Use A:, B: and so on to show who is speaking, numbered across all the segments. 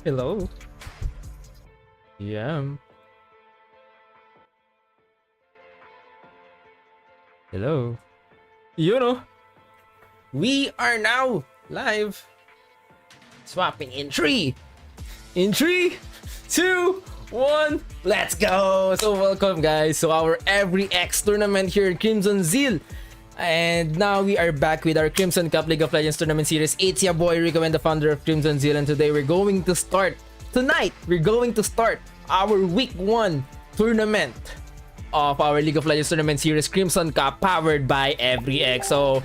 A: Hello. Yeah. Hello. You know, we are now live. Swapping in three, two, one. Let's go. So welcome guys to our EveryX tournament here in Crimson Zeal. And now we are back with our Crimson Cup League of Legends tournament series. It's your boy Rico and the founder of Crimson Zeal, and today we're going to start our week 1 tournament of our League of Legends tournament series, Crimson Cup, powered by EveryX. So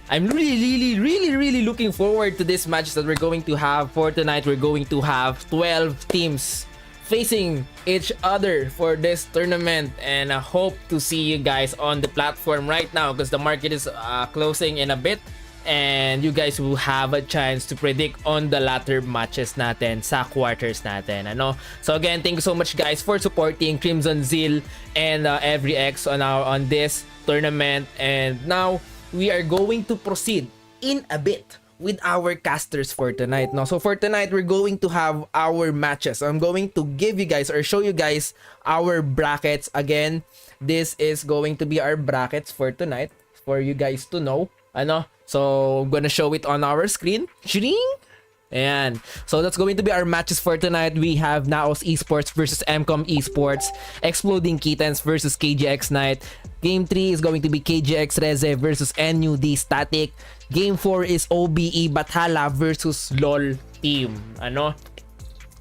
A: I'm really looking forward to this match that we're going to have for tonight. We're going to have 12 teams facing each other for this tournament, and I hope to see you guys on the platform right now because the market is closing in a bit, and you guys will have a chance to predict on the latter matches natin sa quarters natin, ano? So again, thank you so much guys for supporting Crimson Zeal and EveryX on this tournament. And now we are going to proceed in a bit with our casters for tonight, no? So for tonight, we're going to have our matches. I'm going to give you guys or show you guys our brackets. Again, this is going to be our brackets for tonight for you guys to know, ano? So I'm gonna show it on our screen. Shring! And so that's going to be our matches for tonight. We have Naos Esports versus MCOM Esports, Exploding Kittens versus KGX Knight. Game 3 is going to be KGX Reze versus NUD Static. Game 4 is OBE Bathala versus LOL Team. Ano?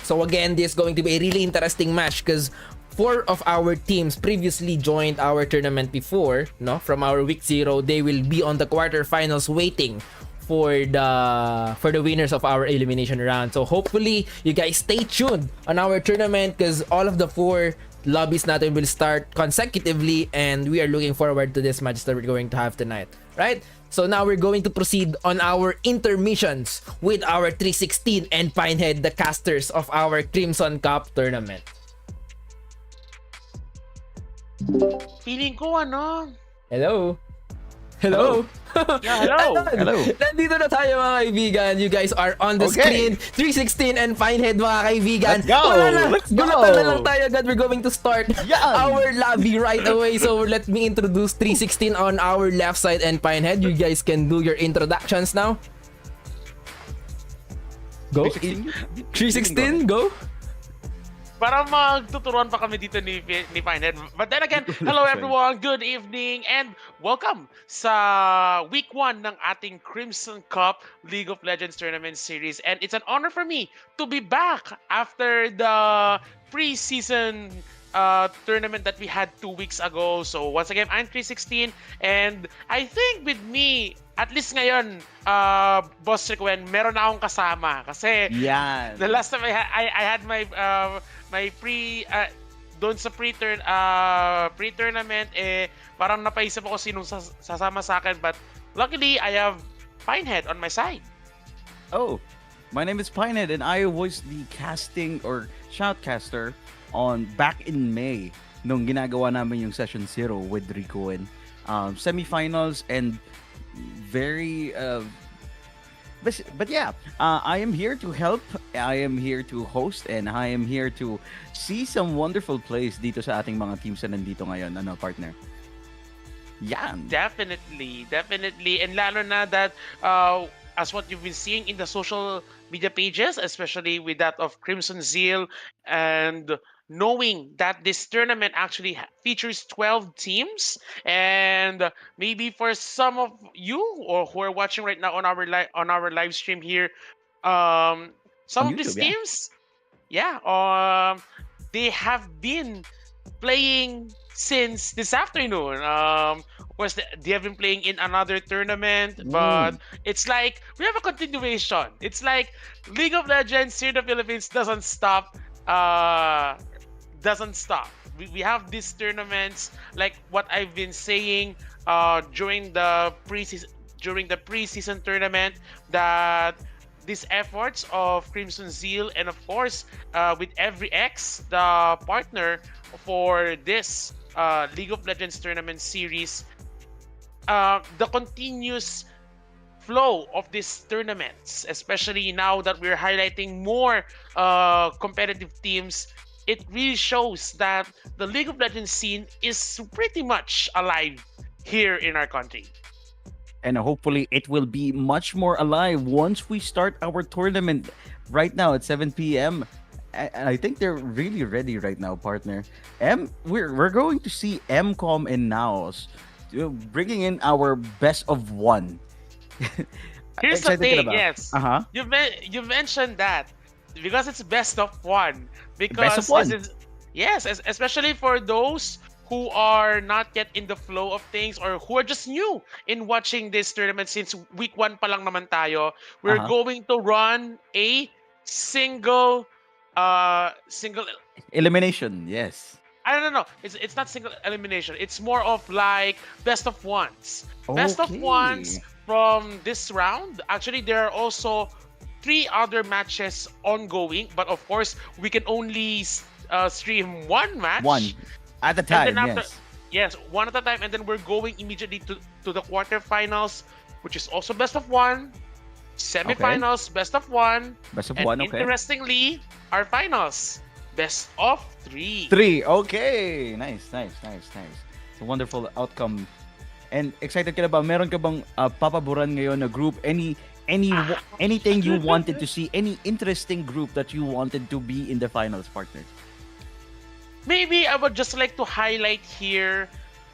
A: So again, this is going to be a really interesting match because 4 of our teams previously joined our tournament before, no? From our week 0, they will be on the quarterfinals waiting for the winners of our elimination round. So hopefully you guys stay tuned on our tournament because all of the 4 lobbies natin will start consecutively, and we are looking forward to this match that we're going to have tonight, right? So now we're going to proceed on our intermissions with our 316 and Pinehead, the casters of our Crimson Cup tournament.
B: Feeling ko
A: Hello. Hello.
B: Yeah, hello.
A: Hello. Nandito na tayo mga kaibigan. You guys are on the screen. 316 and Pinehead mga kaibigan.
C: Let's go. Let's go.
A: Gulatan na lang tayo agad. We're going to start our lobby right away. So let me introduce 316 on our left side and Pinehead. You guys can do your introductions now. Go. 316, go.
B: Para magtuturuan pa kami dito ni Pinehead. But then again, hello everyone, good evening, and welcome sa week 1 ng ating Crimson Cup League of Legends Tournament Series. And it's an honor for me to be back after the pre-season tournament that we had 2 weeks ago. So once again, I'm 316, and I think with me, at least ngayon, Boss Rickwen, meron na akong kasama. Kasi the last time I had my doon sa pre-tournament, parang napaisip ako sinong sasama sa akin. But luckily, I have Pinehead on my side.
C: Oh, my name is Pinehead, and I was the casting or shoutcaster back in May nung ginagawa namin yung session 0 with Rico and semifinals and very but yeah, I am here to help, I am here to host, and I am here to see some wonderful plays dito sa ating mga teams na nandito ngayon, ano partner. Yan.
B: Definitely. And lalo na that as what you've been seeing in the social media pages, especially with that of Crimson Zeal, and knowing that this tournament actually features 12 teams, and maybe for some of you or who are watching right now on our live stream here, some
C: On
B: of these
C: YouTube,
B: teams, they have been playing since this afternoon. Of course, they have been playing in another tournament, but it's like we have a continuation. It's like League of Legends here in the Philippines doesn't stop. We have these tournaments, like what I've been saying during the preseason tournament, that these efforts of Crimson Zeal and of course with EveryX, the partner for this League of Legends tournament series, the continuous flow of these tournaments, especially now that we're highlighting more competitive teams, it really shows that the League of Legends scene is pretty much alive here in our country.
C: And hopefully it will be much more alive once we start our tournament right now at 7 p.m. And I think they're really ready right now, partner. We're going to see MCOM and Naos bringing in our best of one.
B: Here's the
C: Excited ka na
B: thing,
C: ba?
B: yes,
C: Uh-huh.
B: you mentioned that because it's best of one.
C: Best of
B: Because this
C: one.
B: is yes, especially for those who are not yet in the flow of things or who are just new in watching this tournament since week one pa lang naman tayo. We're
C: Uh-huh.
B: going to run a single single
C: Elimination, yes.
B: I don't know. It's not single elimination. It's more of like best of ones. Best of ones
C: Okay.
B: from this round. Actually, there are also three other matches ongoing, but of course, we can only stream one
C: One
B: match,
C: at a
B: and then
C: time,
B: after,
C: yes.
B: yes, one at a time, and then we're going immediately to the quarterfinals, which is also best of one,
C: Okay.
B: semifinals, best of one,
C: Best of
B: and
C: one, okay.
B: interestingly, our finals, best of three.
C: Three. Okay. Nice, nice, nice, nice. It's a wonderful outcome. And excited ka na ba? Meron ka bang papaboran ngayon na group? Anything you wanted to see? Any interesting group that you wanted to be in the finals, partner?
B: Maybe I would just like to highlight here,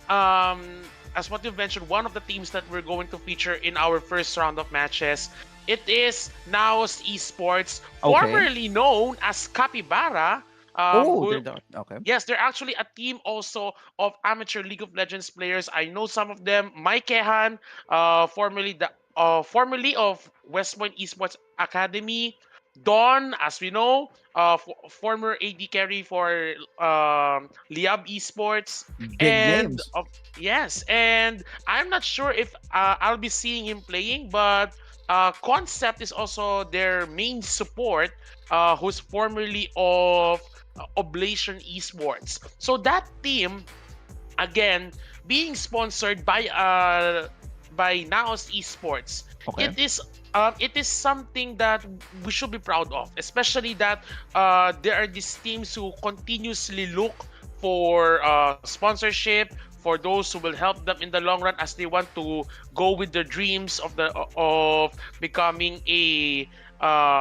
B: um, as what you've mentioned, one of the teams that we're going to feature in our first round of matches. It is Naos Esports,
C: Okay.
B: formerly known as Capybara.
C: Oh,
B: Who
C: they're done. Okay.
B: Yes, they're actually a team also of amateur League of Legends players. I know some of them. Mike Kehan, formerly of West Point Esports Academy. Don, as we know, former AD carry for Liab Esports,
C: Big
B: and
C: names.
B: yes, and I'm not sure if I'll be seeing him playing, but Concept is also their main support, who's formerly of Oblation Esports. So that team, again, being sponsored by Naos Esports,
C: Okay.
B: it is something that we should be proud of, especially that there are these teams who continuously look for sponsorship for those who will help them in the long run as they want to go with their dreams of becoming a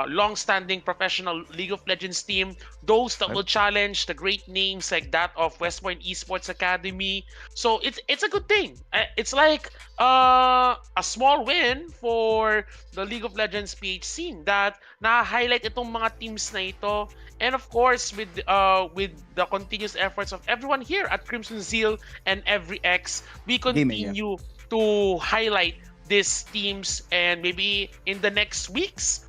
B: long-standing professional League of Legends team. Those that
C: Okay.
B: will challenge the great names like that of West Point Esports Academy. So it's a good thing. It's like a small win for the League of Legends PH scene that na-highlight itong mga teams na ito. And of course, with the continuous efforts of everyone here at Crimson Zeal and EveryX, we
C: Gaming, yeah.
B: continue to highlight these teams, and maybe in the next weeks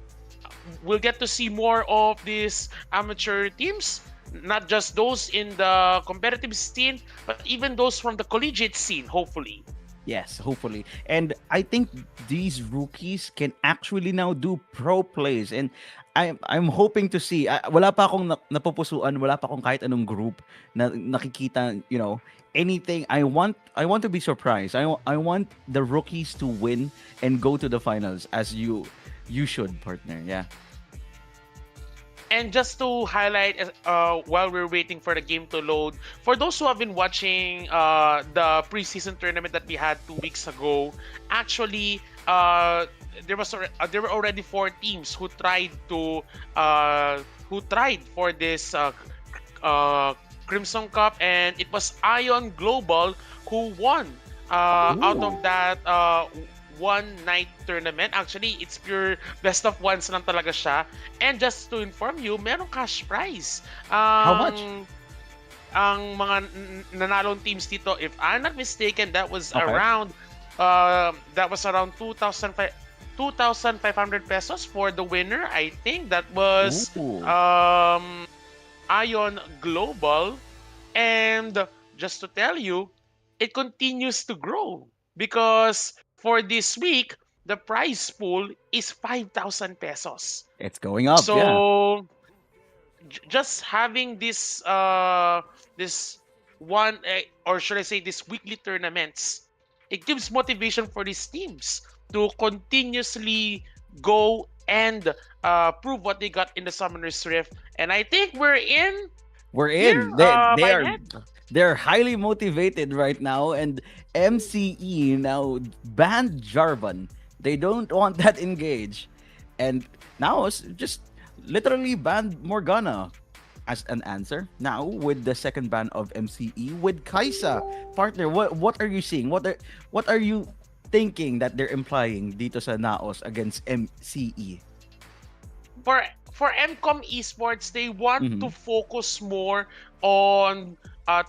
B: we'll get to see more of these amateur teams, not just those in the competitive scene, but even those from the collegiate scene, hopefully.
C: Yes, hopefully. And I think these rookies can actually now do pro plays, and I'm hoping to see. Wala pa akong napupusuan, wala pa akong kahit anong group na nakikita, anything. I want to be surprised. I want the rookies to win and go to the finals as you should, partner. Yeah.
B: And just to highlight, while we're waiting for the game to load, for those who have been watching the preseason tournament that we had 2 weeks ago, actually, there were already four teams who tried for this Crimson Cup, and it was Ion Global who won out
C: Ooh.
B: of that one night tournament. Actually, it's pure best of ones lang talaga siya. And just to inform you, merong cash prize.
C: How much?
B: Ang mga nanalong teams dito, if I'm not mistaken, that was
C: Okay.
B: around 2,500 pesos for the winner. I think that was
C: Ooh.
B: Ion Global. And just to tell you, it continues to grow because for this week, the prize pool is 5,000 pesos.
C: It's going up. Yeah.
B: So just having this one or should I say this weekly tournaments, it gives motivation for these teams to continuously go and prove what they got in the Summoner's Rift. And I think we're in
C: We're
B: here,
C: in.
B: Pinehead.
C: They're highly motivated right now, and MCE now banned Jarvan. They don't want that engage, and now it's just literally banned Morgana as an answer. Now with the second ban of MCE with Kaisa partner, what are you seeing? What are you thinking that they're implying dito sa Naos against MCE?
B: for for MCOM Esports, they want
C: Mm-hmm.
B: to focus more on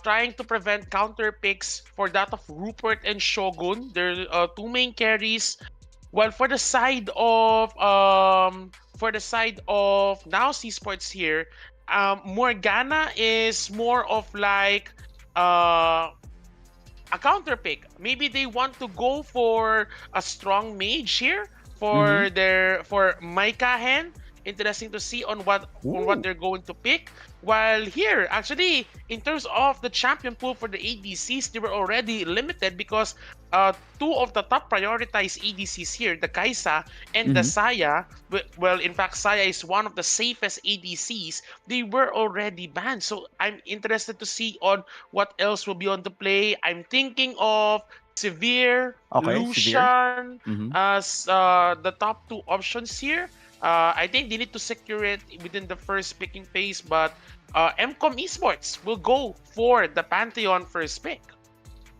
B: trying to prevent counter picks for that of Rupert and Shogun. They're two main carries. Well, for the side of now Esports here, Morgana is more of like uh a counter pick. Maybe they want to go for a strong mage here
C: Mm-hmm.
B: for Maikahen. Interesting to see on what
C: Ooh.
B: they're going to pick. While here, actually, in terms of the champion pool for the ADCs, they were already limited because two of the top prioritized ADCs here, the Kaisa and the
C: Mm-hmm.
B: Saya, well, in fact, Saya is one of the safest ADCs. They were already banned. So I'm interested to see on what else will be on the play. I'm thinking of Severe,
C: Okay, severe.
B: Lucian
C: Mm-hmm.
B: as the top two options here. I think they need to secure it within the first picking phase, but MCOM Esports will go for the Pantheon first pick.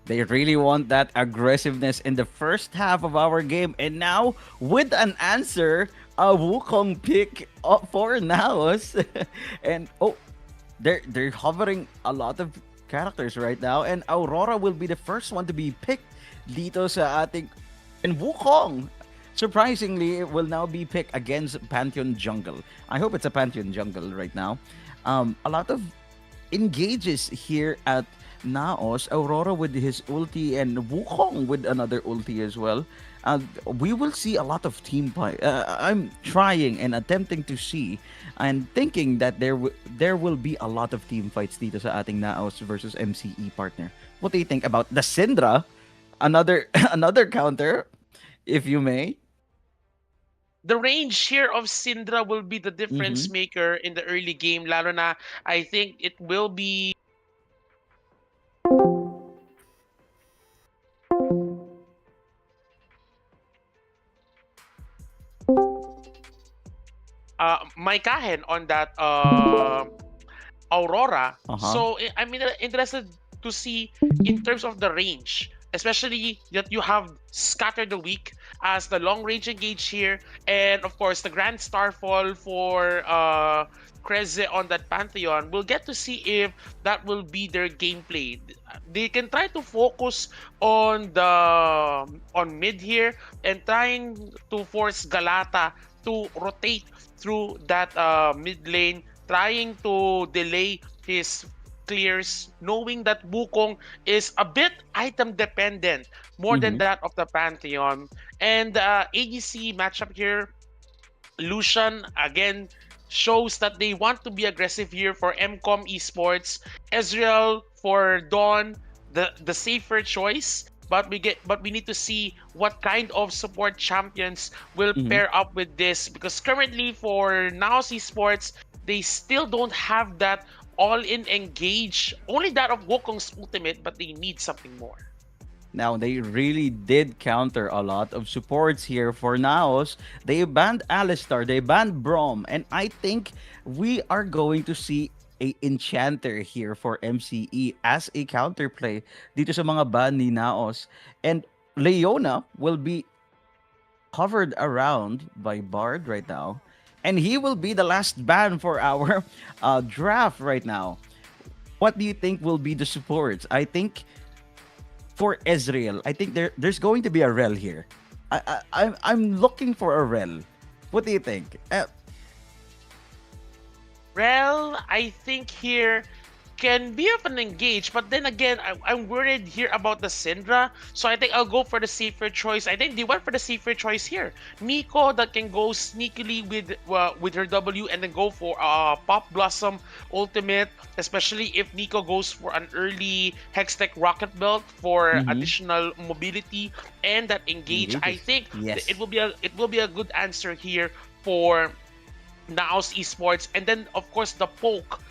C: They really want that aggressiveness in the first half of our game. And now, with an answer, a Wukong pick for Naos. And oh, they're hovering a lot of characters right now. And Aurora will be the first one to be picked dito sa ating... And Wukong, surprisingly, it will now be picked against Pantheon Jungle. I hope it's a Pantheon Jungle right now. A lot of engages here at Naos, Aurora with his ulti, and Wukong with another ulti as well. We will see a lot of team fight. I'm trying and attempting to see and thinking that there will be a lot of team fights dito sa ating Naos versus MCE partner. What do you think about the Syndra? Another another counter, if you may.
B: The range here of Syndra will be the difference
C: Mm-hmm.
B: maker in the early game. Lalo na, I think it will be Maikahen on that Aurora.
C: Uh-huh.
B: So I'm interested to see in terms of the range, especially that you have Scatter the Weak as the long range engage here, and of course the Grand Starfall for Kreze on that Pantheon. We'll get to see if that will be their gameplay. They can try to focus on mid here and trying to force Galata to rotate through that mid lane, trying to delay his clears, knowing that Wukong is a bit item dependent more than
C: Mm-hmm.
B: that of the Pantheon. And ADC matchup here, Lucian again shows that they want to be aggressive here for MCOM Esports. Ezreal for Dawn, the safer choice. But we need to see what kind of support champions will
C: Mm-hmm.
B: pair up with this, because currently for now Esports, they still don't have that all-in engage. Only that of Wukong's ultimate, but they need something more.
C: Now they really did counter a lot of supports here for Naos. They banned Alistar, they banned Brom, and I think we are going to see a enchanter here for MCE as a counterplay dito sa mga ban ni Naos. And Leona will be covered around by Bard right now. And he will be the last ban for our draft right now. What do you think will be the supports? I think for Ezreal, I think there's going to be a rel here. I'm looking for a rel. What do you think?
B: Well, I think here can be of an engage, but then again, I'm worried here about the Syndra, so I think I'll go for the safer choice. I think they went for the safer choice here. Nico that can go sneakily with her W and then go for Pop Blossom ultimate, especially if Nico goes for an early Hextech Rocket Belt for
C: Mm-hmm.
B: additional mobility and that engage. I
C: Engages.
B: think
C: Yes.
B: it will be a good answer here for Naos Esports, and then of course the poke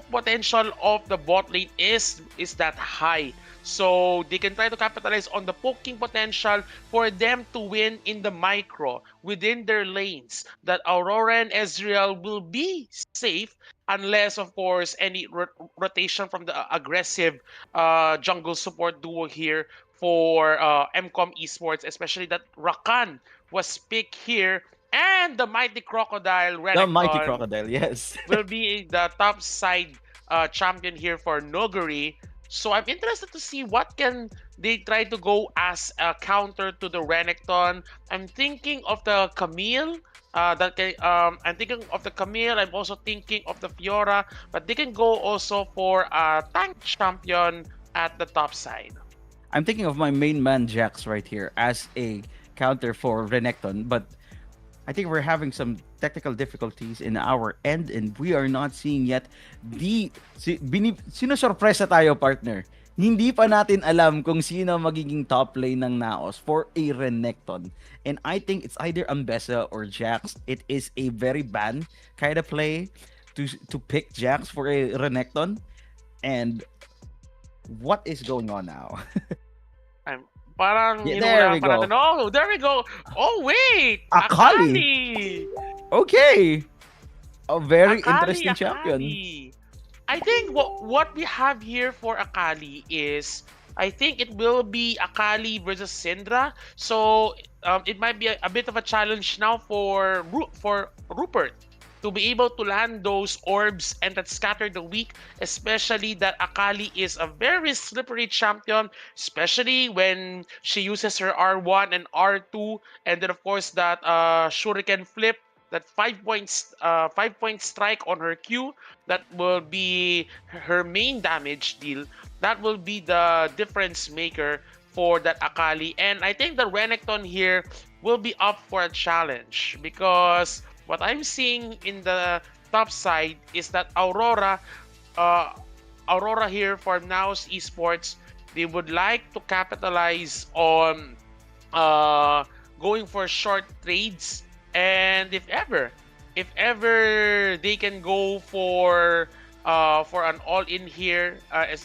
B: potential of the bot lane is that high, so they can try to capitalize on the poking potential for them to win in the micro within their lanes. That Aurora and Ezreal will be safe unless of course any rotation from the aggressive jungle support duo here for MCOM Esports, especially that Rakan was picked here, and the mighty crocodile
C: The mighty
B: Renekton
C: crocodile. Yes.
B: will be the top side champion here for Noguri. So I'm interested to see what can they try to go as a counter to the Renekton. I'm thinking of the Camille. I'm thinking of the Camille. I'm also thinking of the Fiora, but they can go also for a tank champion at the top side.
C: I'm thinking of my main man Jax right here as a counter for Renekton, but I think we're having some technical difficulties in our end and we are not seeing yet sinusurpresa tayo, partner. Hindi pa natin alam kung sino magiging top lane ng Naos for a Renekton. And I think it's either Ambessa or Jax. It is a very ban kind of play to pick Jax for a Renekton. And what is going on now?
B: I'm parang
C: Yeah, there we
B: inuunahan pa
C: go.
B: natin. Oh, there we go. Oh, wait!
C: Akali.
B: Akali!
C: Okay. A very
B: Akali,
C: interesting champion.
B: Akali. I think what we have here for Akali is, I think it will be Akali versus Syndra. So it might be a bit of a challenge now for Rupert to be able to land those orbs and that scatter the weak, especially that Akali is a very slippery champion, especially when she uses her R1 and R2, and then of course that Shuriken flip, that 5 point strike on her Q, that will be her main damage deal. That will be the difference maker for that Akali. And I think the Renekton here will be up for a challenge because what I'm seeing in the top side is that uh, Aurora here for Naos Esports, they would like to capitalize on uh, going for short trades, and if ever they can go for an all-in here,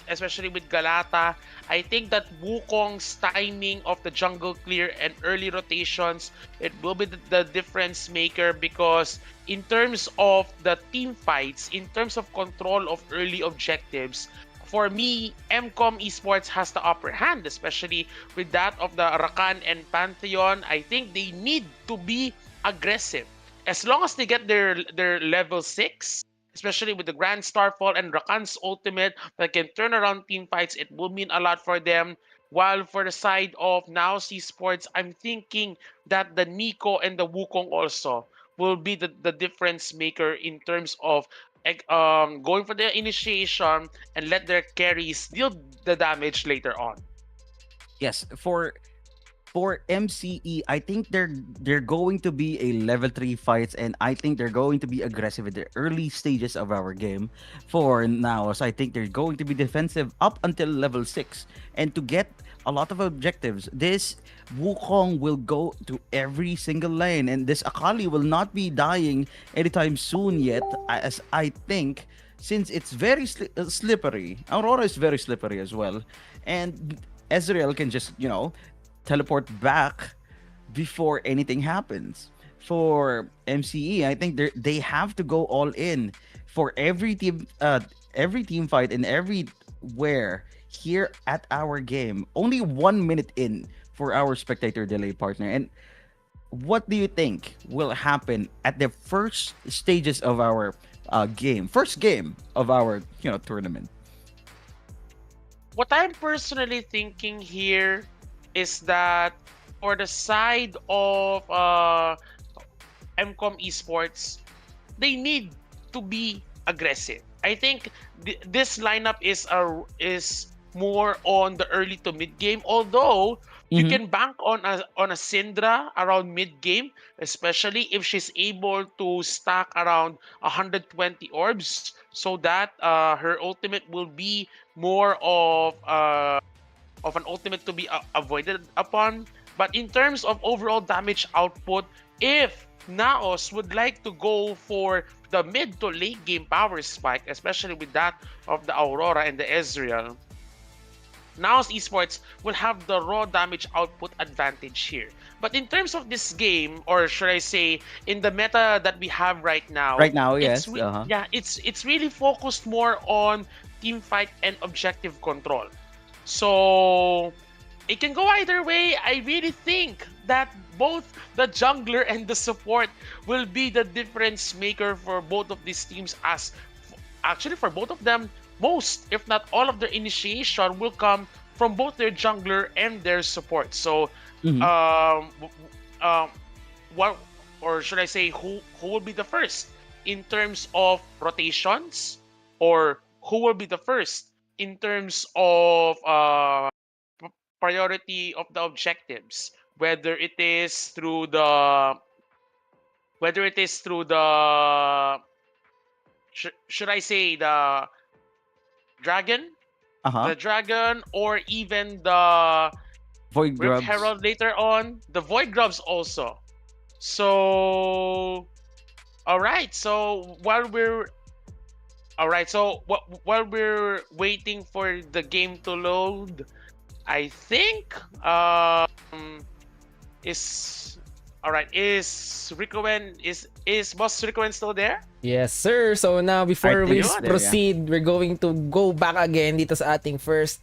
B: especially with Galata. I think that Wukong's timing of the jungle clear and early rotations, it will be the difference maker, because in terms of the team fights, in terms of control of early objectives, for me, MCOM Esports has the upper hand, especially with that of the Rakan and Pantheon. I think they need to be aggressive. As long as they get their level 6, especially with the Grand Starfall and Rakan's ultimate that can turn around team fights, it will mean a lot for them. While for the side of Now Sports, I'm thinking that the Nico and the Wukong also will be the difference maker in terms of going for the initiation and let their carries deal the damage later on.
C: Yes, for MCE, I think they're going to be a level 3 fights, and I think they're going to be aggressive in the early stages of our game. For now, so I think they're going to be defensive up until level 6, and to get a lot of objectives, this Wukong will go to every single lane, and this Akali will not be dying anytime soon yet, as I think, since it's very slippery. Aurora is very slippery as well, and Ezreal can just, teleport back before anything happens. For MCE, I think they have to go all in for every team fight and everywhere here at our game. Only 1 minute in for our spectator delay, partner. And what do you think will happen at the first stages of our first game of our tournament?
B: What I'm personally thinking here is that for the side of MCOM Esports, they need to be aggressive. I think this lineup is more on the early to mid game. Although you
C: Mm-hmm.
B: can bank on a Syndra around mid game, especially if she's able to stack around 120 orbs, so that her ultimate will be more of an ultimate to be avoided upon. But in terms of overall damage output, if Naos would like to go for the mid to late game power spike, especially with that of the Aurora and the Ezreal, Naos Esports will have the raw damage output advantage here. But in terms of this game, or should I say, in the meta that we have right now,
C: Right now, yes. Uh-huh.
B: it's really focused more on team fight and objective control. So it can go either way. I really think that both the jungler and the support will be the difference maker for both of these teams, as actually for both of them, most if not all of their initiation will come from both their jungler and their support. So
C: Mm-hmm.
B: um um what, or should I say, who will be the first in terms of rotations, or who will be the first in terms of priority of the objectives, whether it is through the whether it is through the should I say dragon
C: Uh-huh.
B: the dragon, or even the
C: Void
B: Rift
C: grubs.
B: Herald later on, the Void Grubs also. So all right, so while we're waiting for the game to load, I think is all right. Is Boss Ricoen still there?
A: Yes, sir. So now
C: I
A: before
C: think
A: we
C: it's
B: Yun.
C: there, yeah.
A: proceed, we're going to go back again dito sa ating first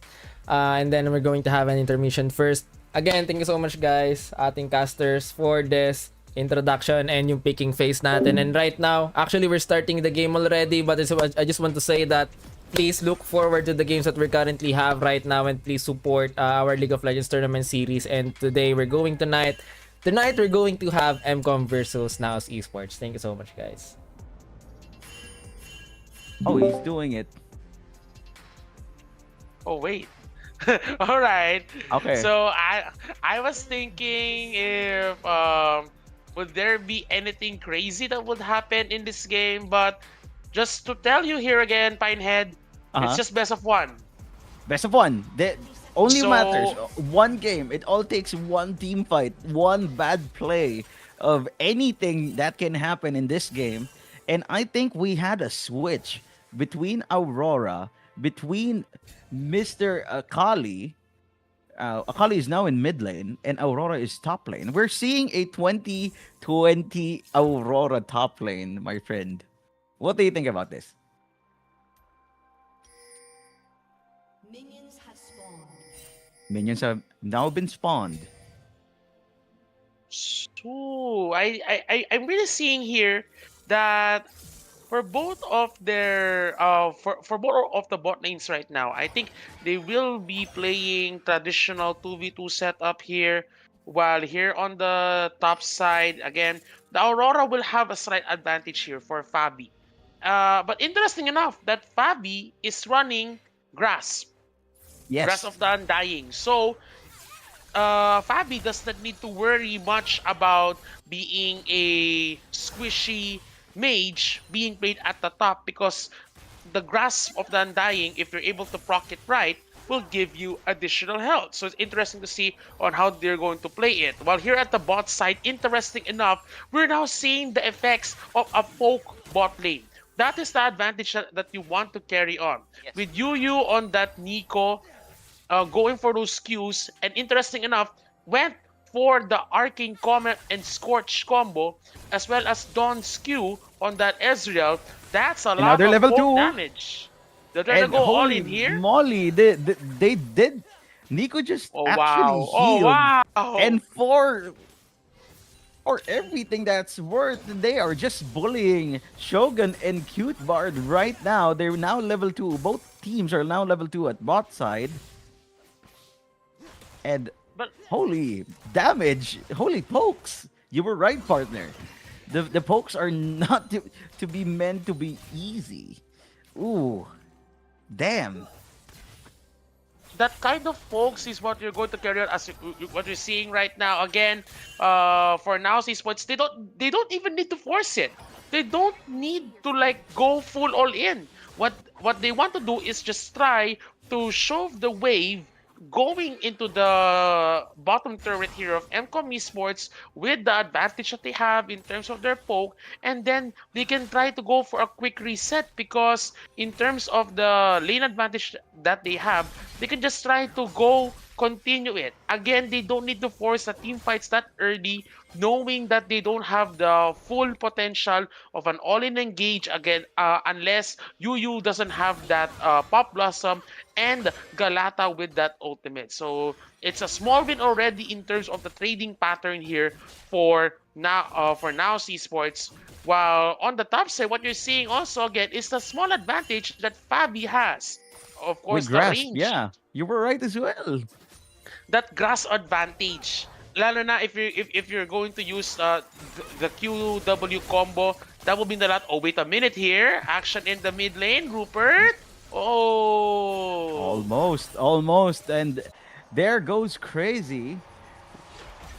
A: and then we're going to have an intermission first. Again, thank you so much guys, ating casters for this introduction and yung picking phase natin. And right now, actually we're starting the game already, but I just want to say that please look forward to the games that we currently have right now and please support our League of Legends tournament series. And today we're going tonight we're going to have MCOM versus Naos Esports. Thank you so much guys.
C: Oh, he's doing it.
B: Oh wait. All right.
C: Okay.
B: So I was thinking if would there be anything crazy that would happen in this game, but just to tell you here again, Pinehead, it's
C: Uh-huh.
B: just best of one.
C: Best of one. That only matters.
B: So
C: One game. It all takes one team fight, one bad play of anything that can happen in this game. And I think we had a switch between Aurora, between Mr. Akali. Akali is now in mid lane, and Aurora is top lane. We're seeing a 2020 Aurora top lane, my friend. What do you think about this?
D: Minions have spawned.
C: Minions have now been spawned.
B: So I'm really seeing here that for both of their for both of the bot lanes right now, I think they will be playing traditional 2v2 setup here. While here on the top side, again, the Aurora will have a slight advantage here for Fabi. But interesting enough that Fabi is running Grasp, Grasp
C: Yes.
B: of the Undying. So Fabi does not need to worry much about being a squishy mage being played at the top, because the Grasp of the Undying, if you're able to proc it right, will give you additional health. So it's interesting to see on how they're going to play it. While here at the bot side, interesting enough, we're now seeing the effects of a poke bot lane. That is the advantage that you want to carry on. With Yu on that Nico, going for those Qs, and interesting enough, went for the Arcane Comet and Scorch combo, as well as Dawn's Q on that Ezreal. That's a lot
C: Another
B: of
C: level
B: poke
C: 2.
B: damage. They're trying to
C: And
B: go all
C: holy
B: in here.
C: moly, they did. Nico just
B: Oh
C: actually
B: wow! Oh
C: healed.
B: wow!
C: And for everything that's worth, they are just bullying Shogun and Cute Bard right now. They're now level 2. Both teams are now level 2 at bot side. And
B: But
C: holy damage, holy pokes. You were right, partner. The pokes are not to be meant to be easy. Ooh, damn.
B: That kind of folks is what you're going to carry on as what you're seeing right now. Again, for now, esports they don't even need to force it. They don't need to like go full all in. What they want to do is just try to shove the wave going into the bottom turret here of MCOM Esports with the advantage that they have in terms of their poke, and then they can try to go for a quick reset because in terms of the lane advantage that they have, they can just try to go continue it. Again, they don't need to force the team fights that early, knowing that they don't have the full potential of an all-in engage again unless Yu doesn't have that Pop Blossom and Galata with that ultimate. So it's a small win already in terms of the trading pattern here for now Esports. While on the top side, what you're seeing also again is the small advantage that Fabi has. Of course,
C: With
B: the
C: grasp,
B: range,
C: yeah, you were right as well.
B: that grass advantage. Lalo na if you're going to use the QW combo, that will mean a lot. Oh, wait a minute here. Action in the mid lane, Rupert. Oh,
C: Almost, and there goes crazy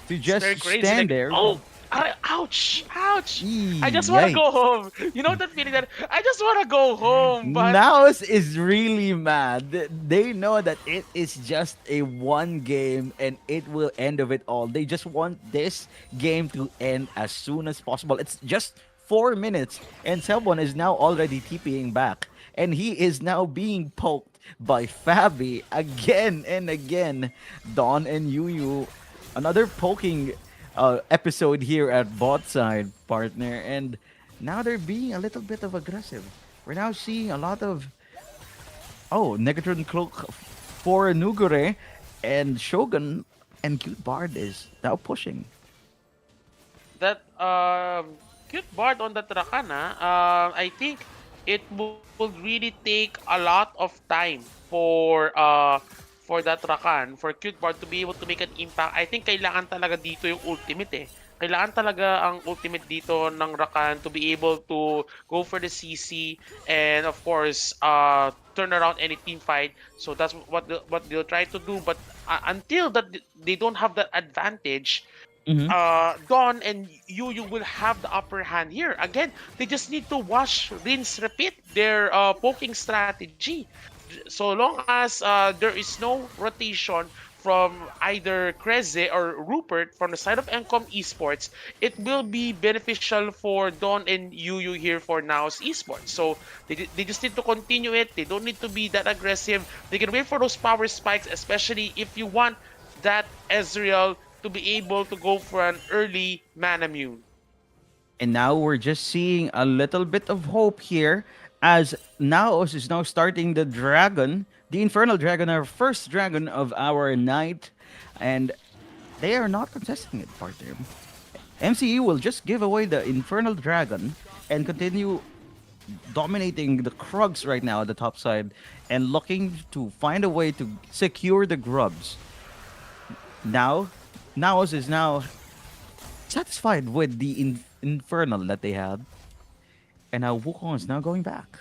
C: to
B: it's very
C: just
B: crazy.
C: stand
B: Like,
C: there.
B: oh, ouch, ouch. I
C: Eee,
B: just want to go
C: yikes.
B: home. You know that feeling that I just want to go home, but
C: Naos is really mad. They know that it is just a one game and it will end of it all. They just want this game to end as soon as possible. It's just 4 minutes and someone is now already TPing back. And he is now being poked by Fabi again and again. Don and Yuyu, another poking episode here at bot side, partner. And now they're being a little bit of aggressive. We're now seeing a lot of Negatron Cloak for Nugure and Shogun and Cute Bard is now pushing.
B: that cute bard on the Trakana, I think it would really take a lot of time for that Rakan, for cute bard to be able to make an impact. I think kailangan talaga dito yung ultimate eh. Kailangan talaga ang ultimate dito ng Rakan to be able to go for the CC and of course turn around any team fight. So that's what they'll try to do. But until that they don't have that advantage,
C: Mm-hmm.
B: Dawn and you will have the upper hand here. Again, they just need to wash, rinse, repeat their poking strategy. So long as there is no rotation from either Kreze or Rupert from the side of Encom Esports, it will be beneficial for Dawn and Yu here for Now's Esports. So they just need to continue it. They don't need to be that aggressive. They can wait for those power spikes, especially if you want that Ezreal to be able to go for an early mana mune.
C: And now we're just seeing a little bit of hope here as Naos is now starting the dragon, the Infernal Dragon, our first dragon of our night. And they are not contesting it, partner. MCE will just give away the Infernal Dragon and continue dominating the Krugs right now at the top side and looking to find a way to secure the Grubs. Now, Naos is now satisfied with the Infernal that they had. And now Wukong is now going back.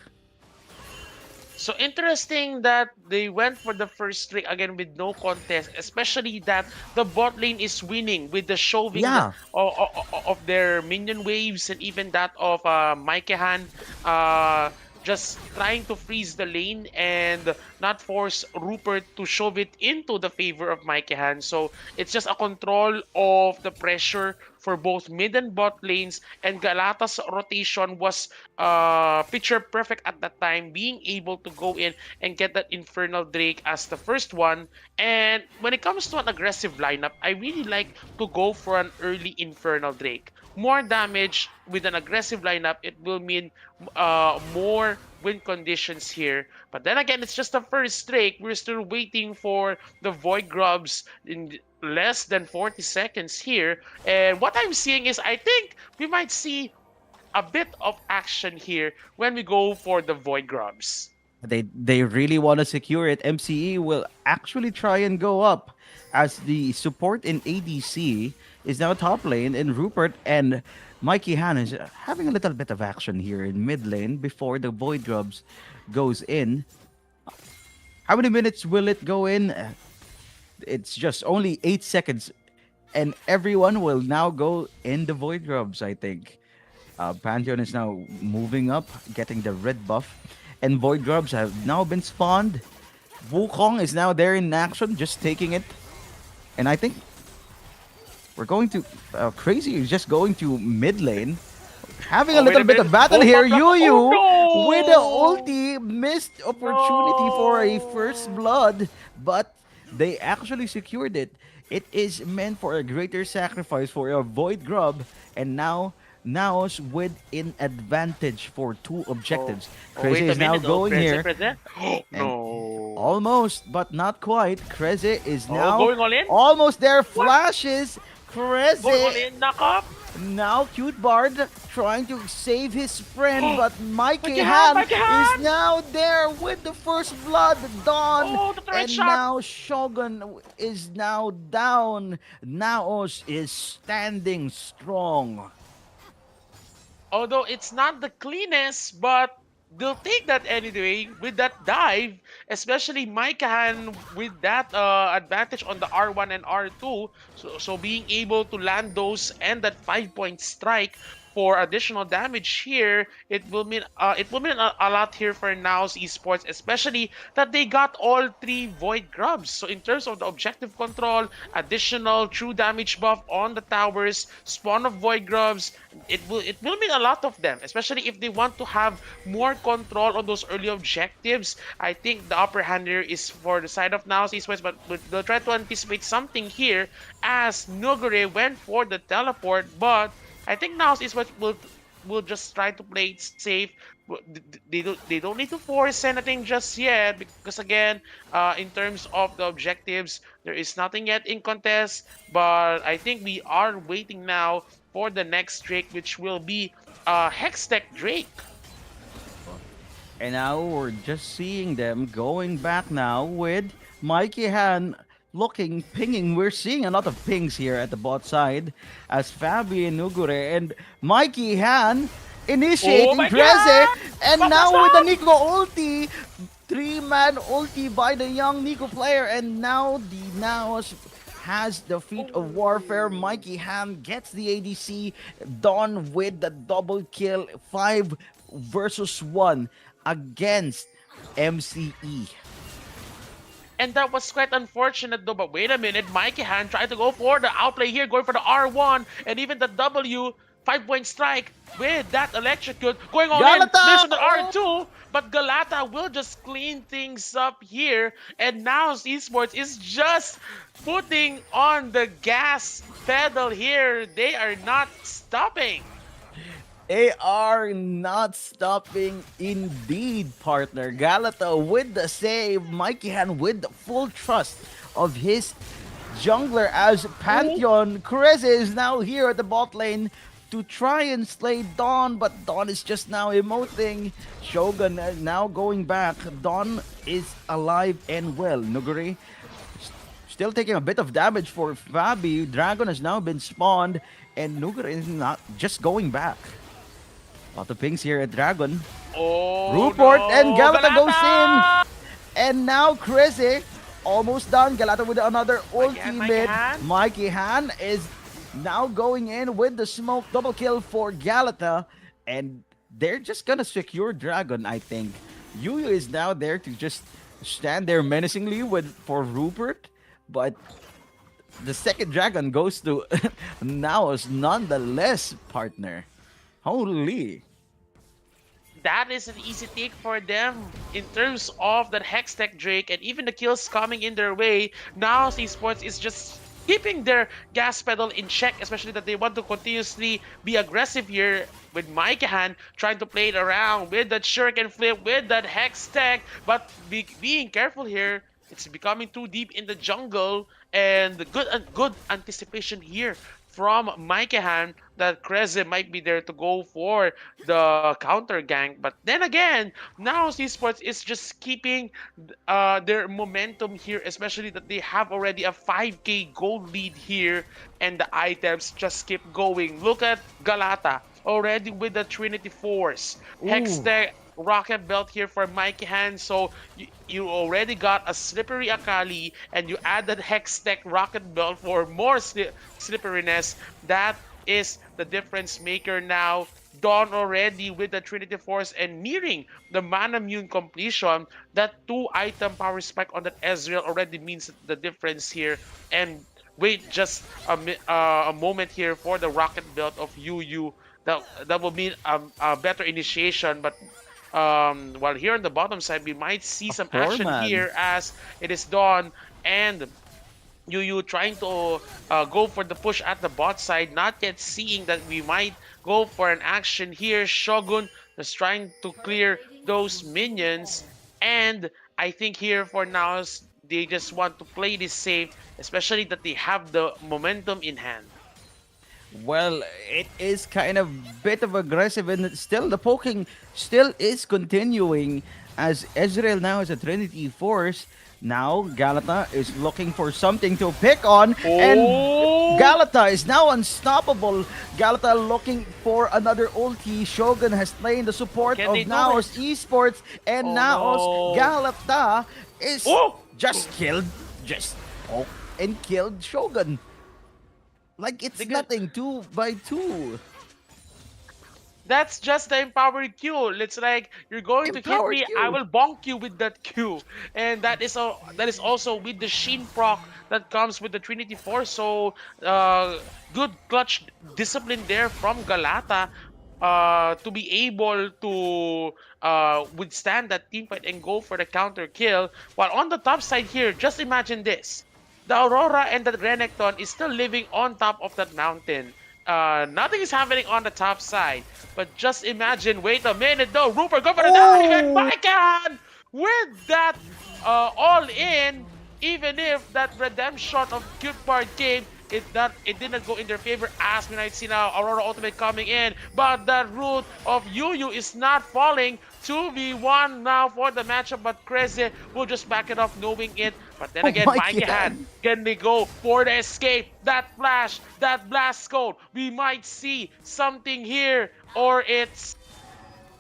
B: So interesting that they went for the first streak again with no contest, especially that the bot lane is winning with the shoving
C: Yeah.
B: of their minion waves and even that of Maikehan just trying to freeze the lane and not force Rupert to shove it into the favor of Maikehan. So it's just a control of the pressure for both mid and bot lanes, and Galata's rotation was picture perfect at that time, being able to go in and get that Infernal Drake as the first one. And when it comes to an aggressive lineup, I really like to go for an early Infernal Drake. More damage with an aggressive lineup, it will mean more win conditions here. But then again, it's just the first Drake. We're still waiting for the Void Grubs in less than 40 seconds here. And what I'm seeing is I think we might see a bit of action here when we go for the Void Grubs.
C: They really want to secure it. MCE will actually try and go up as the support in ADC is now top lane, and Rupert and Mikey Han is having a little bit of action here in mid lane before the Void Grubs goes in. How many minutes will it go in? It's just only 8 seconds, and everyone will now go in the Void Grubs, I think. Pantheon is now moving up, getting the red buff, and Void Grubs have now been spawned. Wukong is now there in action, just taking it. And I think we're going to. Crazy is just going to mid lane. Having a
B: Oh, wait
C: little
B: a
C: bit of
B: minute.
C: battle
B: Oh,
C: here.
B: Papa-
C: Yu Yu
B: oh,
C: with the
B: no!
C: ulti. Missed opportunity for a
B: No!
C: first blood, but they actually secured it. It is meant for a greater sacrifice for a Void Grub, and now Naos with an advantage for two
B: Oh,
C: objectives.
B: oh, wait
C: Crazy
B: a
C: is now
B: minute. Oh,
C: going here,
B: present. Oh,
C: and
B: no.
C: almost, but not quite. Kreze is
B: Oh,
C: now
B: going all in?
C: almost there.
B: What?
C: Flashes.
B: Going all
C: Kreze
B: in, knock up.
C: now cute Bard trying to save his friend, but Mikey
B: Mikey Han,
C: Han
B: Mikey Han!
C: is now there with the first blood. Dawn,
B: Oh, the threat
C: and
B: shot.
C: now Shogun is now down. Naos is standing strong.
B: Although it's not the cleanest, but they'll take that anyway with that dive, especially Maikahan with that advantage on the R1 and R2. So being able to land those and that 5-point strike for additional damage here, it will mean a lot here for Now's esports, especially that they got all three Void Grubs. So in terms of the objective control, additional true damage buff on the towers, spawn of Void Grubs, it will mean a lot of them, especially if they want to have more control on those early objectives. I think the upper hand here is for the side of Now's esports, but they'll try to anticipate something here as Nugure went for the teleport, but I think now is what will just try to play it safe. They don't need to force anything just yet because again, in terms of the objectives, there is nothing yet in contest. But I think we are waiting now for the next Drake, which will be Hextech Drake.
C: And now we're just seeing them going back now with Mikey Han looking, pinging. We're seeing a lot of pings here at the bot side as Fabi and Nugure and Mikey Han
B: Oh
C: initiating
B: my
C: Preze.
B: God!
C: And
B: Papa
C: now with the
B: stop!
C: Nico ulti, 3-man ulti by the young Nico player. And now the Naos has the feat of warfare. Mikey Han gets the ADC. Dawn with the double kill. 5 versus 1 against MCE.
B: And that was quite unfortunate though, but wait a minute, Mikey Han tried to go for the outplay here, going for the R1 and even the W 5-point strike with that electrocute going all in.
C: Galata!
B: There's on the R2, but Galata will just clean things up here. And now Esports is just putting on the gas pedal here. They are not stopping.
C: They are not stopping indeed, partner. Galata with the save. Mikey Han with the full trust of his jungler as Pantheon. Kreze is now here at the bot lane to try and slay Dawn, but Dawn is just now emoting. Shogun now going back. Dawn is alive and well. Nuguri still taking a bit of damage for Fabi. Dragon has now been spawned, and Nuguri is not just going back. Lot of pings here at Dragon.
B: Oh,
C: Rupert
B: no.
C: and Galata goes
B: Galata!
C: in. And now Kreze almost done. Galata with another ultimate.
B: Han.
C: Mikey Han is now going in with the smoke. Double kill for Galata. And they're just gonna secure Dragon, I think. Yuyu is now there to just stand there menacingly for Rupert. But the second Dragon goes to Naos nonetheless, partner. Holy.
B: That is an easy take for them in terms of that Hextech Drake and even the kills coming in their way. Now Esports is just keeping their gas pedal in check, especially that they want to continuously be aggressive here with Maikahan trying to play it around with that shuriken flip, with that Hextech, but being careful here. It's becoming too deep in the jungle, and the good anticipation here from Mikehan that Kreze might be there to go for the counter gank. But then again, now Esports is just keeping their momentum here, especially that they have already a 5k gold lead here, and the items just keep going. Look at Galata already with the Trinity Force.
C: Ooh.
B: Hextech Rocket Belt here for Mikey Hand. So you already got a Slippery Akali and you added Hextech Rocket Belt for more slipperiness. That is the difference maker now. Dawn already with the Trinity Force and nearing the Manamune completion. That 2 item power spike on that Ezreal already means the difference here. And wait just a moment here for the Rocket Belt of Yu. That will mean a better initiation, but while here on the bottom side, we might see
C: A
B: some action
C: four-man.
B: here as it is Dawn and you trying to go for the push at the bot side, not yet seeing that we might go for an action here. Shogun is trying to clear those minions, and I think here for now they just want to play this safe, especially that they have the momentum in hand.
C: Well, it is kind of bit of aggressive, and still the poking still is continuing as Israel now is a Trinity Force. Now Galata is looking for something to pick on, and
B: Oh,
C: Galata is now unstoppable. Galata looking for another ulti. Shogun has slain the support
B: can they
C: of
B: do
C: Naos
B: it?
C: Esports, and
B: Oh
C: Naos
B: no.
C: Galata is
B: Oh!
C: just killed, just poked and killed Shogun. Like
B: They
C: it's
B: got,
C: nothing, 2 by 2.
B: that's just the empowered Q. It's like you're going to hit
C: Empowered
B: me, I
C: Q.
B: will bonk you with that Q. And that is also with the Sheen proc that comes with the Trinity Force. So good clutch discipline there from Galata to be able to withstand that team fight and go for the counter kill. While on the top side here, just imagine this. The Aurora and the Renekton is still living on top of that mountain. Nothing is happening on the top side. But just imagine, wait a minute though, Rupert go for the dive and
C: Oh!
B: Baikan with that all in, even if that redemption of cute part came, it did not go in their favor as we might see now Aurora Ultimate coming in, but the root of Yu is not falling. 2v1 now for the matchup, but Kreze will just back it off knowing it. But then
C: Oh
B: again,
C: my
B: Mikey had
C: god!
B: can they go for the escape? That flash, that blast code. We might see something here, or it's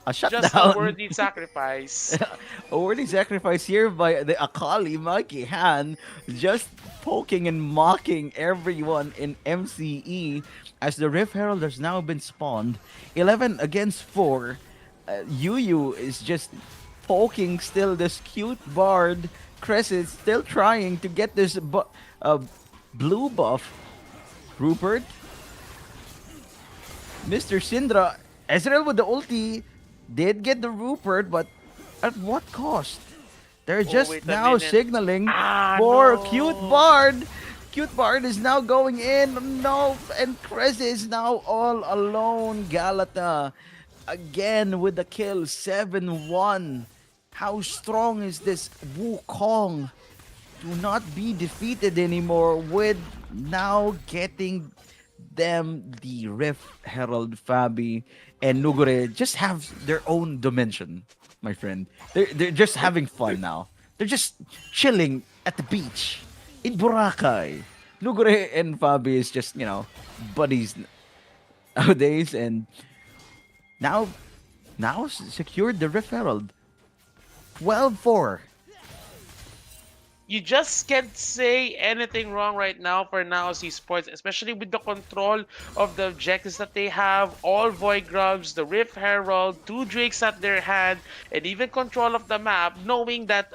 C: A
B: just a
C: shutdown.
B: worthy sacrifice.
C: A worthy sacrifice here by the Akali Maki Han, just poking and mocking everyone in MCE as the Rift Herald has now been spawned. 11 against 4. Yu is just poking still this cute bard. Cress is still trying to get this uh, blue buff. Rupert, Mr. Syndra, Ezreal with the ulti did get the Rupert, but at what cost? They're
B: Oh,
C: just
B: wait a
C: now
B: minute.
C: signaling
B: Ah,
C: for Cute
B: no.
C: Bard. Cute Bard is now going in. No, and Krez is now all alone. Galata again with the kill. 7-1. How strong is this Wukong to not be defeated anymore with now getting them the Rift Herald Fabi and Nugure just have their own dimension, my friend. They're just having fun now. They're just chilling at the beach in Boracay. Nugure and Fabi is just, buddies nowadays, and now secured the Rift Herald. 12-4.
B: You just can't say anything wrong right now for Now Sports, especially with the control of the objectives that they have, all Void Grubs, the Rift Herald, 2 Drakes at their hand, and even control of the map, knowing that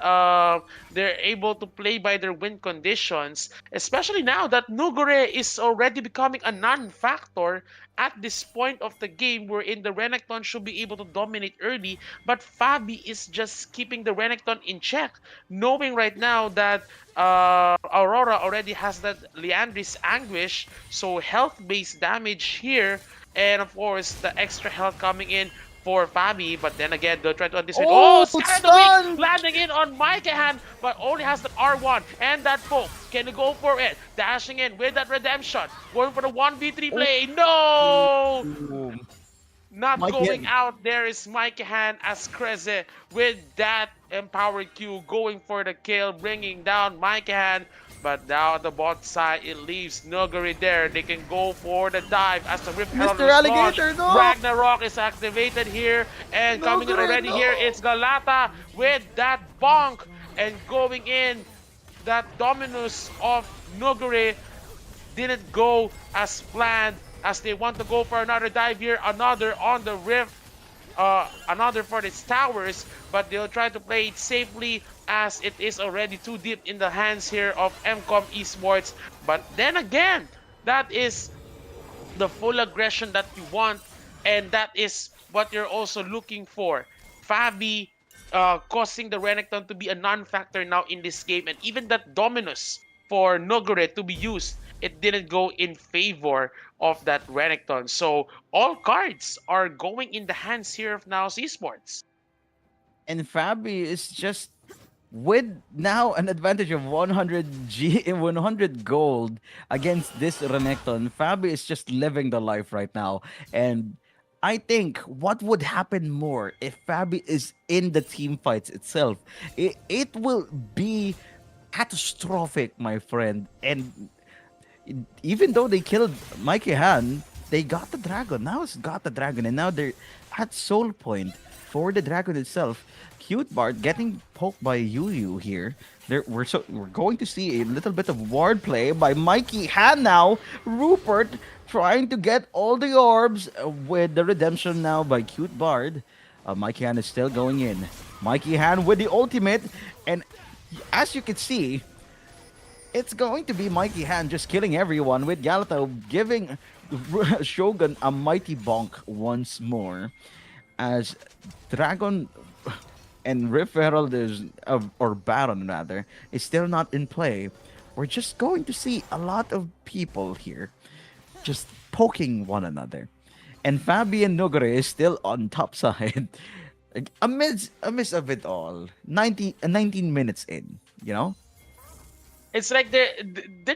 B: they're able to play by their win conditions, especially now that Nugure is already becoming a non-factor at this point of the game wherein the Renekton should be able to dominate early, but Fabi is just keeping the Renekton in check, knowing right now that Aurora already has that Leandris Anguish, so health-based damage here, and of course the extra health coming in for Fabi, but then again, they'll try to anticipate. Oh,
C: Oh,
B: Sky of the Week
C: stun!
B: landing in on Mikehan, but only has the R1 and that poke. Can he go for it? Dashing in with that redemption. Going for the 1v3 play. No!
C: Oh,
B: Not
C: Mikey
B: going
C: had
B: out there is Mikehan as Kreze with that empowered Q going for the kill, bringing down Mikehan. But now at the bot side, it leaves Nuguri there. They can go for the dive as the Rift Herald
C: Mr.
B: is launched.
C: Alligator, no!
B: Ragnarok is activated here. And
C: No,
B: coming in
C: Gray,
B: already here,
C: no!
B: it's Galata with that bonk. And going in, that Dominus of Nuguri didn't go as planned as they want to go for another dive here, another on the rift, another for its towers, but they'll try to play it safely as it is already too deep in the hands here of MCOM Esports. But then again, that is the full aggression that you want, and that is what you're also looking for. Fabi causing the Renekton to be a non-factor now in this game, and even that Dominus for Nogure to be used, it didn't go in favor of that Renekton. So all cards are going in the hands here of Naos Esports.
C: And Fabi is just with now an advantage of 100 gold against this Renekton. Fabi is just living the life right now. And I think what would happen more if Fabi is in the team fights itself, it will be catastrophic, my friend. And even though they killed Mikey Han, they got the dragon. Now it's got the dragon, and now they're at soul point for the dragon itself. Cute Bart getting poked by Yu here. We're going to see a little bit of ward play by Mikey Han now. Rupert trying to get all the orbs with the redemption now by Cute Bard. Mikey Han is still going in. Mikey Han with the ultimate, and as you can see, it's going to be Mikey Han just killing everyone with Galata giving Shogun a mighty bonk once more as Dragon and Rift Herald is, or Baron rather, is still not in play. We're just going to see a lot of people here just poking one another. And Fabian Nogre is still on top side. Amidst of it all, 19 minutes in, you know?
B: It's like they're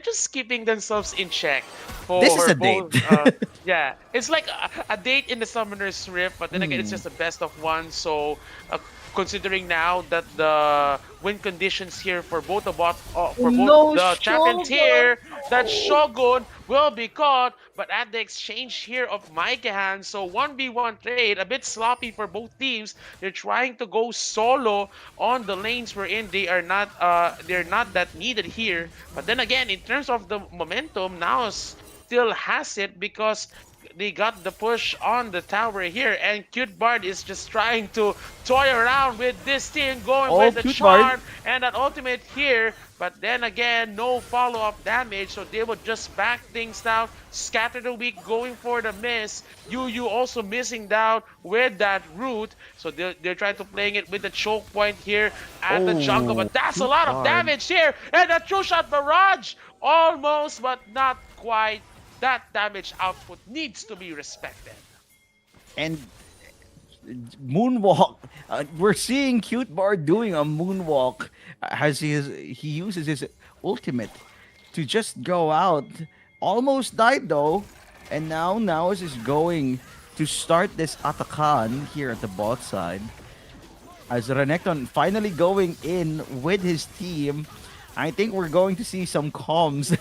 B: just keeping themselves in check for
C: This is a
B: both.
C: date.
B: Yeah, it's like a date in the Summoner's Rift, but then again, it's just a best of one. So, considering now that the win conditions here for both the for both
C: No
B: the champions here, that
C: Shogun!
B: Shogun will be caught. But at the exchange here of Maikehan, so 1v1 trade, a bit sloppy for both teams. They're trying to go solo on the lanes wherein they're not that needed here. But then again, in terms of the momentum, now still has it because they got the push on the tower here, and Cute Bard is just trying to toy around with this team, going with the
C: Cute
B: charm
C: Bard.
B: and that ultimate here. But then again, no follow-up damage, so they would just back things down. Scatter the Weak going for the miss. Yu also missing down with that root, so they're trying to playing it with the choke point here at the jungle. But that's a lot of damage here, and that true shot barrage almost, but not quite. That damage output needs to be respected.
C: And moonwalk. We're seeing Cute Bard doing a moonwalk as he uses his ultimate to just go out. Almost died though, and now is going to start this Atakan here at the bot side. As Renekton finally going in with his team, I think we're going to see some comms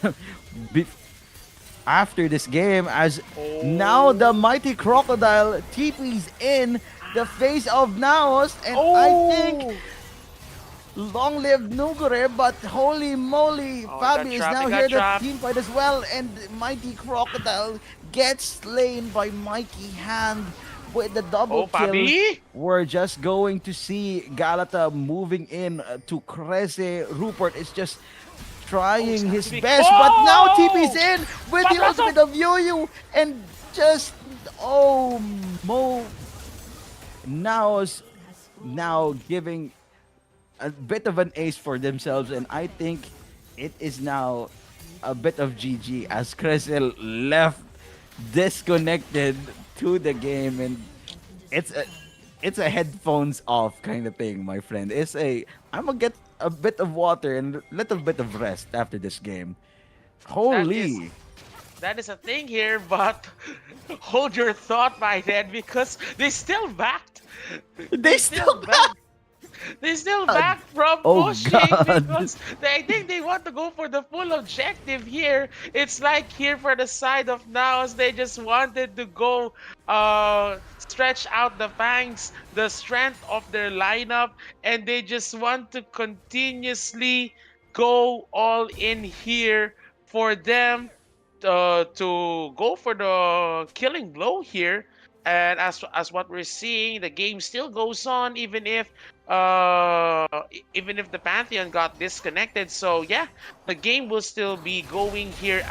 C: after this game as now the mighty crocodile TP's in the face of Naos, and I think long live Nugure, but holy moly, Fabi is now here the team fight as well, and mighty crocodile gets slain by Mikey Hand with the double kill.
B: Fabi?
C: We're just going to see Galata moving in to Kreze. Rupert is just trying his best, but now TP's in with the ultimate of Yu and just now giving a bit of an ace for themselves, and I think it is now a bit of GG as Kreze left disconnected to the game, and it's a it's a headphones off kind of thing, my friend. I'm gonna get a bit of water and a little bit of rest after this game.
B: That is
C: Holy.
B: that is a thing here, but hold your thought by then because they still backed.
C: They still
B: Backed. They still back from
C: Oh
B: pushing
C: God.
B: because I think they want to go for the full objective here. It's like here for the side of Naos, they just wanted to go stretch out the fangs, the strength of their lineup, and they just want to continuously go all in here for them to go for the killing blow here. And as what we're seeing, the game still goes on even if the Pantheon got disconnected. So yeah, the game will still be going here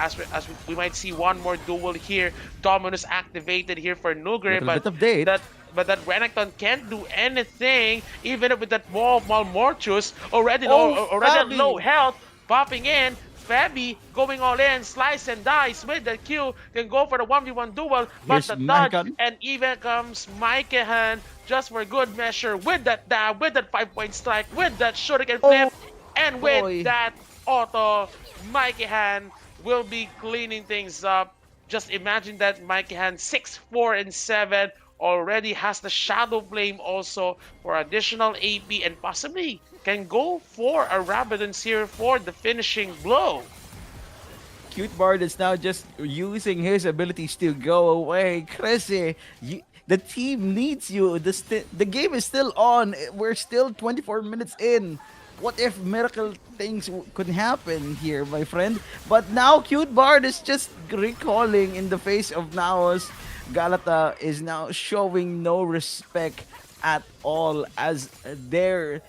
B: we might see one more duel here. Dominus activated here for Nugre,
C: Little bit of date.
B: that Renekton can't do anything, even with that wall Malmortius already already at
C: Fabi.
B: low health, popping in. Fabi going all in, slice and dice with the Q, can go for the 1v1 duel, but
C: Here's
B: the dodge,
C: Mankan.
B: and even comes Maikehan just for good measure with that dab, with that 5-point strike, with that shuriken flip, and with
C: boy.
B: that auto, Maikehan will be cleaning things up. Just imagine that Maikehan 6, 4, and 7 already has the Shadow Flame also for additional AP and possibly can go for a Rabadon's here for the finishing blow.
C: Cute Bard is now just using his abilities to go away. Chrissy, the team needs you. The game is still on. We're still 24 minutes in. What if miracle things could happen here, my friend? But now Cute Bard is just recalling in the face of Naos. Galata is now showing no respect at all as their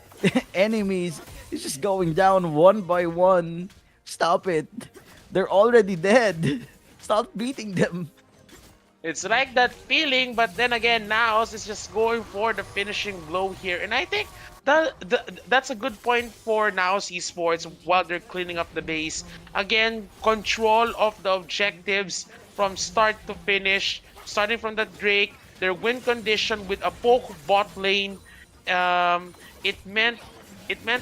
C: enemies is just going down one by one. Stop it. They're already dead. Stop beating them.
B: It's like that feeling, but then again, Naos is just going for the finishing blow here. And I think that's a good point for Naos Esports while they're cleaning up the base. Again, control of the objectives from start to finish, starting from the Drake, their win condition with a poke bot lane. It meant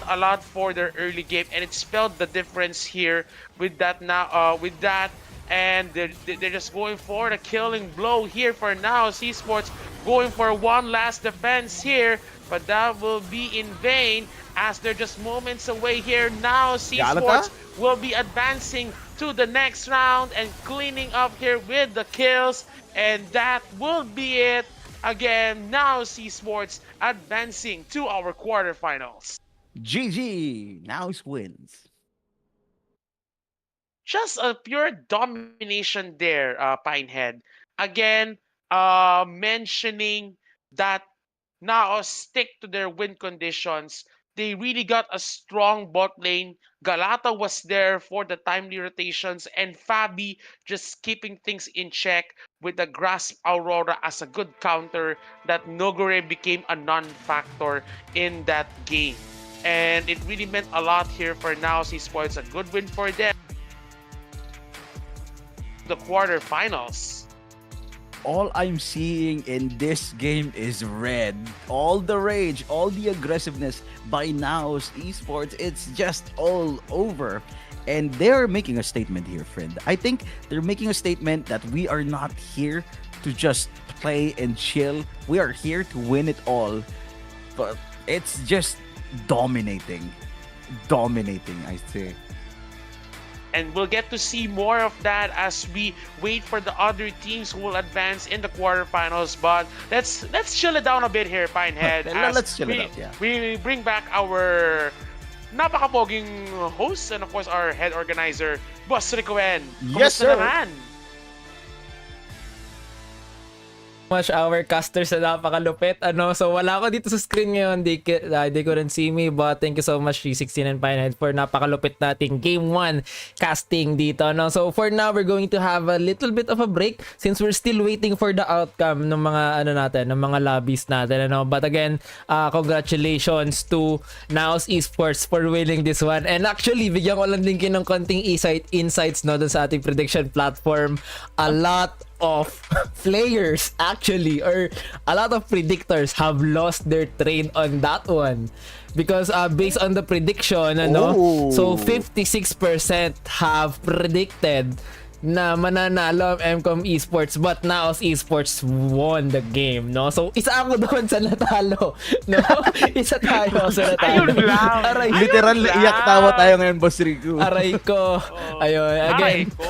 B: a lot for their early game, and it spelled the difference here with that and they're just going for the killing blow here for now. Esports going for one last defense here, but that will be in vain as they're just moments away here. Now Esports will be advancing to the next round and cleaning up here with the kills, and that will be it. Again, now Esports advancing to our quarterfinals.
C: GG. Naos wins.
B: Just a pure domination there, Pinehead. Again, mentioning that now stick to their win conditions. They really got a strong bot lane. Galata was there for the timely rotations, and Fabi just keeping things in check with the Grasp Aurora as a good counter that Nogore became a non-factor in that game. And it really meant a lot here for Naos Esports. A good win for them. The quarterfinals.
C: All I'm seeing in this game is red. All the rage, all the aggressiveness by Naos Esports, it's just all over. And they're making a statement here, friend. I think they're making a statement that we are not here to just play and chill. We are here to win it all. But it's just dominating. Dominating, I say.
B: And we'll get to see more of that as we wait for the other teams who will advance in the quarterfinals. But let's chill it down a bit here, Pinehead.
C: Let's chill it out, yeah.
B: We bring back our napakapoging host and of course our head organizer, Boss Ricoen.
C: Yes, sir.
B: Naman?
A: Much our casters na napakalupit. So wala ako dito sa screen ngayon. They couldn't see me, but thank you so much 316 and Pinehead for napakalupit nating game 1 casting dito. So for now, we're going to have a little bit of a break since we're still waiting for the outcome ng mga ng mga lobbies natin. But again, congratulations to Naos Esports for winning this one. And actually, bigyan ko lang din kayo ng konting insights dun sa ating prediction platform. A lot of players actually, or a lot of predictors have lost their train on that one. Because based on the prediction, so 56% have predicted na mananalo ang MCOM Esports, but Naos Esports won the game, no? So isa ako doon sa natalo, no? Isa tayo sa natalo.
B: Ayun lang.
A: Aray,
C: Literal,
B: Ayun lang.
C: iyak tawa tayo ngayon, Boss Rico.
A: aray ko. Ayun, again.
B: Aray ko.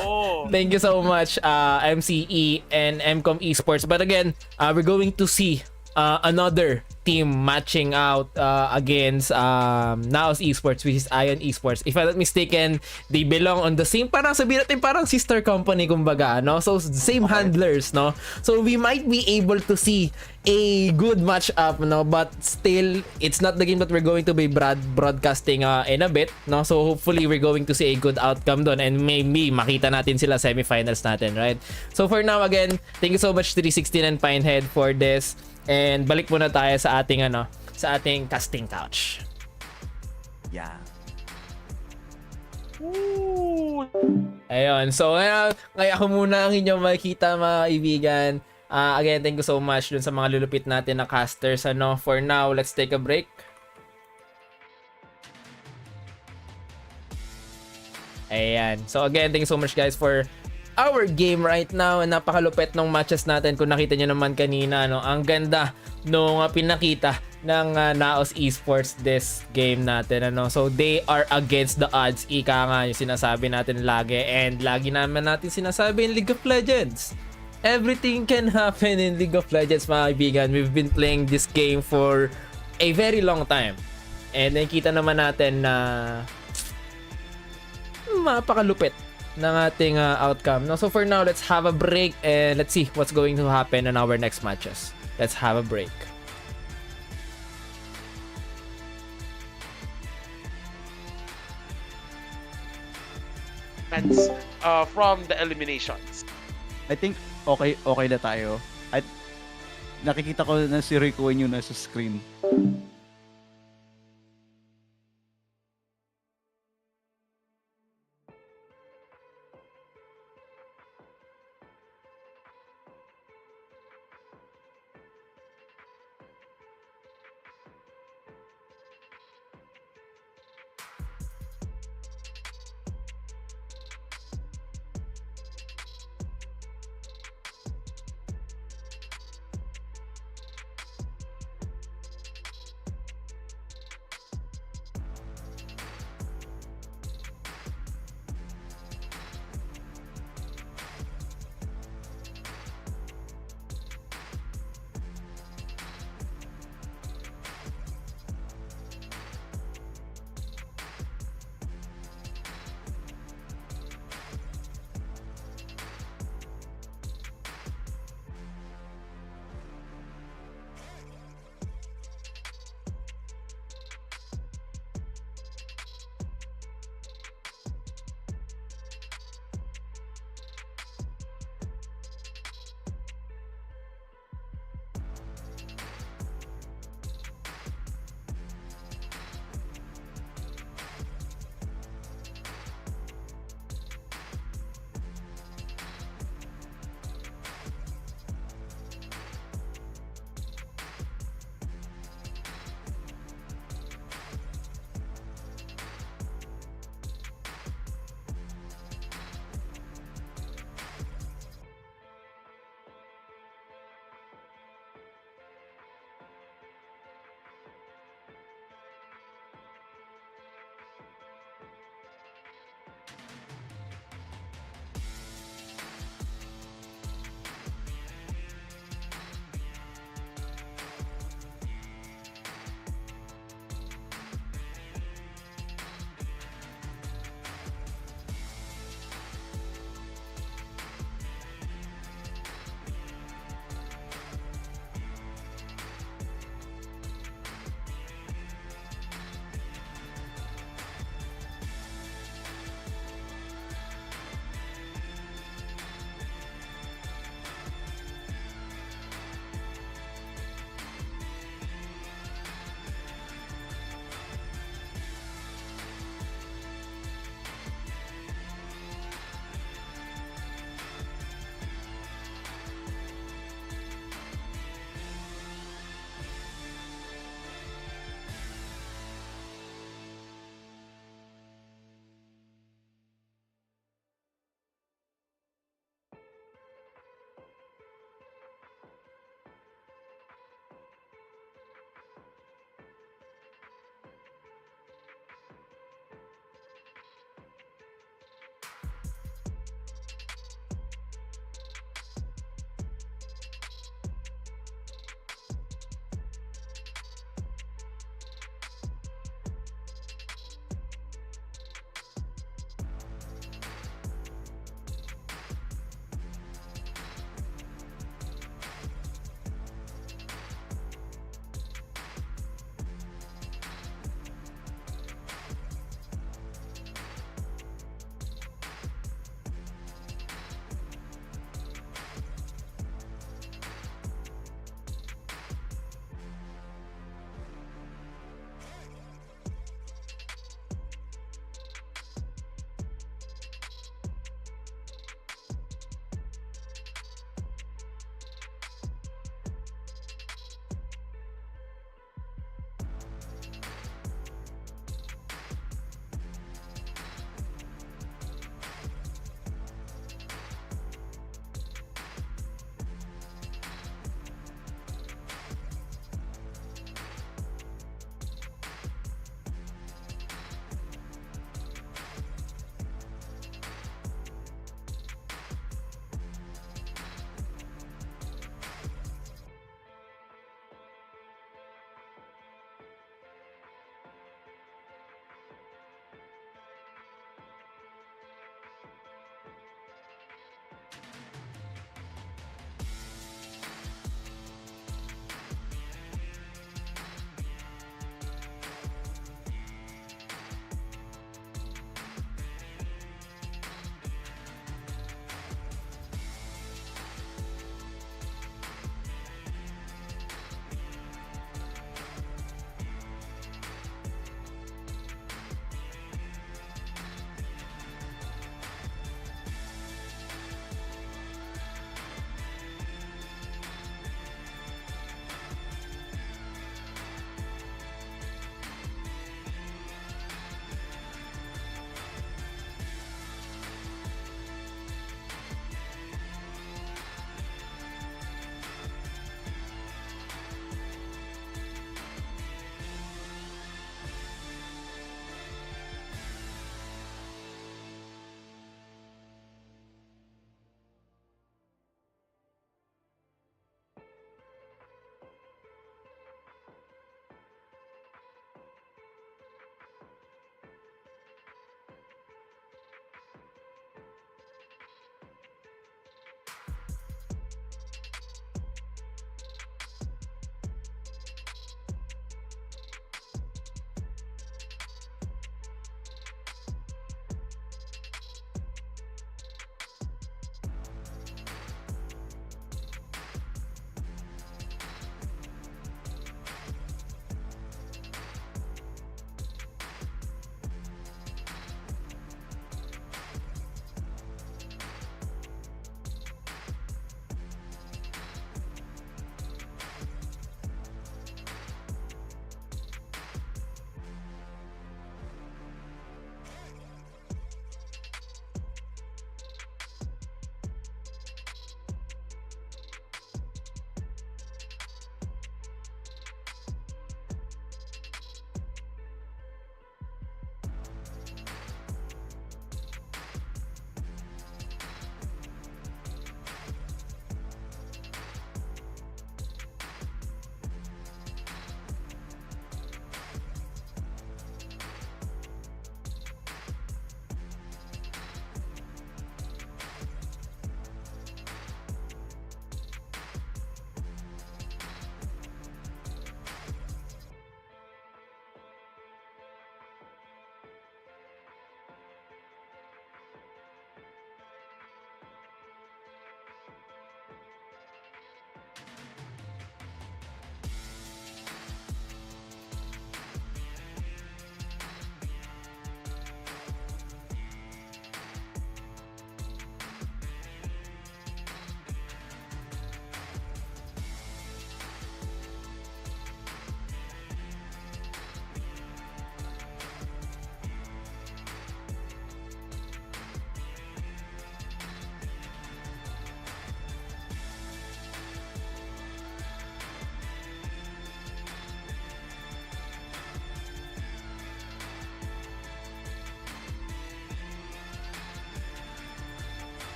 A: Thank you so much, MCE and MCOM Esports. But again, we're going to see another team matching out against Naos Esports, which is Ion Esports. If I'm not mistaken, they belong on the same, parang sabihin natin, parang sister company kumbaga, no? So same handlers, no? So we might be able to see a good match-up, no? But still, it's not the game that we're going to be broadcasting in a bit, no? So hopefully we're going to see a good outcome doon, and maybe makita natin sila semifinals natin, right? So for now, again, thank you so much 316 and Pinehead for this. And balik muna tayo sa ating sa ating casting couch.
C: Yeah.
B: Ooh.
A: Ayun. So kaya ako muna ang inyong makikita, mga kaibigan. Again, thank you so much dun sa mga lulupit natin na casters. For now, let's take a break. Ayan. So again, thank you so much guys for our game right now. Napakalupit ng matches natin. Kung nakita nyo naman kanina, ang ganda nung pinakita ng Naos Esports this game natin. So they are against the odds. Ika nga yung sinasabi natin lagi, and lagi naman natin sinasabi in League of Legends. Everything can happen in League of Legends, mga kaibigan. We've been playing this game for a very long time. And nakikita naman natin na mapakalupit ng ating outcome. So for now, let's have a break and let's see what's going to happen in our next matches. Let's have a break.
B: From the eliminations.
C: I think okay na tayo. At nakikita ko na si Rico yung nasa screen.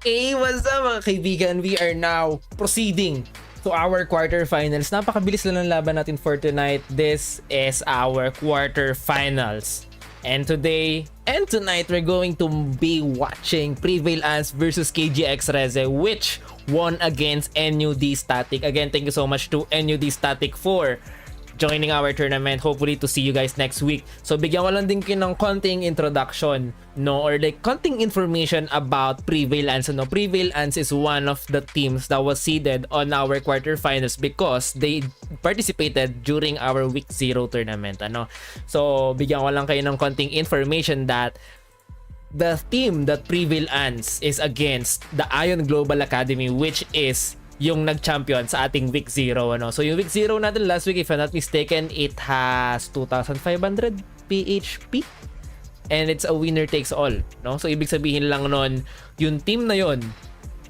A: Hey, what's up mga kaibigan? We are now proceeding to our quarterfinals. Napakabilis lang ng laban natin for tonight. This is our quarterfinals. And today and tonight, we're going to be watching Prevail Ants versus KGX Reze, which won against NUD Static. Again, thank you so much to NUD Static for joining our tournament. Hopefully to see you guys next week. So bigyan ko lang din kayo ng konting introduction, no, or like konting information about Prevail Ants. No, Prevail Ants is one of the teams that was seeded on our quarterfinals because they participated during our week 0 tournament. Ano, so bigyan ko lang kayo ng konting information that the team that Prevail Ants is against the Ion Global Academy, which is yung nag-champion sa ating week 0, ano. So yung week 0 natin last week, if I'm not mistaken, it has 2,500 PHP and it's a winner takes all, no. So ibig sabihin lang nun, yung team na yon,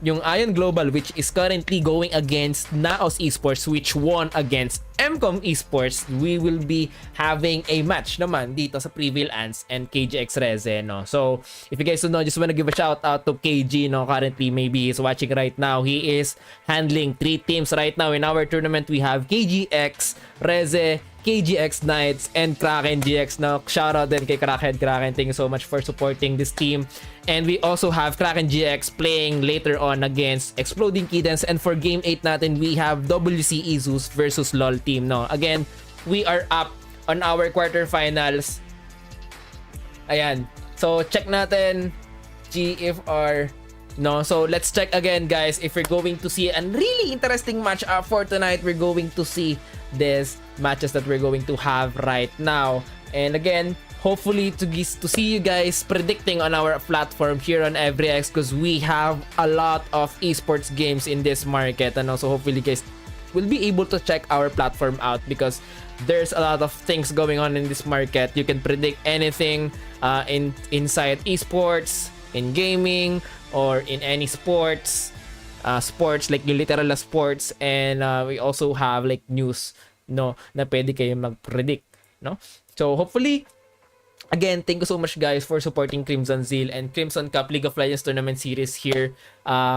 A: yung Ion Global, which is currently going against Naos Esports, which won against MCOM Esports, we will be having a match naman dito sa Prevail Ants and KGX Reze, no. So if you guys don't know, just wanna give a shout out to KG, no. Currently maybe he's watching right now. He is handling 3 teams right now in our tournament. We have KGX Reze, KGX Knights, and Kraken GX. Now, shoutout din kay Kraken. Thank you so much for supporting this team. And we also have Kraken GX playing later on against Exploding Kittens. And for Game 8 natin, we have WC Isus versus LOL team. No, again, we are up on our quarterfinals. Ayan. So, check natin GFR. No, so let's check again, guys, if we're going to see a really interesting match for tonight. We're going to see these matches that we're going to have right now. And again, hopefully to see you guys predicting on our platform here on EveryX, because we have a lot of esports games in this market, and also hopefully guys will be able to check our platform out because there's a lot of things going on in this market. You can predict anything inside esports, in gaming, or in any sports like yung literal na sports. And we also have like news, no, na pwede kayo mag-predict, no. So hopefully, again, thank you so much guys for supporting Crimson Zeal and Crimson Cup League of Legends tournament series here.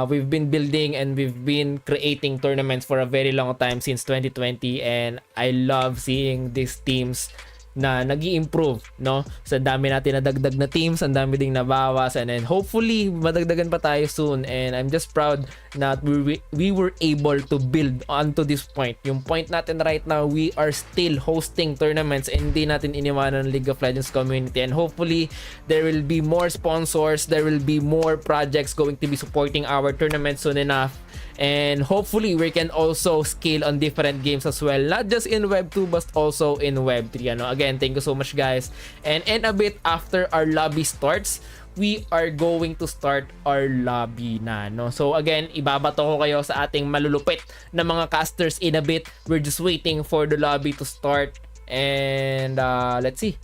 A: We've been building and we've been creating tournaments for a very long time, since 2020, and I love seeing these teams na nag-i-improve, no. Sa dami natin nadagdag na teams, ang dami ding nabawas, and then hopefully madagdagan pa tayo soon. And I'm just proud that we were able to build onto this point. Yung point natin right now, we are still hosting tournaments and hindi natin iniwanan ng League of Legends community. And hopefully there will be more sponsors, there will be more projects going to be supporting our tournament soon enough. And hopefully we can also scale on different games as well, not just in Web 2 but also in Web 3, ano. Again, thank you so much guys. And in a bit after our lobby starts, we are going to start our lobby na, no. So again, ibabato ko kayo sa ating malulupit na mga casters in a bit. We're just waiting for the lobby to start, and let's see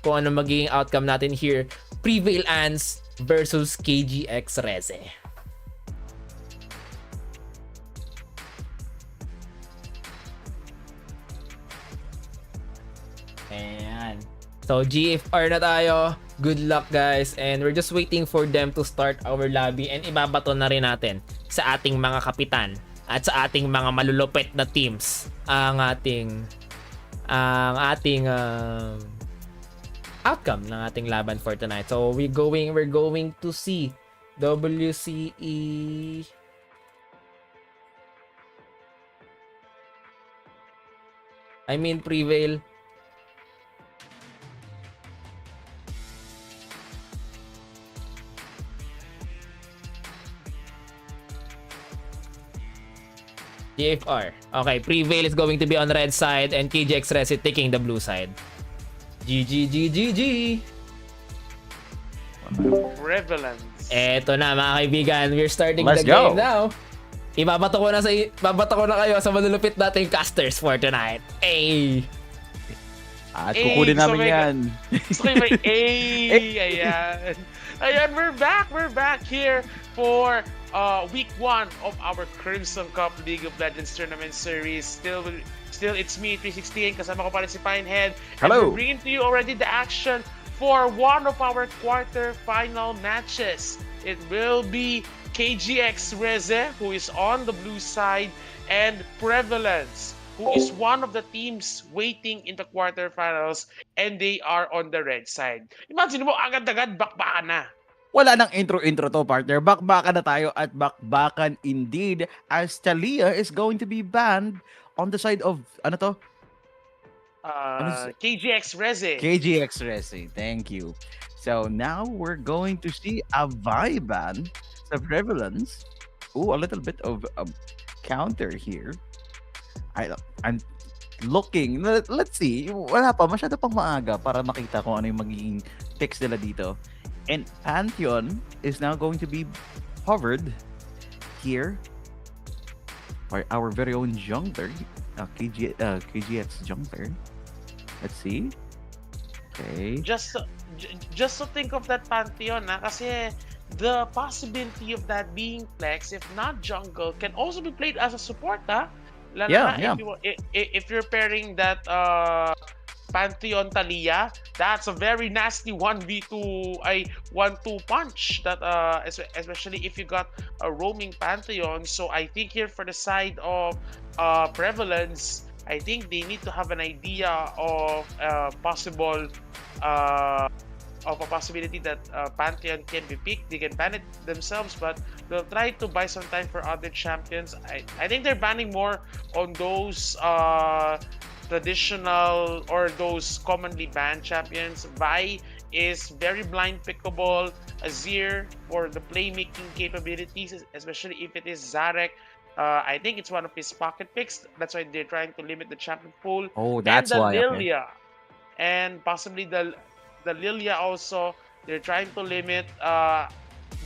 A: kung ano magiging outcome natin here. Prevail Ants versus KGX Reze. Ayan. So GFR na tayo. Good luck guys. And we're just waiting for them to start our lobby. And ibabato na rin natin sa ating mga kapitan at sa ating mga malulupit na teams ang ating outcome ng ating laban for tonight. So we're going to see WCE. I mean Prevail. GFR. Okay, Prevail is going to be on red side and KGX Reze taking the blue side. GG.
B: Prevalence.
A: Eto na mga kaibigan, we're starting
C: Let's
A: the
C: go.
A: game now. Ibabato ko na kayo sa malulupit nating casters for tonight. Hey!
C: At kukunin namin yan.
B: Gusto ko may ayan. Ayan, we're back here for week 1 of our Crimson Cup League of Legends Tournament Series. Still it's me, 316, kasama ko pa rin si Pinehead.
C: Hello!
B: And we're bringing to you already the action for one of our quarter-final matches. It will be KGX Reze, who is on the blue side, and Prevalence, who is one of the teams waiting in the quarterfinals, and they are on the red side. Imagine mo, agad-agad bakbakan na.
C: Wala nang intro-intro to, partner. Bakbakan na tayo at bakbakan indeed as Talia is going to be banned on the side of, ano to?
B: KGX Reze.
C: KGX Racing. Thank you. So now we're going to see a ban sa Prevalence. Ooh, a little bit of a counter here. I'm looking. Let's see. Wala pa. Masyado pang maaga para makita kung ano yung magiging picks nila dito. And Pantheon is now going to be hovered here by our very own jungler, KGX jungler. Let's see. Okay.
B: Just to think of that Pantheon, kasi the possibility of that being flex, if not jungle, can also be played as a support, Lalo
C: Yeah,
B: na
C: yeah.
B: if you're pairing that Pantheon Talia, that's a very nasty 1v2 1-2 punch that especially if you got a roaming Pantheon. So I think here for the side of Prevalence, I think they need to have an idea of of a possibility that Pantheon can be picked. They can ban it themselves, but they'll try to buy some time for other champions. I think they're banning more on those traditional or those commonly banned champions. Vi is very blind pickable. Azir for the playmaking capabilities, especially if it is Zarek. I think it's one of his pocket picks. That's why they're trying to limit the champion pool.
C: Oh, that's
B: and the
C: why. Okay.
B: Lilia, and possibly the Lilia also. They're trying to limit.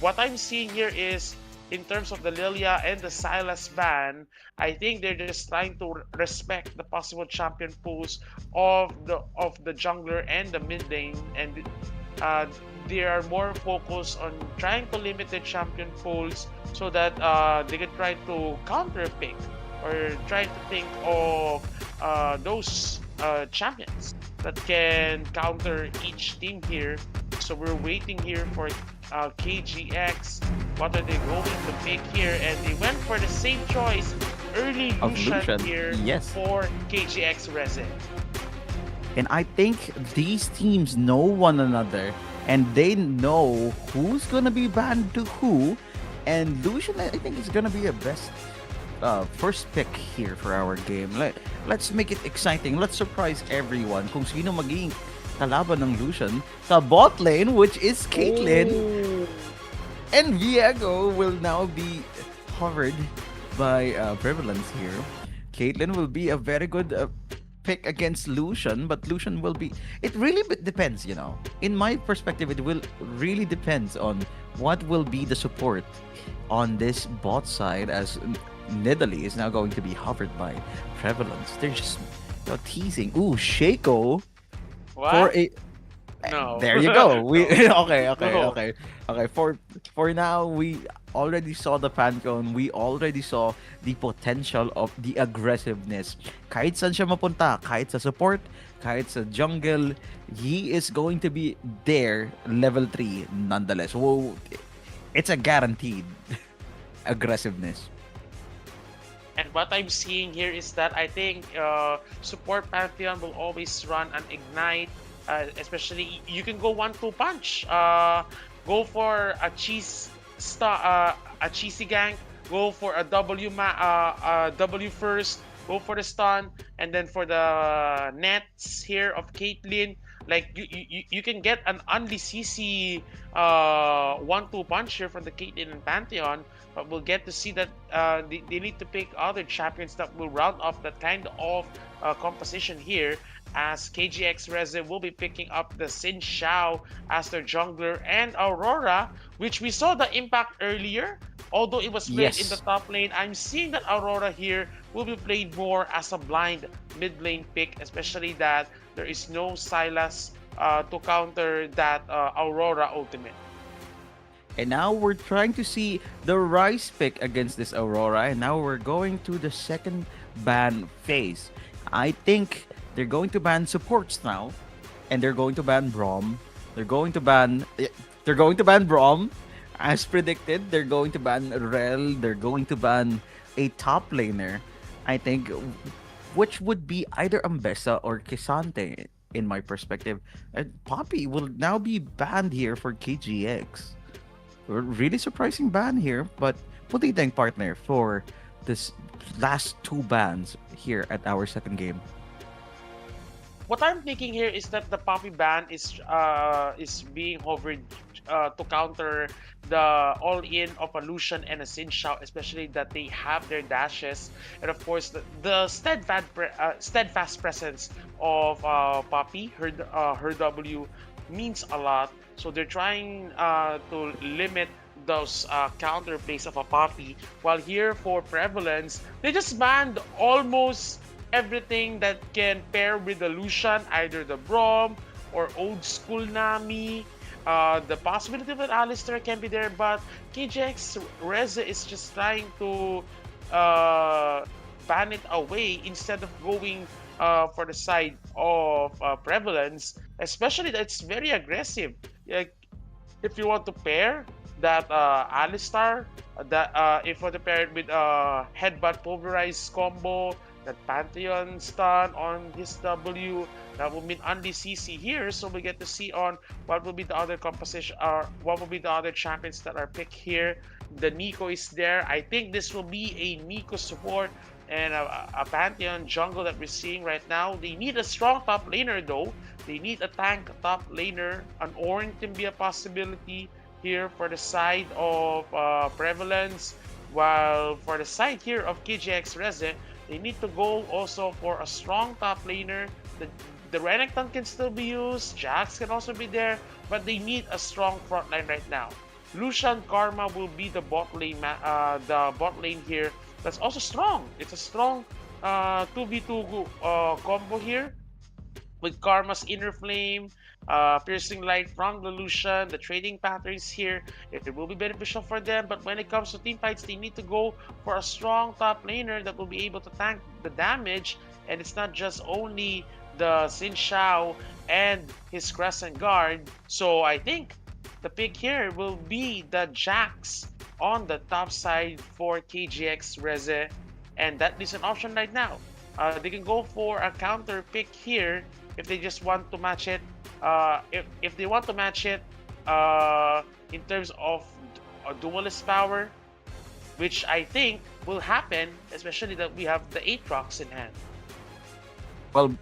B: What I'm seeing here is in terms of the Lilia and the Silas ban, I think they're just trying to respect the possible champion pools of the jungler and the mid lane, and they are more focused on trying to limit the champion pools so that they can try to counter pick or try to think of those champions that can counter each team here. So we're waiting here for KGX. What are they going to pick here? And they went for the same choice, early
C: Of
B: Lucian
C: Lucian,
B: here
C: yes.
B: for KGX Resin.
C: And I think these teams know one another and they know who's gonna be banned to who. And Lucian, I think, is gonna be a best first pick here for our game. Let's make it exciting. Let's surprise everyone kung sino magiging kalaban ng Lucian sa bot lane, which is Caitlyn.
B: Ooh.
C: And Viego will now be hovered by Prevalence here. Caitlyn will be a very good pick against Lucian, but Lucian will be... It really depends, you know. In my perspective, it will really depends on what will be the support on this bot side, as Nidalee is now going to be hovered by Prevalence. They're just teasing. Ooh, Shaco
B: What?
C: for a...
B: No.
C: There you go. We okay.
B: No.
C: For now, we already saw the Pancone. We already saw the potential of the aggressiveness. Kahit saan siya mapunta, kahit sa support, kahit sa jungle, he is going to be there, level 3 nonetheless. Whoa, it's a guaranteed aggressiveness.
B: And what I'm seeing here is that I think support Pantheon will always run an ignite, especially you can go 1-2 punch. Go for a cheesy gank. Go for a W first. Go for the stun, and then for the nets here of Caitlyn. Like you can get an only CC 1-2 punch here from the Caitlyn and Pantheon, but we'll get to see that they need to pick other champions that will round off that kind of composition here, as KGX Reze will be picking up the Xin Xiao as their jungler, and Aurora, which we saw the impact earlier. Although it was played in the top lane, I'm seeing that Aurora here will be played more as a blind mid lane pick, especially that there is no Sylas to counter that Aurora ultimate.
C: And now we're trying to see the Rice pick against this Aurora, and now we're going to the second ban phase. I think they're going to ban supports now, and they're going to ban Braum. They're going to ban Braum. as predicted, they're going to ban Rel. They're going to ban a top laner. I think, which would be either Ambessa or Kisante in my perspective. And Poppy will now be banned here for KGX. Really surprising ban here, but what do you think, partner, for this last two bans here at our second game?
B: What I'm thinking here is that the Poppy ban is being hovered to counter the all-in of a Lucian and a Xin Shao, especially that they have their dashes, and of course the steadfast presence of Poppy. Her W means a lot, so they're trying to limit those counter plays of a Poppy. While here for prevalence, they just banned almost everything that can pair with the Lucian, either the Braum or old school Nami. The possibility of an Alistair can be there, but KJX Reza is just trying to ban it away instead of going for the side of prevalence, especially that it's very aggressive. Like, if you want to pair that Alistar, that if you want to pair it with Headbutt Pulverize combo, that Pantheon stun on his W, that will mean only CC here. So we get to see on what will be the other composition, or what will be the other champions that are picked here. The Nico is there. I think this will be a Nico support and a Pantheon jungle that we're seeing right now. They need a strong top laner though. They need a tank top laner. An Ornn can be a possibility here for the side of prevalence. While for the side here of KJX Reze, they need to go also for a strong top laner. The Renekton can still be used, Jax can also be there, but they need a strong front line right now. Lucian Karma will be the bot lane, here. That's also strong. It's a strong 2v2 combo here with Karma's Inner Flame, Piercing Light from the Lucian, the trading patterns here. It will be beneficial for them, but when it comes to team fights, they need to go for a strong top laner that will be able to tank the damage, and it's not just only the Xin Shao and his Crescent Guard. So I think the pick here will be the Jax on the top side for KGX Reze, and that is an option right now. They can go for a counter pick here if they just want to match it. If they want to match it in terms of a duelist power, which I think will happen, especially that we have the 8 rocks in hand.
C: Well,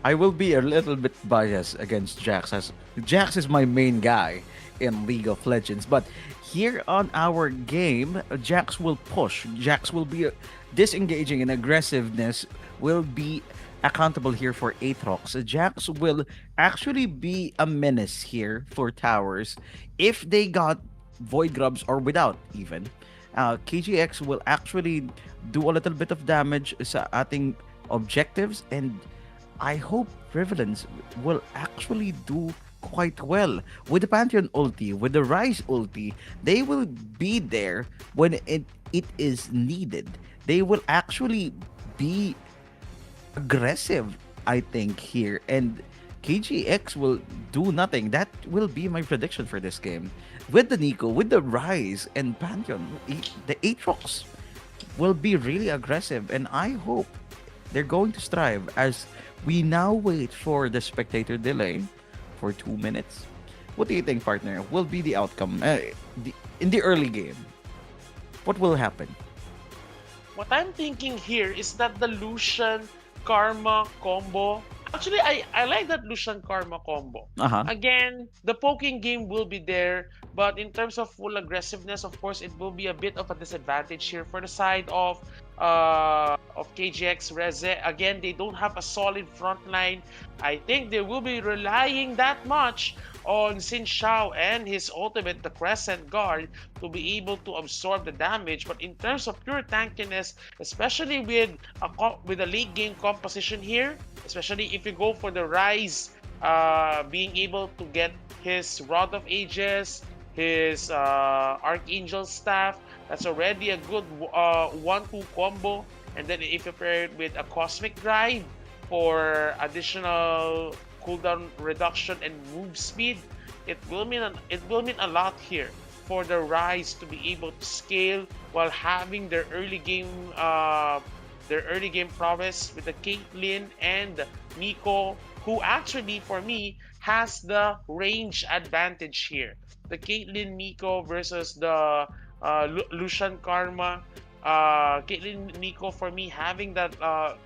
C: I will be a little bit biased against Jax, as Jax is my main guy in League of Legends. But here on our game, Jax will push. Jax will be disengaging, and aggressiveness will be accountable here for Aatrox. Jax will actually be a menace here for towers if they got Void Grubs or without even. KGX will actually do a little bit of damage sa ating objectives, and I hope Prevalence will actually do quite well. With the Pantheon ulti, with the Rise ulti, they will be there when it is needed. They will actually be aggressive, I think, here, and KGX will do nothing. That will be my prediction for this game. With the Nico, with the Rise and Pantheon, the Aatrox will be really aggressive, and I hope they're going to strive as we now wait for the spectator delay for 2 minutes. What do you think, partner, will be the outcome in the early game? What will happen?
B: What I'm thinking here is that the Lucian Karma combo. Actually, I like that Lucian Karma combo.
C: Uh-huh.
B: Again, the poking game will be there, but in terms of full aggressiveness, of course, it will be a bit of a disadvantage here for the side of KGX Reze. Again, they don't have a solid front line. I think they will be relying that much on Xin Shao and his ultimate, the Crescent Guard, to be able to absorb the damage. But in terms of pure tankiness, especially with a late game composition here, especially if you go for the Rise, being able to get his Rod of Ages, his Archangel Staff, that's already a good 1-2 combo. And then if you pair it with a Cosmic Drive for additional cooldown reduction and move speed, it will mean a lot here. for the Rise to be able to scale while having their early game prowess with the Caitlyn and Nico, who actually for me has the range advantage here. The Caitlyn Nico versus the Lucian Karma. Caitlyn Nico for me having that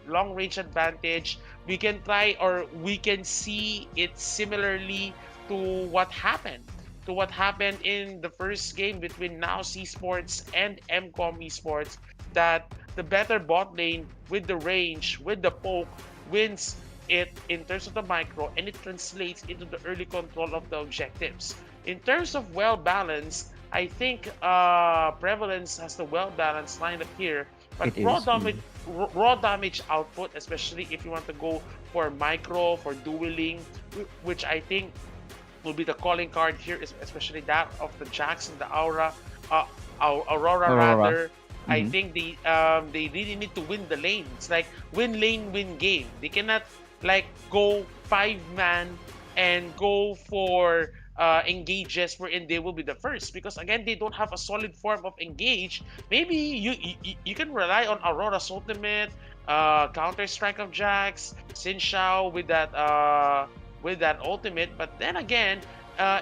B: long range advantage. We can try or we can see it similarly to what happened in the first game between Now Esports and MCOM Esports, that the better bot lane with the range, with the poke, wins it in terms of the micro, and it translates into the early control of the objectives. In terms of well balanced, I think Prevalence has the well balanced lineup here, but
C: It is.
B: raw damage output, especially if you want to go for micro, for dueling, which I think will be the calling card here, especially that of the Jax and the Aurora
C: Aurora.
B: rather. I
C: Mhm.
B: think they really need to win the lane. It's like win lane, win game. They cannot like go 5-man and go for engages wherein they will be the first, because again they don't have a solid form of engage. Maybe you can rely on Aurora's ultimate, Counter Strike of Jax, Xin Shao with that ultimate, but then again,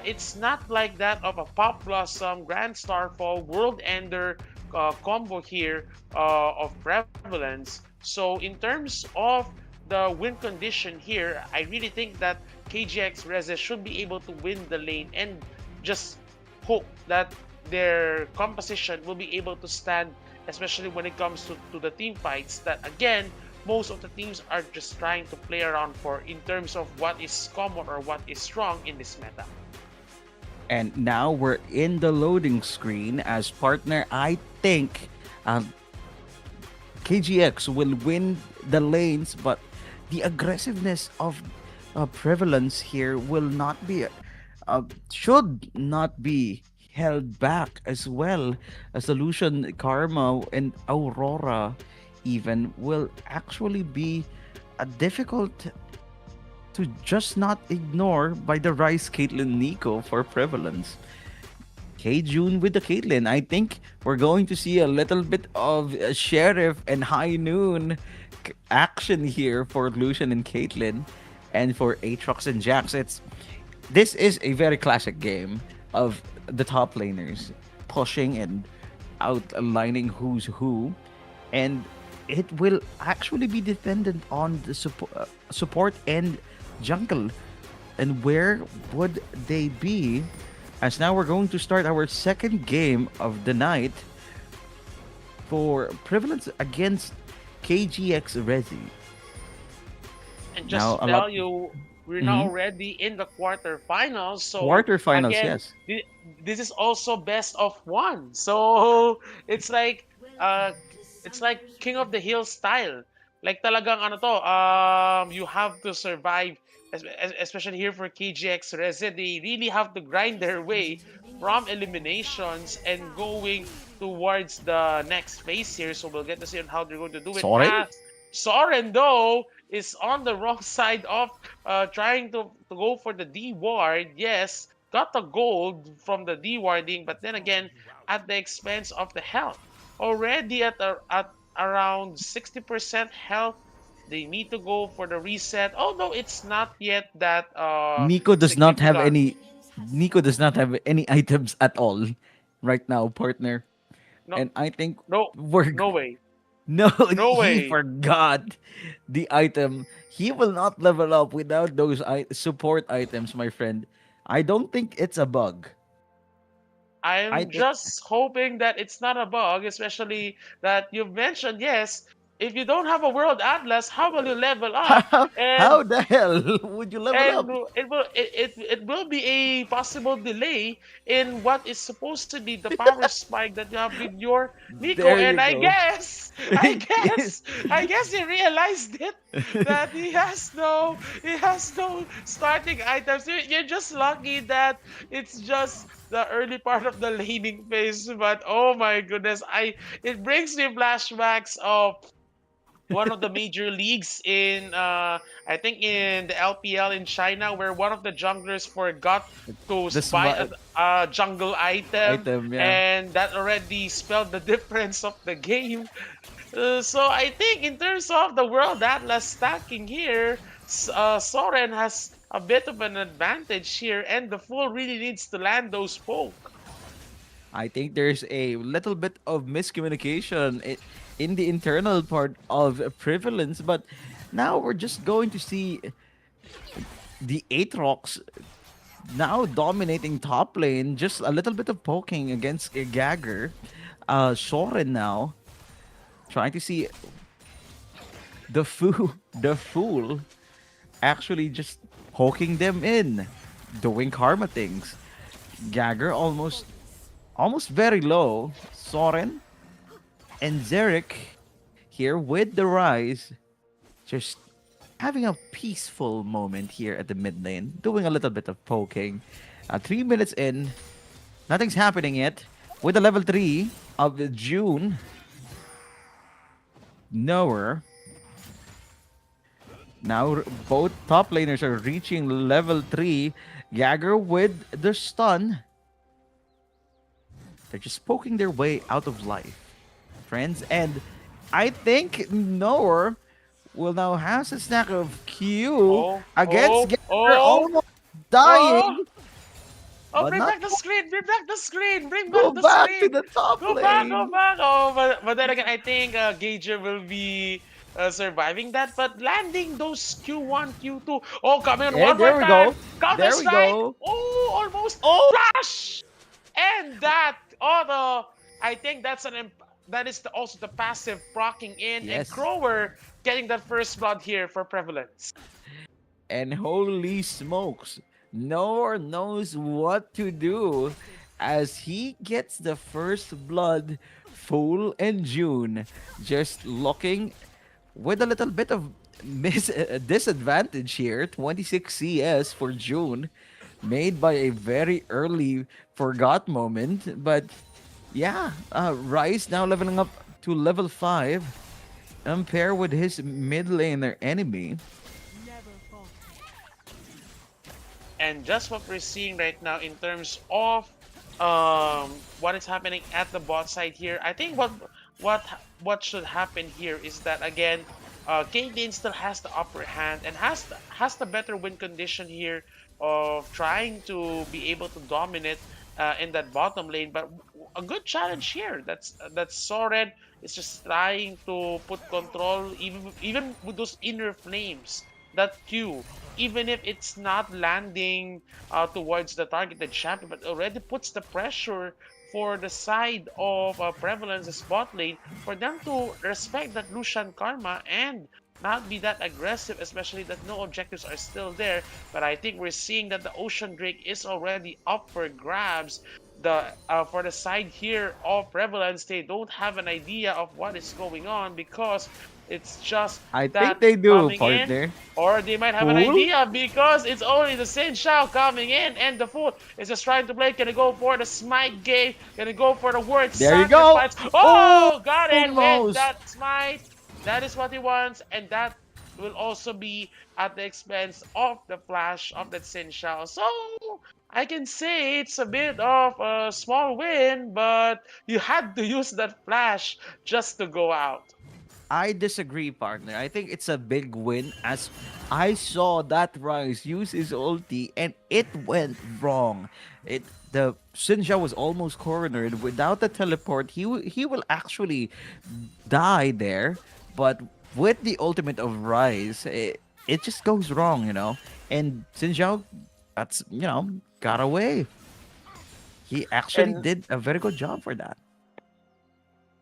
B: it's not like that of a Pop Blossom, Grand Starfall, World Ender combo here of Prevalence. So in terms of the win condition here, I really think that KGX Reze should be able to win the lane and just hope that their composition will be able to stand, especially when it comes to the team fights that again most of the teams are just trying to play around for in terms of what is common or what is strong in this meta.
C: And now we're in the loading screen as partner. I think um, KGX will win the lanes, but the aggressiveness of Prevalence here will not be, should not be held back, as well as Solution Karma and Aurora even will actually be difficult to just not ignore by the Rise Caitlyn Nico for Prevalence. K June with the Caitlyn. I think we're going to see a little bit of Sheriff and High Noon action here for Lucian and Caitlyn, and for Aatrox and Jax. This is a very classic game of the top laners pushing and outlining who's who, and it will actually be dependent on the support and jungle, and where would they be, as now we're going to start our second game of the night for Prevalence against KGX Resi.
B: And just
C: Now
B: to
C: a
B: tell
C: lot.
B: you, we're now
C: Mhm.
B: already in the quarterfinals. So
C: Quarterfinals,
B: again,
C: yes.
B: this is also best of one. So it's like uh it's like King of the Hill style. Like talagang ano to, you have to survive, especially here for KGX Resi. They really have to grind their way from eliminations and going towards the next phase here. So we'll get to see on how they're going to do it.
C: Soren?
B: As Soren though is on the wrong side of trying to go for the D ward. Yes, got the gold from the D warding, but then again, at the expense of the health. Already at around 60% health, they need to go for the reset. Although it's not yet that
C: Nico does not have
B: significant.
C: any.
D: Minions has
C: Nico does not
D: spawned.
C: have any items at all right now, partner.
B: No,
C: And I think
B: no,
C: we're
B: no way,
C: no.
B: no
C: He
B: way.
C: forgot the item. He will not level up without those support items, my friend. I don't think it's a bug. I
B: I'm
C: think
B: just hoping that it's not a bug, especially that you've mentioned, yes, if you don't have a world atlas, how will you level up?
C: how the hell would you level
B: And
C: up?
B: it will be a possible delay in what is supposed to be the power spike that you have with your Nico.
C: There
B: And
C: you
B: I
C: go.
B: guess, I guess, I guess he realized it that he has no starting items. You're just lucky that it's just the early part of the laning phase. But oh my goodness, I it brings me flashbacks of one of the major leagues in I think in the LPL in China, where one of the junglers forgot to
C: The
B: buy
C: smart
B: a jungle item,
C: item, yeah.
B: and that already spelled the difference of the game. So I think in terms of the World Atlas stacking here, Soren has a bit of an advantage here, and the Fool really needs to land those poke.
C: I think there's a little bit of miscommunication in the internal part of prevalence, but now we're just going to see the Aatrox now dominating top lane. Just a little bit of poking against Gagger. Soren now trying to see the fool actually just poking them in, doing karma things. Gagger almost very low. Soren and Zarek here with the rise, just having a peaceful moment here at the mid lane, doing a little bit of poking. 3 minutes in, nothing's happening yet. With the level 3 of June, nowhere. Now both top laners are reaching level 3. Jagger with the stun. They're just poking their way out of life, friends. And I think Noor will now have a snack of Q
B: Oh,
C: against
B: oh,
C: Jagger,
B: oh,
C: almost
B: oh!
C: dying,
B: Oh,
C: but
B: bring
C: not
B: back the screen! Bring back the screen! Bring
C: go
B: back the
C: back to
B: screen!
C: the top
B: Go back! Go
C: lane.
B: back! Oh, but then again, I think Gager will be surviving that. But landing those Q1, Q2. Oh, coming on
C: And
B: one more
C: there we
B: time.
C: go.
B: Counter
C: There we
B: strike.
C: go.
B: Oh, almost
C: Oh,
B: flash. And that auto. I think that is also the passive procking in, and
C: yes.
B: Crower getting that first blood here for prevalence.
C: And holy smokes, Noor knows what to do as he gets the first blood. Fool and June just looking with a little bit of disadvantage here. 26 CS for June, made by a very early forgot moment. But yeah, Rice now leveling up to level 5. Pair with his mid laner enemy.
B: And just what we're seeing right now in terms of what is happening at the bot side here, I think what what should happen here is that again, Caitlyn still has the upper hand and has the better win condition here of trying to be able to dominate in that bottom lane. But a good challenge here. That's Soren is just trying to put control even with those inner flames. That Q, even if it's not landing towards the targeted champion, but already puts the pressure for the side of Prevalence's bot lane for them to respect that Lucian Karma and not be that aggressive, especially that no objectives are still there. But I think we're seeing that the Ocean Drake is already up for grabs. For the side here of Prevalence, they don't have an idea of what is going on because it's just
C: I think
B: that
C: they do,
B: coming in,
C: partner.
B: or they might have an
C: Fool?
B: idea because it's only the Sin Shao coming in, and the Fool is just trying to play. Gonna go for the smite game, gonna go for the word
C: There you go.
B: sacrifice.
C: Oh,
B: Oh, got it with
C: almost.
B: that smite. That is what he wants, and that will also be at the expense of the flash of that Sin Shao. So I can say it's a bit of a small win, but you had to use that flash just to go out.
C: I disagree, partner. I think it's a big win as I saw that Rise use his ulti and it went wrong. The Sinja was almost cornered. Without the teleport, he will actually die there. But with the ultimate of Rise, it just goes wrong. And Sinja, got away. He actually
B: And
C: did a very good job for that.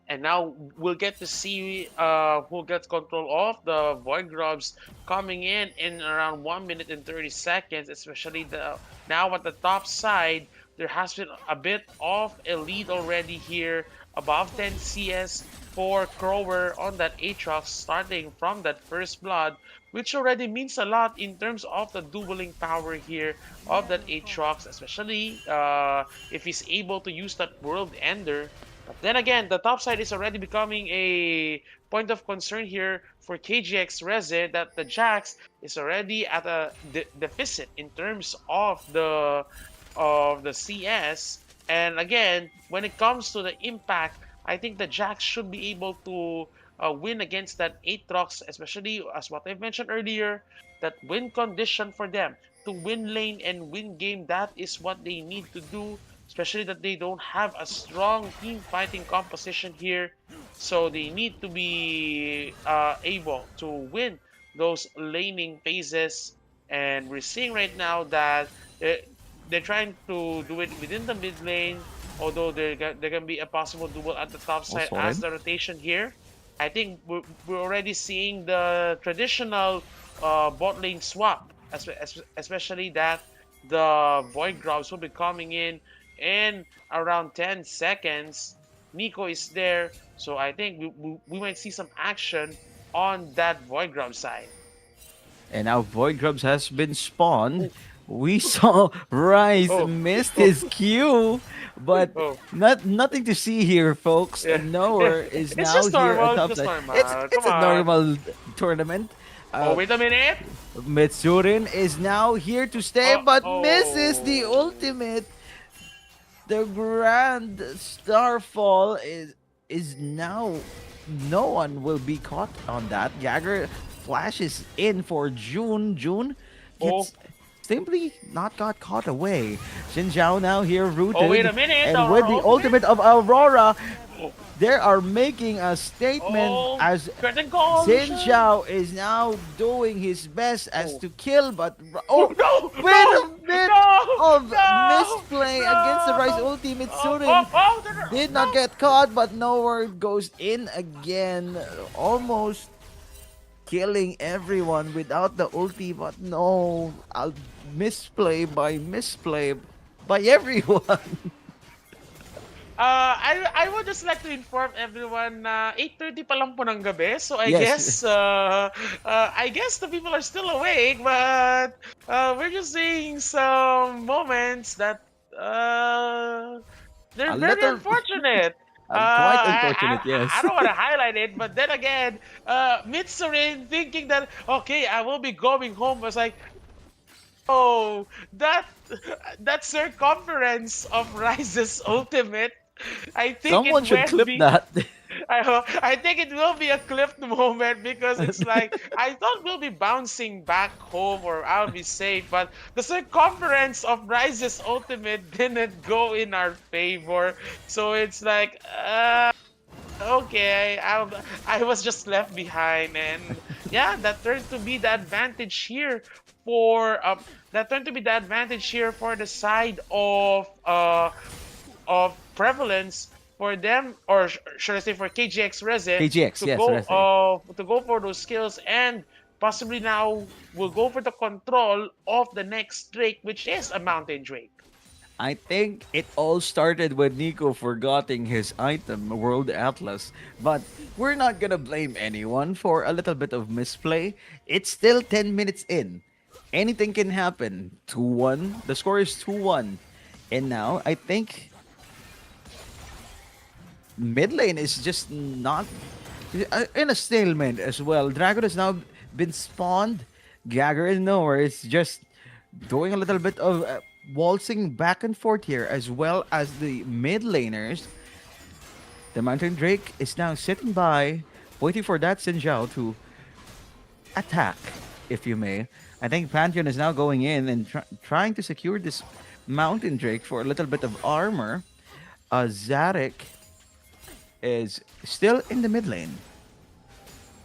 B: and now we'll get to see who gets control of the Void Grubs coming in around 1 minute and 30 seconds, especially the now at the top side. There has been a bit of a lead already here, above 10 CS for Crower on that Aatrox, starting from that first blood, which already means a lot in terms of the dueling power here of that Aatrox, especially if he's able to use that World Ender But then again, the top side is already becoming a point of concern here for KGX Reze that the Jax is already at a deficit in terms of the CS. And again, when it comes to the impact, I think the Jax should be able to win against that Aatrox, especially as what I mentioned earlier, that win condition for them to win lane and win game. That is what they need to do, especially that they don't have a strong team fighting composition here. So they need to be able to win those laning phases. And we're seeing right now that they're trying to do it within the mid lane, although there can be a possible duel at the top
C: All
B: side as
C: sorted.
B: the rotation here. I think we're already seeing the traditional bot lane swap, especially that the Void Grubs will be coming in around 10 seconds. Nico is there, so I think we might see some action on that Void Grub side.
C: And now Void Grubs has been spawned. We saw Rise
B: Oh,
C: missed
B: oh,
C: his Q, but
B: oh,
C: nothing to see here, folks.
B: yeah.
C: Nowhere is
B: It's
C: now
B: just
C: here at
B: normal,
C: top
B: just
C: side.
B: normal.
C: It's
B: Come
C: a
B: on.
C: normal tournament.
B: Oh,
C: Uh,
B: wait a minute.
C: Mitsurin is now here to stay, but misses the
B: Oh.
C: ultimate. The Grand Starfall is now, no one will be caught on that. Jagger flashes in for June. June
B: Oh,
C: gets simply not got caught away. Xin Zhao now here
B: oh, wait
C: rooted,
B: a minute.
C: and with
B: Our
C: the
B: ultimate.
C: ultimate of Aurora,
B: Oh,
C: they are making a statement
B: oh,
C: as
B: curtain call.
C: Xin
B: Lucian.
C: Zhao is now doing his best as
B: Oh.
C: to kill, but
B: Oh,
C: oh,
B: no!
C: with a
B: No!
C: bit
B: No!
C: of
B: No!
C: misplay against the Rise ultimate,
B: Oh,
C: Surin did not
B: no.
C: get caught, but nowhere goes in again, almost killing everyone without the ulti, but no, I'll misplay by everyone.
B: I would just like to inform everyone na 8:30 pa lang po ng gabi. So
C: Yes,
B: I guess the people are still awake, but we're just seeing some moments that they're
C: a
B: very
C: little,
B: unfortunate.
C: quite unfortunate,
B: I
C: yes.
B: don't want to highlight it, but then again, Mitsurin thinking that okay, I will be going home was like, oh, that circumference of Rise's ultimate. I think
C: Someone
B: it
C: should
B: will
C: clip
B: be.
C: that.
B: I think it will be a clipped moment because it's like I thought we'll be bouncing back home or I'll be safe, but the circumference of Rise's ultimate didn't go in our favor. So it's like, okay, I was just left behind, and yeah, that turned to be the advantage here for the side of prevalence for them, or should I say for KGX Reze
C: KGX, yes, Reze.
B: to go for those skills, and possibly now will go for the control of the next Drake, which is a Mountain Drake.
C: I think it all started with Nico forgetting his item, World Atlas. But we're not gonna blame anyone for a little bit of misplay. It's still 10 minutes in. Anything can happen. 2-1. The score is 2-1. And now I think mid lane is just not in a stalemate as well. Dragon has now been spawned. Gagger is nowhere. It's just doing a little bit of waltzing back and forth here, as well as the mid laners. The Mountain Drake is now sitting by, waiting for that Xin Zhao to attack, if you may. I think Pantheon is now going in and trying to secure this Mountain Drake for a little bit of armor. Zarek is still in the mid lane,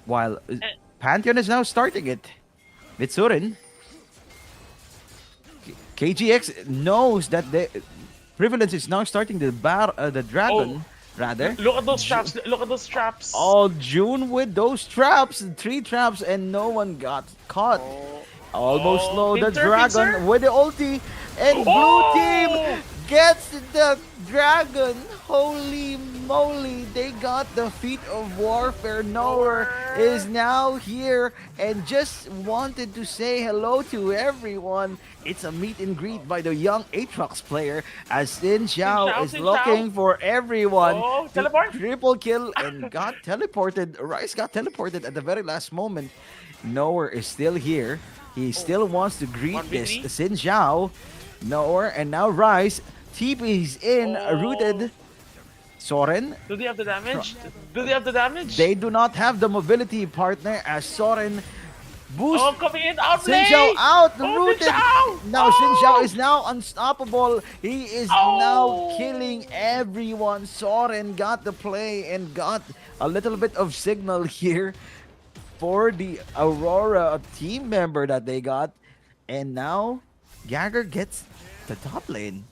C: while Pantheon is now starting it. Mitsurin. KGX knows that the Prevalence is now starting the dragon, rather.
B: Look at those traps! Look at those traps!
C: All June with those traps, 3 traps, and no one got caught.
B: Oh.
C: Almost
B: Oh,
C: low the
B: pincer,
C: dragon
B: pincer.
C: with the ulti, and blue
B: Oh!
C: team gets the dragon. Holy moly, they got the feat of warfare. Noah is now here and just wanted to say hello to everyone. It's a meet and greet by the young Aatrox player as Xin Xiao is
B: Xin Xiao.
C: looking for everyone
B: Oh,
C: to
B: teleport.
C: triple kill and got teleported. Rice got teleported at the very last moment. Noah is still here. He still wants to greet this
B: 1v3.
C: Xin Xiao. Noah and now Rice. TP's in, rooted.
B: Oh.
C: Soren,
B: Do they have the damage? Do they have the damage?
C: they do not have the mobility partner as Soren boosts
B: Oh, coming in out
C: Xin Xiao
B: lane!
C: out,
B: Oh,
C: rooted.
B: Xin Xiao!
C: Now Xin Xiao
B: Oh!
C: is now unstoppable. He is now
B: Oh!
C: killing everyone. Soren got the play and got a little bit of signal here for the Aurora team member that they got. And now Jagger gets the top lane.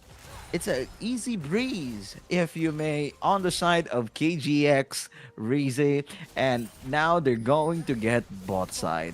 C: It's an easy breeze, if you may, on the side of KGX, Rize, and now they're going to get bot side.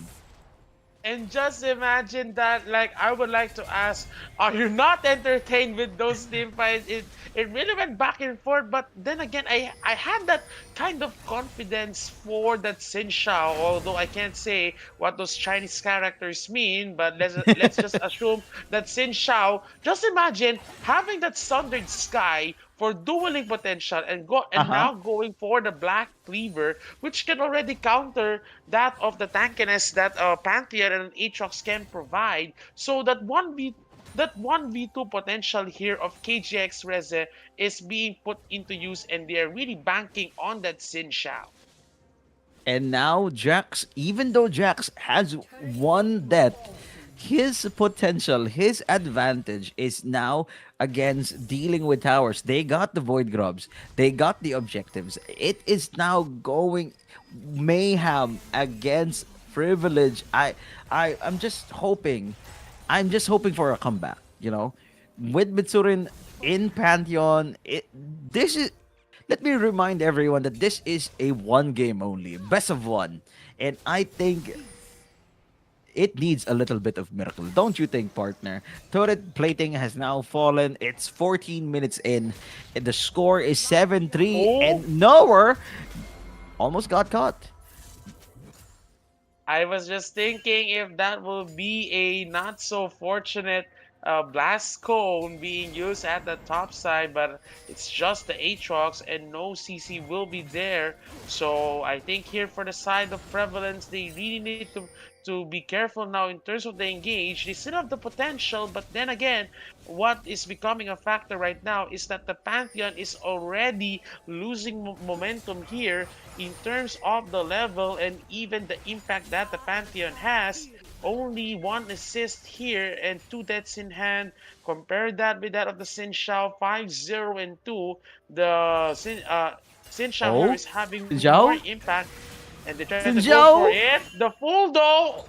B: And just imagine that, like, I would like to ask, are you not entertained with those team fights? It really went back and forth, but then again, I had that kind of confidence for that Xin Shao, although I can't say what those Chinese characters mean, but let's just assume that Xin Shao, just imagine having that Sundered Sky for dueling potential and
C: Uh-huh.
B: now going for the Black Cleaver, which can already counter that of the tankiness that Pantheon and Aatrox can provide. So that 1v2 potential here of KGX Reze is being put into use, and they are really banking on that Xin Shao.
C: And now Jax, even though Jax has one death, his potential, his advantage is now against dealing with towers. They got the void grubs, they got the objectives. It is now going mayhem against privilege. I'm just hoping, for a comeback. You know, with Mitsurin in Pantheon, this is. Let me remind everyone that this is a one game only, best of one, and I think it needs a little bit of miracle. Don't you think, partner? Turret plating has now fallen. It's 14 minutes in. And the score is 7-3.
B: Oh.
C: And Noah almost got caught.
B: I was just thinking if that will be a not so fortunate blast cone being used at the top side, but it's just the Aatrox and no CC will be there. So I think here for the side of prevalence, they really need to be careful now in terms of the engage. They still have the potential, but then again, what is becoming a factor right now is that the Pantheon is already losing momentum here in terms of the level and even the impact that the Pantheon has. Only one assist here and 2 deaths in hand. Compare that with that of the Xin Shao, 5-0 and 2. The Xin Shao here
C: Oh,
B: is having
C: Xin
B: more
C: Zhao?
B: impact, and they try
C: Xin
B: to go for
C: Zhao?
B: it. The full though.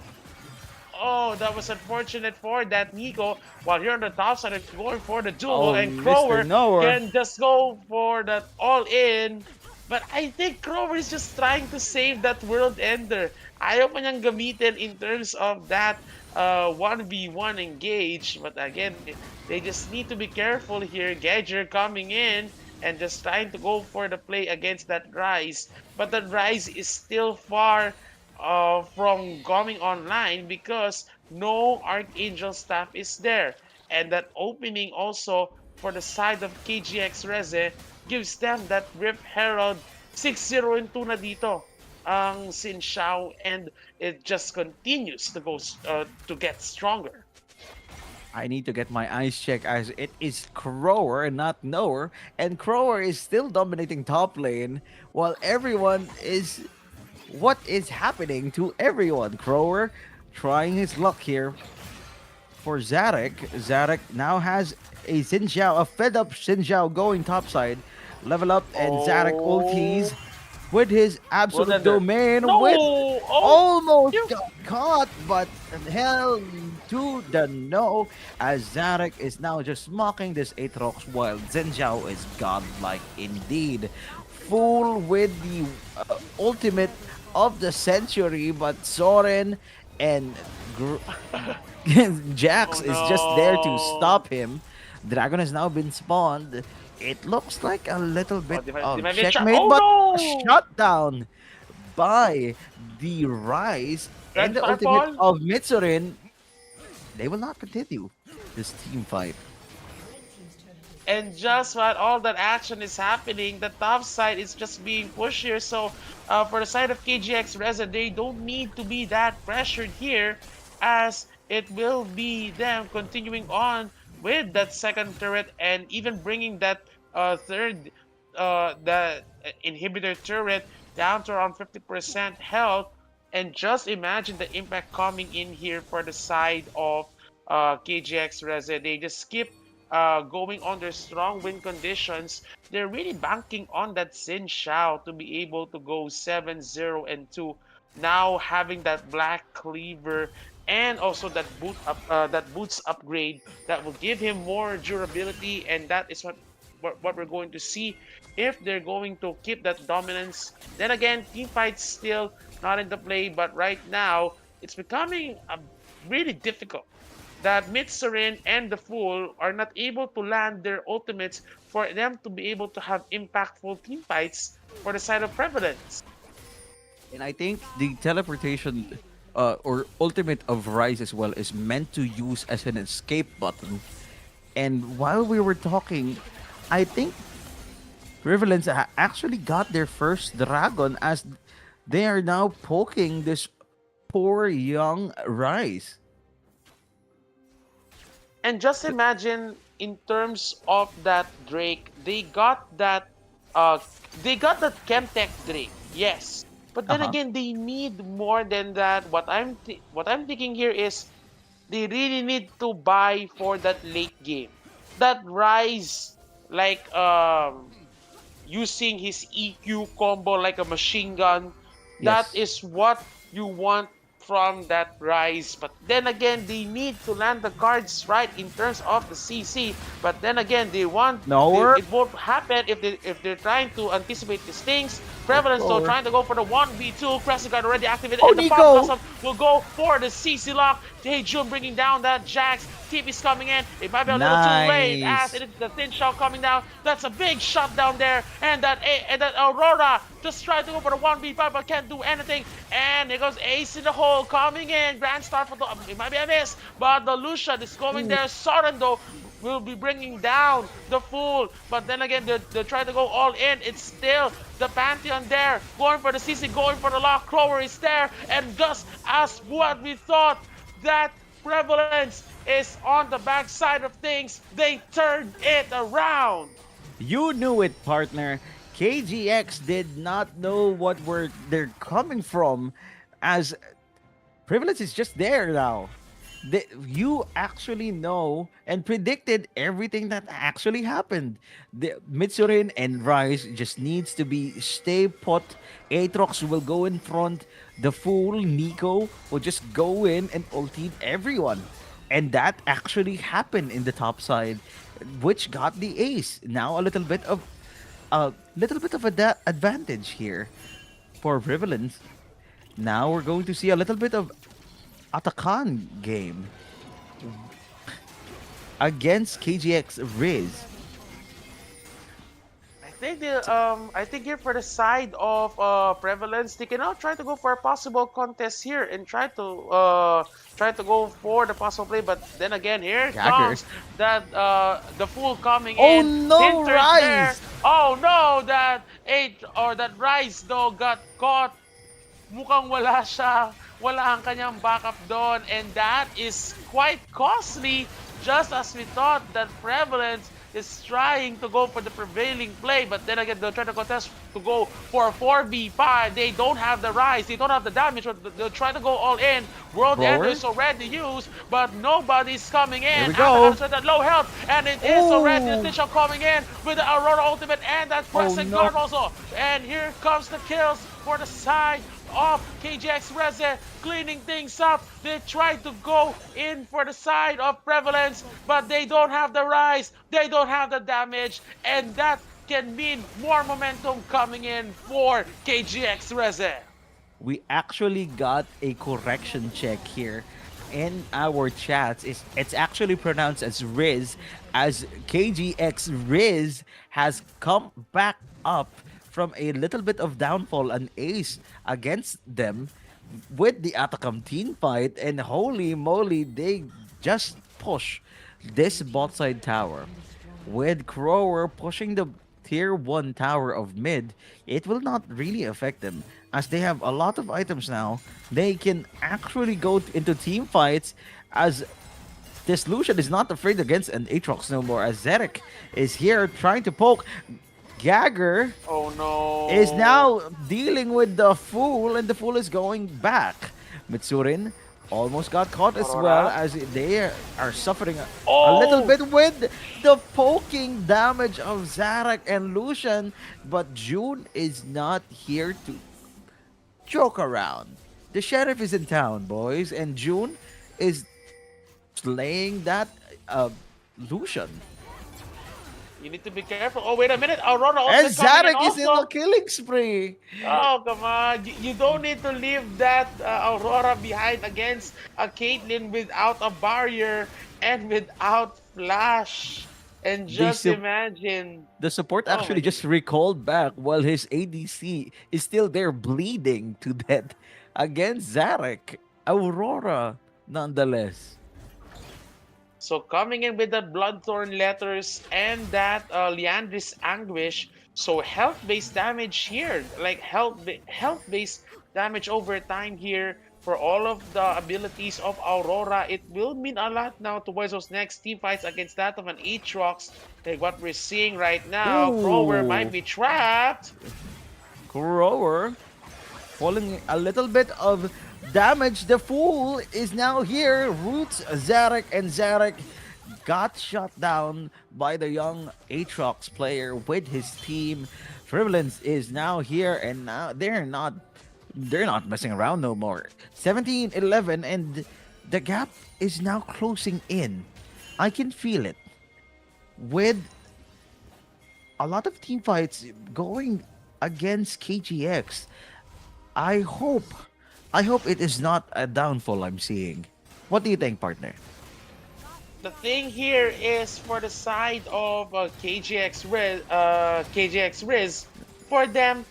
B: Oh, that was unfortunate for that Nico. While here on the top side, it's going for the duel,
C: Oh,
B: and
C: Mr.
B: Crower
C: Noah.
B: can just go for that all in. But I think Crower is just trying to save that World Ender. Ayaw pa niyang gamitin in terms of that 1v1 engage. But again, they just need to be careful here. Gadger coming in and just trying to go for the play against that Rise. But that Rise is still far from coming online because no Archangel staff is there. And that opening also for the side of KGX Reze gives them that Rift Herald 6-0 and 2 na dito ang Xin Shao, and it just continues to go to get stronger.
C: I need to get my eyes checked as it is Crower and not Noah. And Crower is still dominating top lane while everyone is. What is happening to everyone? Crower trying his luck here for Zarek. Zarek now has a Xin Zhao, a fed up Xin Zhao going topside. Level up and Zarek ultis with his absolute
B: Well, then there-
C: domain
B: No!
C: with
B: Oh!
C: almost
B: You-
C: got caught, but hell to the no as Zarek is now just mocking this Aatrox while Xin Zhao is godlike indeed. Full with the ultimate of the century, but Soren and Jax
B: Oh,
C: is just there to
B: no.
C: stop him. Dragon has now been spawned. It looks like a little bit of
B: they might be
C: checkmate,
B: oh
C: but
B: no!
C: shut down by the Rise and
B: Grand
C: the ultimate
B: Firefall?
C: of Mitsurin. They will not continue this team fight.
B: And just while all that action is happening, the top side is just being pushed here. So for the side of KGX Reza, they don't need to be that pressured here, as it will be them continuing on with that second turret and even bringing that third the inhibitor turret down to around 50% health. And just imagine the impact coming in here for the side of KGX Reza. They just skip going under strong wind conditions. They're really banking on that Xin Shao to be able to go 7-0-2. Now having that Black Cleaver and also that that boots upgrade that will give him more durability, and that is what we're going to see if they're going to keep that dominance. Then again, team fights still not in the play, but right now it's becoming really difficult that Mitsurin and the Fool are not able to land their ultimates for them to be able to have impactful team fights for the side of Prevalence.
C: And I think the teleportation or ultimate of Rise as well is meant to use as an escape button. And while we were talking, I think Prevalence actually got their first dragon as they are now poking this poor young Rise.
B: And just imagine in terms of that Drake, uh they got that Chemtech Drake, yes. But then
C: Uh-huh.
B: again, they need more than that. What I'm thinking here is they really need to buy for that late game. That Rise, like using his EQ combo like a machine gun. That
C: Yes.
B: is what you want from that Rise. But then again, they need to land the cards right in terms of the CC. But then again,
C: Nowhere.
B: it won't happen if they're trying to anticipate these things. Prevalence though
C: Nowhere.
B: trying to go for the 1v2. Crescent Guard already activated,
C: Oh,
B: and the Pop
C: Nico!
B: Blossom will go for the CC lock. Jun bringing down that Jax. TP's coming in. It might be a little too late as
C: Nice.
B: it is the thin shell coming down. That's a big shot down there. And that Aurora just tried to go for the 1v5 but can't do anything. And there goes Ace in the hole coming in. Grand start for the it might be a miss, but the Lucian is going there. Sorendo will be bringing down the Fool. But then again, they're trying to go all in. It's still the Pantheon there. Going for the CC, going for the lock. Clover is there. And just as what we thought, that Prevalence is on the backside of things. They turned it around.
C: You knew it, partner. KGX did not know what were they're coming from, as Privilege is just there now. You actually know and predicted everything that actually happened. The Mitsurin and Rise just needs to be stay put. Aatrox will go in front. The Fool, Nico, will just go in and ulti everyone. And that actually happened in the top side, which got the ace. Now a advantage here for Prevalence. Now we're going to see a little bit of Atakan game against KGX Riz.
B: I think here for the side of Prevalence, they can now try to go for a possible contest here and try to go for the possible play. But then again, here
C: Jagger.
B: comes that the Fool coming
C: Oh
B: in.
C: no,
B: Hinters there.
C: Rise!
B: Oh no, that Rise though got caught. Mukhang wala ang kanyang backup doon, and that is quite costly, just as we thought that Prevalence is trying to go for the prevailing play, but then again, they're trying to contest to go for a 4v5. They don't have the Rise, they don't have the damage, but they'll try to go all in. World
C: Roar?
B: Ender is already used, but nobody's coming in.
C: Here we go.
B: With that low health, and it is already the
C: Oh.
B: Stitcher coming in with the Aurora ultimate and that Crescent
C: no.
B: Guard also. And here comes the kills for the side of KGX Reze, cleaning things up. They tried to go in for the side of Prevalence, but they don't have the Rise, they don't have the damage, and that can mean more momentum coming in for KGX Reze.
C: We actually got a correction check here. in our chats is it's actually pronounced as Riz, as KGX Riz has come back up from a little bit of downfall, an ace against them with the Atacam team fight, and holy moly, they just push this bot side tower. With Crower pushing the tier 1 tower of mid, it will not really affect them as they have a lot of items now. They can actually go into team fights as this Lucian is not afraid against an Aatrox no more as Zerek is here trying to poke. Gagger
B: Oh no.
C: is now dealing with the Fool, and the Fool is going back. Mitsurin almost got caught as well as they are suffering a little
B: Oh!
C: bit with the poking damage of Zarak and Lucian, but June is not here to joke around. The sheriff is in town, boys, and June is slaying that Lucian.
B: You need to be careful. Oh, wait a minute. Aurora
C: And
B: also coming in
C: Zarak is in
B: also.
C: a killing spree.
B: Oh, come on. You don't need to leave that Aurora behind against a Caitlyn without a barrier and without flash. And just
C: sup-
B: imagine.
C: The support
B: Oh my
C: actually just recalled back while his ADC is still there bleeding to death against Zarak. Aurora, nonetheless.
B: So coming in with the Bloodthorn letters and that Leandris Anguish. So health-based damage here. Like health-based damage over time here. For all of the abilities of Aurora, it will mean a lot now towards those next team fights against that of an Aatrox. Like what we're seeing right now, Crower might be trapped.
C: Grower falling a little bit of damage. The Fool is now here. Roots Zarak, and Zarak got shot down by the young Aatrox player with his team. Frivolence is now here, and now they're not messing around no more. 17-11, and the gap is now closing in. I can feel it with a lot of team fights going against KGX. I hope it is not a downfall I'm seeing. What do you think, partner?
B: The thing here is for the side of KGX Riz, for them,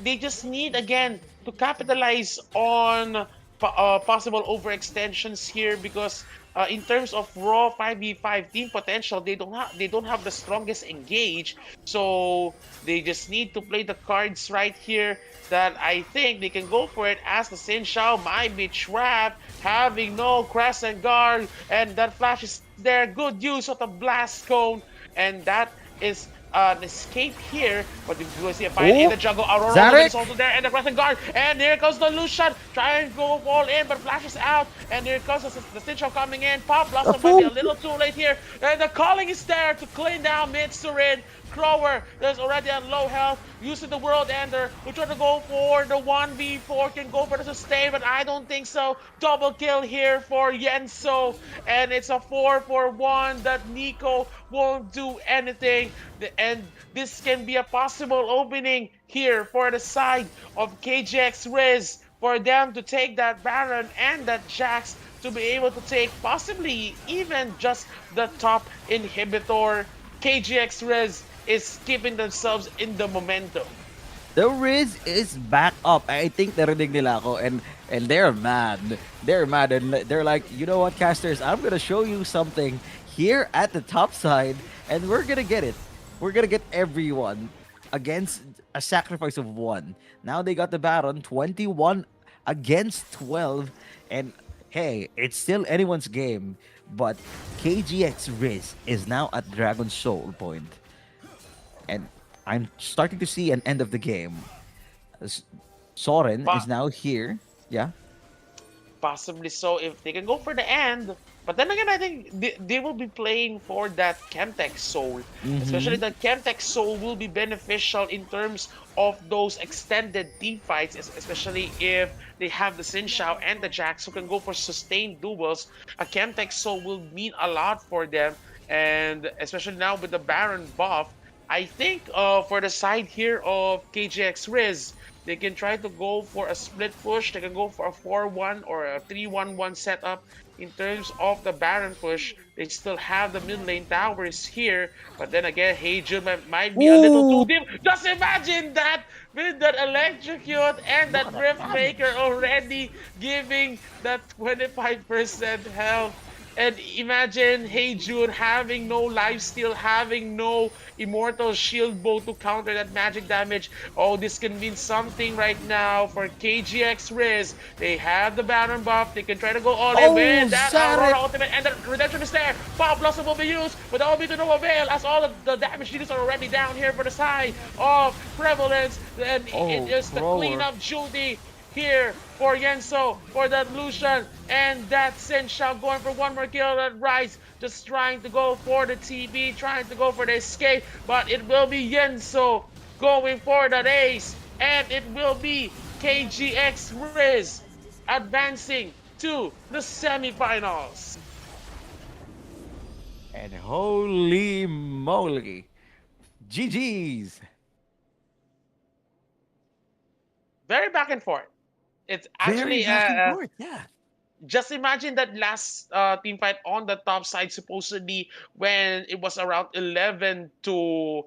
B: they just need again to capitalize on possible overextensions here because in terms of raw 5v5 team potential, they don't have the strongest engage, so they just need to play the cards right here that I think they can go for it as the Xin Shao might be trapped, having no crescent guard, and that flash is there. Good use of the blast cone, and that is an escape here. But you will see a fight in the jungle. Aurora
C: Zarak?
B: is also there, and the crescent guard, and here comes the Lucian trying to go all in, but flash is out, and here comes the Xin Shao coming in. Pop Blossom might be a little too late here, and the calling is there to clean down Mitsurin. Crower, there's already a low health, using the World Ender. We try to go for the 1v4, can go for the sustain, but I don't think so. Double kill here for Yenso, and it's a 4-for-1 that Nico won't do anything. And this can be a possible opening here for the side of KGX Riz, for them to take that Baron and that Jax to be able to take possibly even just the top inhibitor. KGX Riz is keeping themselves in the momentum.
C: The Riz is back up. I think narinig nila ako, and they're mad. They're mad, and they're like, you know what, casters? I'm gonna show you something here at the top side, and we're gonna get it. We're gonna get everyone against a sacrifice of one. Now they got the Baron, 21 against 12, and hey, it's still anyone's game. But KGX Riz is now at Dragon Soul point. And I'm starting to see an end of the game. Soren is now here. Yeah.
B: Possibly so if they can go for the end. But then again, I think they will be playing for that Chemtech Soul. Especially the Chemtech Soul will be beneficial in terms of those extended team fights, especially if they have the Xin Shao and the Jax who can go for sustained duels. A Chemtech Soul will mean a lot for them. And especially now with the Baron buff, I think for the side here of KGX Riz, they can try to go for a split push. They can go for a 4-1 or a 3-1-1 setup in terms of the Baron push. They still have the mid lane towers here, but then again, Heijun might be a little too
C: Ooh.
B: deep. Just imagine that with that electrocute and
C: Look
B: that
C: at that
B: Rift Breaker
C: damage.
B: already giving that 25% health. And imagine Heijun having no lifesteal, having no immortal shield bow to counter that magic damage. Oh, this can mean something right now for KGX Riz. They have the Baron buff. They can try to go all in
C: Oh,
B: with that
C: Zarek!
B: Aurora ultimate, and the redemption is there. Pop Blossom will be used, but that will be to no avail as all of the damage dealers are already down here for the side of Prevalence. Then it is the
C: thrower.
B: cleanup duty here for Yenso, for that Lucian, and that Sin Shao going for one more kill. That Rise just trying to go for the TB, trying to go for the escape, but it will be Yenso going for that ace, and it will be KGX Riz advancing to the semifinals.
C: And holy moly. GG's.
B: Very back and forth. It's
C: Very
B: actually
C: back and forth, yeah.
B: just imagine that last team fight on the top side, supposedly when it was around 11 to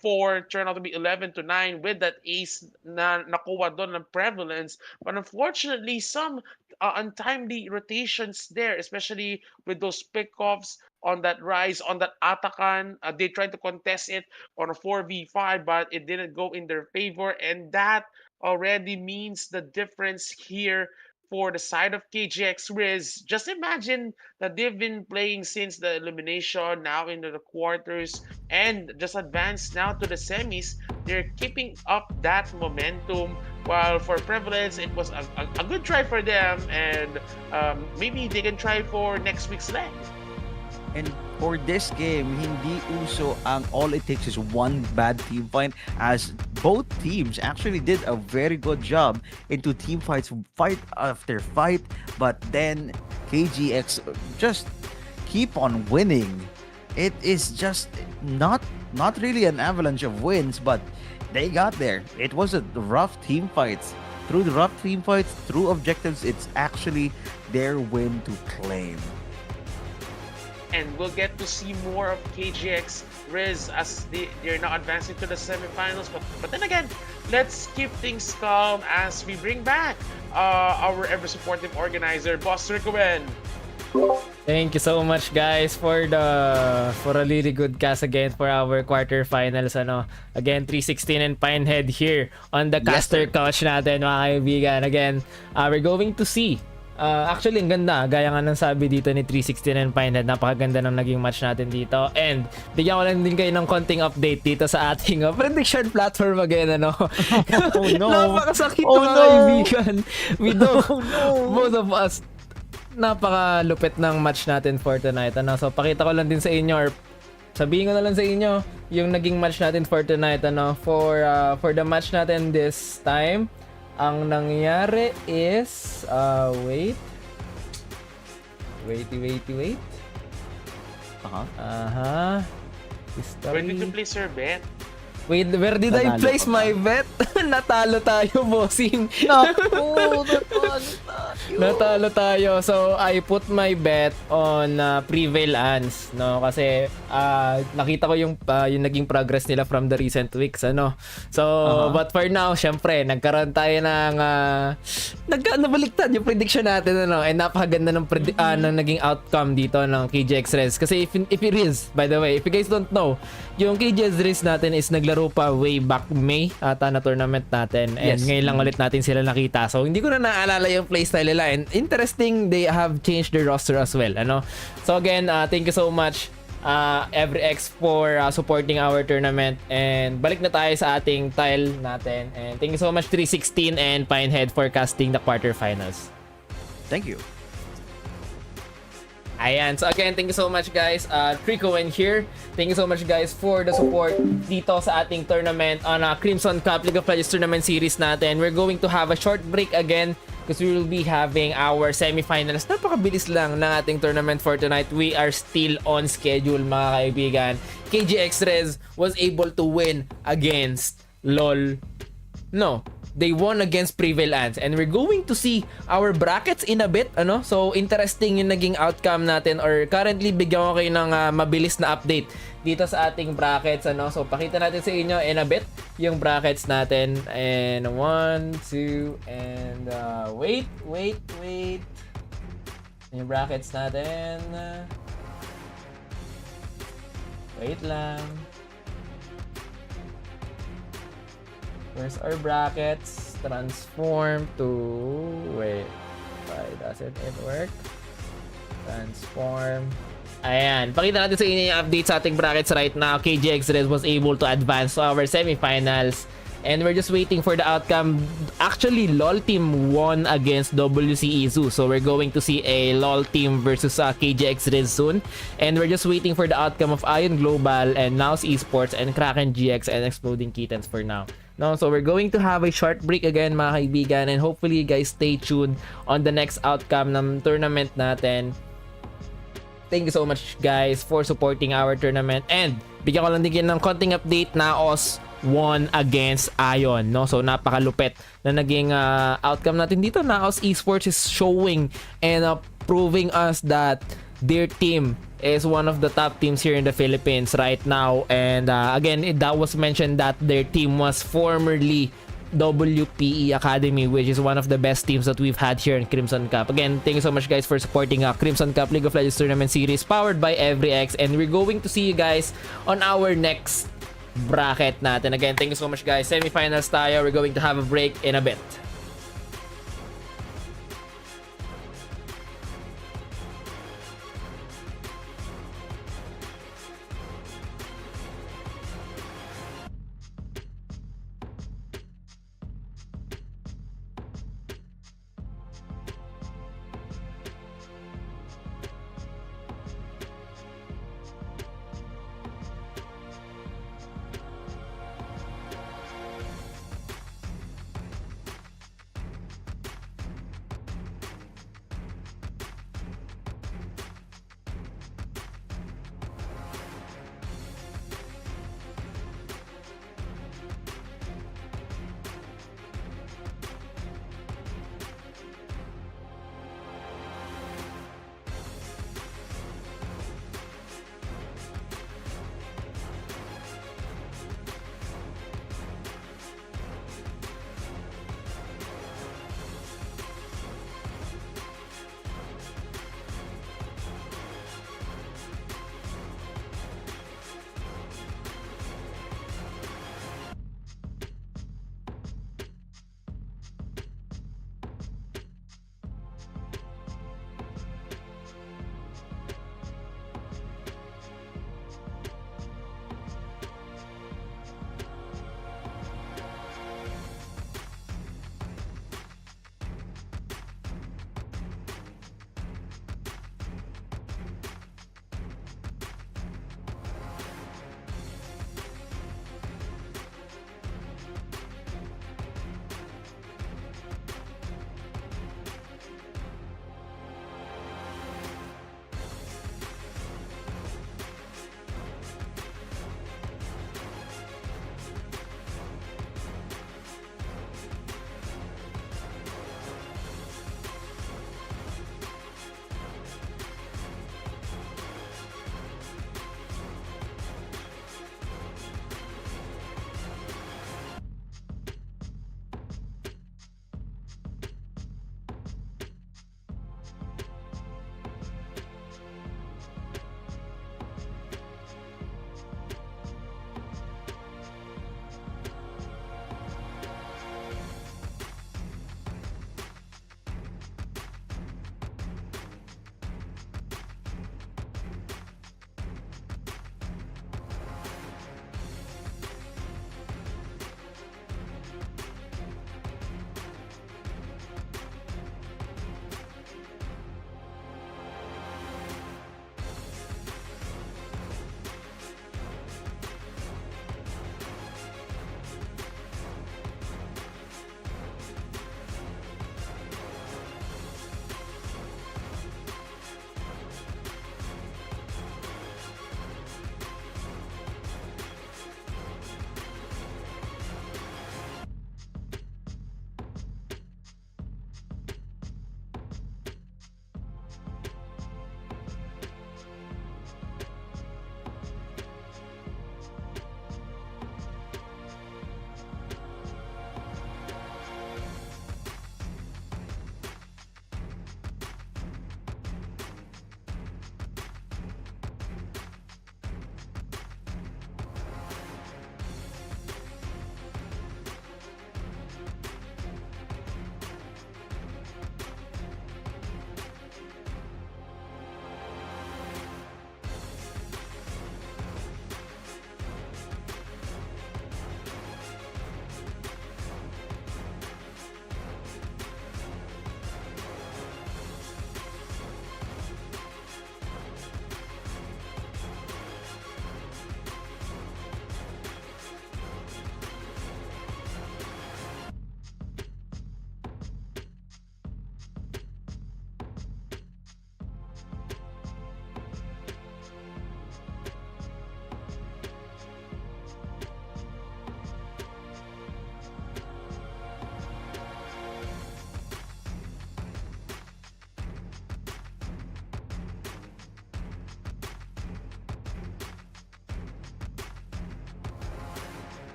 B: 4, turned out to be 11 to 9 with that ace na nakuha doon ng Prevalence. But unfortunately, some untimely rotations there, especially with those pickoffs on that Rise, on that Atakan. They tried to contest it on a 4v5, but it didn't go in their favor. And that already means the difference here for the side of KGX Riz. Just imagine that they've been playing since the elimination, now into the quarters, and just advanced now to the semis. They're keeping up that momentum. While for Prevalence, it was a good try for them, and maybe they can try for next week's leg.
C: And for this game, hindi uso ang all it takes is one bad team fight, as both teams actually did a very good job into team fights, fight after fight, but then KGX just keep on winning. It is just not really an avalanche of wins, but they got there. It was a rough team fights. Through the rough team fights, through objectives, it's actually their win to claim.
B: And we'll get to see more of KGX Riz as they're now advancing to the semifinals. But then again, let's keep things calm as we bring back our ever supportive organizer, Boss Ricoen.
A: Thank you so much guys for a really good cast again for our quarterfinals. Again, 316 and Pinehead here on the caster couch natin, mga kaibigan. Again, we're going to see. Actually, ang ganda. Gaya nga ng sabi dito ni 316 and Pinehead, napakaganda ng naging match natin dito. And bigyan ko lang din kayo ng konting update dito sa ating prediction platform again.
C: Oh no!
A: Napakasakit,
C: Oh
A: mga
C: no!
A: kaibigan. We don't,
C: Oh no!
A: both of us, napakalupit ng match natin for tonight. So pakita ko lang din sa inyo, or sabihin ko na lang sa inyo yung naging match natin for tonight. For the match natin this time, ang nangyari is wait.
B: Where did you
A: History.
B: place your bet?
A: Wait, where did I
C: Nanalo
A: place
C: ka
A: my
C: ba?
A: bet? Natalo tayo, bossing.
C: Naku!
A: Natalo tayo. So, I put my bet on Prevail Ans, no? Kasi nakita ko yung naging progress nila from the recent weeks, So, but for now, syempre, nagkaroon tayo ng nabaliktad yung prediction natin, And napakaganda ng ng naging outcome dito ng KGX Rez. Kasi if it is, by the way, if you guys don't know, yung KGX Rez natin is naglaro pa way back May ata na tournament natin, and ngayon lang ulit natin sila nakita. So hindi ko na naalala yung playstyle nila, and interesting, they have changed their roster as well, So again, thank you so much EveryX for supporting our tournament, and balik na tayo sa ating tile natin, and thank you so much 316 and Pinehead for casting the quarterfinals.
C: Thank you.
A: Ayan. So again, thank you so much guys. Ricoen here. Thank you so much guys for the support dito sa ating tournament on Crimson Cup League of Legends Tournament Series natin. We're going to have a short break again because we will be having our semifinals. Napakabilis lang ng ating tournament for tonight. We are still on schedule, mga kaibigan. KGX Rez was able to win against LOL. No, they won against Prevalence, and we're going to see our brackets in a bit, ano? So interesting yung naging outcome natin, or currently bigyan ko kayo ng mabilis na update dito sa ating brackets, ano? So pakita natin sa inyo in a bit yung brackets natin, and 1 2 and wait yung brackets natin, wait lang. Where's our brackets? Transform to... Wait. Why doesn't it work? Transform. Ayan. Pakita natin sa inyo yung update sa ating brackets right now. KGX Red was able to advance to our semifinals. And we're just waiting for the outcome. Actually, LOL team won against WCE Zoo. So we're going to see a LOL team versus KGX Red soon. And we're just waiting for the outcome of Ion Global and Nows Esports and Kraken GX and Exploding Kittens for now. No, so we're going to have a short break again, mga kaibigan, and hopefully you guys stay tuned on the next outcome ng tournament natin. Thank you so much guys for supporting our tournament, and bigyan ko lang din ng konting update. Naos won against Ion, no? So napakalupit na naging outcome natin dito. Naos Esports is showing and proving us that their team is one of the top teams here in the Philippines right now. And again, that was mentioned that their team was formerly WPE Academy, which is one of the best teams that we've had here in Crimson Cup. Again, thank you so much guys for supporting Crimson Cup League of Legends Tournament Series powered by EveryX, and we're going to see you guys on our next bracket natin. Again, thank you so much guys. Semifinals tayo. We're going to have a break in a bit.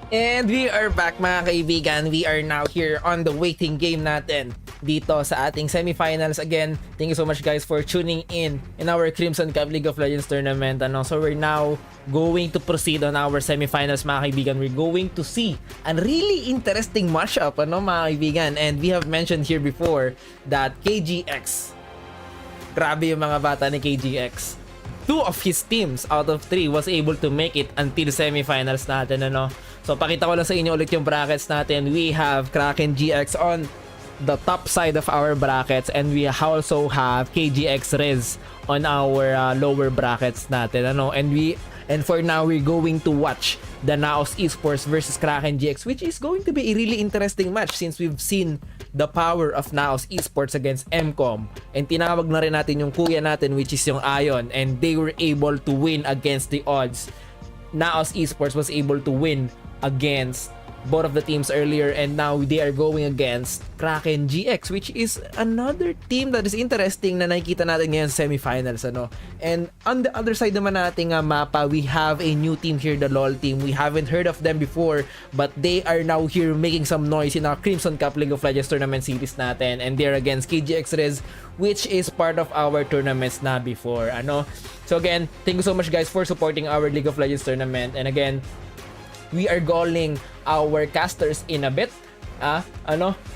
A: And we are back mga kaibigan. We are now here on the waiting game natin dito sa ating semifinals. Again, thank you so much guys for tuning in our Crimson Cup League of Legends tournament. So we're now going to proceed on our semifinals mga kaibigan. We're going to see a really interesting matchup mga kaibigan. And we have mentioned here before that KGX, grabe yung mga bata ni KGX. 2 of his teams out of 3 was able to make it until semifinals natin So pakita ko lang sa inyo ulit yung brackets natin. We have Kraken GX on the top side of our brackets, and we also have KGX Rez on our lower brackets natin and for now we're going to watch the Naos Esports versus Kraken GX, which is going to be a really interesting match since we've seen the power of Naos Esports against MCOM, and tinawag na rin natin yung kuya natin which is yung Ion, and they were able to win against the odds. Naos Esports was able to win against both of the teams earlier, and now they are going against Kraken GX, which is another team that is interesting na nakikita natin ngayon sa semifinals And on the other side naman nating mapa, we have a new team here, the LOL team. We haven't heard of them before, but they are now here making some noise in our Crimson Cup League of Legends tournament series natin, and they're against KGX Rez, which is part of our tournaments na before So again, thank you so much guys for supporting our League of Legends tournament, and again, we are calling our casters in a bit.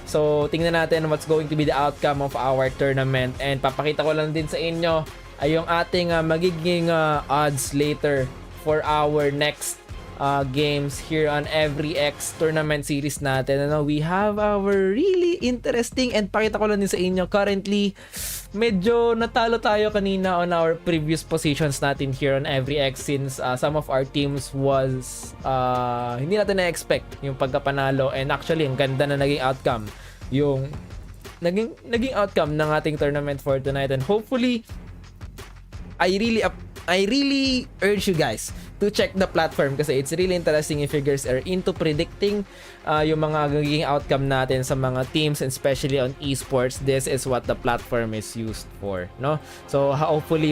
A: So tingnan natin what's going to be the outcome of our tournament, and papakita ko lang din sa inyo ay yung ating magiging odds later for our next games here on EveryX tournament series natin. We have our really interesting, and pakita ko lang din sa inyo currently medyo natalo tayo kanina on our previous positions natin here on EveryX since some of our teams was hindi natin na-expect yung pagkapanalo, and actually ang ganda na naging outcome yung naging outcome ng ating tournament for tonight. And hopefully I really urge you guys to check the platform kasi it's really interesting if you guys are into predicting yung mga magiging outcome natin sa mga teams, and especially on esports. This is what the platform is used for, So hopefully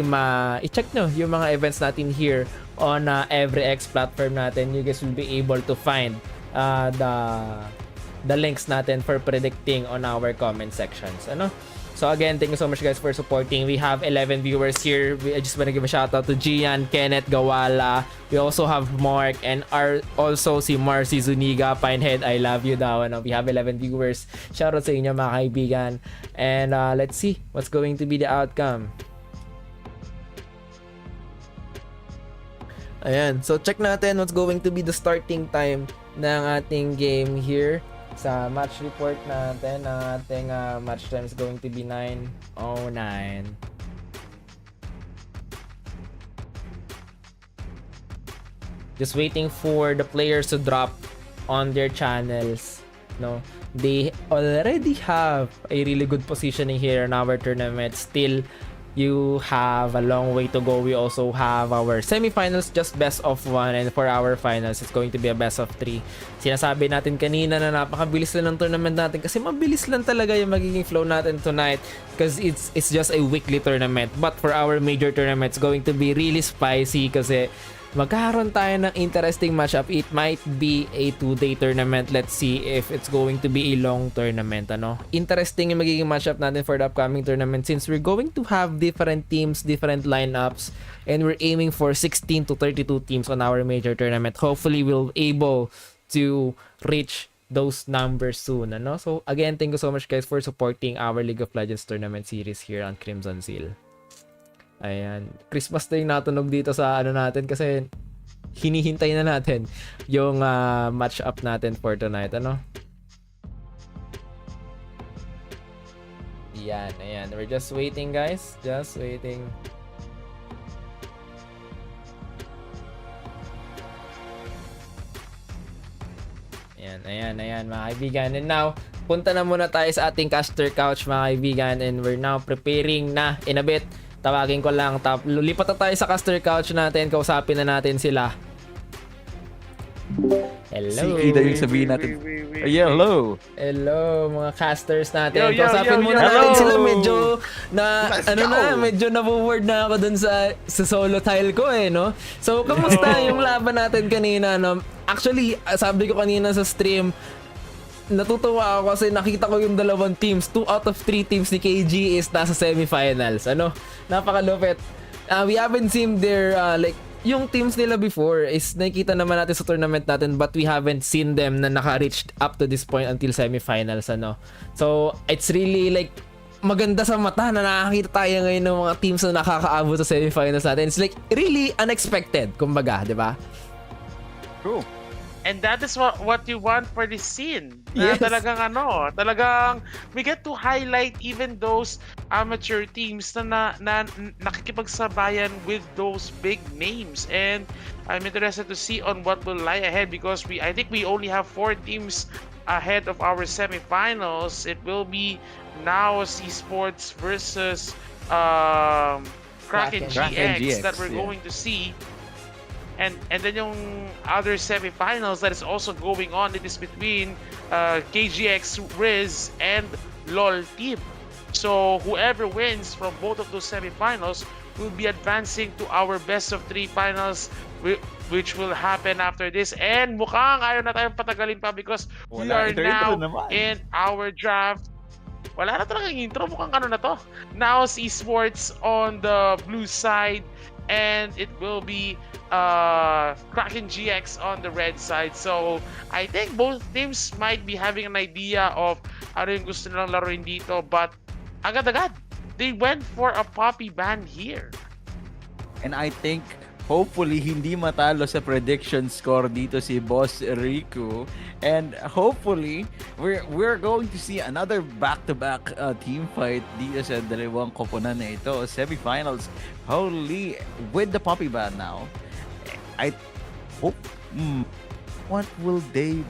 A: i-check nyo yung mga events natin here on EveryX platform natin. You guys will be able to find the links natin for predicting on our comment sections. So again, thank you so much guys for supporting. We have 11 viewers here. I just want to give a shout out to Gian, Kenneth, Gawala. We also have Mark, and also si Marcy Zuniga, Pinehead, I love you daw. We have 11 viewers. Shout out sa inyo mga kaibigan. And let's see what's going to be the outcome. Ayan, so check natin what's going to be the starting time ng ating game here. Sa match report natin, ang ating match time is going to be 9:09. Just waiting for the players to drop on their channels. They already have a really good positioning here in our tournament. Still, you have a long way to go. We also have our semifinals, just best of 1, and for our finals, it's going to be a best of 3. Sinasabi natin kanina na napakabilis lang ng tournament natin kasi mabilis lang talaga yung magiging flow natin tonight because it's just a weekly tournament. But for our major tournament, it's going to be really spicy kasi magkakaroon tayo ng interesting matchup. It might be a 2-day tournament. Let's see if it's going to be a long tournament. Interesting yung magiging matchup natin for the upcoming tournament since we're going to have different teams, different lineups, and we're aiming for 16 to 32 teams on our major tournament. Hopefully, we'll be able to reach those numbers soon. So again, thank you so much guys for supporting our League of Legends tournament series here on Crimson Seal. Ayan, Christmas na yung natunog dito sa natin kasi hinihintay na natin yung match up natin for tonight. Ayan, we're just waiting guys, just waiting. Ayan mga kaibigan. And now, punta na muna tayo sa ating caster couch mga kaibigan, and we're now preparing na in a bit. Tawagin ko lang, lipat na tayo sa caster couch natin, kausapin na natin sila. Hello.
C: Sige, yung sabihin natin. Hello.
A: Hello mga casters natin.
B: Yo,
A: Kausapin muna
B: hello.
A: natin sila, medyo medyo na-forward na ako dun sa solo tile ko So, kamusta yung laban natin kanina Actually, sabi ko kanina sa stream, natutuwa ako kasi nakita ko yung dalawang teams. 2 out of 3 teams ni KG is nasa semifinals. Ano? Napakalupit. We haven't seen their like yung teams nila before is nakikita naman natin sa tournament natin, but we haven't seen them na naka-reach up to this point until semifinals. Ano? So, it's really like maganda sa mata na nakakita tayo ngayon ng mga teams na nakakaabot sa semifinals natin. It's like really unexpected, kumbaga, di ba?
C: True.
B: And that is what you want for this scene.
A: Yes.
B: Na talagang we get to highlight even those amateur teams na nakikipagsabayan with those big names. And I'm interested to see on what will lie ahead because I think we only have 4 teams ahead of our semifinals. It will be Naos Esports versus Kraken GX that we're going to see. And then yung other semifinals that is also going on, it is between KGX, Riz, and LOL team. So whoever wins from both of those semifinals will be advancing to our best of 3 finals, which will happen after this. And mukhang ayaw na tayong patagalin pa because we are now in our draft. Wala na talagang intro, mukhang ano na to. Naos Esports on the blue side, and it will be Kraken GX on the red side. So I think both teams might be having an idea of ano yung gusto nilang laruin dito, but agad-agad they went for a poppy ban here.
C: And I think hopefully hindi matalo sa prediction score dito si Boss Riku, and hopefully we're going to see another back-to-back team fight dito sa dalawang koponan na ito, semifinals. Holy, with the poppy ban now, I hope what will they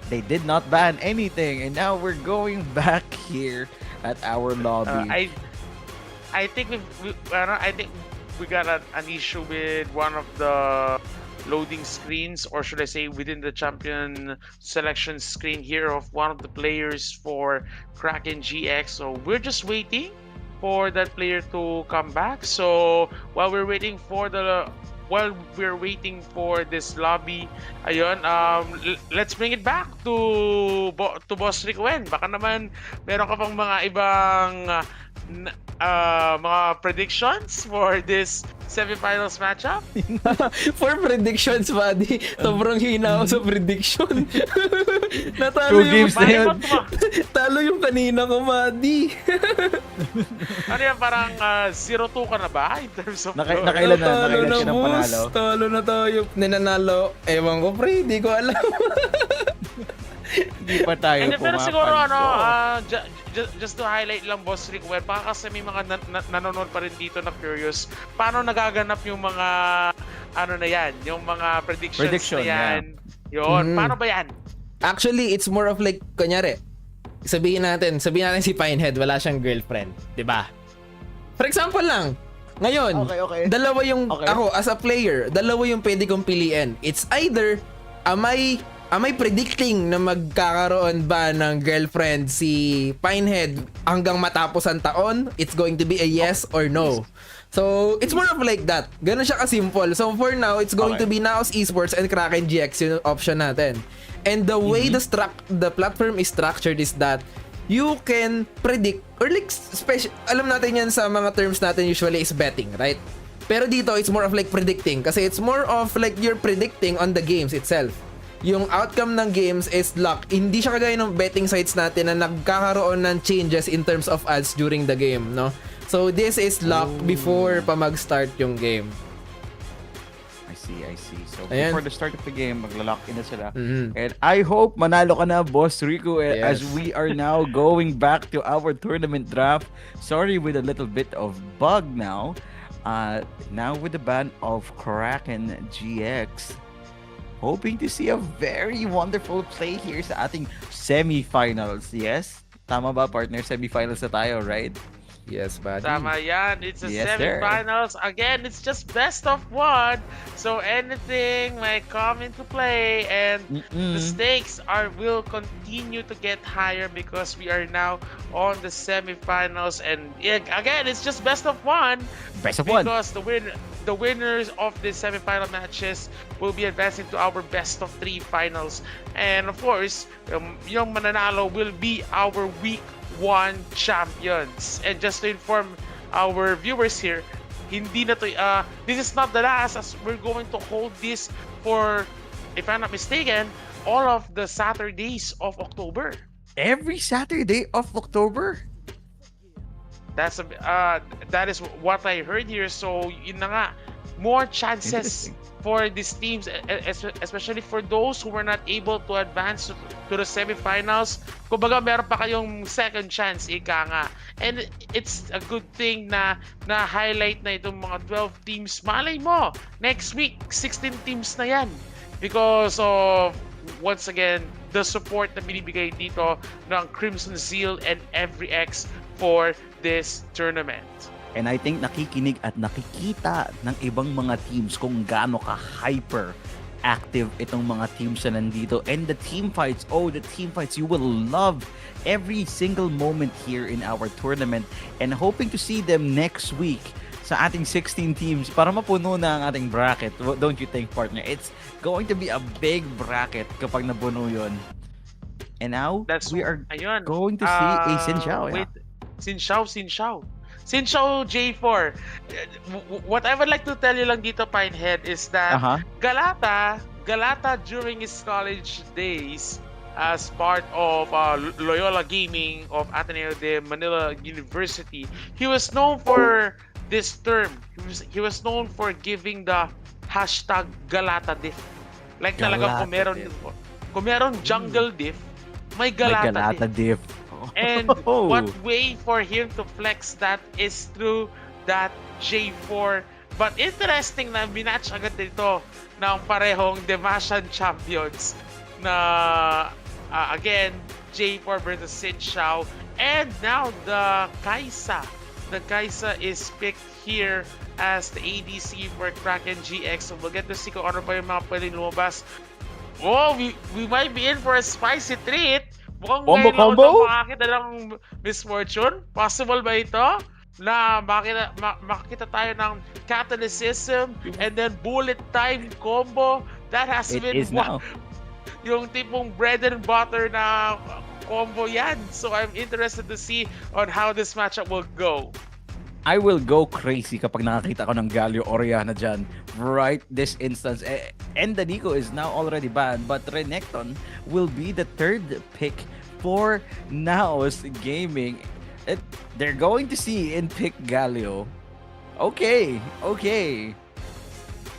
C: did not ban anything, and now we're going back here at our lobby.
B: I think we got an issue with one of the loading screens, or should I say within the champion selection screen here of one of the players for Kraken GX. So we're just waiting for that player to come back. So while we're waiting for this lobby, ayun, let's bring it back to Boss Ricoen. Baka naman meron ka pang mga ibang mga predictions for this semifinals matchup?
A: For predictions, buddy, sobrang hina ako sa prediction. Natalo
C: 2 games na yun.
A: Talo yung kanina ko, buddy.
B: Ano yan, parang 0-2 ka na ba in terms of
C: Nakailan
A: Talo na,
C: siya ng
A: boss.
C: panalo?
A: Talo na tayo. Ninanalo. Ewan ko, pre. Di ko alam.
C: Hindi pa tayo
B: Pero siguro
C: pumapanto.
B: just to highlight lang, Boss Rick, baka kasi may mga nanonood pa rin dito na curious, paano nagaganap yung mga ano na yan, yung mga predictions na yan. Yun, paano ba yan?
A: Actually, it's more of like, kunyari, sabihin natin si Pinehead, wala siyang girlfriend. Diba? For example lang, ngayon,
C: Okay.
A: dalawa yung, ako as a player, dalawa yung pwede kong piliin. It's either, am I predicting na magkakaroon ba ng girlfriend si Pinehead hanggang matapos ang taon? It's going to be a yes or no. So, it's more of like that. Ganun siya ka-simple. So, for now, it's going to be Naos Esports and Kraken GX yung option natin. And the way the platform is structured is that you can predict, or like, alam natin yan sa mga terms natin usually is betting, right? Pero dito, it's more of like predicting. Kasi it's more of like you're predicting on the games itself. Yung outcome ng games is luck. Hindi siya kagaya ng betting sites natin na nagkakaroon ng changes in terms of odds during the game, no? So this is luck before pa mag-start yung game.
C: I see. So
A: Ayan.
C: before the start of the game, magla-lock in na sila. And I hope manalo ka na, Boss Rico, as we are now going back to our tournament draft. Sorry with a little bit of bug now. Now with the ban of Kraken GX. Hoping to see a very wonderful play here sa ating semifinals. Yes? Tama ba, partner? Semifinals na tayo, right?
A: Yes, buddy.
B: Tama yan. It's a
C: Yes,
B: semifinals. Again, it's just best of 1. So anything might come into play, and the stakes will continue to get higher because we are now on the semifinals. And again, it's just best of 1.
C: Best of 1.
B: Because the winners of the semifinal matches will be advancing to our best of 3 finals. And of course, yung mananalo will be our week 1 champions. And just to inform our viewers here, hindi na to, this is not the last, as we're going to hold this for, if I'm not mistaken, all of the Saturdays of October.
C: Every Saturday of October?
B: That is what I heard here. So yun na nga, more chances for these teams, especially for those who were not able to advance to the semifinals. Kumbaga meron pa kayong second chance, ika nga. And it's a good thing na highlight na itong mga 12 teams. Malay mo, next week 16 teams na yan because of, once again, the support na binibigay dito ng Crimson Zeal and EveryX for this tournament.
C: And I think nakikinig at nakikita ng ibang mga teams kung gaano ka-hyper active itong mga teams na nandito. And the team fights, you will love every single moment here in our tournament. And hoping to see them next week sa ating 16 teams para mapuno na ang ating bracket. Don't you think, partner? It's going to be a big bracket kapag nabuno yun. And now, we are going to see a Xin Xiao.
B: Wait, Xin Xiao J4. What I would like to tell you lang dito, Pinehead, is that Galata during his college days as part of Loyola Gaming of Ateneo de Manila University, he was known for this term. He was known for giving the hashtag Galata diff. Like talaga kung meron jungle diff, may Galata diff. And what way for him to flex that is through that J4. But interesting na binatch agad dito ng parehong Demasian champions na again, J4 versus Xin Xiao. And now the Kaisa. The Kaisa is picked here as the ADC for Kraken GX. So we'll get to see kung ano pa yung mga pwedeng lumabas. Oh, we might be in for a spicy treat. Mukhang ngayon lang ito makakita ng misfortune. Possible ba ito? Na makakita tayo ng catalyticism and then bullet time combo. That has been one. Yung tipong bread and butter na combo yan. So I'm interested to see on how this matchup will go.
C: I will go crazy kapag nakakita ko ng Galio Oriana dyan right this instance. And Danico is now already banned, but Renekton will be the third pick for Naos Gaming. They're going to see and pick Galio. Okay.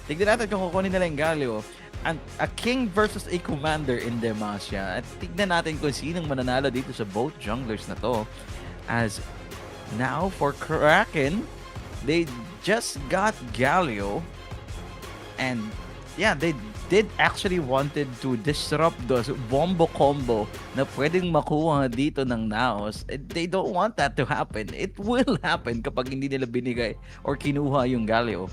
C: Tignan natin kung kukunin nila yung Galio. And a king versus a commander in Demacia. At tignan natin kung sinong mananalo dito sa both junglers na to. As now for Kraken, they just got Galio. And yeah, they did actually wanted to disrupt those bombo combo na pwedeng makuha dito ng Naos. They don't want that to happen. It will happen kapag hindi nila binigay or kinuha yung Galio.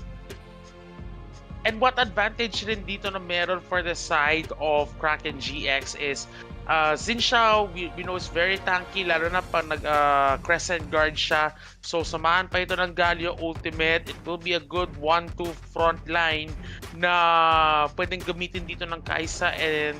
B: And what advantage rin dito na meron for the side of Kraken GX is Xin Xiao, we know is very tanky, lalo na pag nag-crescent guard siya. So samahan pa ito ng Galio Ultimate. It will be a good 1-2 front line na pwedeng gamitin dito ng Kaisa and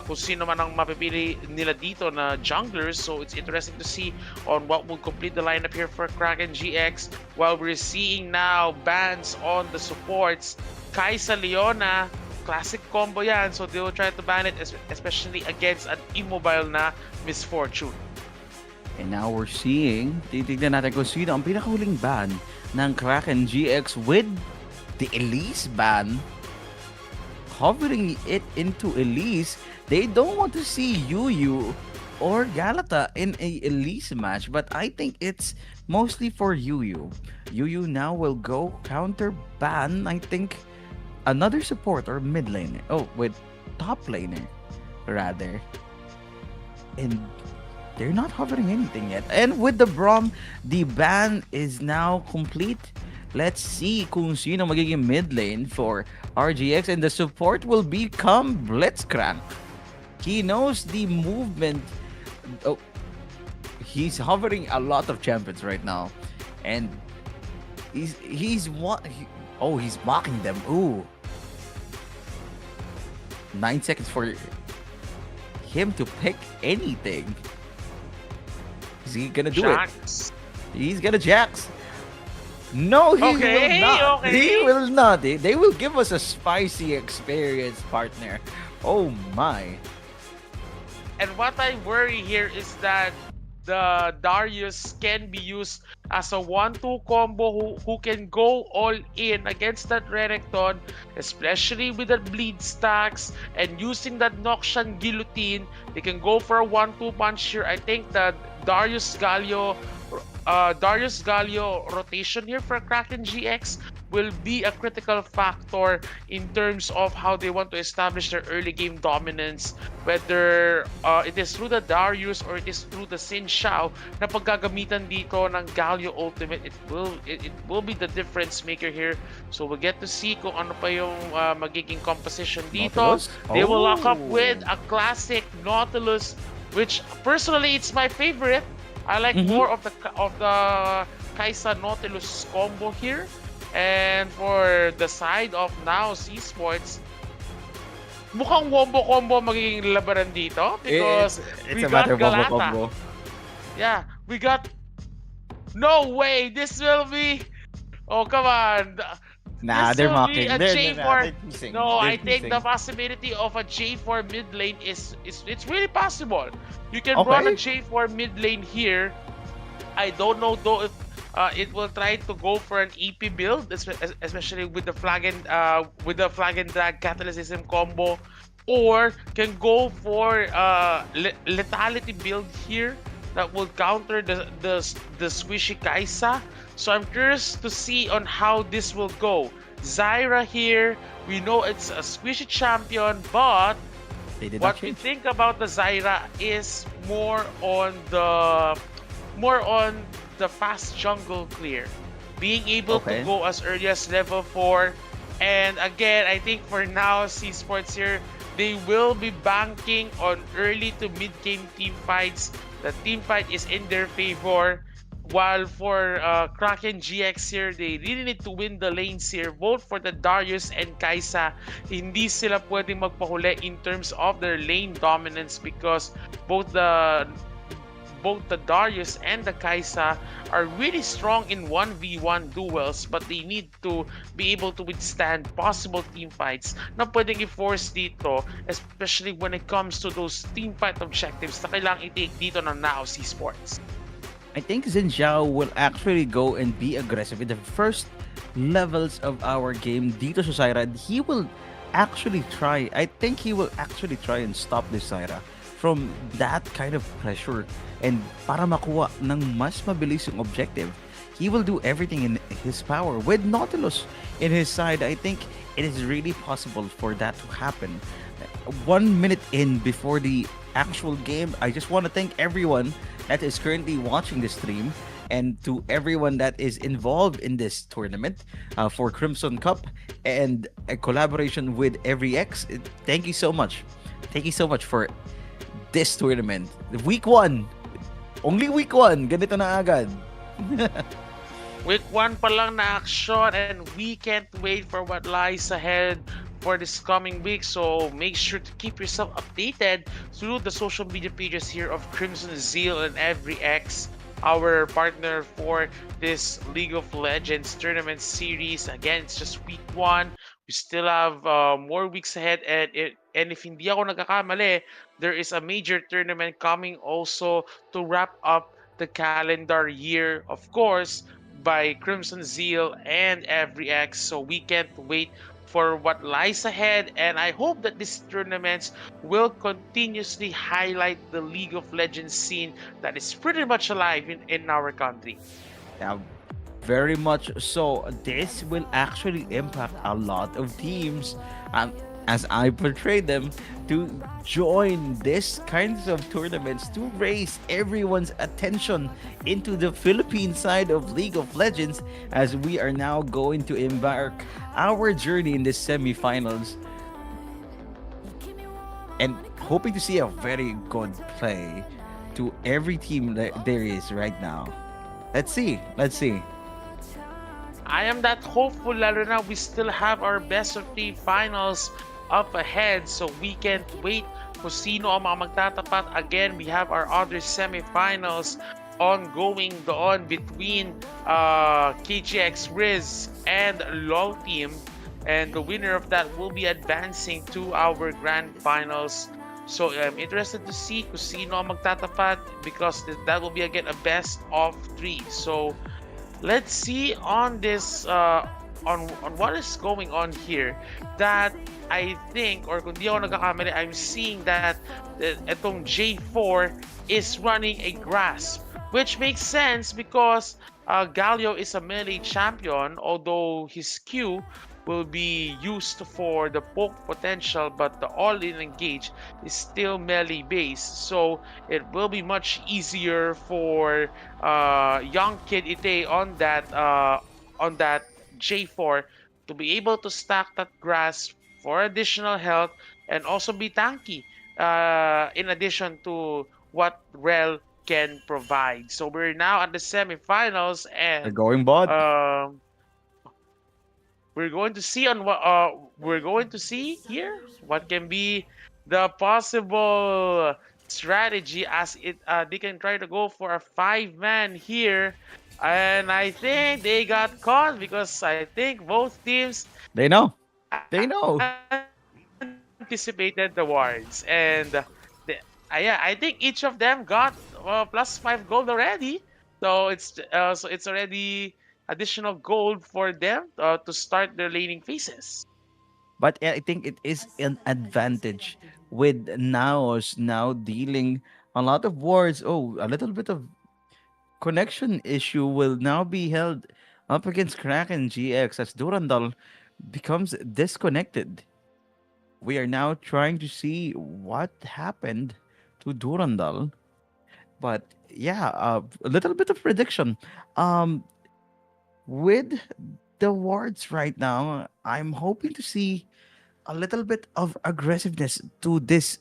B: kung sino man ang mapipili nila dito na junglers. So it's interesting to see on what will complete the lineup here for Kraken GX, while we're seeing now bans on the supports. Kaisa Leona, classic combo yan, so they will try to ban it, especially against an immobile na Misfortune.
C: And now we're seeing, titignan natin kung sino ang pinakahuling ban ng Kraken GX with the Elise ban. Covering it into Elise, they don't want to see Yuyu or Galata in a Elise match, but I think it's mostly for Yuyu. Yuyu now will go counter ban, I think, another support or mid laner. Oh, with top laner, rather. And they're not hovering anything yet. And with the Braum, the ban is now complete. Let's see kung sino magiging mid lane for RGX. And the support will become Blitzcrank. He knows the movement. Oh, he's hovering a lot of champions right now. And he's Oh, he's mocking them. Ooh. 9 seconds for him to pick anything. Is he gonna do it?
B: Jax.
C: He's gonna Jax. No, he will
B: Okay,
C: not.
B: okay.
C: He will not. They will give us a spicy experience, partner. Oh my.
B: And what I worry here is that the Darius can be used as a 1-2 combo who can go all in against that Renekton, especially with the bleed stacks and using that Noxian Guillotine. They can go for a 1-2 punch here. I think that Darius Galio rotation here for Kraken GX will be a critical factor in terms of how they want to establish their early game dominance, whether it is through the Darius or it is through the Xin Shao na paggagamitan dito ng Galio Ultimate. It will be the difference maker here. So we'll get to see kung ano pa yung magiging composition dito.
C: Nautilus?
B: They will lock up
C: Oh.
B: with a classic Nautilus, which personally it's my favorite. I like more of the Kaisa Nautilus combo here. And for the side of now Esports, mukhang wombo combo magiging labanan dito because
C: It's
B: we
C: a
B: got
C: matter of
B: Galata.
C: combo.
B: Yeah, we got. No way! This will be. Oh come on!
C: Nah,
B: This
C: they're
B: will be
C: mocking.
B: a J4.
C: They're teasing.
B: No,
C: They're
B: I think the
C: teasing.
B: possibility of a J4 mid lane is it's really possible. You can
C: Okay.
B: run a J4 mid lane here. I don't know though if it will try to go for an EP build, especially with the flag and drag catalytism combo, or can go for lethality build here that will counter the squishy Kaisa. So I'm curious to see on how this will go. Zyra here, we know it's a squishy champion, but
C: They did
B: what
C: not
B: we
C: change.
B: think about the Zyra is more on the fast jungle clear, being able
C: Okay.
B: to go as early as level 4. And again, I think for now, Sports here, they will be banking on early to mid game team fights. The team fight is in their favor. While for Kraken GX here, they really need to win the lanes here, both for the Darius and Kaisa. Hindi sila pwedeng magpahuli in terms of their lane dominance because both the Darius and the Kaisa are really strong in 1v1 duels, but they need to be able to withstand possible team fights na pwedeng i-force dito, especially when it comes to those team fight objectives na kailangang i-take dito ng Naos Esports.
C: I think Xin Zhao will actually go and be aggressive in the first levels of our game dito sa Zyra. He will actually try. I think he will actually try and stop this Zyra from that kind of pressure and para makuha ng mas mabilis yung objective. He will do everything in his power. With Nautilus in his side, I think it is really possible for that to happen. 1 minute in before the actual game, I just want to thank everyone that is currently watching the stream and to everyone that is involved in this tournament for Crimson Cup and a collaboration with EveryX. Thank you so much. Thank you so much for this tournament. Week 1. Only week 1. Ganito na agad.
B: Week 1 pa lang na action and we can't wait for what lies ahead for this coming week. So make sure to keep yourself updated through the social media pages here of Crimson Zeal and EveryX, our partner for this League of Legends tournament series. Again, it's just week 1. We still have more weeks ahead, and if hindi ako nagkakamali, there is a major tournament coming also to wrap up the calendar year, of course, by Crimson Zeal and EveryX. So we can't wait for what lies ahead, and I hope that these tournaments will continuously highlight the League of Legends scene that is pretty much alive in our country.
C: Yeah, very much so. This will actually impact a lot of teams, as I portray them, to join this kinds of tournaments to raise everyone's attention into the Philippine side of League of Legends as we are now going to embark our journey in the semifinals and hoping to see a very good play to every team that there is right now. Let's see.
B: I am that hopeful, lalo na we still have our best of 3 finals up ahead, so we can't wait kung sino ang mga magtatapat. Again, we have our other semifinals ongoing doon between KGX Riz and LOL team, and the winner of that will be advancing to our grand finals. So I'm interested to see kung sino ang magtatapat, because that will be again a best of 3. So let's see on this on what is going on here, that I think, or kung di ako nagkakamali, I'm seeing that itong J4 is running a grasp, which makes sense because Galio is a melee champion, although his Q will be used for the poke potential, but the all-in engage is still melee based, so it will be much easier for young kid Ite on that J4 to be able to stack that grass for additional health and also be tanky, in addition to what Rel can provide. So we're now at the semifinals,
C: They're
B: and
C: going bot.
B: um, we're going to see on what we're going to see here what can be the possible strategy, as it they can try to go for a 5-man here, and I think they got caught because I think both teams
C: They know. They know.
B: anticipated the wards, and yeah, I think each of them got +5 gold already, so it's already additional gold for them to start their laning phases.
C: But I think it is an advantage with Naos now dealing a lot of wars. Oh, a little bit of connection issue will now be held up against Kraken GX as Durandal becomes disconnected. We are now trying to see what happened to Durandal. But yeah, a little bit of prediction. Um, with the wards right now, I'm hoping to see a little bit of aggressiveness to this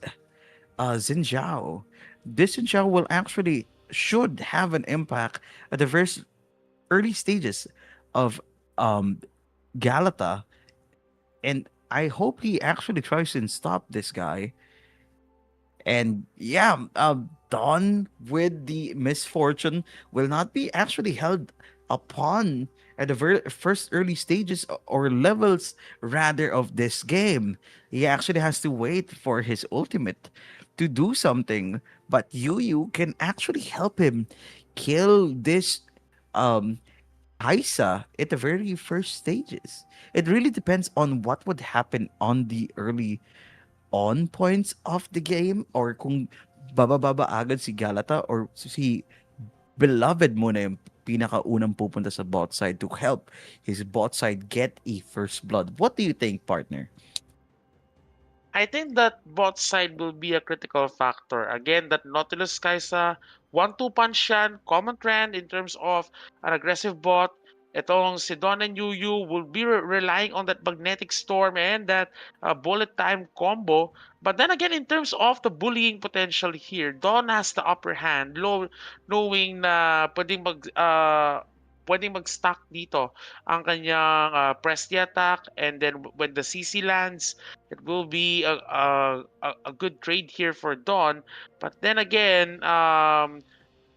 C: Xin Zhao. This Xin Zhao will actually should have an impact at the first early stages of um Galata, and I hope he actually tries and stop this guy. And yeah, Dawn with the misfortune will not be actually held upon at the first early stages or levels rather of this game. He actually has to wait for his ultimate to do something. But Yu can actually help him kill this um Kaisa at the very first stages. It really depends on what would happen on the early on points of the game, or kung bababa agad si Galata or si Beloved muna yung pinakaunang pupunta sa bot side to help his bot side get a first blood. What do you think, partner?
B: I think that bot side will be a critical factor. Again, that Nautilus Kai'Sa 1-2 punch yan, common trend in terms of an aggressive bot. Itong si Don and Yu will be relying on that magnetic storm and that bullet time combo. But then again, in terms of the bullying potential here, Don has the upper hand, knowing na pwedeng mag-stack dito ang kanyang press attack, and then when the CC lands, it will be a good trade here for Dawn. But then again,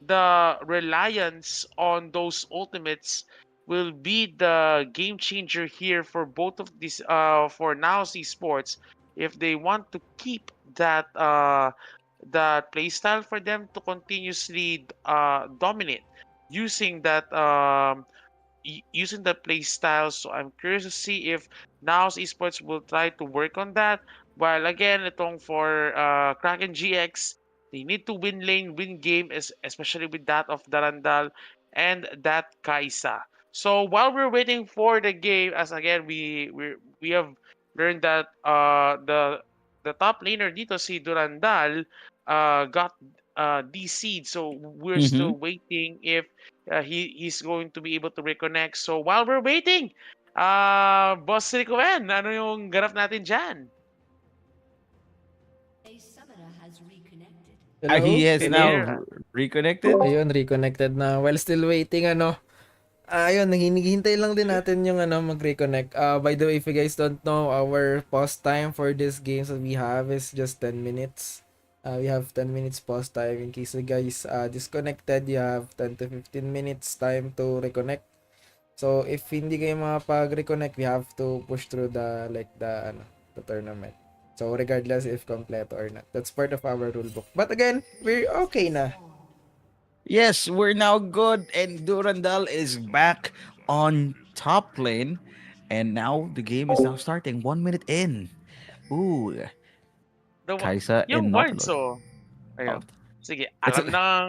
B: the reliance on those ultimates will be the game changer here for both of these for Naos Esports, if they want to keep that playstyle for them to continuously dominate using that using the play style. So I'm curious to see if Naos Esports will try to work on that. While again, itong for Kraken GX, they need to win lane, win game, especially with that of Darandal and that Kaisa. So while we're waiting for the game, as again we have learned that the top laner dito si Durandal got DC'd. So we're
C: Mm-hmm.
B: still waiting if he's going to be able to reconnect. So while we're waiting, Boss Ricoen, ano yung ganap natin dyan?
D: A summoner has reconnected.
C: He
A: Hello?
C: has
B: Still
C: now
B: here?
C: reconnected.
A: Ayun, reconnected na. While still waiting, ano, Ayun, hinihintay lang din natin yung mag-reconnect. By the way, if you guys don't know, our pause time for this games that we have is just 10 minutes. We have 10 minutes pause time. In case you guys disconnected, you have 10 to 15 minutes time to reconnect. So if hindi kayo makapag-reconnect, we have to push through the tournament. So regardless if completo or not. That's part of our rulebook. But again, we're okay na.
C: Yes, we're now good, and Durandal is back on top lane. And now the game is now starting. 1 minute in. Ooh,
B: The,
C: Kaisa
B: yung
C: and
B: words,
C: Nautilus.
B: oh.
C: Oh,
B: Ayun. Sige,
C: it's
B: alam
C: a
B: nang...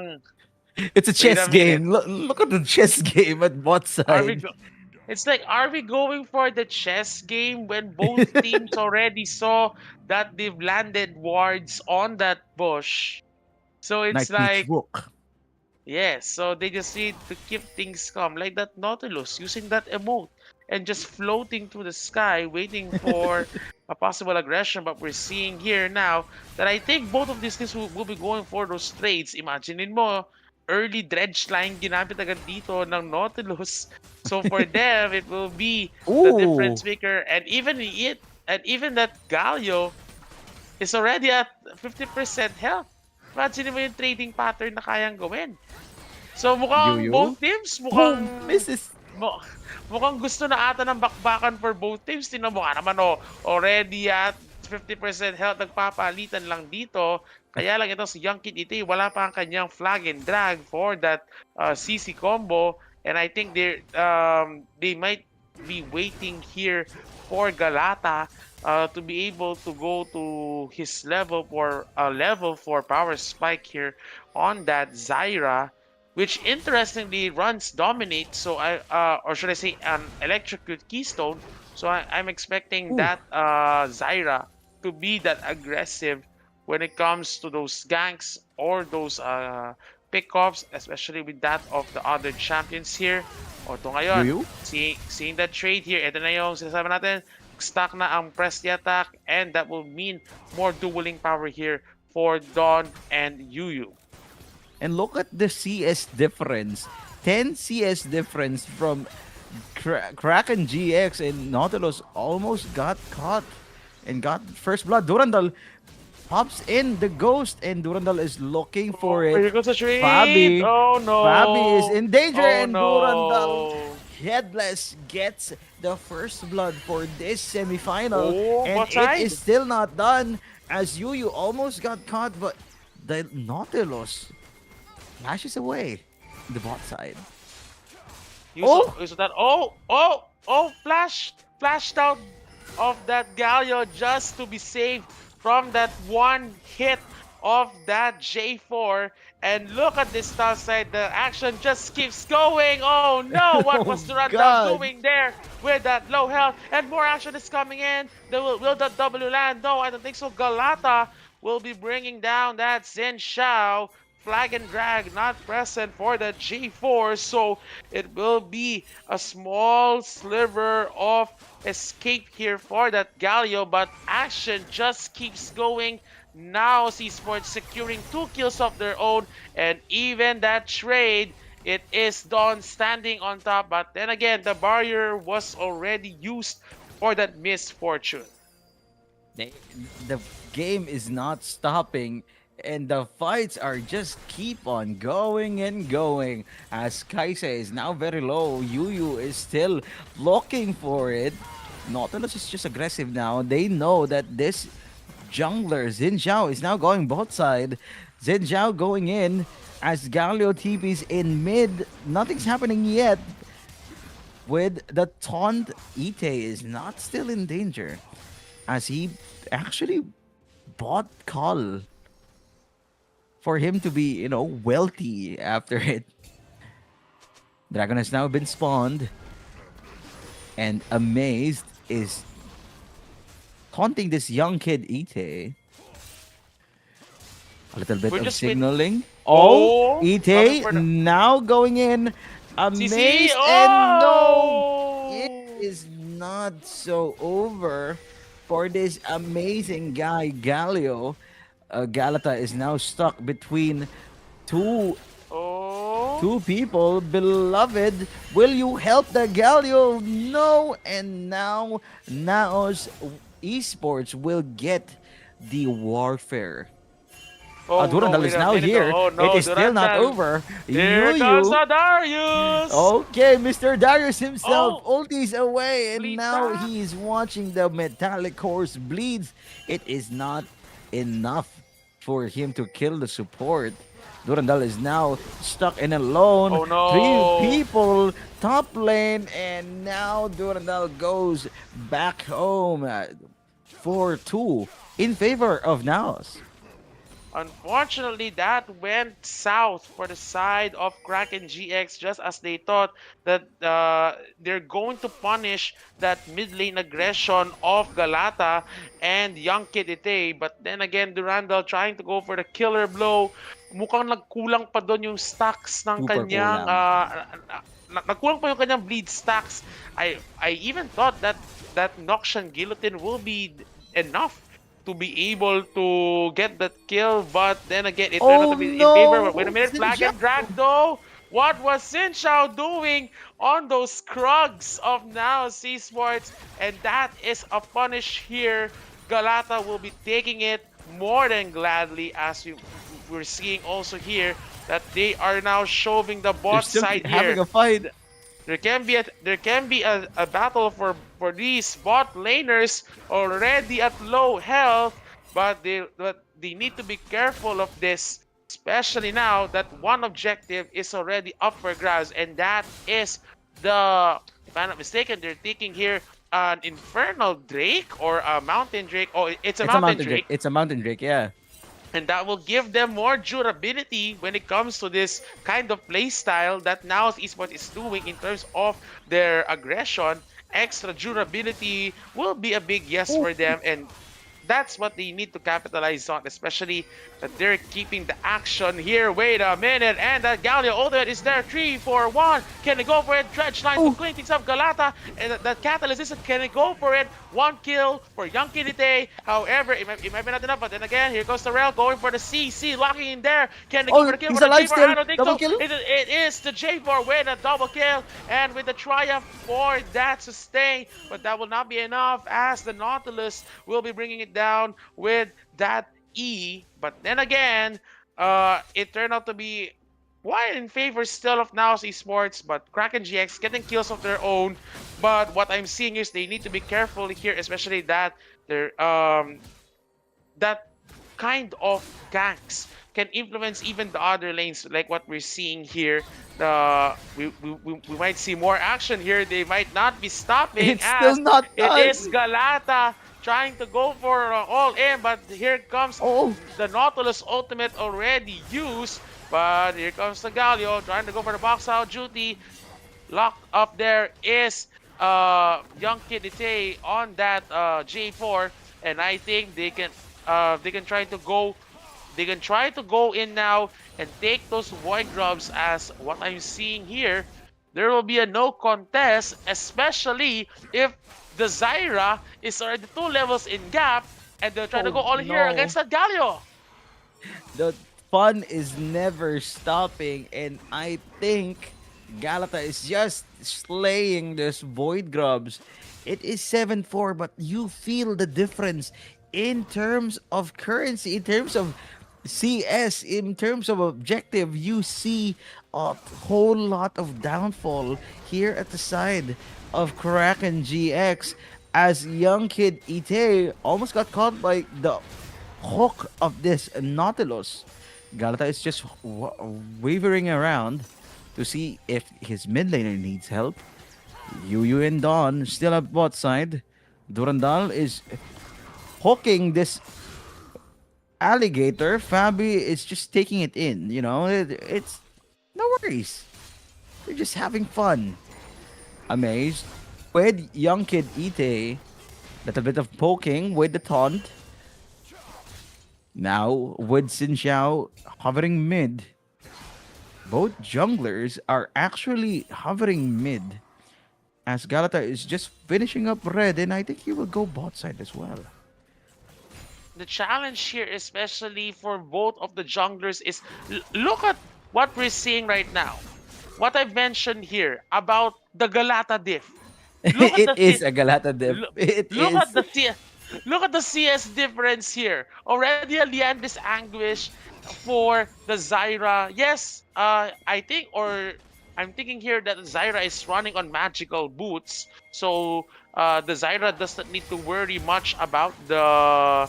C: it's a
B: Wait
C: chess
B: a minute.
C: game. Look at the chess game at bot
B: Are we
C: side.
B: go- It's like, are we going for the chess game when both teams already saw that they've landed wards on that bush? So it's
C: Knight beats
B: like,
C: rook.
B: yes, so they just need to keep things calm, like that Nautilus using that emote and just floating through the sky, waiting for a possible aggression. But we're seeing here now that I think both of these teams will be going for those trades. Imaginein mo, early dredge line ginamit agad dito ng Nautilus. So for them, it will be the
C: Ooh,
B: difference maker, and even that Galio is already at 50% health. Imagine mo yung trading pattern na kayang gawin. So mukhang
C: Yuyu.
B: both teams
C: Boom, misses.
B: mu- mukhang gusto na ata ng bakbakan for both teams. Tingnan mo nga naman, oh, already at 50% health, nagpapalitan lang dito. Kaya lang ito si Young Kid Ite, wala pa ang kanyang flag and drag for that CC combo. And I think they might be waiting here for Galata to be able to go to his level for power spike here on that Zyra, which interestingly runs dominate. So or should I say, an electrocute keystone. So I'm expecting
C: Ooh,
B: that Zyra to be that aggressive when it comes to those ganks or those pickoffs, especially with that of the other champions here. O to ngayon,
C: Yuyu.
B: seeing that trade here, ito na yung sinasabi natin, stack na ang press the attack, and that will mean more dueling power here for Dawn and Yuyu.
C: And look at the CS difference. 10 CS difference from Kraken GX, and Nautilus almost got caught and got first blood. Durandal pops in the ghost, and Durandal is looking for
B: Oh,
C: it.
B: here goes the trade.
C: Fabi.
B: Oh no.
C: Fabi is in danger,
B: Oh
C: and Durandal
B: no.
C: headless gets the first blood for this semifinal.
B: Oh,
C: And
B: what
C: it
B: side?
C: is still not done, as Yuyu almost got caught, but the Nautilus flashes away the bot side.
B: You saw that. Flashed out of that Galio just to be saved from that one hit of that J4. And look at this top side. The action just keeps going. Oh no, what was
C: Oh
B: Durandal
C: god!
B: doing there with that low health? And more action is coming in. Will that W land? No, I don't think so. Galata will be bringing down that Xin Shao. Flag and drag not present for the G4, so it will be a small sliver of escape here for that Galio, but action just keeps going. Now C-Sports securing 2 kills of their own, and even that trade, it is Dawn standing on top, but then again, the barrier was already used for that misfortune.
C: They, the game is not stopping, and the fights are just keep on going and going. As Kaisa is now very low, Yuyu is still looking for it. Nautilus is just aggressive now. They know that this jungler Xin Zhao is now going bot side. Xin Zhao going in as Galio TP's in mid. Nothing's happening yet. With the taunt, Ite is not still in danger, as he actually bought Call for him to be, wealthy after it. Dragon has now been spawned, and Amazed is taunting this young kid Ite. A little bit
B: We're
C: of
B: just wait-
C: signaling.
B: Oh, coming
C: Ite
B: for the-
C: now going in.
B: CC,
C: Amazed, and no!
B: oh!
C: It is not so over for this amazing guy, Galio. Galata is now stuck between two two people, beloved. Will you help the Galio? No. And now Naos Esports will get the warfare.
B: Oh no,
C: Durandal
B: wait
C: is
B: a
C: now
B: minute.
C: here.
B: Oh
C: It
B: no,
C: is still not
B: Durandal.
C: over.
B: Here comes
C: Yu.
B: the Darius.
C: Okay, Mr. Darius himself
B: Oh,
C: ultis away, and
B: bleed
C: now
B: back.
C: he's watching the metallic horse bleeds. It is not enough for him to kill the support. Durandal is now stuck in alone.
B: Oh
C: Three
B: no.
C: people top lane, and now Durandal goes back home. 4-2 in favor of Naos.
B: Unfortunately, that went south for the side of Kraken GX just as they thought that they're going to punish that mid lane aggression of Galata and Young Kid Ite. But then again, Durandal trying to go for the killer blow. Mukhang nagkulang pa doon yung stacks ng
C: Super
B: kanyang
C: kulang.
B: nagkulang pa yung kanyang bleed stacks. I even thought that Noxian Guillotine will be enough to be able to get that kill, but then again, it turned out
C: Oh
B: to be in favor.
C: no!
B: Wait a minute, flag
C: Sinja!
B: and drag though. What was Xin Shao doing on those Krugs of now Sports? And that is a punish here. Galata will be taking it more than gladly, as we're seeing also here that they are now shoving the
C: They're
B: bot
C: still
B: side
C: having
B: here.
C: a fight.
B: There can be a battle for these bot laners already at low health, but they need to be careful of this, especially now that one objective is already up for grabs, and that is the, if I'm not mistaken, they're taking here an Infernal Drake or a Mountain Drake. Oh, it's a
C: It's a
B: Mountain
C: mountain drake.
B: Drake.
C: It's a mountain drake, yeah.
B: And that will give them more durability when it comes to this kind of playstyle that now esports is doing in terms of their aggression. Extra durability will be a big yes for them, and that's what they need to capitalize on, especially that they're keeping the action here. Wait a minute, and that Galio ultimate is there. 3-4-1. Can they go for it? Dredge lines to clean things up. Galata, and that Catalyst is, can they go for it? One kill for Young Kinite. However, it might be not enough, but then again, here goes the Rail going for the CC, locking in there. Can they go for the kill
C: he's
B: for the
C: alive
B: J4?
C: still.
B: I don't think
C: Double
B: so.
C: kill.
B: It is the J4 with a double kill, and with the triumph for that sustain, but that will not be enough as the Nautilus will be bringing it down with that E. But then again, it turned out to be quite in favor still of Naos Esports, but Kraken GX getting kills of their own. But what I'm seeing is they need to be careful here, especially that they're that kind of ganks can influence even the other lanes, like what we're seeing here. We might see more action here. They might not be stopping
C: It's still
B: as
C: not
B: it
C: done.
B: is Galata trying to go for all in, but here comes
C: Oh.
B: the Nautilus ultimate already used. But here comes the Galio trying to go for the box out duty. Locked up there is Young Kid Ite on that J4, and I think they can try to go in now and take those void grubs. As what I'm seeing here, there will be a no contest, especially if the Zyra is already 2 levels in gap, and they're trying to go all here
C: no.
B: against that Galio.
C: The fun is never stopping, and I think Galata is just slaying this void grubs. It is 7-4, but you feel the difference in terms of currency, in terms of CS, in terms of objective. You see a whole lot of downfall here at the side of Kraken GX as young kid Ite almost got caught by the hook of this Nautilus. Galata is just wavering around to see if his mid laner needs help. Yu and Dawn still at bot side. Durandal is hooking this alligator. Fabi is just taking it in. You know, it's no worries. They're just having fun. Amazed with young kid Ite. Little bit of poking with the taunt. Now with Xin Xiao hovering mid. Both junglers are actually hovering mid. As Galata is just finishing up red, and I think he will go bot side as well.
B: The challenge here, especially for both of the junglers, is look at what we're seeing right now, what I've mentioned here about the Galata diff. Look at
C: It
B: the
C: is a Galata dip.
B: look,
C: It
B: look at
C: is.
B: the look at the CS difference here. Already a Liandry's Anguish for the Zyra. Yes, I think, or I'm thinking here that Zyra is running on magical boots, so the Zyra doesn't need to worry much about the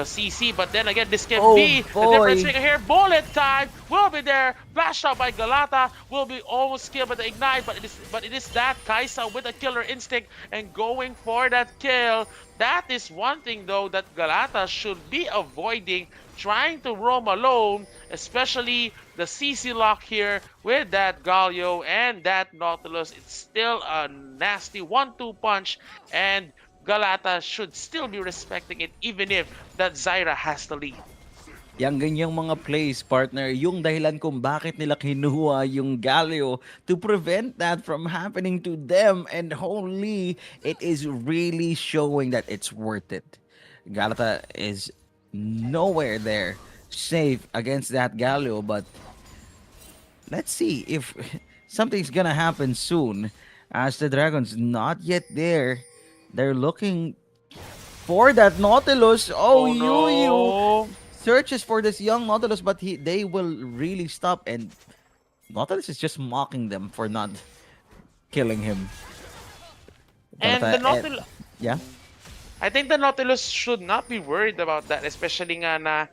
B: CC. But then again, this can
C: Oh
B: be the difference
C: boy.
B: maker here. Bullet time will be there. Flash out by Galata will be almost killed by the ignite, but it is that Kaisa with a killer instinct and going for that kill. That is one thing though that Galata should be avoiding, trying to roam alone, especially the CC lock here with that Galio and that Nautilus. It's still a nasty 1-2 punch, and Galata should still be respecting it even if that Zyra has the lead.
C: Yang ganyang mga plays, partner, yung dahilan kung bakit nila kinuha yung Galio to prevent that from happening to them. And holy, it is really showing that it's worth it. Galata is nowhere there safe against that Galio, but let's see if something's gonna happen soon as the Dragon's not yet there. They're looking for that Nautilus. Oh,
B: Oh
C: you
B: no!
C: searches for this young Nautilus, but they will really stop. And Nautilus is just mocking them for not killing him.
B: And the
C: Galata,
B: Nautilus,
C: yeah.
B: I think the Nautilus should not be worried about that, especially nga na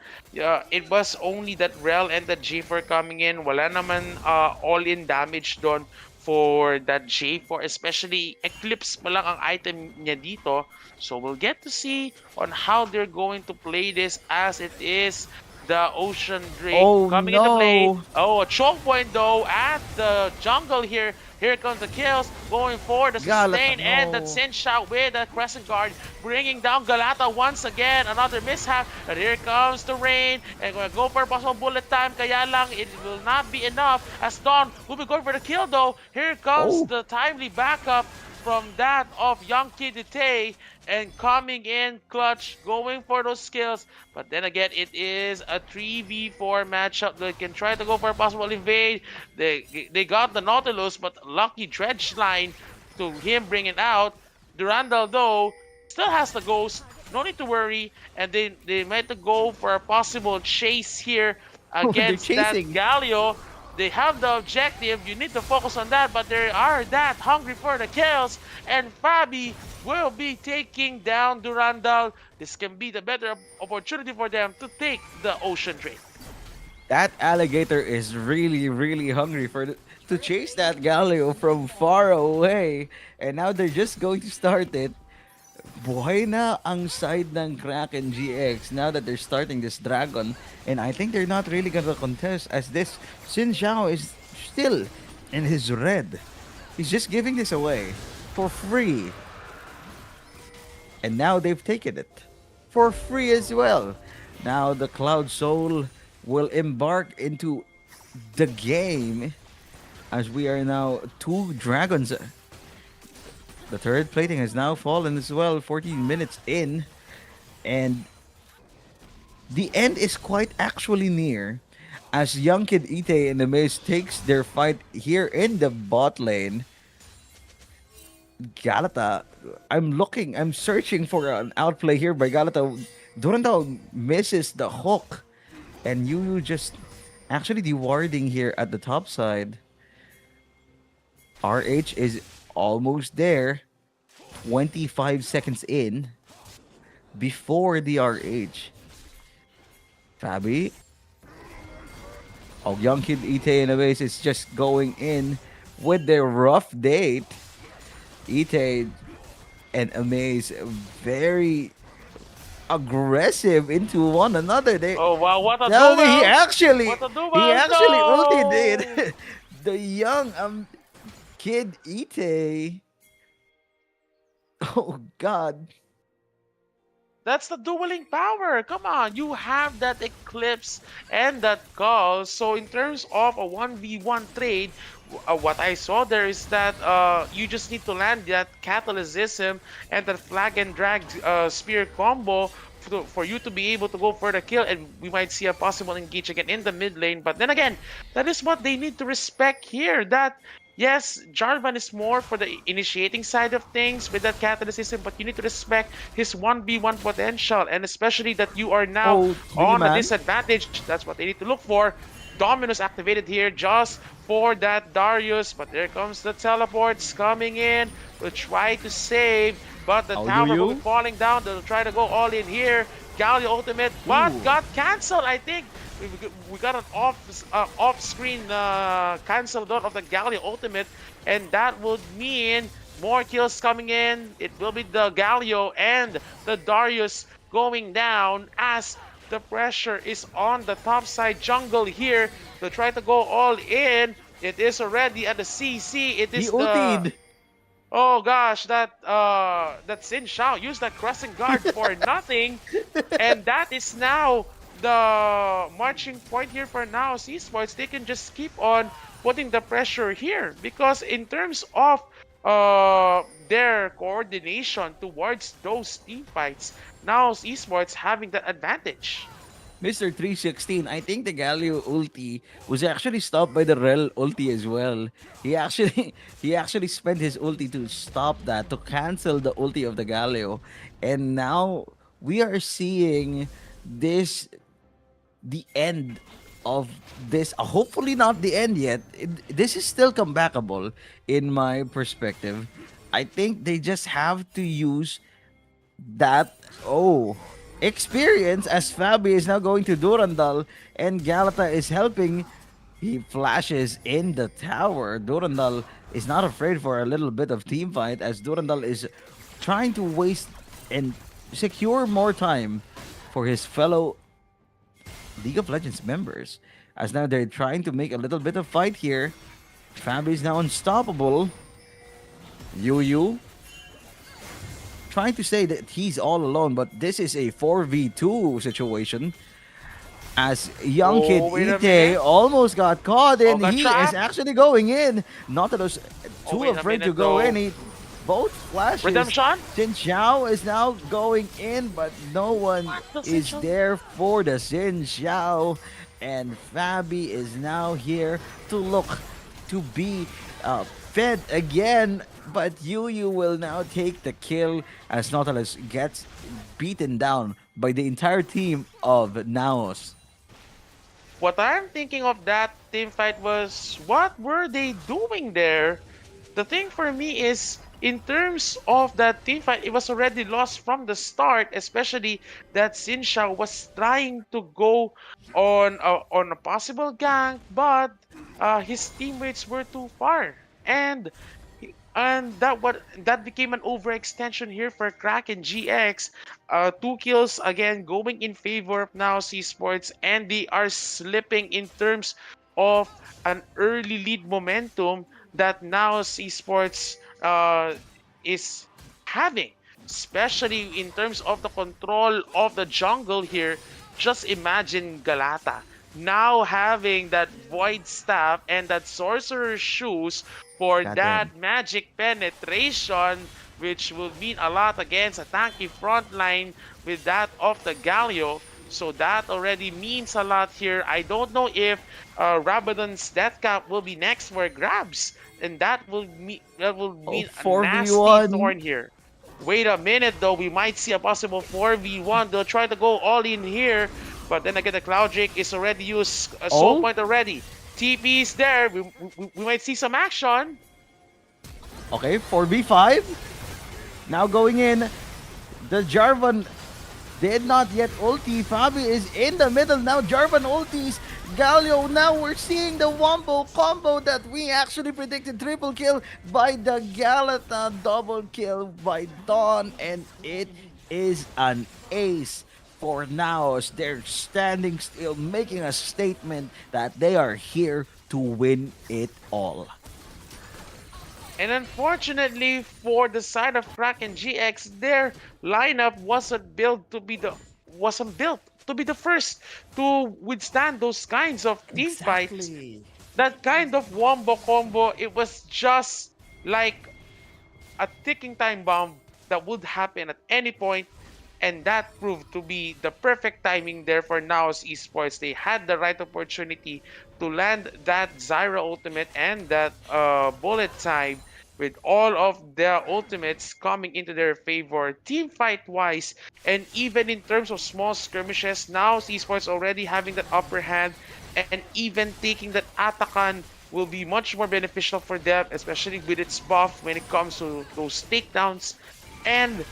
B: it was only that Rel and the J4 coming in. Wala naman all-in damage doon for that J4, especially Eclipse pa lang ang item niya dito. So we'll get to see on how they're going to play this, as it is the Ocean Drake
C: Oh
B: coming into play.
C: no.
B: Oh, a choke point though at the jungle here. Here comes the kills, going for the
C: Galata,
B: sustain and the
C: no.
B: cinch out with the Crescent Guard, bringing down Galata once again. Another mishap, and here comes the rain, and gonna go for a possible bullet time. Kaya lang, it will not be enough, as Dawn will be going for the kill though. Here comes
C: Oh.
B: the timely backup from that of Young Kid Tay, and coming in clutch, going for those skills. But then again, it is a 3v4 matchup. They can try to go for a possible invade. They got the Nautilus, but lucky dredge line to him bring it out. Durandal though still has the ghost. No need to worry, and they might go for a possible chase here
C: Oh, they're
B: against that
C: chasing.
B: Galio. They have the objective. You need to focus on that, but they are that hungry for the kills. And Fabi will be taking down Durandal. This can be the better opportunity for them to take the Ocean Drake.
C: That alligator is really, really hungry to chase that Galio from far away. And now they're just going to start it. Buhay na ang side ng Kraken GX now that they're starting this Dragon. And I think they're not really gonna contest, as this Xin Zhao is still in his red. He's just giving this away for free. And now they've taken it for free as well. Now the Cloud Soul will embark into the game, as we are now two dragons. The third plating has now fallen as well, 14 minutes in. And the end is quite actually near, as Young Kid Ite and the Maze takes their fight here in the bot lane. Galata, I'm searching for an outplay here by Galata. Durandal misses the hook, and Yu just actually dewarding here at the top side. RH is almost there. 25 seconds in before the RH. Fabi. Oh, Young Kid Ite in a base is just going in with their rough date. Ite and Amaze very aggressive into one another. They
B: Oh wow, what a
C: no,
B: duel!
C: he actually
B: What a duel!
C: ulted
B: No!
C: it. The young Kid Ite. Oh God.
B: That's the dueling power. Come on, you have that Eclipse and that Call. So in terms of a 1v1 trade, what I saw there is that you just need to land that Catalysism and that Flag and Drag Spear combo for you to be able to go for the kill, and we might see a possible engage again in the mid lane. But then again, that is what they need to respect here. That yes, Jarvan is more for the initiating side of things with that catalyst system, but you need to respect his 1v1 potential, and especially that you are now
C: Oh, three
B: on a
C: man.
B: disadvantage. That's what they need to look for. Dominus activated here just for that Darius, but there comes the teleports coming in to try to save, but the
C: Oh,
B: tower will be
C: Yu.
B: falling down. They'll try to go all in here. Galio ultimate, but
C: Ooh.
B: got cancelled. I think we got an off-screen cancel out of the Galio ultimate, and that would mean more kills coming in. It will be the Galio and the Darius going down as the pressure is on the top side jungle here to try to go all in. It is already at the CC. It
C: He
B: is the
C: ultied.
B: oh gosh, that Xin Shao used that crescent guard for nothing, and that is now the marching point here for now. Esports, they can just keep on putting the pressure here because in terms of their coordination towards those team fights, now Esports having that advantage.
C: Mr. 316, I think the Galio ulti was actually stopped by the Rel ulti as well. He actually he actually spent his ulti to stop that, to cancel the ulti of the Galio. And now we are seeing this the end of this. Hopefully not the end yet. This is still comebackable in my perspective. I think they just have to use that experience as Fabi is now going to Durandal and Galata is helping. He flashes in the tower. Durandal is not afraid for a little bit of team fight as Durandal is trying to waste and secure more time for his fellow League of Legends members. As now they're trying to make a little bit of fight here. Fabi is now unstoppable. Yu trying to say that he's all alone, but this is a 4v2 situation. As young kid
B: Oh, wait a
C: Ite
B: minute.
C: almost got caught
B: Oh,
C: and
B: got
C: he is
B: trapped.
C: actually going in. Not that was
B: Oh,
C: too
B: wait a
C: afraid to
B: minute,
C: go
B: though.
C: in. He both flashes.
B: Redemption?
C: Xin Xiao is now going in, but no one
B: What the
C: is
B: Xin Xiao?
C: there for the Xin Xiao. And Fabi is now here to look to be fed again. But Yu will now take the kill as Nautilus gets beaten down by the entire team of Naos.
B: What I'm thinking of that team fight was, what were they doing there? The thing for me is, in terms of that team fight, it was already lost from the start, especially that Xin Shao was trying to go on a possible gank, but his teammates were too far. And that became an overextension here for Kraken GX. 2 kills again going in favor of now Sports, and they are slipping in terms of an early lead momentum that now Sports is having, especially in terms of the control of the jungle here. Just imagine Galata now having that void staff and that sorcerer's shoes for
C: Goddamn.
B: that magic penetration, which will mean a lot against a tanky front line with that of the Galio. So that already means a lot here. I don't know if Rabadon's death cap will be next for grabs, and that will mean a nasty
C: 4v1.
B: thorn here. Wait a minute though, we might see a possible 4v1. They'll try to go all in here, but then again the Cloud Drake is already used a soul
C: Oh?
B: point already. TP is there. We might see some action.
C: Okay, 4v5. Now going in. The Jarvan did not yet ulti. Fabi is in the middle now. Jarvan ultis. Galio, now we're seeing the wombo combo that we actually predicted. Triple kill by the Galata, double kill by Dawn, and it is an ace for now as they're standing still, making a statement that they are here to win it all.
B: And unfortunately for the side of Kraken GX, their lineup wasn't built to be the first to withstand those kinds of team fights. That kind of wombo combo, it was just like a ticking time bomb that would happen at any point, and that proved to be the perfect timing there for Naos Esports. They had the right opportunity to land that Zyra ultimate and that bullet time with all of their ultimates coming into their favor, team fight wise, and even in terms of small skirmishes. Now Esports already having that upper hand, and even taking that Atakan will be much more beneficial for them, especially with its buff when it comes to those takedowns. And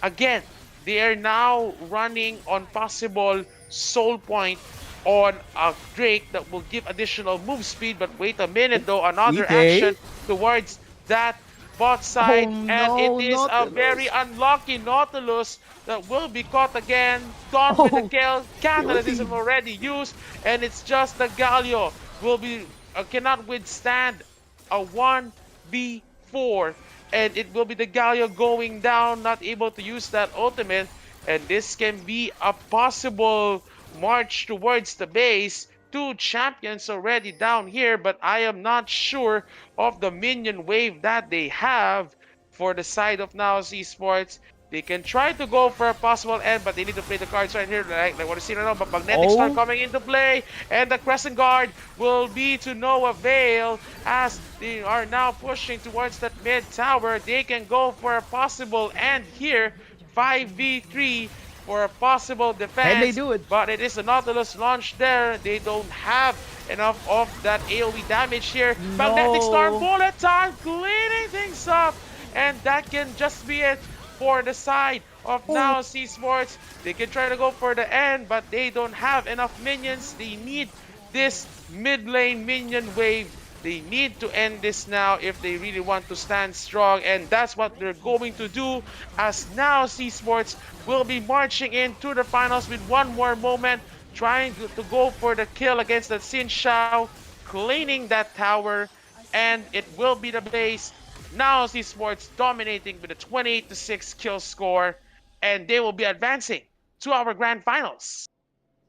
B: again, they are now running on possible soul point on a Drake that will give additional move speed. But wait a minute though, another
A: Okay.
B: action towards that bot
C: Oh
B: side, and it
C: no,
B: is a very
C: Nautilus.
B: unlucky Nautilus that will be caught again. Gone for the
C: Oh,
B: kill.
C: guilty.
B: Catalytism already used, and it's just the Galio will be cannot withstand a 1v4, and it will be the Galio going down, not able to use that ultimate, and this can be a possible march towards the base. Two champions already down here, but I am not sure of the minion wave that they have for the side of Naos Esports. They can try to go for a possible end, but they need to play the cards right here, like what I see right now. But Magnetic Storm
A: Oh,
B: coming into play, and the Crescent Guard will be to no avail as they are now pushing towards that mid tower. They can go for a possible end here, 5v3 for a possible
C: Can they
B: defense,
C: do it?
B: but it is a Nautilus launch there. They don't have enough of that AoE damage here. Magnetic Storm
C: No.
B: bullet time, cleaning things up, and that can just be it for the side of now Esports. They can try to go for the end, but they don't have enough minions. They need this mid lane minion wave. They need to end this now if they really want to stand strong, and that's what they're going to do, as now Esports will be marching into the finals with one more moment, trying to go for the kill against the Xin Shao, cleaning that tower, and it will be the base. Now Esports dominating with a 28-6 kill score, and they will be advancing to our grand finals.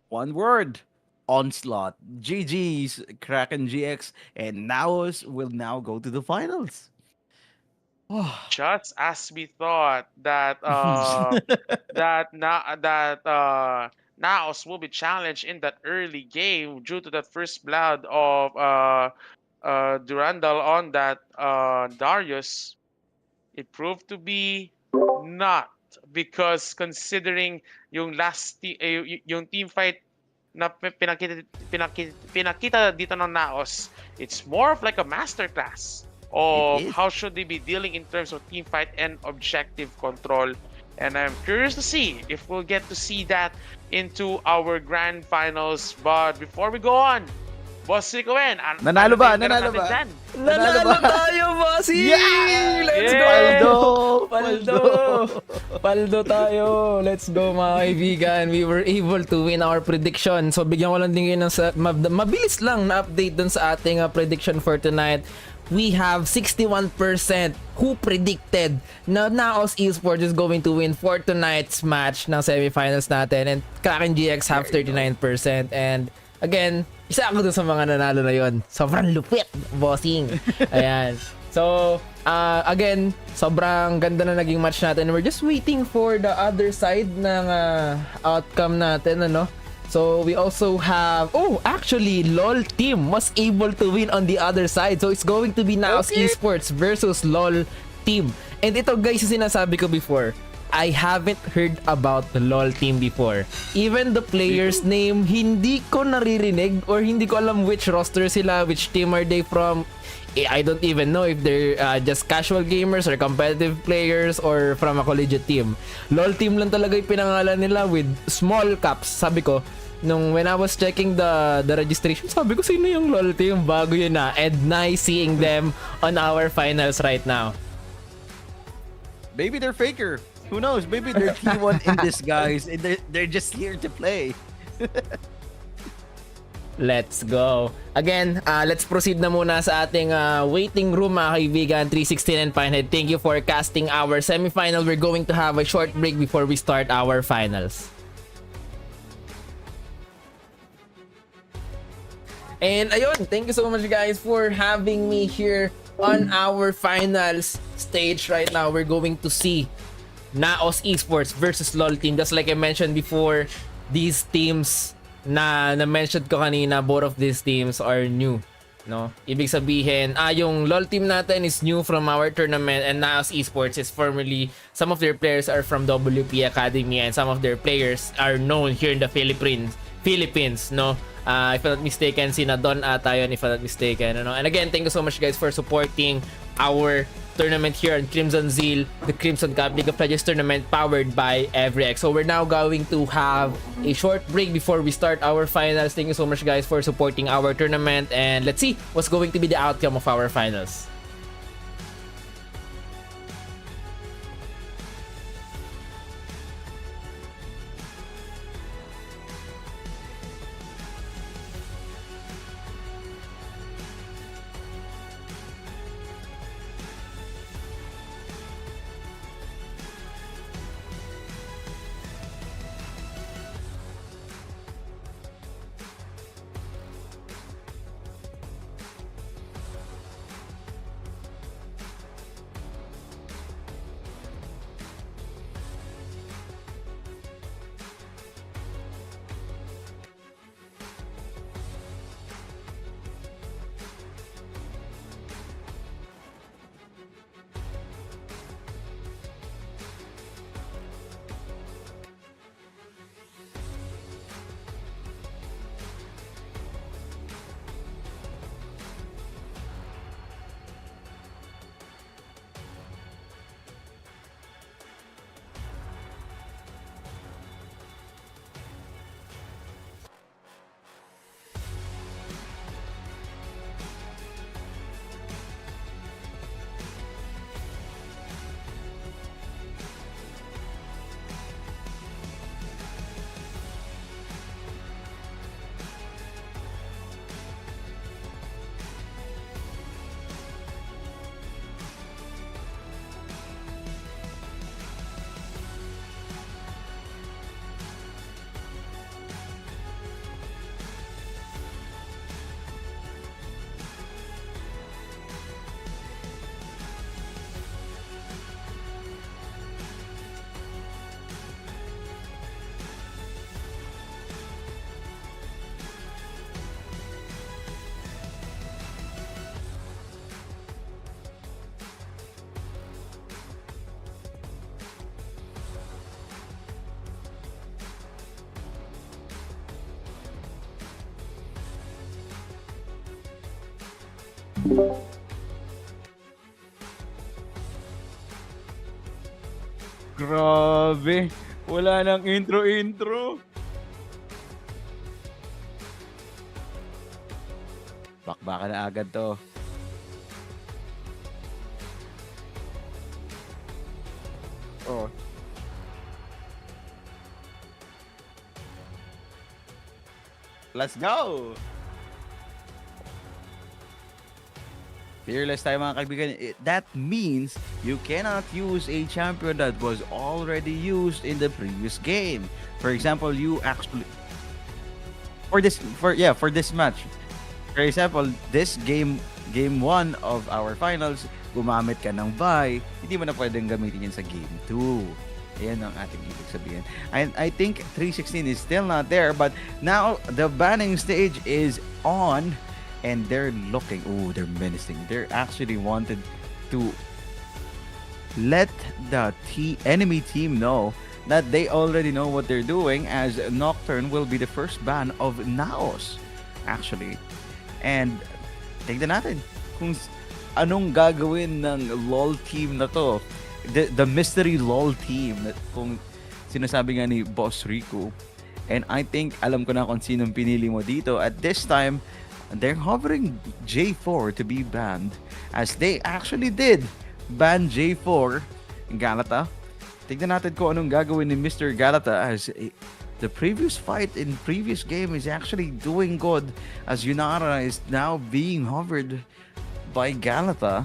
C: One word. Onslaught. GG's, Kraken GX, and Naos will now go to the finals.
B: Just as we thought that Naos will be challenged in that early game due to that first blood of Durandal on that Darius, it proved to be not, because considering yung yung team fight na pinakita dito ng Naos, it's more of like a masterclass
C: It
B: of
C: is.
B: how should they be dealing in terms of team fight and objective control. And I'm curious to see if we'll get to see that into our grand finals. But before we go on, Boss Ricoen,
C: Nanalo ba?
B: na yung
C: Nanalo
B: ganap natin
C: ba?
B: dyan?
A: nanalo tayo, bossy!
C: Yeah!
A: Let's
B: Yeah!
A: go!
C: Paldo!
A: Paldo tayo! Let's go, mga kaibigan. We were able to win our prediction. So, bigyan ko lang din kayo ng mabilis lang na update dun sa ating prediction for tonight. We have 61% who predicted na Naos Esports is going to win for tonight's match ng semifinals natin, and Kraken GX have 39%. And again, isa ako dun sa mga nanalo na yon. Sobrang lupit, bossing. Ayan. So, again, sobrang ganda na naging match natin. We're just waiting for the other side ng outcome natin, ano? So, we also have... Oh, actually, LOL team was able to win on the other side. So, it's going to be Naos Esports versus LOL team. And ito, guys, yung sinasabi ko before. I haven't heard about the LOL team before. Even the player's name, hindi ko naririnig or hindi ko alam which roster sila, which team are they from. I don't even know if they're just casual gamers or competitive players or from a collegiate team. LOL team lang talaga yung pinangalan nila with small caps. Sabi ko, when I was checking the registration, sabi ko, sino yung LOL team? Bago yun na. And nice seeing them on our finals right now.
C: Maybe they're faker. Who knows? Maybe they're T1 in disguise and they're just here to play.
A: Let's go. Again, let's proceed na muna sa ating waiting room, mga kaibigan. 316 and Pinehead, thank you for casting our semifinal. We're going to have a short break before we start our finals. And ayun, thank you so much, guys, for having me here on our finals stage right now. We're going to see Naos Esports versus LOL team. Just like I mentioned before, these teams na-mention ko kanina, both of these teams are new. No? Ibig sabihin, yung LOL team natin is new from our tournament, and Naos Esports is formerly, some of their players are from WP Academy, and some of their players are known here in the Philippines, no? If I'm not mistaken, sina Don ata yun, if I'm not mistaken, ano? And again, thank you so much guys for supporting our tournament here on Crimson Zeal, the Crimson Cup League of Legends tournament powered by EveryX. So we're now going to have a short break before we start our finals. Thank you so much guys for supporting our tournament, and let's see what's going to be the outcome of our finals.
C: Grabe. Wala nang intro. Bakbakan na agad to. Oh. Let's go! Fearless tayo mga kaibigan. That means you cannot use a champion that was already used in the previous game. For example, you actually for this match. For example, this game 1 of our finals, gumamit ka ng buy, hindi mo na pwedeng gamitin yan sa game 2. Ayan ang ating ibig sabihin. I think 316 is still not there, but now the banning stage is on. And they're looking, they're menacing. They're actually wanted to let the enemy team know that they already know what they're doing, as Nocturne will be the first ban of Naos, actually. And tignan natin kung anong gagawin ng LOL team na to. The mystery LOL team, kung sinasabi nga ni Boss Rico. And I think alam ko na kung sinong pinili mo dito. At this time, they're hovering J4 to be banned, as they actually did ban J4 Galata. Tignan natin kung anong gagawin ni Mr. Galata, as the previous fight in previous game is actually doing good, as Yunara is now being hovered by Galata.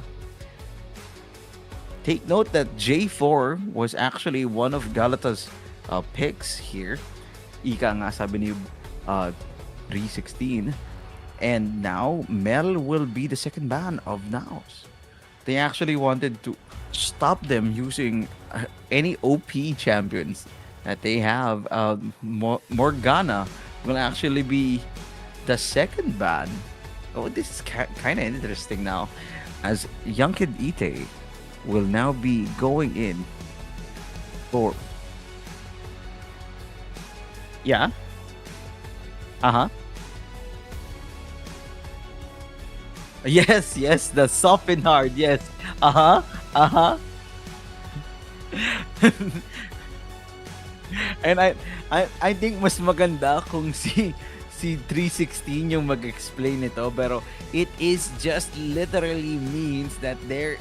C: Take note that J4 was actually one of Galata's picks here. Ika nga sabi ni 316. And now Mel will be the second ban of Naos. they actually wanted to stop them using any OP champions that they have. Morgana will actually be the second ban. Oh, this is kind of interesting now, as Young Kid Ite will now be going in for. Yeah. Uh huh. Yes, yes, the soft and hard. Yes. Uh huh. Uh huh. And I think mas maganda kung si 316 yung mag-explain ito, pero it is just literally means that there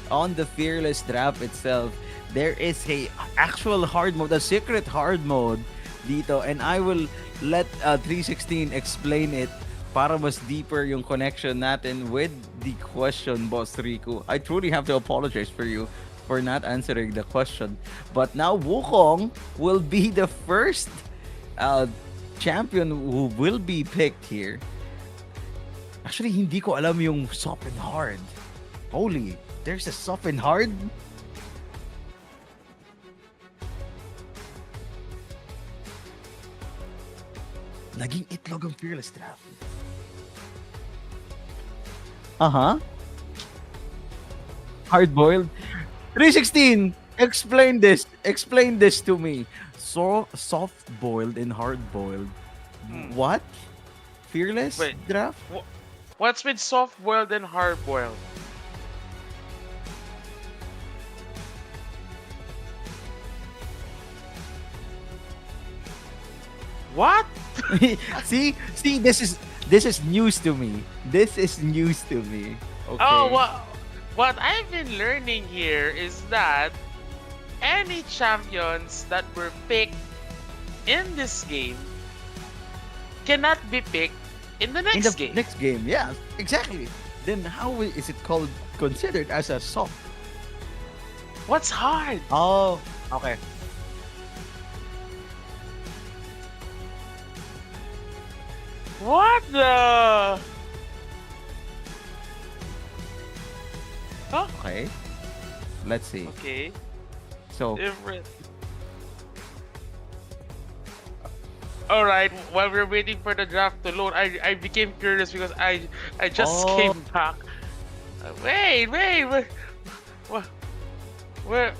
C: on the fearless draft itself there is a actual hard mode, a secret hard mode dito, and I will let 316 explain it para mas deeper yung connection natin with the question, Boss Rico. I truly have to apologize for you for not answering the question. But now Wukong will be the first uh, champion who will be picked here. Actually, hindi ko alam yung soft and hard. Holy, there's a soft and hard? Naging itlog ang fearless draft. Uh-huh. Hard-boiled. 316, explain this. Explain this to me. So soft-boiled and hard-boiled. What? Fearless
B: Wait.
C: draft?
B: What's with soft-boiled and hard-boiled? What?
C: see, this is news to me. This is news to me. Okay.
B: Oh, what I've been learning here is that any champions that were picked in this game cannot be picked in the next
C: In the
B: game.
C: next game, yeah, exactly. Then how is it called considered as a soft?
B: What's hard?
C: Oh, okay.
B: What the? Huh?
C: Okay. Let's see.
B: Okay.
C: So,
B: Different. Alright, while we're waiting for the draft to load, I became curious because I just
C: Oh.
B: came back. Wait,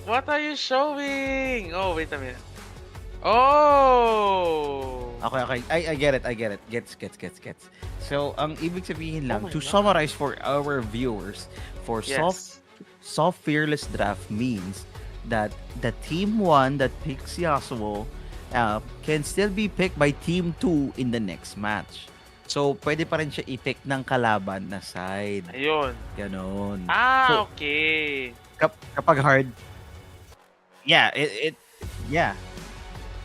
B: what are you showing? Oh, wait a minute. Oh!
C: okay. I get it. Gets. So, ang ibig sabihin lang,
B: my
C: to
B: God.
C: summarize for our viewers, for
B: Yes.
C: soft fearless draft means that the team 1 that picks Yasuo can still be picked by team 2 in the next match. So, pwede pa rin siya i-pick ng kalaban na side.
B: Ayun.
C: Ganon. So,
B: Okay.
C: kapag hard, yeah, yeah.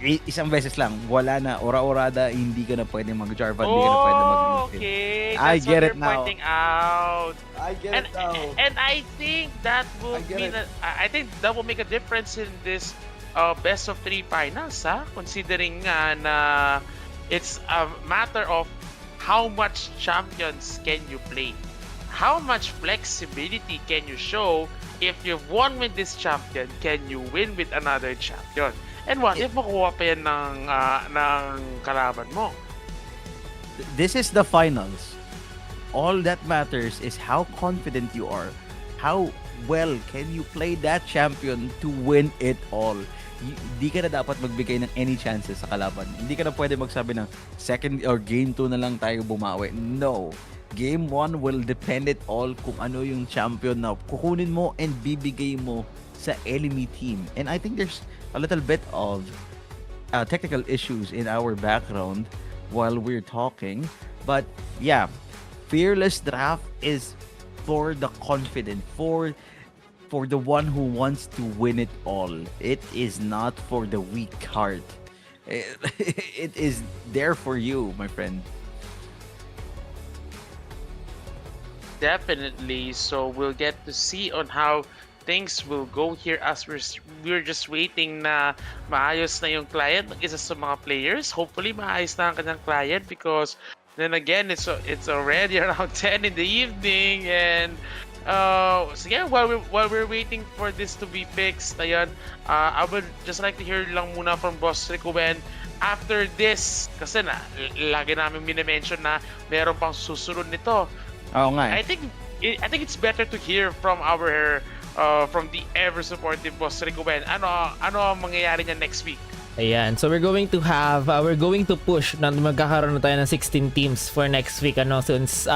C: Isang beses lang, wala na, ora-orada, hindi ka na pwede mag-Jarvan, hindi ka na pwede mag
B: Okay.
C: I
B: That's
C: get
B: what
C: it
B: you're
C: now.
B: pointing out.
C: I get
B: And I think that will
C: I get
B: mean
C: it.
B: that I think that will make a difference in this best of 3 finals, considering na it's a matter of how much champions can you play, how much flexibility can you show. If you've won with this champion, can you win with another champion? And what if makuha pa yan ng kalaban mo?
C: This is the finals. All that matters is how confident you are. How well can you play that champion to win it all? Hindi ka na dapat magbigay ng any chances sa kalaban. Hindi ka na pwede magsabi ng second or game 2 na lang tayo bumawi. No. Game 1 will depend it all kung ano yung champion na kukunin mo and bibigay mo sa enemy team. And I think there's a little bit of technical issues in our background while we're talking. But yeah, fearless draft is for the confident, for the one who wants to win it all. It is not for the weak heart. It is there for you, my friend.
B: Definitely. So we'll get to see on how things will go here as we're just waiting na maayos na yung client ng isa sa mga players. Hopefully maayos na ang kanyang client because then again it's already around 10 in the evening and So yeah, while we're waiting for this to be fixed, ayun, I would just like to hear lang muna from Boss Rico Ben after this, kasi lagi namin minimension na meron pang susunod nito.
C: Oo nga eh.
B: I think it's better to hear from our from the ever supportive Boss Rico Ben. Ano ang mangyayari niya next week?
A: Ayan. So we're going to push na magkakaroon na tayo ng 16 teams for next week, since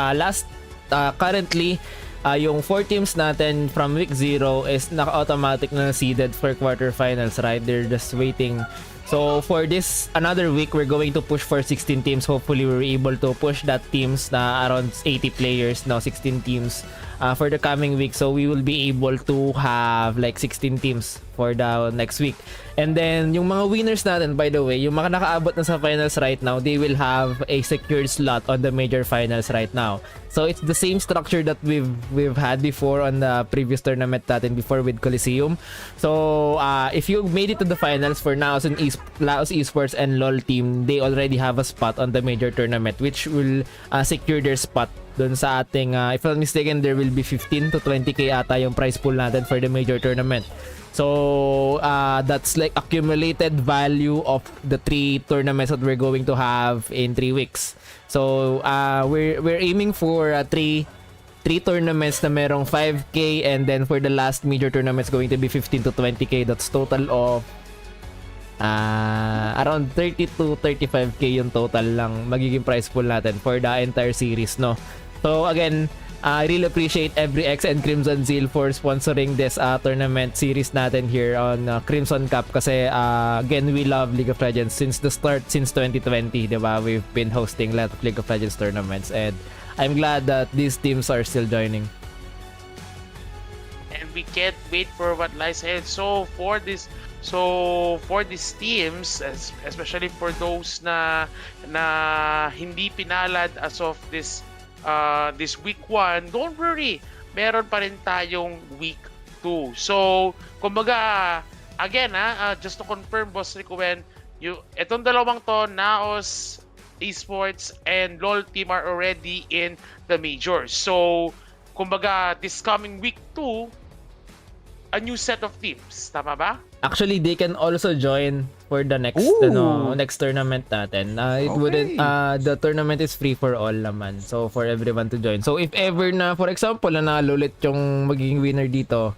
A: currently yung 4 teams natin from week 0 is naka-automatic na seeded for quarterfinals, right? They're just waiting. So for this another week, we're going to push for 16 teams. Hopefully we're able to push that teams na around 80 players now, 16 teams for the coming week. So we will be able to have like 16 teams for the next week. And then yung mga winners natin, by the way, yung mga nakaabot na sa finals right now, they will have a secured slot on the major finals right now. So it's the same structure that we've had before on the previous tournament natin before with Coliseum. So if you made it to the finals for Laos Esports and LoL team, they already have a spot on the major tournament, which will secure their spot dun sa ating if I'm not mistaken, there will be 15 to 20k ata yung prize pool natin for the major tournament. So that's like accumulated value of the 3 tournaments that we're going to have in 3 weeks. So we're aiming for 3 tournaments na merong 5k, and then for the last major tournament it's going to be 15 to 20k. That's total of around 30 to 35k yung total lang magiging prize pool natin for the entire series, no? So again, I really appreciate EveryX and Crimson Zeal for sponsoring this tournament series natin here on Crimson Cup, kasi again, we love League of Legends since the start, since 2020, diba? We've been hosting a lot of League of Legends tournaments, and I'm glad that these teams are still joining.
B: And we can't wait for what lies ahead. So for these teams, especially for those na hindi pinalad as of this week 1, don't worry, meron pa rin tayong week 2. So, kumbaga, again, just to confirm, Boss Ricoen, itong dalawang to, Naos Esports and LoL team are already in the majors. So, kumbaga, this coming week 2, a new set of teams. Tama ba?
A: Actually, they can also join for the next next tournament natin. It wouldn't the tournament is free for all naman. So for everyone to join. So if ever na, for example, na nanalo ulit yung magiging winner dito,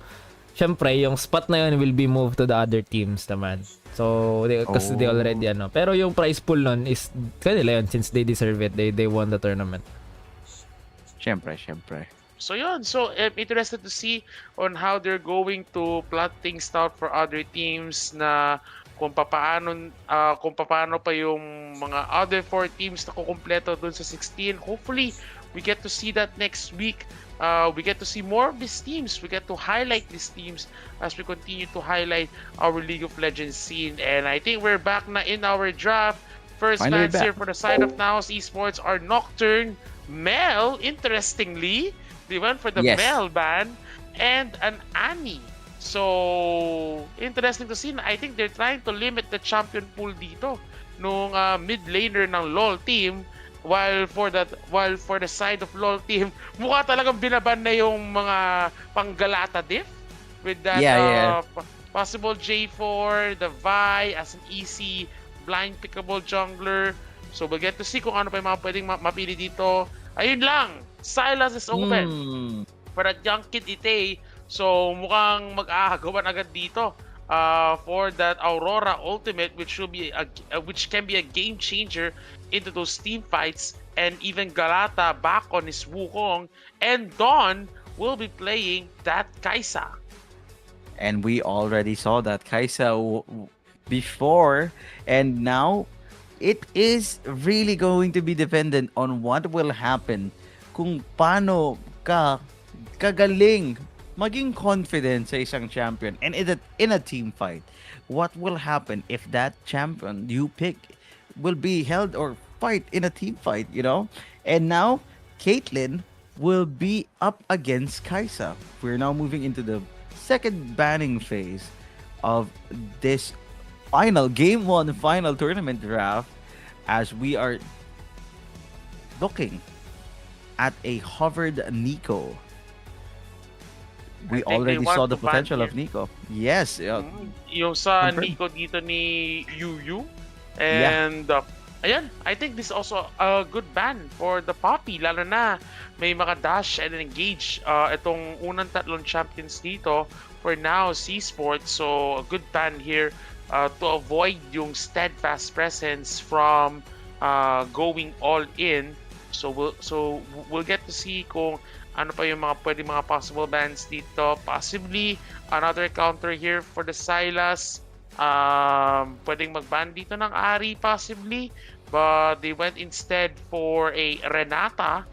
A: syempre yung spot na yun will be moved to the other teams naman. So kasi they already pero yung prize pool nun is kanila yun, since they deserve it. They won the tournament.
C: Syempre.
B: So yun, so I'm interested to see on how they're going to plot things out for other teams, na kung paano pa yung mga other 4 teams na kukumpleto dun sa 16. Hopefully, we get to see that next week. We get to see more of these teams. We get to highlight these teams as we continue to highlight our League of Legends scene. And I think we're back na in our draft. First fans here for the side of Naos Esports are Nocturne, Mel, interestingly. They went for the Mel ban, and an Annie. So, interesting to see. I think they're trying to limit the champion pool dito nung mid laner ng LoL team, while for the side of LoL team, mukha talagang binaban na yung mga panggalata diff with that possible J4, the Vi as an easy blind pickable jungler. So, we'll get to see kung ano pa yung mga pwedeng mapili dito. Ayun lang, Silas is open for that young kid Ite. So mukhang mag-aagawan agad dito for that Aurora Ultimate, which can be a game changer into those team fights. And even Galata back on his Wukong, and Dawn will be playing that Kai'Sa.
C: And we already saw that Kai'Sa before, and now it is really going to be dependent on what will happen kung paano ka kagaling maging confident sa isang champion and in a team fight. What will happen if that champion you pick will be held or fight in a team fight, you know? And now Caitlyn will be up against Kai'Sa. We're now moving into the second banning phase of this game 1 final tournament draft, as we are looking at a hovered Nico we
B: think they
C: already
B: want
C: saw the
B: to ban
C: potential
B: here.
C: of Nico. Yes,
B: Yung sa
C: confirmed.
B: Nico dito ni Yu.
C: Yeah.
B: And ayan, I think this is also a good ban for the Poppy. Lalo na may mga dash and engage itong unang tatlong champions dito for now, C-Sports. So a good ban here to avoid yung steadfast presence from going all in. So we'll get to see kung ano pa yung mga possible bans dito. Possibly another counter here for the Sylas. Pwedeng mag-ban dito ng Ari possibly, but they went instead for a Renata.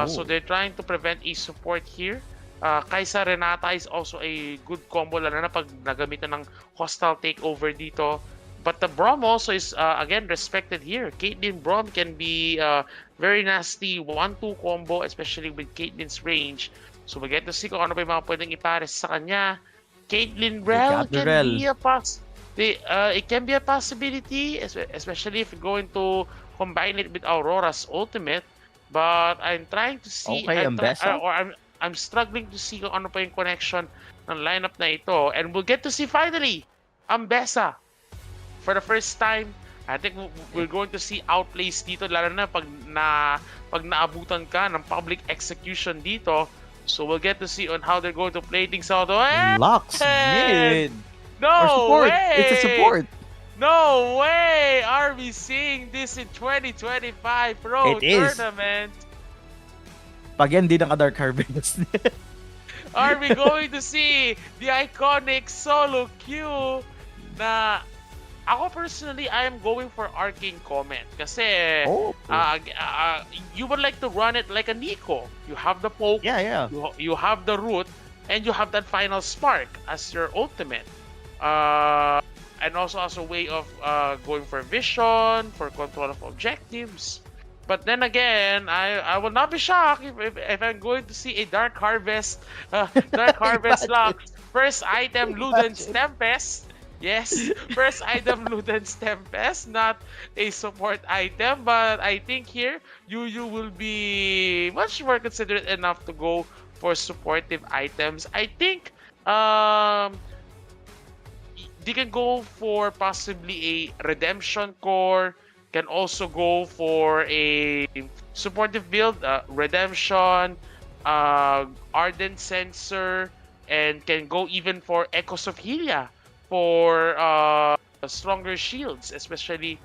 B: So
C: Oh.
B: they're trying to prevent a support here. Kaysa Renata is also a good combo lalo na pag nagamitan ng hostile takeover dito. But the Braum also is again respected here. Caitlyn Braum can be very nasty 1-2 combo, especially with Caitlyn's range. So we get to see kung ano pa yung mga pwedeng ipares sa kanya. Caitlyn Rel
C: got the
B: can
C: Rel.
B: be it can be a possibility, especially if you're going to combine it with Aurora's ultimate. But I'm trying to see,
C: Okay, Ambessa?
B: I'm struggling to see kung ano pa yung connection ng lineup na ito. And we'll get to see finally Ambessa for the first time. I think we're going to see outplays dito, lalo na pag naabutan ka ng public execution dito. So we'll get to see on how they're going to play things out.
C: Lux mid.
B: No
C: Or support.
B: way!
C: It's a support.
B: No way! Are we seeing this in 2025 Pro
C: It is.
B: Tournament?
C: Pag yan, di naka-Dark Harvest.
B: Are we going to see the iconic solo queue na ako personally, I am going for Arcane Comment kasi
C: Oh.
B: you would like to run it like a Nico. You have the poke,
C: Yeah.
B: you have the root, and you have that final spark as your ultimate. And also as a way of going for vision, for control of objectives. But then again, I will not be shocked if I'm going to see a Dark Harvest, Lux. First item, Luden's Tempest. Yes, first item, Luden's Tempest, not a support item. But I think here, you will be much more considerate enough to go for supportive items. I think they can go for possibly a Redemption Core, can also go for a supportive build, Redemption, Ardent Sensor, and can go even for Echoes of Helia for stronger shields, especially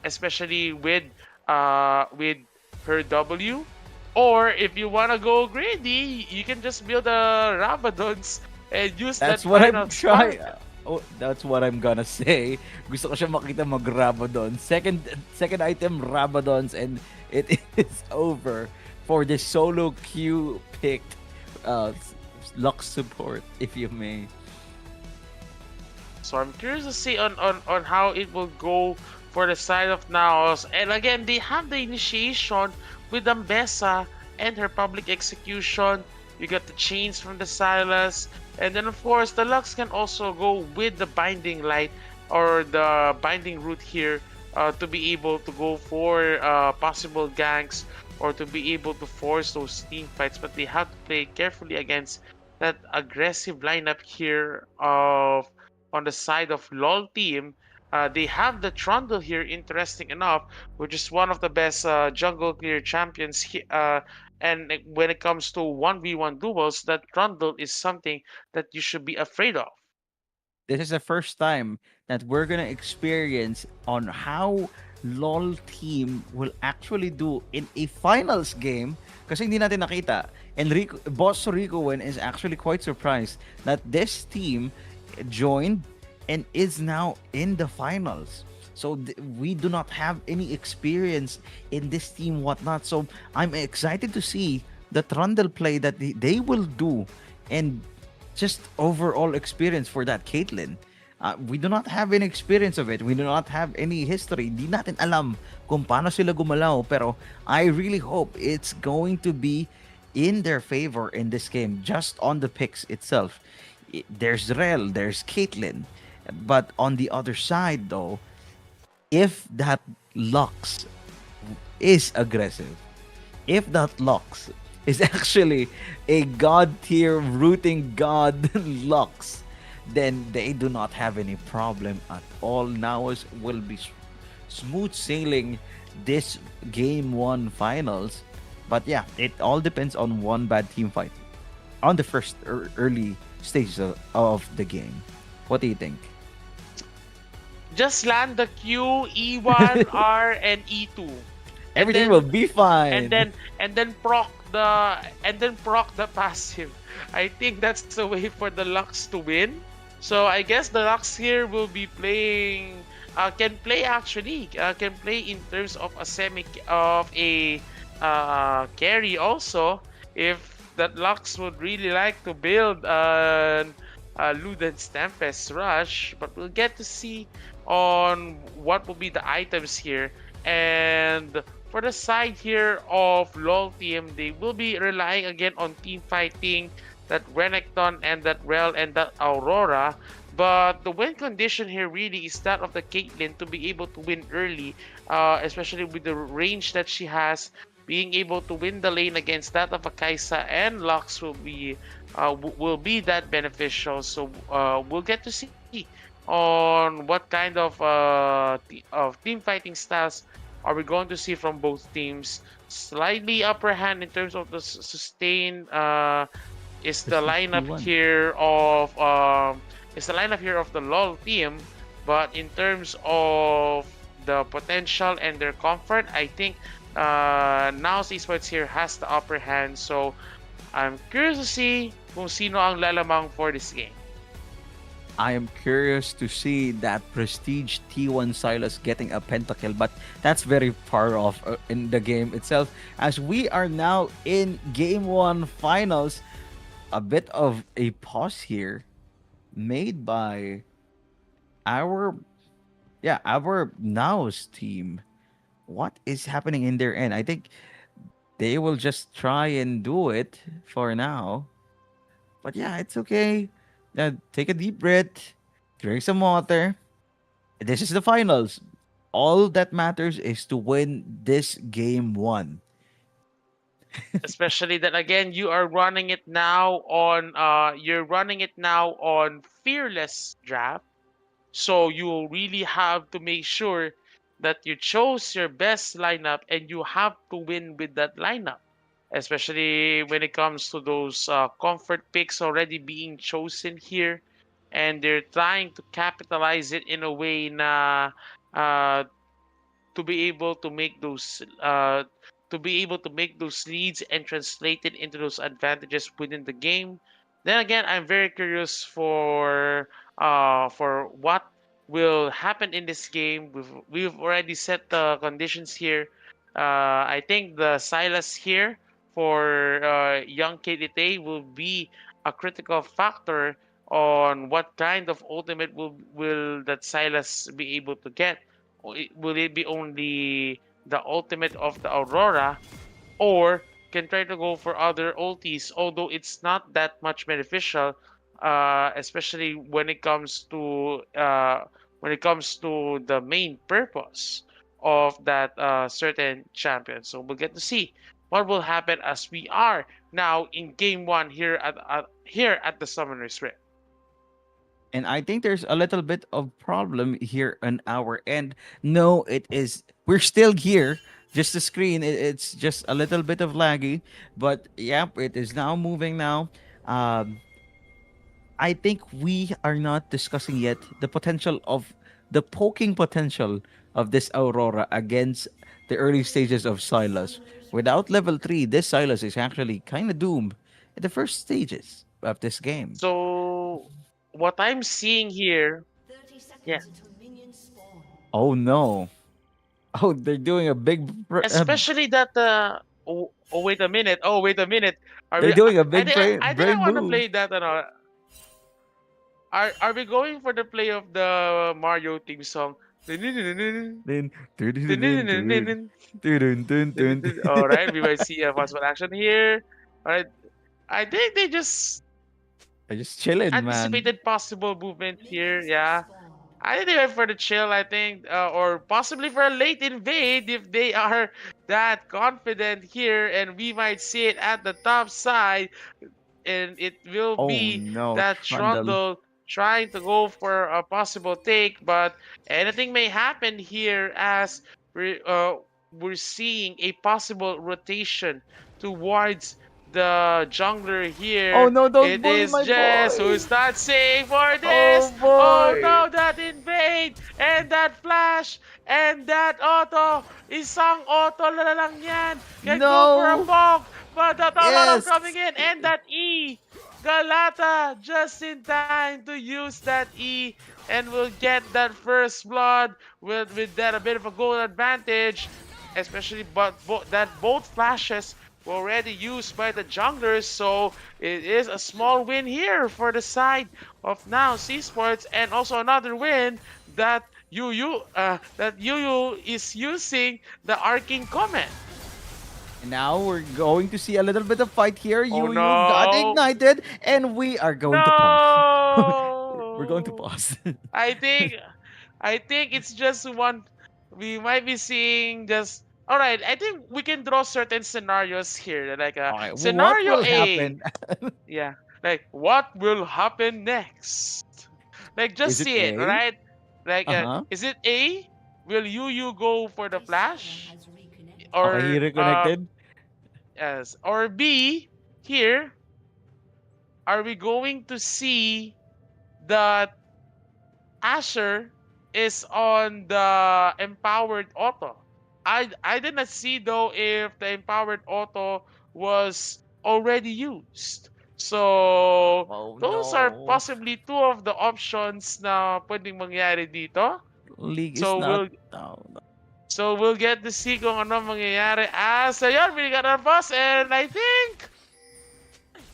B: especially with her W. Or if you wanna go greedy, you can just build a Rabadons and use
C: That's
B: that
C: what
B: final
C: I'm trying.
B: spark.
C: Oh, that's what I'm gonna say. Gusto ko siya makita mag-Rabadon. Second item, Rabadons, and it is over for the solo queue picked Lux support, if you may.
B: So I'm curious to see on how it will go for the side of Naos. And again, they have the initiation with Ambessa and her public execution. You got the chains from the Silas. And then of course the Lux can also go with the binding light or the binding root here to be able to go for possible ganks or to be able to force those team fights. But they have to play carefully against that aggressive lineup here of on the side of LOL team. They have the Trundle here, interesting enough, which is one of the best jungle clear champions. And when it comes to 1v1 duels, that Trundle is something that you should be afraid of.
C: This is the first time that we're gonna experience on how LOL team will actually do in a finals game kasi hindi natin nakita. And Boss Rico is actually quite surprised that this team joined and is now in the finals. So we do not have any experience in this team, whatnot. So I'm excited to see the Trundle play that they will do and just overall experience for that Caitlyn. We do not have any experience of it. We do not have any history. Di natin alam kung paano sila gumalaw. Pero I really hope it's going to be in their favor in this game, just on the picks itself. There's Rel, there's Caitlyn. But on the other side, though, if that Lux is aggressive, if that Lux is actually a god tier rooting god Lux, then they do not have any problem at all. Naos will be smooth sailing this game one finals. But yeah, it all depends on one bad team fight on the first early stages of the game. What do you think?
B: Just land the Q, E1, R, and E2, and
C: Everything will
B: then
C: be
B: and
C: fine.
B: then and then proc the passive. I think that's the way for the Lux to win. So I guess the Lux here will be playing can play actually can play in terms of a semi of a carry also if that Lux would really like to build an Luden's Tempest Rush, but we'll get to see on what will be the items here. And for the side here of LoL team, they will be relying again on team fighting, that Renekton and that Rel and that Aurora. But the win condition here really is that of the Caitlyn to be able to win early, especially with the range that she has. Being able to win the lane against that of a Kaisa and Lux will be that beneficial. So we'll get to see on what kind of team fighting styles are we going to see from both teams. Slightly upper hand in terms of the sustain is the
C: Prestige
B: lineup
C: T1.
B: here of the LoL team, but in terms of the potential and their comfort, I think now Esports here has the upper hand. So I'm curious to see kung sino ang lalamang for this game.
C: I am curious to see that Prestige T1 Silas getting a pentakill, but that's very far off in the game itself. As we are now in Game 1 Finals, a bit of a pause here made by our our Now's team. What is happening in their end? I think they will just try and do it for now. But yeah, it's okay. Take a deep breath, drink some water. This is the finals. All that matters is to win this game one.
B: Especially that again you're running it now on fearless draft. So you really have to make sure that you chose your best lineup and you have to win with that lineup. Especially when it comes to those comfort picks already being chosen here. And they're trying to capitalize it in a way uh, to be able to make those leads and translate it into those advantages within the game. Then again, I'm very curious for what will happen in this game. We've already set the conditions here. I think the Silas here for young KDT will be a critical factor on what kind of ultimate will that Silas be able to get. Will it be only the ultimate of the Aurora, or can try to go for other ultis, although it's not that much beneficial, especially when it comes to the main purpose of that certain champion. So we'll get to see what will happen as we are now in game one here at the Summoner's Rift.
C: And I think there's a little bit of problem here on our end. No, it is we're still here. Just the screen, it's just a little bit of laggy, but yep, it is now moving now. Um, I think we are not discussing yet the potential of the poking potential of this Aurora against the early stages of Silas. Without level 3, this Silas is actually kind of doomed at the first stages of this game.
B: So what I'm seeing here,
D: 30
B: yeah,
D: seconds until minions spawn.
C: Oh no. Oh, they're doing a big.
B: especially that wait a minute, are
C: They're
B: we
C: doing a
B: I
C: big
B: think I think I
C: brain
B: want to
C: move.
B: play that are we going for the play of the Mario theme song?
C: Then. Dun, dun, dun, dun, dun, dun, dun,
B: All
C: dun.
B: right, we might see a possible action here. All right, I think they just
C: I'm just chilling, man.
B: anticipated possible movement here.
D: Minions have
B: Yeah,
D: spawned.
B: I think they went for the chill, I think, or possibly for a late invade if they are that confident here, and we might see it at the top side, and it will
C: Oh
B: be
C: no,
B: that
C: Trundle.
B: Trundle trying to go for a possible take, but anything may happen here as we're seeing a possible rotation towards the jungler
C: Oh
B: here.
C: no, don't
B: It
C: bully
B: is
C: my
B: Jess
C: boy.
B: who's not safe for
C: Oh
B: this. Oh
C: boy.
B: no, that invade and that flash and that auto. Isang auto na lang yan. Can go for a
C: No.
B: bonk, but that auto
C: Yes.
B: coming in and that E. Galata just in time to use that E and will get that first blood with that a bit of a goal advantage, especially that both flashes were already used by the junglers, so it is a small win here for the side of now C Sports, and also another win that Yu is using the arcing comment.
C: And now we're going to see a little bit of fight here.
B: Oh
C: You got
B: no!
C: ignited, and we are going to pause. We're going to
B: No!
C: pause.
B: I think I think it's just one. We might be seeing just. All right, I think we can draw certain scenarios here. Like
C: Okay, what
B: scenario
C: will
B: A,
C: happen?
B: yeah. Like what will happen next? Like just
C: Is it
B: see it,
C: A?
B: right? Like
C: Uh huh.
B: is it A? Will you go for the
D: A summoner
B: flash,
D: has reconnected.
C: Okay, he
B: or
C: reconnected.
B: yes, or B? Here, are we going to see that Asher is on the empowered auto? I did not see though if the empowered auto was already used. So
C: Oh
B: those are
C: no.
B: possibly two of the options na pwedeng mangyari dito.
C: League is
B: So
C: not
B: we'll
C: down.
B: get to see kung ano mangyayari. Ayun, binigyan ng boss, and I think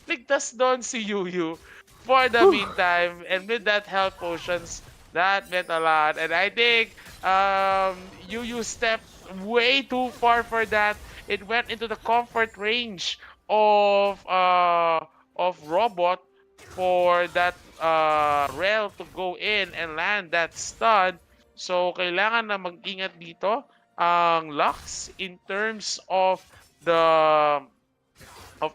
B: ligtas doon si Yuyu for the
C: Whew.
B: meantime. And with that health potions, that meant a lot. And I think Yuyu stepped way too far for that. It went into the comfort range of robot for that rail to go in and land that stun. So kailangan na mag-ingat dito ang Lux the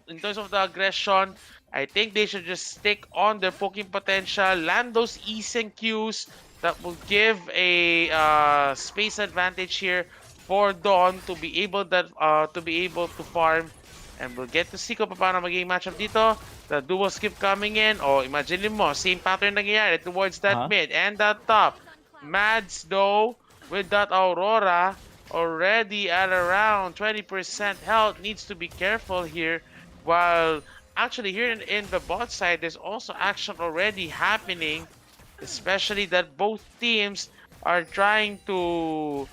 B: in terms of the aggression. I think they should just stick on their poking potential, land those E's and Q's that will give a space advantage here for Dawn to be able to farm. And we'll get to see kung paano magiging matchup dito. The duos keep coming in. Oh, imagine mo, same pattern nangyayari towards that
C: Uh-huh.
B: mid and that top. Mads though, with that Aurora, already at around 20% health, needs to be careful here. While actually here in the bot side, there's also action already happening, especially that both teams are trying to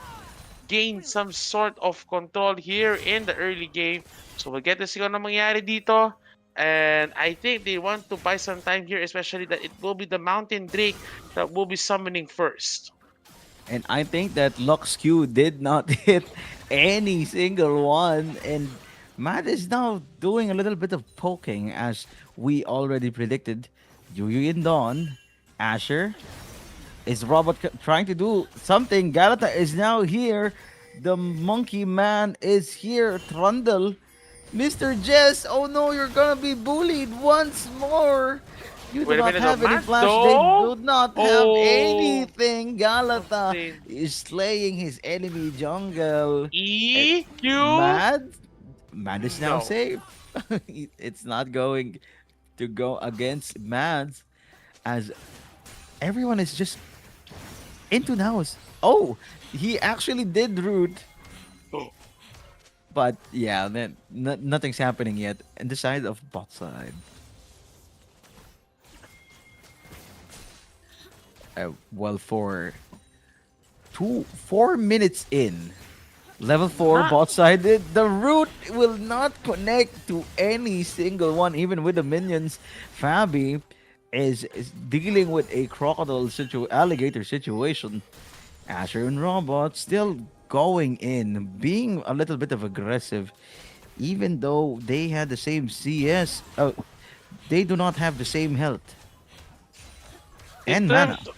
B: gain some sort of control here in the early game. So we'll get to see kung ano mangyari dito. And I think they want to buy some time here, especially that it will be the Mountain Drake that will be summoning first.
C: And I think that Lux Q did not hit any single one. And Matt is now doing a little bit of poking as we already predicted. Yuyu and Dawn, Asher, is Robot trying to do something? Galata is now here. The Monkey Man is here. Trundle, Mr. Jess. Oh no, you're gonna be bullied once more. You do
B: Wait a
C: not
B: minute, though.
C: have any
B: Matt,
C: flash. They
B: though?
C: do not have
B: Oh,
C: anything. Galata
B: something.
C: is slaying his enemy jungle. And
B: EQ?
C: Mad, Mad is now
B: No.
C: safe. It's not going to go against Mads as everyone is just into the house. Oh, he actually did root,
B: Oh,
C: but yeah, then nothing's happening yet. And the side of bot side. Well, for 4 minutes in, level 4
B: Matt.
C: bot side, the root will not connect to any single one, even with the minions. Fabi is dealing with a alligator situation. Asher and Robot still going in, being a little bit of aggressive, even though they had the same CS. They do not have the same health
B: In
C: and mana.
B: terms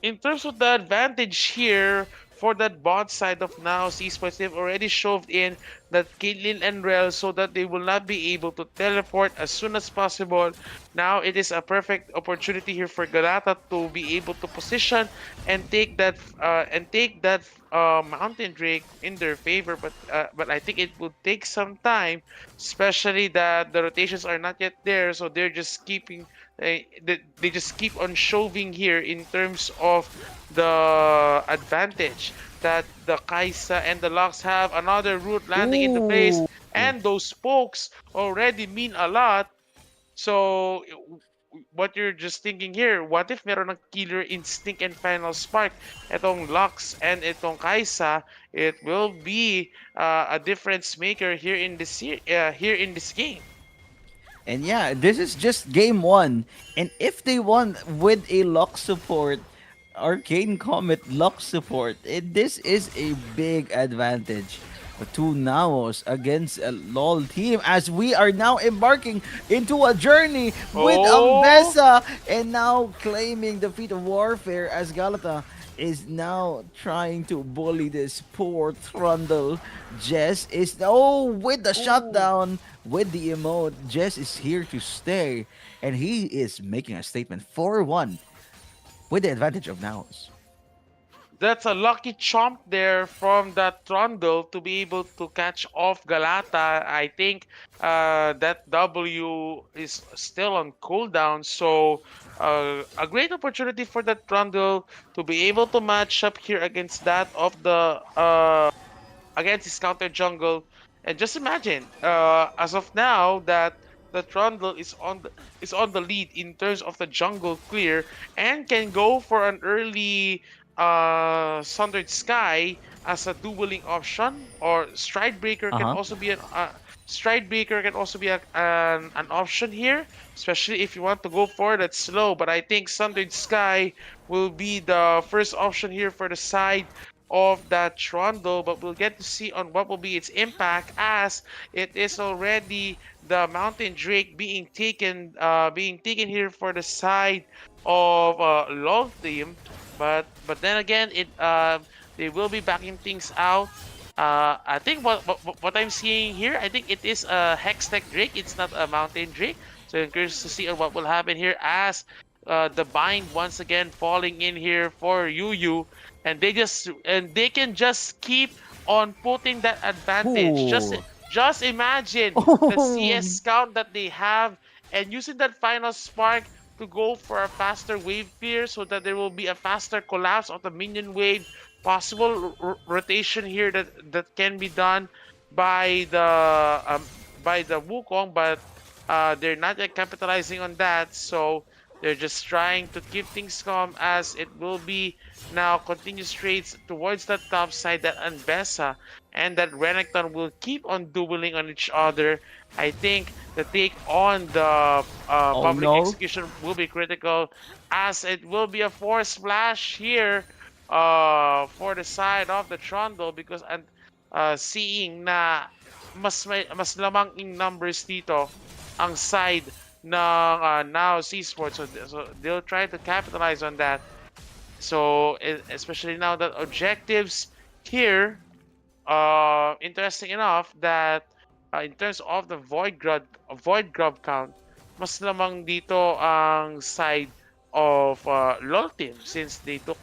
B: in terms of the advantage here for that bot side of now Esports, they've already shoved in that Caitlyn and Rel so that they will not be able to teleport as soon as possible. Now it is a perfect opportunity here for Galata to be able to position and take that Mountain Drake in their favor. But I think it will take some time, especially that the rotations are not yet there, so they're just keeping they just keep on shoving here in terms of the advantage that the Kaisa and the Lux have. Another route landing into place,
C: Ooh.
B: and those spokes already mean a lot. So what you're just thinking here, what if meron ng killer instinct and final spark? Itong Lux and itong Kaisa, it will be a difference maker here in this game.
C: And yeah, this is just game one. And if they won with a lock support, Arcane Comet lock support, this is a big advantage to Naos against a LOL team as we are now embarking into a journey with
B: Oh,
C: Ambessa and now claiming the feat of warfare as Galata is now trying to bully this poor Trundle. Jess is with the
B: ooh.
C: shutdown with the emote. Jess is here to stay and he is making a statement 4-1 with the advantage of Naos.
B: That's a lucky chomp there from that Trundle to be able to catch off Galata. I think that W is still on cooldown, so a great opportunity for that Trundle to be able to match up here against that of the against his counter jungle. And just imagine, as of now, that the Trundle is on the lead in terms of the jungle clear and can go for an early Sundered Sky as a dueling option, or Stride Breaker can
C: Uh-huh.
B: also be an option here, especially if you want to go for that slow. But I think Sundered Sky will be the first option here for the side of that Trundle, but we'll get to see on what will be its impact as it is already the Mountain Drake being taken here for the side of LoL team. But then again, it they will be backing things out. I think what I'm seeing here, I think it is a Hextech Drake. It's not a Mountain Drake. So I'm curious to see on what will happen here as the bind once again falling in here for Yu, and they can just keep on putting that advantage.
C: Ooh.
B: Just imagine the
C: Oh.
B: CS count that they have and using that final spark to go for a faster wave clear so that there will be a faster collapse of the minion wave. Possible rotation here that can be done by the Wukong, but they're not yet capitalizing on that. So they're just trying to keep things calm as it will be now continuous trades towards the top side that Anbessa and that Renekton will keep on dueling on each other. I think the take on the
C: Oh
B: public
C: no.
B: execution will be critical as it will be a force splash here for the side of the Trundle because seeing na mas lamang in numbers dito ang side ng now Esports, so they'll try to capitalize on that. So especially now that objectives here, interesting enough that in terms of the void grub count, mas lamang dito ang side of LoL team since they took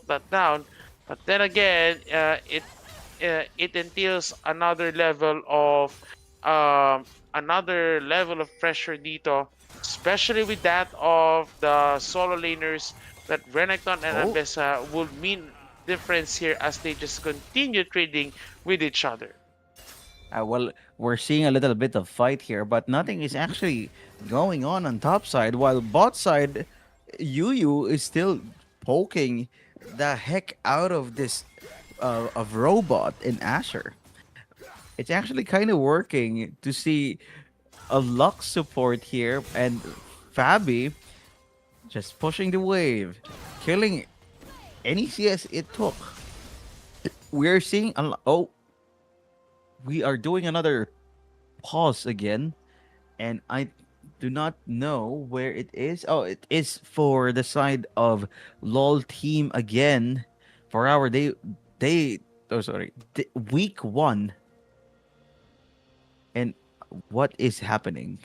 B: that down. But then again, it entails another level of pressure dito, especially with that of the solo laners that Renekton and
C: Oh.
B: Ambessa will mean difference here as they just continue trading with each other.
C: Well, we're seeing a little bit of fight here, but nothing is actually going on top side. While bot side, Yu is still poking the heck out of this of robot in Asher. It's actually kind of working to see a Lux support here and Fabi just pushing the wave, killing any CS it took. We're seeing we are doing another pause again, and I do not know where it is. Oh, it is for the side of LOL team again for our day oh sorry, week 1. And what is happening?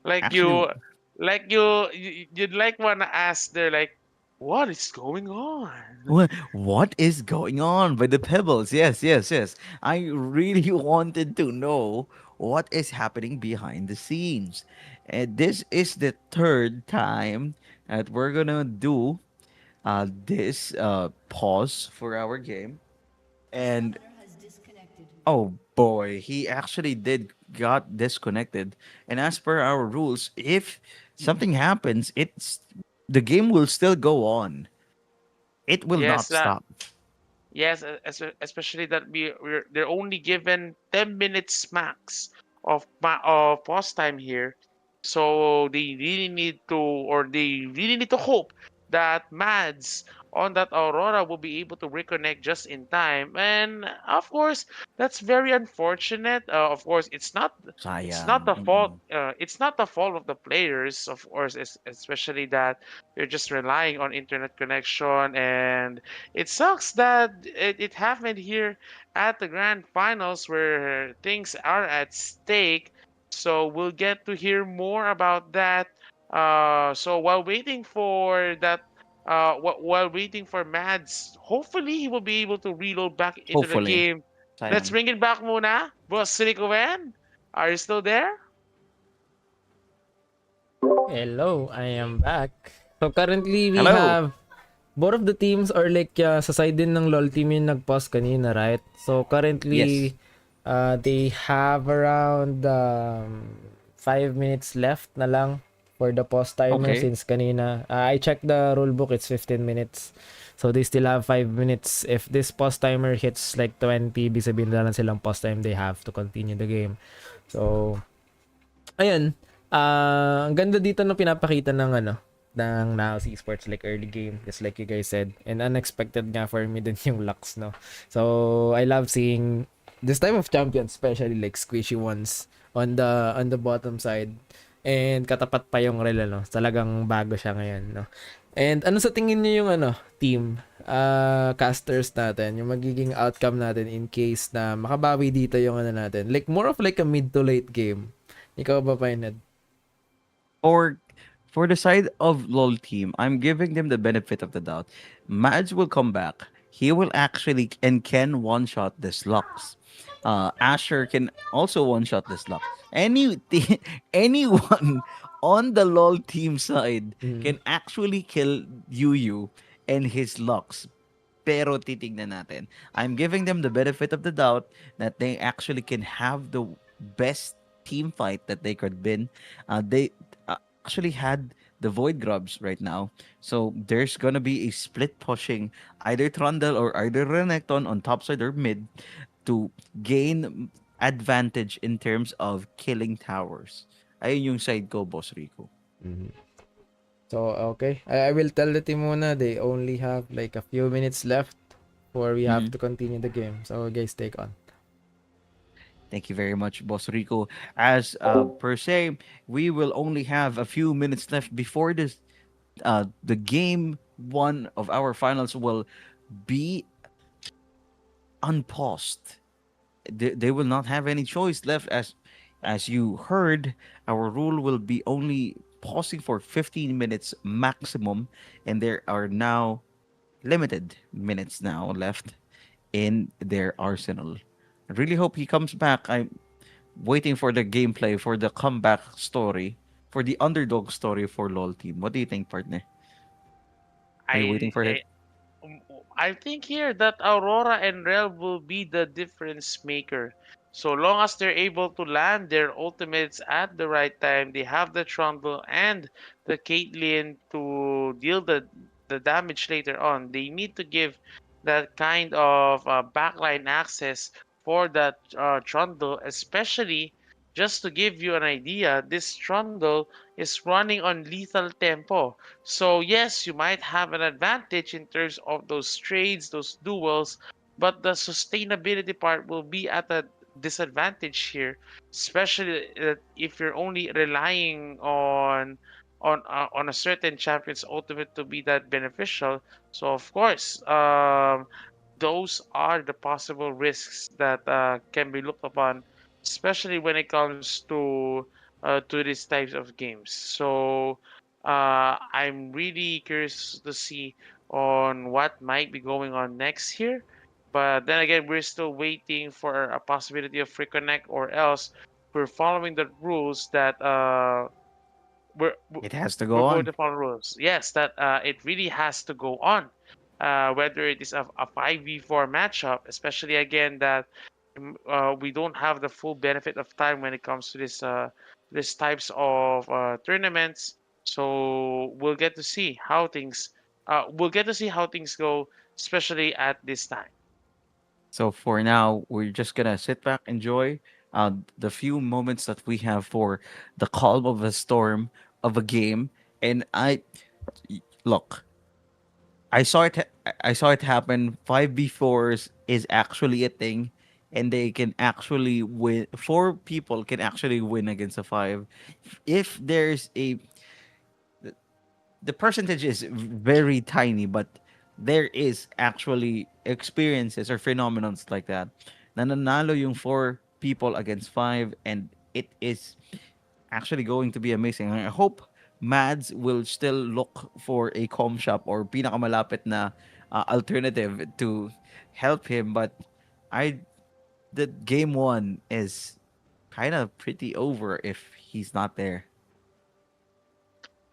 B: Like
C: Actually,
B: you, you'd like wanna ask. They're like, what is going on?
C: what is going on by the pebbles? Yes, yes, yes. I really wanted to know what is happening behind the scenes. And this is the third time that we're gonna do this pause for our game. And
D: Summoner has disconnected.
C: oh boy, he actually did got disconnected. And as per our rules, if something happens, the game will still go on. It will
B: Yes,
C: not
B: that.
C: stop.
B: Yes, especially that they're only given 10 minutes max of pause time here, so they really need to, or they really need to hope that Mads on that Aurora will be able to reconnect just in time. And of course, that's very unfortunate. Of course, it's not
C: Sayang.
B: the fault. It's not the fault of the players, of course, especially that they're just relying on internet connection. And it sucks that it happened here at the grand finals where things are at stake. So we'll get to hear more about that. So while waiting for that, while waiting for Mads, hopefully he will be able to reload back into the
C: Hopefully.
B: game. Let's
C: Sayang.
B: bring it back muna. Boss Ricoen, are you still there?
A: Hello, I am back. So currently we
C: Hello.
A: have both of the teams are like sa side din ng LoL team yung nag-pause kanina, right? So
C: Yes.
A: currently they have around 5 minutes left na lang for the pause timer
C: Okay.
A: since kanina. I checked the rule book, it's 15 minutes. So they still have 5 minutes. If this pause timer hits like 20, ibig sabihin na lang silang pause time, they have to continue the game. So ayun, ang ganda dito na pinapakita ng ng Now Esports like early game, just like you guys said. And unexpected nga for me din yung Lux, no? So, I love seeing this type of champions, especially like squishy ones on the bottom side. And katapat pa yung rel, no? Talagang bago siya ngayon, no? And ano sa tingin niyo yung team casters natin, yung magiging outcome natin in case na makabawi dito yung natin. Like more of like a mid to late game. Ikaw ba, Pined?
C: For for the side of LOL team, I'm giving them the benefit of the doubt. Mads will come back. He will actually and can one shot this Lux. Asher can also one shot this Lux. Anyone on the LOL team side
A: Mm.
C: can actually kill Yu and his Lux. Pero titignan natin. I'm giving them the benefit of the doubt that they actually can have the best team fight that they could win. They actually had the Void Grubs right now. So there's gonna be a split pushing either Trundle or either Renekton on top side or mid to gain advantage in terms of killing towers. Ayun yung side ko, Boss Rico.
A: Mhm. So, okay. I will tell the team muna they only have like a few minutes left before we have
C: Mhm.
A: to continue the game. So, guys, take on.
C: Thank you very much, Boss Rico. As per se, we will only have a few minutes left before this. The game one of our finals will be unpaused. They will not have any choice left. As you heard, our rule will be only pausing for 15 minutes maximum, and there are now limited minutes now left in their arsenal. I really hope he comes back. I'm waiting for the gameplay, for the comeback story, for the underdog story for LOL team. What do you think, partner? Are you waiting
B: I,
C: for it?
B: I I think here that Aurora and Rel will be the difference maker. So long as they're able to land their ultimates at the right time, they have the Trundle and the Caitlyn to deal the damage later on. They need to give that kind of backline access for that Trundle, especially just to give you an idea, this Trundle is running on lethal tempo. So yes, you might have an advantage in terms of those trades, those duels, but the sustainability part will be at a disadvantage here, especially if you're only relying on a certain champion's ultimate to be that beneficial. So of course, those are the possible risks that can be looked upon, especially when it comes to these types of games. So I'm really curious to see on what might be going on next here. But then again, we're still waiting for a possibility of reconnect, or else we're following the rules that we're
C: It has to
B: we're
C: go
B: going
C: on.
B: to follow rules. Yes, that it really has to go on. Whether it is a 5v4 matchup, especially again that we don't have the full benefit of time when it comes to this types of tournaments. So we'll get to see how things go, especially at this time.
C: So for now, we're just gonna sit back, enjoy the few moments that we have for the calm of a storm of a game. And look, I saw it happen. 5v4s is actually a thing, and they can actually win. Four people can actually win against a five. If there's a the percentage is very tiny, but there is actually experiences or phenomenons like that. Nananalo yung four people against five, and it is actually going to be amazing. I hope Mads will still look for a com shop or pinakamalapit na alternative to help him. But I the game one is kind of pretty over if he's not there.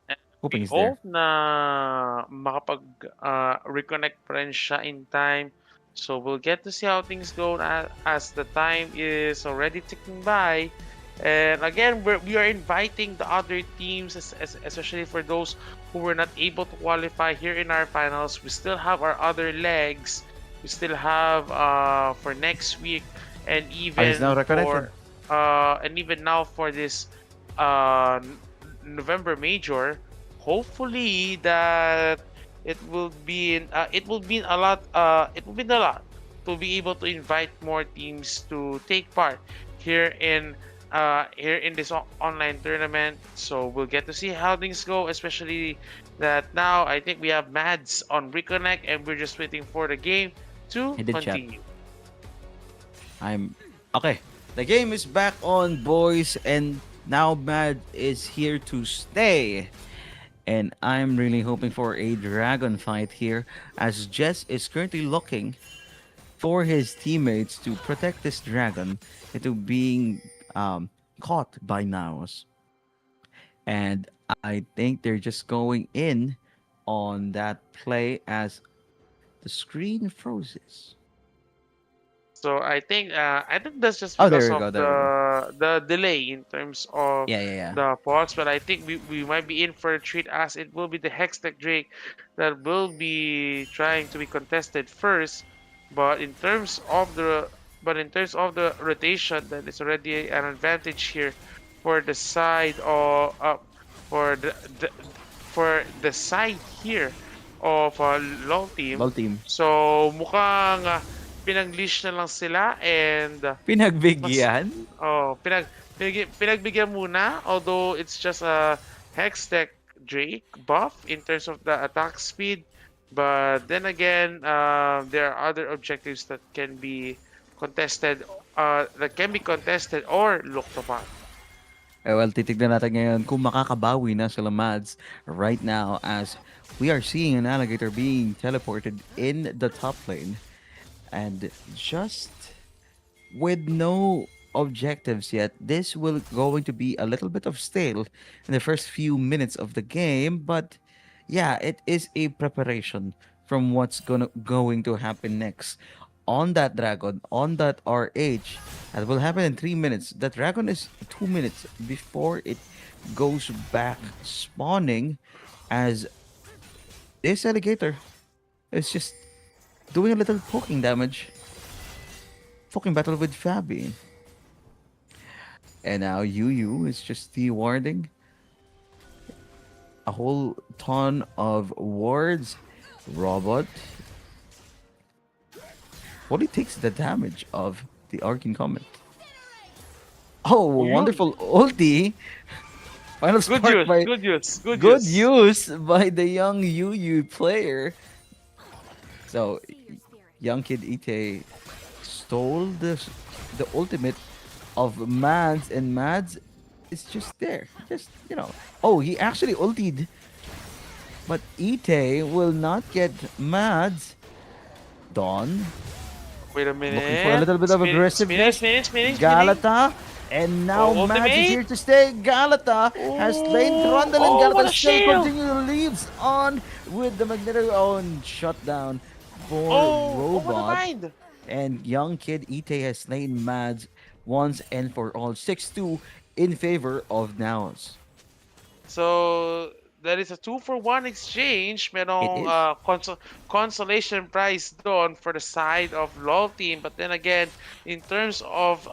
B: And
C: Hoping
B: we
C: he's there.
B: hope na makapag reconnect pa rin siya in time. So we'll get to see how things go as the time is already ticking by. And again, we are inviting the other teams, especially for those who were not able to qualify here in our finals. We still have our other legs. We still have for next week, and
C: Oh, he's now
B: even
C: reconnected.
B: now for this uh, November major. Hopefully that it will mean a lot to be able to invite more teams to take part here in this online tournament. So we'll get to see how things go, especially that now I think we have Mads on reconnect, and we're just waiting for the game to
C: He did chat.
B: continue.
C: I'm okay. The game is back on, boys, and now Mad is here to stay. And I'm really hoping for a dragon fight here, as Jess is currently looking for his teammates to protect this dragon into being caught by Naos. And I think they're just going in on that play as the screen freezes.
B: So I think that's just
C: Oh, there
B: because
C: we
B: of
C: go. There we go.
B: the delay in terms of
C: Yeah, yeah, yeah.
B: the pause, but I think we might be in for a treat, as it will be the Hextech Drake that will be trying to be contested first. But in terms of the rotation, then it's already an advantage here for the side of for the for the side here of long team.
C: Ball team.
B: So mukhang pinag-leash na lang sila, and mas
C: Pinagbigyan?
B: pinagbigyan muna, although it's just a Hextech Drake buff in terms of the attack speed. But then again, there are other objectives that can be contested or looked upon.
C: Well, titignan natin ngayon kung makakabawi na sila Mads right now as we are seeing an alligator being teleported in the top lane. And just with no objectives yet, this will going to be a little bit of stale in the first few minutes of the game. But yeah, it is a preparation from what's going to happen next on that dragon, on that RH. That will happen in 3 minutes. The dragon is 2 minutes before it goes back spawning, as this alligator is just doing a little poking damage. Poking battle with Fabi. And now Yu is just de-warding a whole ton of wards. Robot only takes the damage of the Arcane Comet. Oh,
B: Oh, you.
C: wonderful ulti. Final
B: Good
C: spark
B: use,
C: by
B: good use, good
C: good
B: use.
C: use by the young Yu Yu player. So young kid Ite stole the ultimate of Mads, and Mads is just there. Just Oh, he actually ulted, but Ite will not get Mads. Dawn
B: Wait a
C: looking for a
B: minute.
C: little bit of
B: Spinning, spinning,
C: aggressiveness.
B: spinning, spinning, spinning.
C: Galata. And now
B: Oh,
C: Mads is
B: ultimate.
C: here to stay. Galata has slain
B: Oh,
C: Trundle, and
B: oh, what
C: Galata
B: a
C: still
B: shield.
C: continually leaves on with the magnetic own shutdown for
B: Oh, what a
C: Robot.
B: bind.
C: And young kid Ite has slain Mads once and for all. 6-2 in favor of Naos.
B: So that is a 2-for-1 exchange.
C: It
B: Merong
C: is.
B: consolation prize doon for the side of LoL team. But then again, in terms of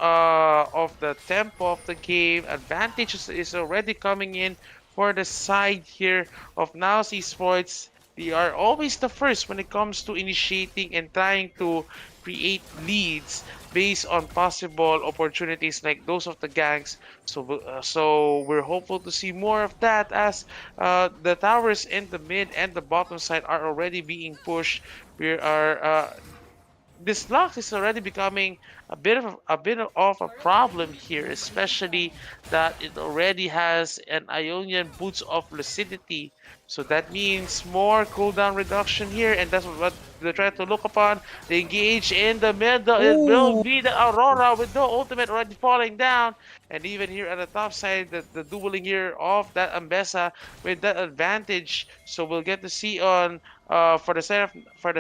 B: the tempo of the game, advantage is already coming in for the side here of Naos Esports. They are always the first when it comes to initiating and trying to create leads based on possible opportunities like those of the ganks. So we're hopeful to see more of that as the towers in the mid and the bottom side are already being pushed. We are this lock is already becoming a bit of a problem here, especially that it already has an Ionian boots of lucidity. So that means more cooldown reduction here, and that's what they try to look upon. They engage in the middle. It will
C: Ooh.
B: be the Aurora with no ultimate already falling down, and even here at the top side, the dueling here of that Ambessa with that advantage. So we'll get to see on for the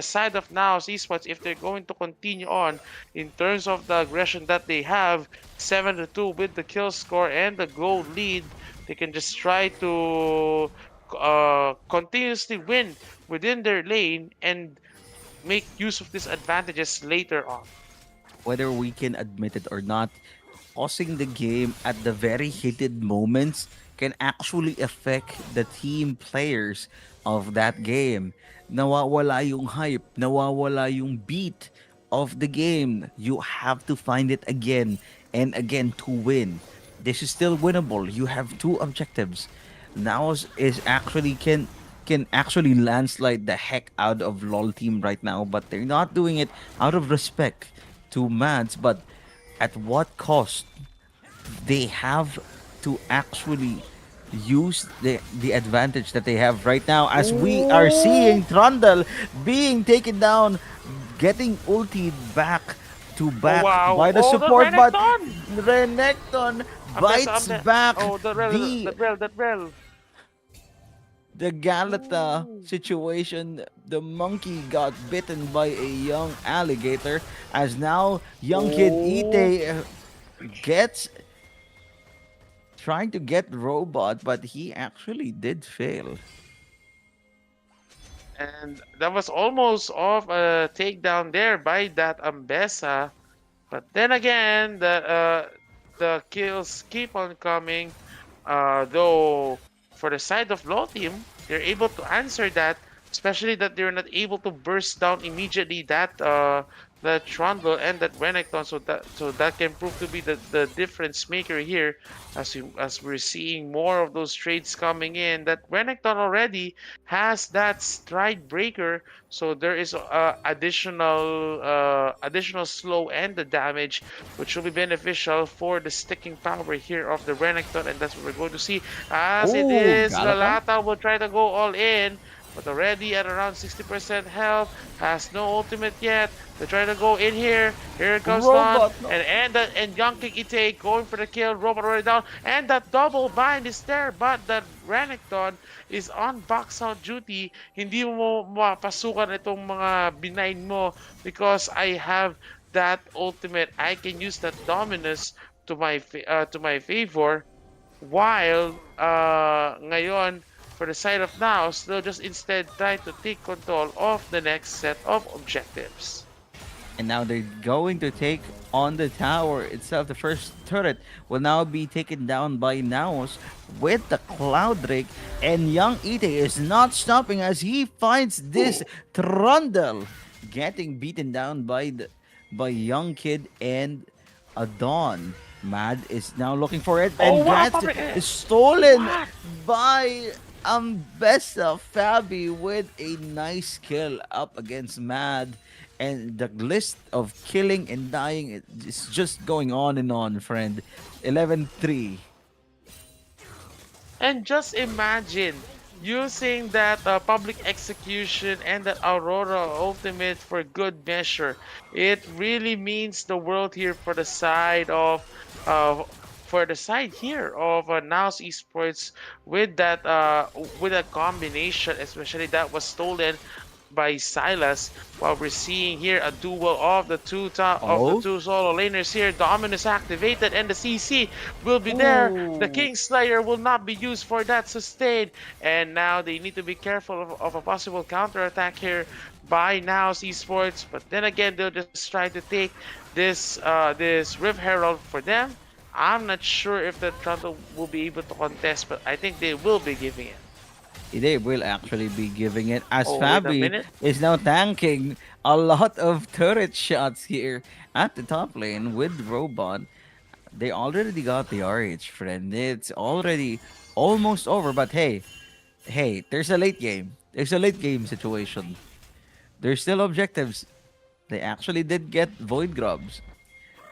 B: side of now esports if they're going to continue on in terms of the aggression that they have 7-2 with the kill score and the goal lead. They can just try to continuously win within their lane and make use of these advantages later on.
C: Whether we can admit it or not, pausing the game at the very heated moments can actually affect the team players of that game. Nawawala yung hype, nawawala yung beat of the game. You have to find it again and again to win. This is still winnable. You have two objectives. Now is actually can actually landslide the heck out of LOL team right now, but they're not doing it out of respect to Mads, but at what cost? They have to actually use the advantage that they have right now, as we are
B: Ooh.
C: seeing Trundle being taken down, getting ulti back to
B: Oh
C: back
B: wow.
C: by the
B: Oh, the
C: support, but
B: Renekton!
C: Renekton
B: Ambessa,
C: bites back
B: oh, the rel,
C: the
B: that rel, that rel.
C: the Galata
B: Ooh.
C: situation. The monkey got bitten by a young alligator, as now young kid
B: Oh.
C: Ite gets trying to get robot, but he actually did fail.
B: And that was almost off a takedown there by that Ambessa. But then again, the kills keep on coming. Though for the side of Low Team, they're able to answer that, especially that they're not able to burst down immediately that Trundle and that Renekton, so that can prove to be the difference maker here, as we're seeing more of those trades coming in. That Renekton already has that stride breaker, so there is additional slow and the damage, which will be beneficial for the sticking power here of the Renekton, and that's what we're going to see. As it
C: Oh,
B: is,
C: Galata?
B: Galata will try to go all in, but already at around 60% health, has no ultimate yet. They try to go in here. Here comes Dawn,
C: Robot, no.
B: and Young King Ite going for the kill. Robot already down, and that double bind is there, but that Renekton is on box out duty. Hindi mo mapasukan itong mga benign mo because I have that ultimate. I can use that dominus to my favor, while ngayon for the side of now, they'll just instead try to take control of the next set of objectives.
C: And now they're going to take on the tower itself. The first turret will now be taken down by Naos with the Cloud Drake. And young Ite is not stopping as he finds this Trundle getting beaten down by young kid and a Dawn. Mad is now looking for it
B: Oh,
C: and
B: what a
C: gets
B: public!
C: stolen
B: What?
C: by Ambessa Fabi with a nice kill up against Mad. And the list of killing and dying is just going on and on, friend. 11-3.
B: And just imagine using that public execution and that Aurora ultimate for good measure. It really means the world here for the side of uh, for the side here of Now's Esports with a combination, especially that was stolen by Silas. While we're seeing here a duel of the
C: Oh.
B: two solo laners here. Dominus activated and the CC will be there. The
C: Ooh.
B: Kingslayer will not be used for that sustain. And now they need to be careful of a possible counterattack here by Now's Esports. But then again, they'll just try to take this Rift Herald for them. I'm not sure if the Trundle will be able to contest, but I think they will be giving it.
C: They will actually be giving it as
B: Oh, wait a
C: Fabi
B: minute.
C: is now tanking a lot of turret shots here at the top lane with Robot. They already got the RH, friend. It's already almost over, but hey, there's a late game. There's a late game situation. There's still objectives. They actually did get Void Grubs.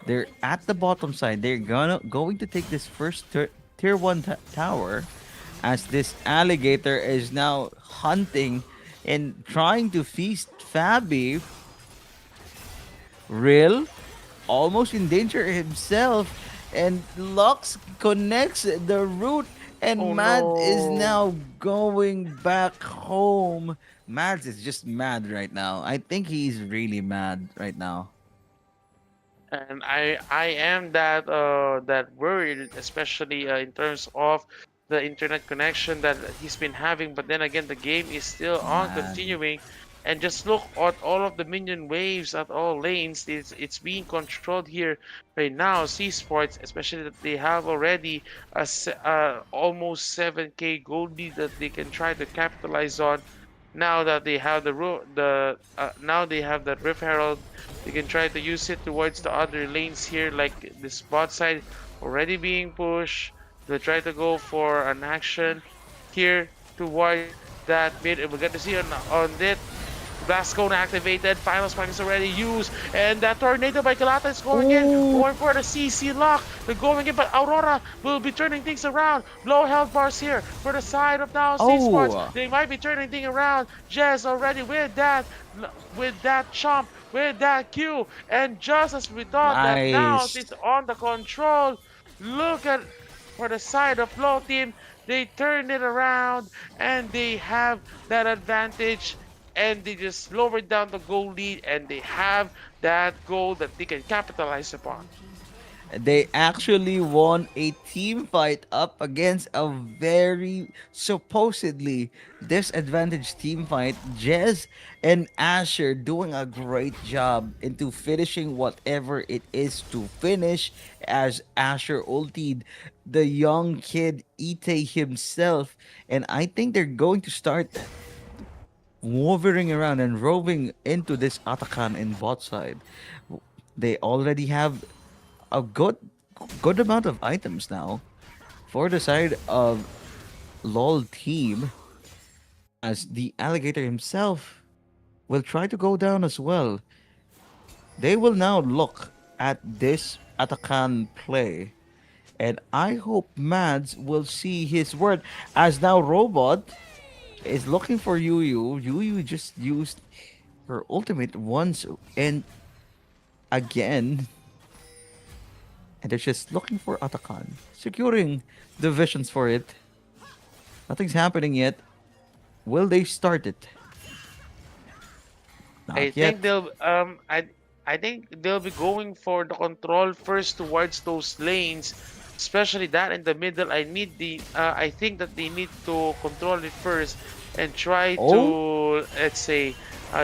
C: They're at the bottom side. They're going to take this first tier 1 tower as this alligator is now hunting and trying to feast Fabi. Real almost in danger himself, and Lux connects the route,
B: Oh
C: and Mad is
B: no.
C: now going back home. Mads is just mad right now. I think he's really mad right now.
B: And I am that worried, especially in terms of the internet connection that he's been having. But then again, the game is still on
C: Man.
B: continuing. And just look at all of the minion waves at all lanes. It's being controlled here right now. C Sports, especially that they have already almost 7K gold lead that they can try to capitalize on. Now that they have now they have that Rift Herald, they can try to use it towards the other lanes here, like this bot side already being pushed. They try to go for an action here towards that mid, and we're going to see on it. Blast Cone activated, Final Spike is already used, and that Tornado by Galata is going in,
C: Ooh.
B: going for the CC lock. They're going in, but Aurora will be turning things around. Low health bars here for the side of now Sports.
C: Oh.
B: They might be turning things around. Jez already with that chomp, with that Q, and just as we thought that now
C: Nice.
B: is on the control, look at for the side of low team. They turned it around and they have that advantage and they just lowered down the goal lead and they have that goal that they can capitalize upon.
C: They actually won a team fight up against a very supposedly disadvantaged team fight. Jez and Asher doing a great job into finishing whatever it is to finish as Asher ultied the young kid Ite himself. And I think they're going to start moving around and roving into this Atakan in bot side. They already have a good amount of items now for the side of LOL team, as the alligator himself will try to go down as well. They will now look at this Atakan play, and I hope Mads will see his word, as now Robot is looking for Yuyu. Yuyu just used her ultimate once and again, and they're just looking for Atakan, securing the visions for it. Nothing's happening yet. Will they start it?
B: I
C: Not
B: think
C: yet.
B: they'll I think they'll be going for the control first towards those lanes, especially that in the middle. I think that they need to control it first and try
C: Oh,
B: to let's say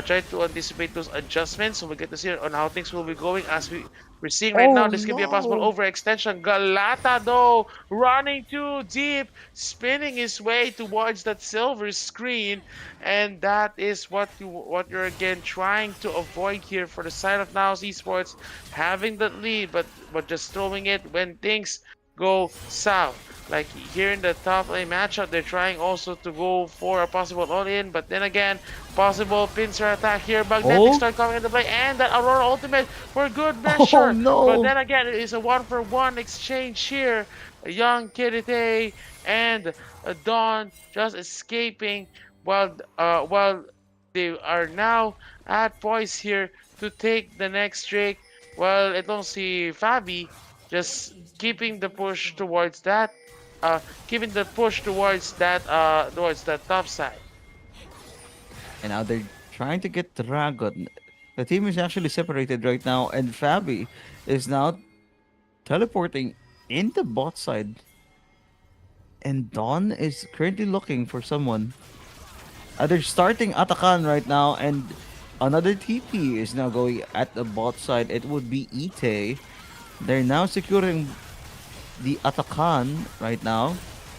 B: try to anticipate those adjustments. So we get to see on how things will be going as we're seeing right now.
C: Oh
B: This could be a possible
C: no!
B: overextension. Galata though running too deep, spinning his way towards that silver screen, and that is what you're again trying to avoid here for the side of Naos Esports, having that lead, but just throwing it when things go south. Like here in the top lane matchup, they're trying also to go for a possible all-in, but then again, possible pincer attack here. Magnetic
C: Oh!
B: start coming into play, and that Aurora ultimate for good
C: Oh
B: measure. But
C: no!
B: then again, it is a one-for-one exchange here. A young Kirite and a Dawn just escaping while they are now at poise here to take the next Drake. Well, I don't see Fabi just keeping the push towards that keeping the push towards that top side.
C: And now they're trying to get Dragon. The team is actually separated right now, and Fabi is now teleporting in the bot side. And Dawn is currently looking for someone. They're starting Atakan right now, and another TP is now going at the bot side. It would be Ite. They're now securing the Atakan right now,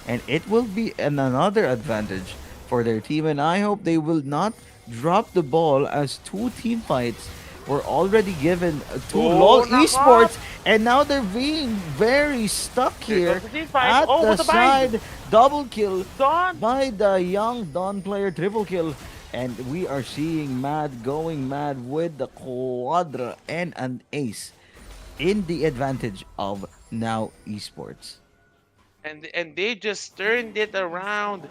C: and it will be another advantage for their team. And I hope they will not drop the ball, as two team fights were already given to LOL
B: Oh, knock
C: Esports,
B: off!
C: and now they're being very stuck
B: Here
C: here
B: goes the team fight.
C: at
B: Oh,
C: the
B: what a bind!
C: side. Double kill
B: Dawn!
C: by the young Dawn player, triple kill. And we are seeing Mad going mad with the Quadra and an ace in the advantage of now esports.
B: And they just turned it around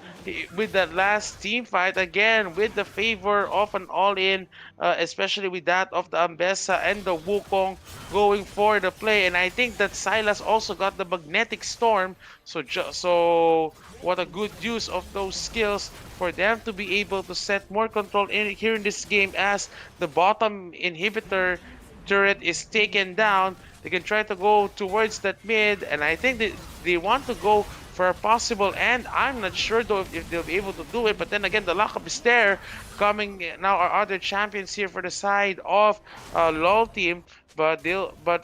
B: with that last team fight again with the favor of an all-in, especially with that of the Ambessa and the Wukong going for the play. And I think that Silas also got the magnetic storm, so what a good use of those skills for them to be able to set more control in here in this game as the bottom inhibitor turret is taken down. They can try to go towards that mid, and I think they want to go for a possible end. I'm not sure though if they'll be able to do it, but then again, the lockup is there. Coming now are other champions here for the side of LOL team, but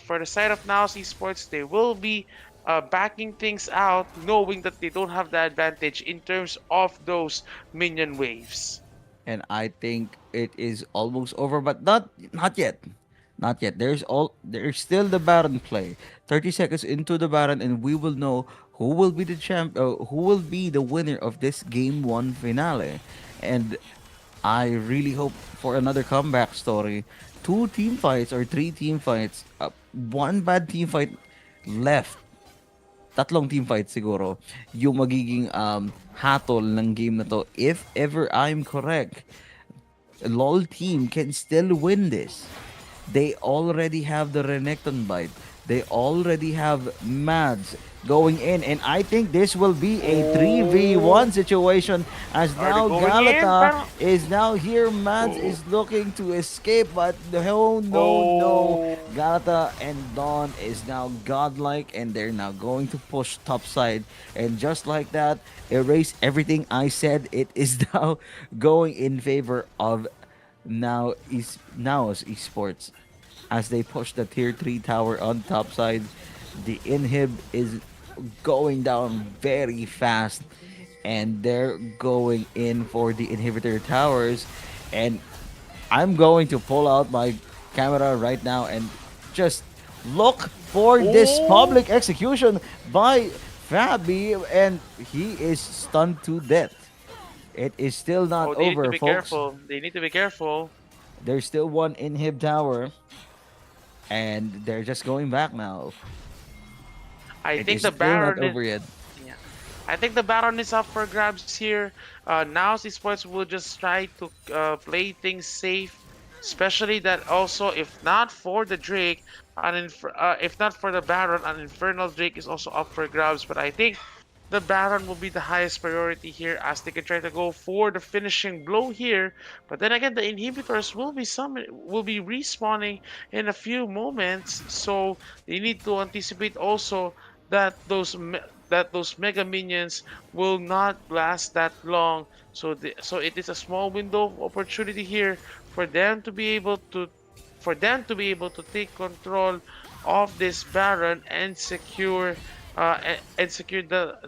B: for the side of Naos Esports, they will be backing things out, knowing that they don't have the advantage in terms of those minion waves.
C: And I think it is almost over, but not yet. Not yet. There's still the Baron play. 30 seconds into the Baron, and we will know who will be the who will be the winner of this game one finale. And I really hope for another comeback story. Two team fights or three team fights. One bad team fight left. Tatlong team fight siguro yung magiging hatol ng game na to. If ever I'm correct, LOL team can still win this. They already have the Renekton bite. They already have Mads going in, and I think this will be a 3v1 situation, as
B: Are they
C: now
B: going in?
C: Galata is now here. Mads is looking to escape, but no.
B: Oh.
C: Galata and Dawn is now godlike, and they're now going to push top side, and just like that, erase everything I said. It is now going in favor of Naos Esports, as they push the tier 3 tower on top side. The inhib is going down very fast, and they're going in for the inhibitor towers. And I'm going to pull out my camera right now and just look for this
B: Oh.
C: public execution by Fabi, and he is stunned to death. It is still not
B: Oh, they need to
C: over,
B: be
C: folks.
B: careful. They need to be careful.
C: There's still one inhib tower, and they're just going back now.
B: I
C: It
B: think
C: is
B: the
C: still not
B: Baron is,
C: over yet.
B: yeah. I think the Baron is up for grabs here. Now Esports will just try to play things safe, especially that also if not for the Drake, if not for the Baron, an Infernal Drake is also up for grabs. But I think the Baron will be the highest priority here as they can try to go for the finishing blow here. But then again, the inhibitors will be respawning in a few moments, so they need to anticipate also that those mega minions will not last that long. So it is a small window of opportunity here for them to be able to take control of this Baron and secure and secure the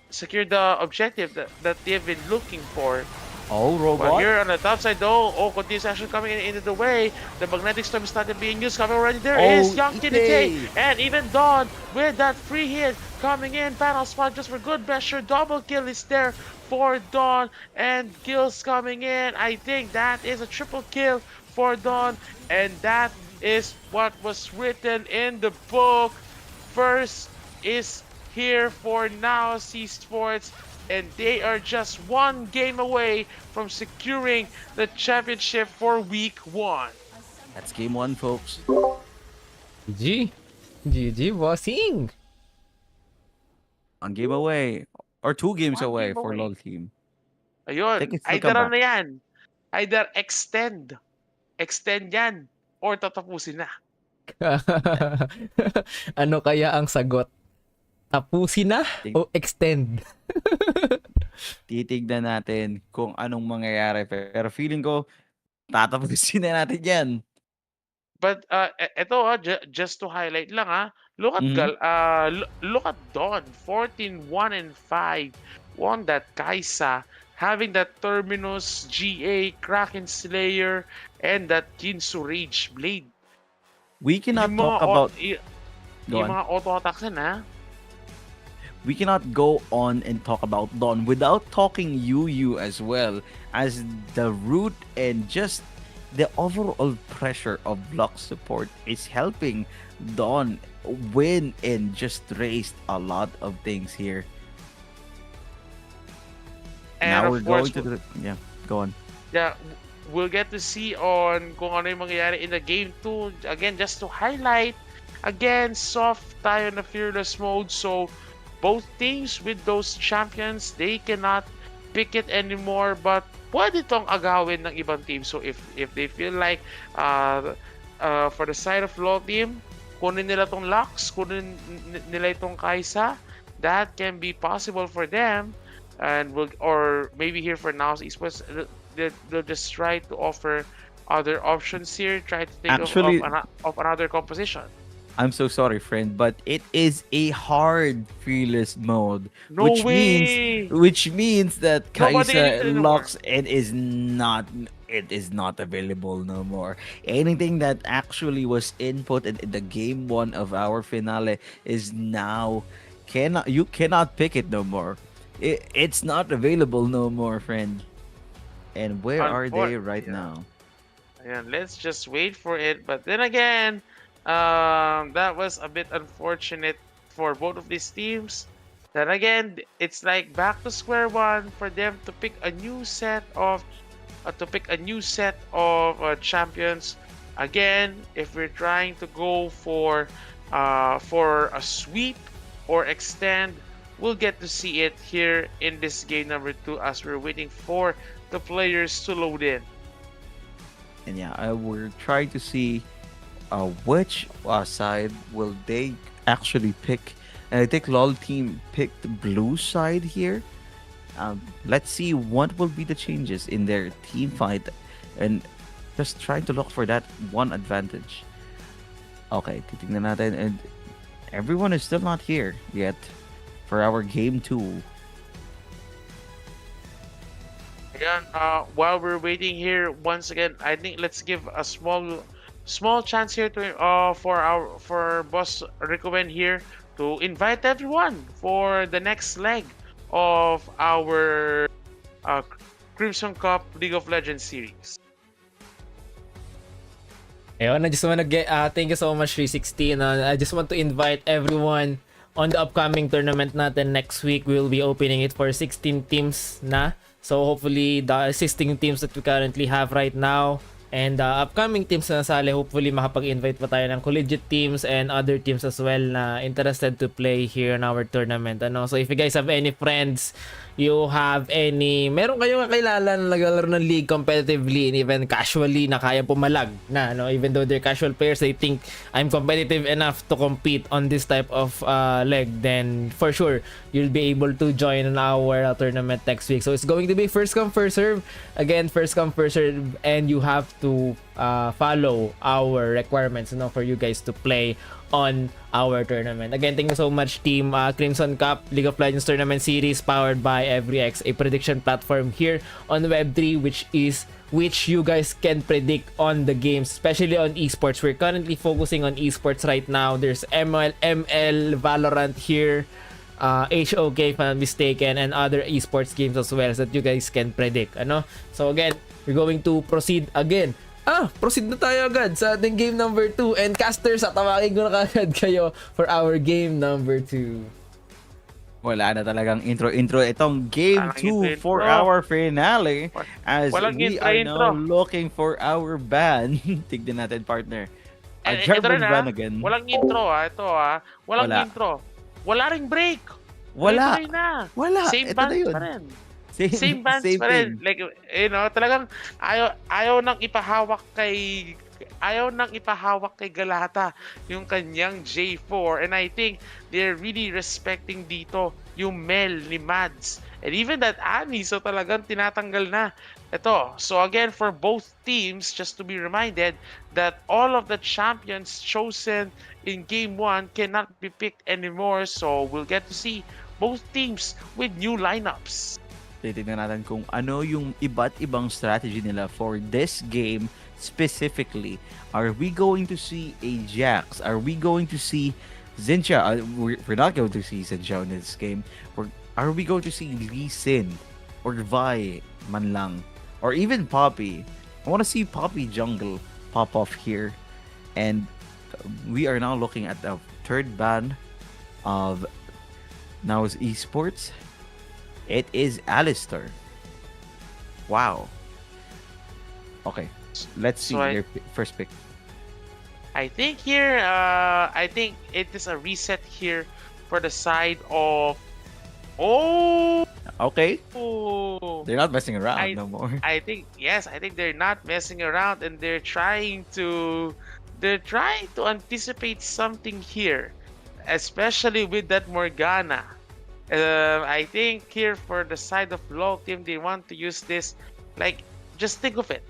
B: secure the objective that they've been looking for.
C: Oh,
B: Well,
C: robot.
B: here on the top side though, continuous action coming into the way. The magnetic storm started being used. Coming already. There is
C: Oh,
B: Young K
C: Ite.
B: and even Dawn with that free hit coming in. Battle spot just for good measure. Double kill is there for Dawn and kills coming in. I think that is a triple kill for Dawn, and that is what was written in the book. First is here for Now Sports, and they are just one game away from securing the championship for week 1.
C: That's game 1, folks.
A: GG. GG, bossing.
C: One game away. Or 2 games
B: One
C: away
B: game
C: for
B: away.
C: LOL team.
B: Ayun,
C: Think it's still
B: either
C: come
B: ano yan, either extend yan, or tatapusin na.
A: Ano kaya ang sagot? Tapusin na o extend?
C: Titignan natin kung anong mangyayari. Pero feeling ko, tatapusin na natin yan.
B: But ito just to highlight lang look at
C: Mhm.
B: look at Dawn 14-1-5 won that Kaisa, having that Terminus GA Kraken Slayer and that Kinsu Rage Blade.
C: We cannot
B: Yung
C: talk
B: mga
C: about... Go
B: yung
C: on.
B: mga auto attacks na
C: We cannot go on and talk about Dawn without talking Yu as well, as the root and just the overall pressure of block support is helping Dawn win and just raised a lot of things here.
B: and
C: Now
B: of
C: we're
B: course
C: going to the... Yeah, go on.
B: yeah, we'll get to see on kung ano yung mangyayari in the game 2. Again, just to highlight, again, soft tayo na fearless mode. So, both teams with those champions, they cannot pick it anymore. But, pwede tong agawin ng ibang team. So, if they feel like, for the side of LoL team, kunin nila tong Lux, kunin nila itong Kaisa, that can be possible for them. And or maybe here for Now Esports, they'll just try to offer other options here, try to think
C: Actually-
B: of another composition.
C: I'm so sorry, friend, but it is a hard fearless mode,
B: No way!
C: which means that
B: Nobody
C: Kaisa
B: needs it anymore.
C: locks it is not available no more. Anything that actually was inputted in the game 1 of our finale is now you cannot pick it no more. It's not available no more, friend. And where are they right
B: Yeah.
C: now?
B: Ayan, let's just wait for it. But then again, that was a bit unfortunate for both of these teams. Then again, it's like back to square one for them to pick a new set of champions. Again, if we're trying to go for a sweep or extend, we'll get to see it here in this game number 2 as we're waiting for the players to load in.
C: And yeah, we're trying to see which side will they actually pick. And I think LOL team picked the blue side here. Let's see what will be the changes in their team fight, and just trying to look for that one advantage. Okay, titignan natin, and everyone is still not here yet for our game 2.
B: Ayan, while we're waiting here, once again, I think let's give a small chance here to for Boss Ricoben here to invite everyone for the next leg of our Crimson Cup League of Legends series.
A: Ayun, I just want to thank you so much 316. I just want to invite everyone on the upcoming tournament natin next week. We'll be opening it for 16 teams na. So hopefully the existing teams that we currently have right now And upcoming teams na nasali, hopefully makapag-invite pa tayo ng collegiate teams and other teams as well na interested to play here in our tournament. So if you guys have any friends, meron kayong kakilala na naglalaro ng league competitively and even casually na kaya pumalag na, even though they're casual players, they think I'm competitive enough to compete on this type of leg, then for sure you'll be able to join in our tournament next week. So it's going to be first come first serve. Again, first come first serve, and you have to follow our requirements for you guys to play on our tournament. Again, thank you so much, Team Crimson Cup League of Legends Tournament Series powered by EveryX, a prediction platform here on Web3 which you guys can predict on the games, especially on esports. We're currently focusing on esports right now. There's ML, Valorant here, HOK if I'm not mistaken, and other esports games as well that you guys can predict. So again, we're going to proceed again. Proceed na tayo agad sa ating game number 2. And casters, tawagin ko na kagad kayo for our game number 2.
C: Wala na talagang intro. Itong game
B: Walang
C: 2 for our finale as
B: Walang
C: we
B: intro,
C: are now looking for our band. Tignan natin, partner. A
B: Ito
C: German
B: rin,
C: band again.
B: Walang intro ito Walang
C: Wala.
B: intro. Wala ring break.
C: Wala.
B: Ito na.
C: Wala.
B: Same
C: Ito na
B: bands
C: yun.
B: pa rin. Same bands
C: same
B: pa rin.
C: thing.
B: Like, talagang ayaw nang ipahawak kay Galata yung kanyang J4, and I think they're really respecting dito yung Mel ni Mads and even that Annie, so talagang tinatanggal na ito. So again, for both teams, just to be reminded that all of the champions chosen in game 1 cannot be picked anymore, so we'll get to see both teams with new lineups.
C: Titignan natin kung ano yung iba't ibang strategy nila for this game specifically. Are we going to see a Jax? Are we going to see Xinxia? We're not going to see Xinxia in this game. Are we going to see Lee Sin or Vi man lang? Or even Poppy? I want to see Poppy jungle pop off here. And we are now looking at the third ban of Now's Esports. It is Alistair. Wow. Okay, let's see
B: So
C: your first pick.
B: I think here, I think it is a reset here for the side of.
C: Okay,
B: Oh,
C: they're not messing around no more.
B: I think they're not messing around, and they're trying to anticipate something here, especially with that Morgana. I think here for the side of LoL team, they want to use this, like, just think of it,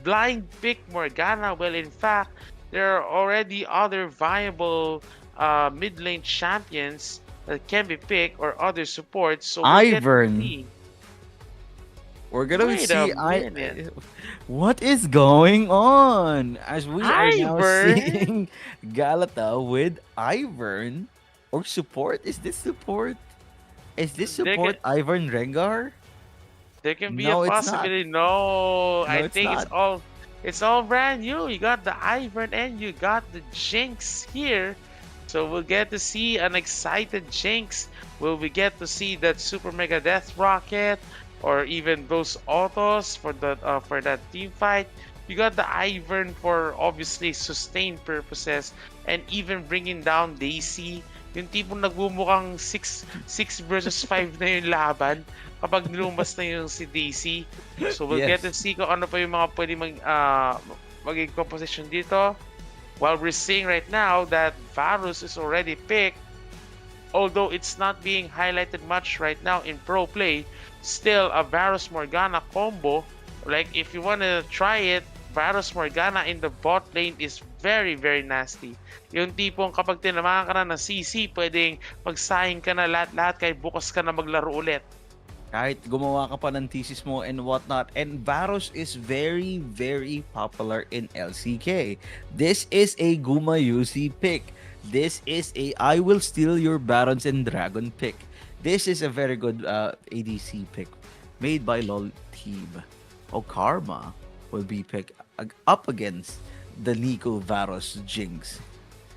B: blind pick Morgana. Well, in fact, there are already other viable mid lane champions that can be picked or other supports. So we'll get to
C: Ivern.
B: see.
C: We're gonna
B: Wait
C: see.
B: a minute.
C: What is going on? As we are now
B: Ivern?
C: seeing Galata with Ivern or support. Is this support? Is this
B: They're
C: support Ivern Rengar?
B: There can be
C: No,
B: a
C: it's not.
B: possibility. No, I
C: it's
B: think
C: not.
B: it's all brand new. You got the Ivern and you got the Jinx here. So we'll get to see an excited Jinx. Will we get to see that Super Mega Death Rocket or even those autos for that team fight? You got the Ivern for obviously sustained purposes and even bringing down Daisy. Yung tipong nagbumukhang 6 versus 5 na yung laban kapag nilumas na yung si Daisy. So we'll
C: Yes.
B: get to see kung ano pa yung mga pwede maging composition dito. While we're seeing right now that Varus is already picked, although it's not being highlighted much right now in pro play, still a Varus Morgana combo, like if you want to try it, Varus Morgana in the bot lane is very, very nasty. Yung tipong kapag tinamaan ka na ng CC, pwedeng magsayang ka na lahat-lahat kahit bukas ka na maglaro ulit.
C: Kahit gumawa ka pa ng thesis mo and whatnot. And Varus is very, very popular in LCK. This is a Gumayusi pick. This is a I will steal your Barons and Dragon pick. This is a very good ADC pick made by LoL team. Oh, Karma will be picked up against the Nico Varus Jinx.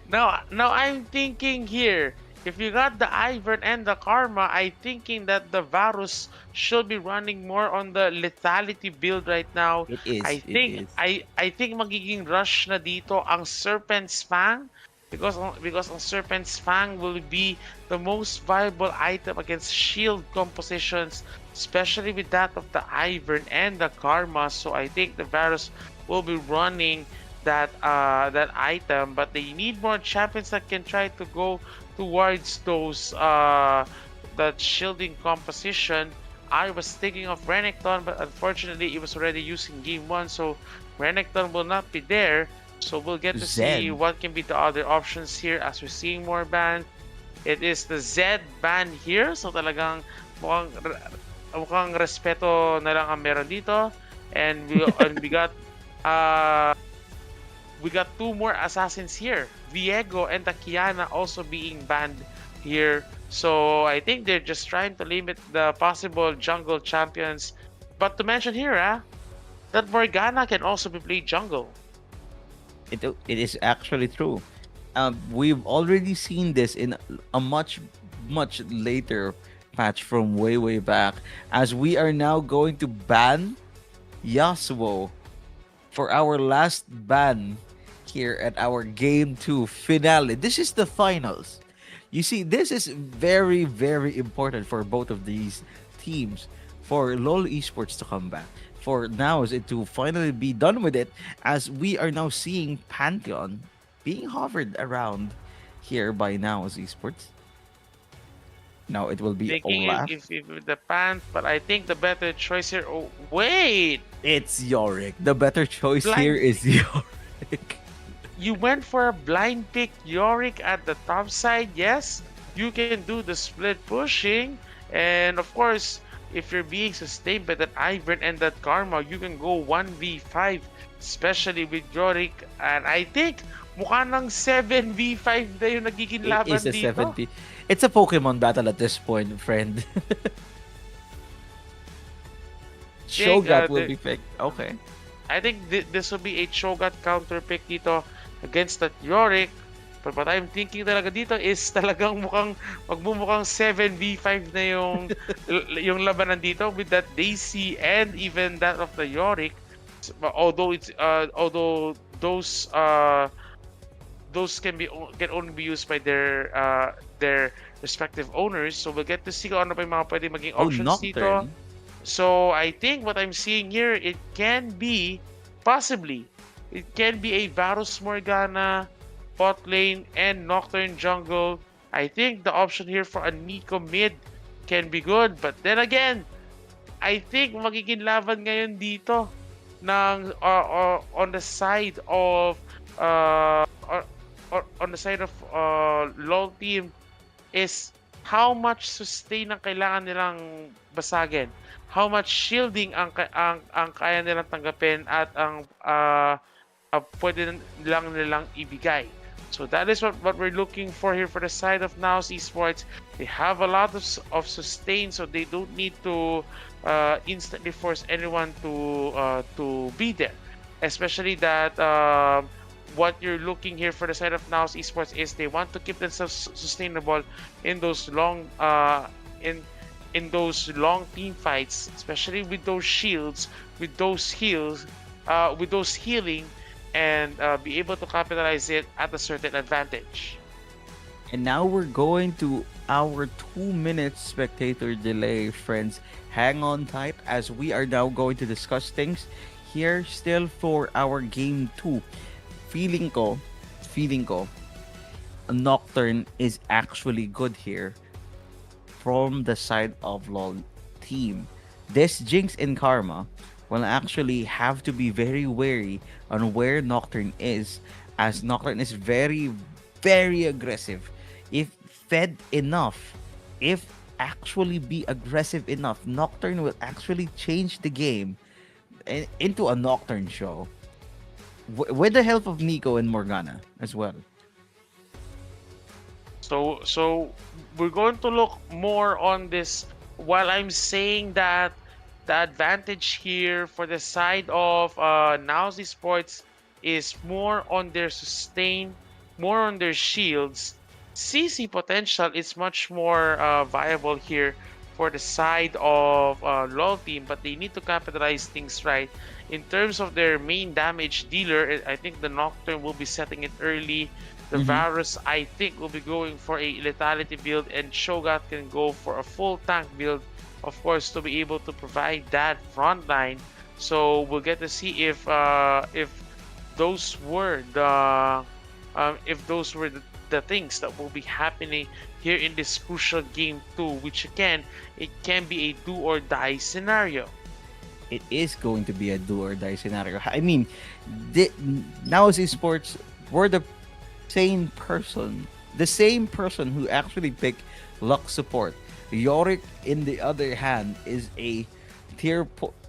B: Now I'm thinking here, if you got the Ivern and the Karma, I thinking that the Varus should be running more on the lethality build right now.
C: It is. It is.
B: I think magiging rush na dito ang Serpent's Fang because ang Serpent's Fang will be the most viable item against shield compositions, especially with that of the Ivern and the Karma. So I think the Varus will be running that item, but they need more champions that can try to go towards those that shielding composition. I was thinking of Renekton, but unfortunately it was already used in game 1, so Renekton will not be there. So we'll get to see
C: Zed.
B: what can be the other options here as we're seeing more bans. It is the Z ban here, so talagang mukhang respeto na lang ang meron dito. And uh we got two more assassins here. Viego and the Kiana also being banned here. So I think they're just trying to limit the possible jungle champions. But to mention here, that Morgana can also be played jungle.
C: It is actually true. We've already seen this in a much later patch from way back, as we are now going to ban Yasuo for our last ban here at our game 2 finale. This is the finals. You see, this is very important for both of these teams, for LoL Esports to come back, for now is it to finally be done with it, as we are now seeing Pantheon being hovered around here by Now's Esports. Now it will be
B: Thinking
C: Olaf.
B: if the pants, but I think the better choice here. Oh wait,
C: It's Yorick. The better choice
B: Blind
C: here is Yorick.
B: you went for a blind pick Yorick at the top side. Yes, you can do the split pushing, and of course, if you're being sustained by that Ivern and that Karma, you can go 1v5, especially with Yorick. And I think mukha ng 7v5 na yung nagiging
C: It
B: laban
C: is a
B: dito.
C: 70. It's a Pokemon battle at this point, friend. Shogat will be picked. Okay.
B: I think this will be a Shogat counter pick dito against that Yorick. But what I'm thinking talaga dito is talagang magmumukhang 7v5 na yung labanan dito with that Daisy and even that of the Yorick. Although those can only be used by their respective owners. So we'll get to see kung ano pa yung mga pwede maging
C: Oh,
B: options dito.
C: Nocturne.
B: So I think what I'm seeing here, it can be possibly it can be a Varus Morgana bot lane and Nocturne jungle. I think the option here for a Nico mid can be good, but then again, I think magiging laban ngayon dito ng on the side of on the side of LoL team is how much sustain ang kailangan nilang basagin, how much shielding ang kaya nilang tanggapin at ang pwede nilang ibigay. So that is what we're looking for here for the side of Now's Esports. They have a lot of sustain, so they don't need to instantly force anyone to be there. Especially that what you're looking here for the side of Now's Esports is they want to keep themselves sustainable in those long in those long team fights, especially with those shields, with those heals, with those healing, and be able to capitalize it at a certain advantage.
C: And now we're going to our 2 minute spectator delay, friends. Hang on tight as we are now going to discuss things here still for our game 2. Feeling ko, Nocturne is actually good here from the side of LoL team. This Jinx and Karma will actually have to be very wary on where Nocturne is, as Nocturne is very aggressive. If fed enough, if actually be aggressive enough, Nocturne will actually change the game into a Nocturne show. With the help of Nico and Morgana as well.
B: So we're going to look more on this. While I'm saying that the advantage here for the side of Now's Esports is more on their sustain, more on their shields. CC potential is much more viable here for the side of LoL team, but they need to capitalize things right. In terms of their main damage dealer, I think the Nocturne will be setting it early. The
C: Mm-hmm.
B: Varus, I think, will be going for a lethality build, and Shogat can go for a full tank build, of course, to be able to provide that front line. So we'll get to see if those were the the things that will be happening here in this crucial game too, which again, it can be a do or die scenario.
C: It is going to be a do or die scenario. I mean, the, now's esports, we're the same person who actually picked luck support. Yorick, in the other hand, is a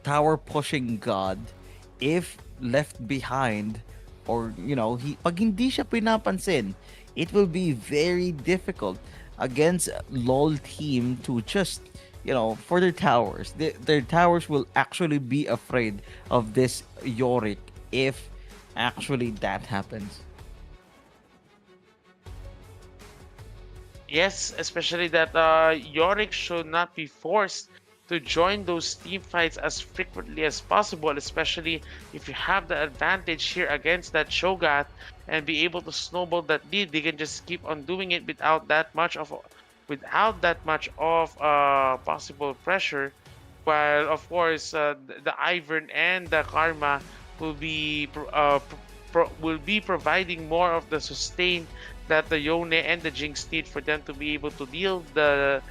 C: tower pushing god. If left behind, or pag hindi siya pinapansin, it will be very difficult against LOL team to just for their towers. Their towers will actually be afraid of this Yorick if actually that happens.
B: Yes, especially that Yorick should not be forced to join those team fights as frequently as possible, especially if you have the advantage here against that Shogat and be able to snowball that lead. They can just keep on doing it without that much of possible pressure. While of course the Ivern and the Karma will be will be providing more of the sustain that the Yone and the Jinx need for them to be able to deal the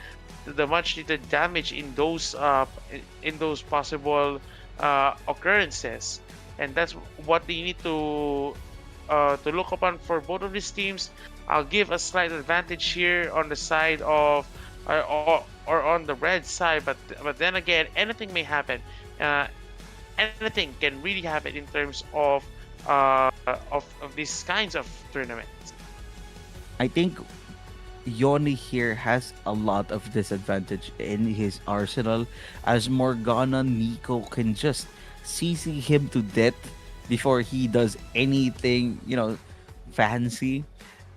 B: much needed damage in those possible occurrences, and that's what they need to look upon for both of these teams. I'll give a slight advantage here on the side of or on the red side, but then again, anything may happen. Uh, Anything can really happen in terms of these kinds of tournaments.
C: I think Yoni here has a lot of disadvantage in his arsenal, as Morgana Nico can just CC him to death before he does anything, fancy.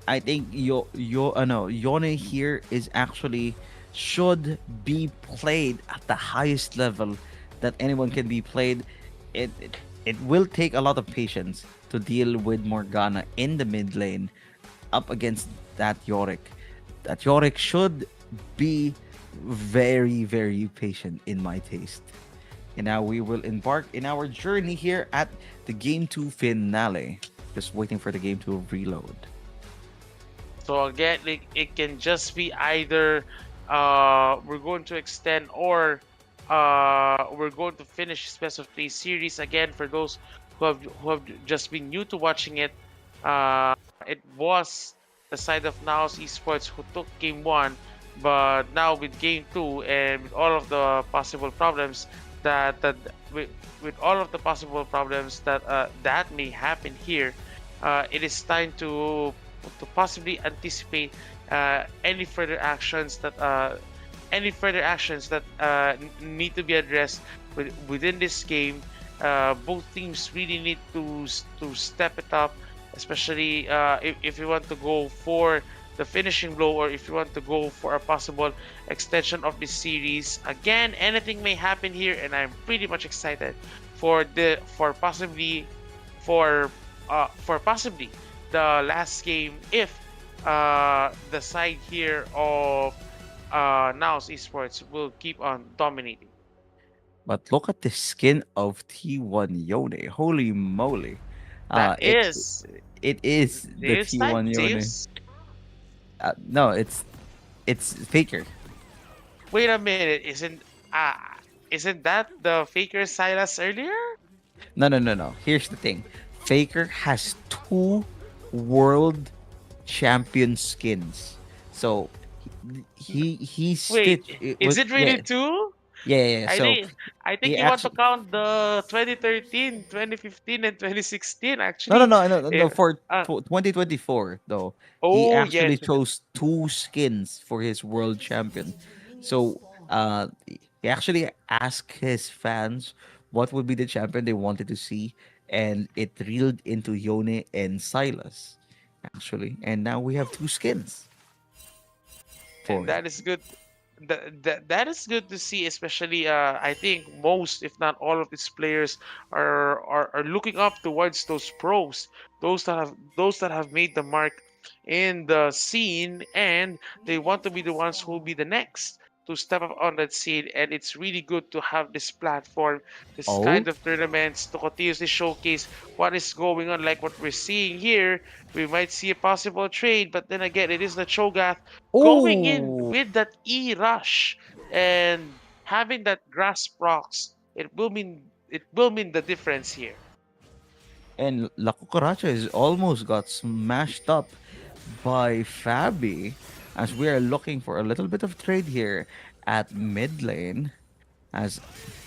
C: I think Yone here is actually should be played at the highest level that anyone can be played. It will take a lot of patience to deal with Morgana in the mid lane up against that Yorick. That Yorick should be very, very patient in my taste. And now we will embark in our journey here at the Game 2 finale. Just waiting for the game to reload.
B: So again, it can just be either we're going to extend or we're going to finish this best of three series. Again, for those who have just been new to watching it, it was the side of Naos Esports who took game one, but now with game two and with all of the possible problems that with all of the possible problems that may happen here, it is time to possibly anticipate any further actions that need to be addressed within this game. Both teams really need to step it up, especially if you want to go for the finishing blow or if you want to go for a possible extension of this series. Again, anything may happen here, and I'm pretty much excited for possibly the last game if the side here of Naos Esports will keep on dominating.
C: But look at the skin of T1 Yone. Holy moly.
B: That
C: Uh, it
B: is
C: it is the
B: Zeus type
C: T1 Yone.
B: Zeus.
C: No, it's Faker.
B: Wait a minute, isn't that the Faker Silas earlier?
C: No, no, no, no. Here's the thing. Faker has two world champion skins. So he
B: Wait,
C: stitched it
B: is
C: was
B: it really two?
C: yeah.
B: I
C: So
B: think I
C: he
B: think you want to
C: actually
B: count the 2013, 2015, and 2016
C: no no
B: actually.
C: no no no
B: Eh,
C: no, for
B: uh,
C: 2024 though. He
B: oh
C: actually
B: yes.
C: chose two skins for his world champion. So he actually asked his fans what would be the champion they wanted to see, and it reeled into Yone and Silas actually, and now we have two skins.
B: and
C: for it.
B: that is good. That is good to see, especially I think most, if not all, of these players are looking up towards those pros, those that have made the mark in the scene, and they want to be the ones who will be the next to step up on that scene. And it's really good to have this platform, this
C: Oh,
B: kind of tournaments to continuously showcase what is going on, like what we're seeing here. We might see a possible trade, but then again, it is the Cho'Gath going in
C: oh,
B: with that E rush and having that grass procs. It will mean the difference here.
C: and La Cucaracha is almost got smashed up by Fabi as we are looking for a little bit of trade here at mid lane as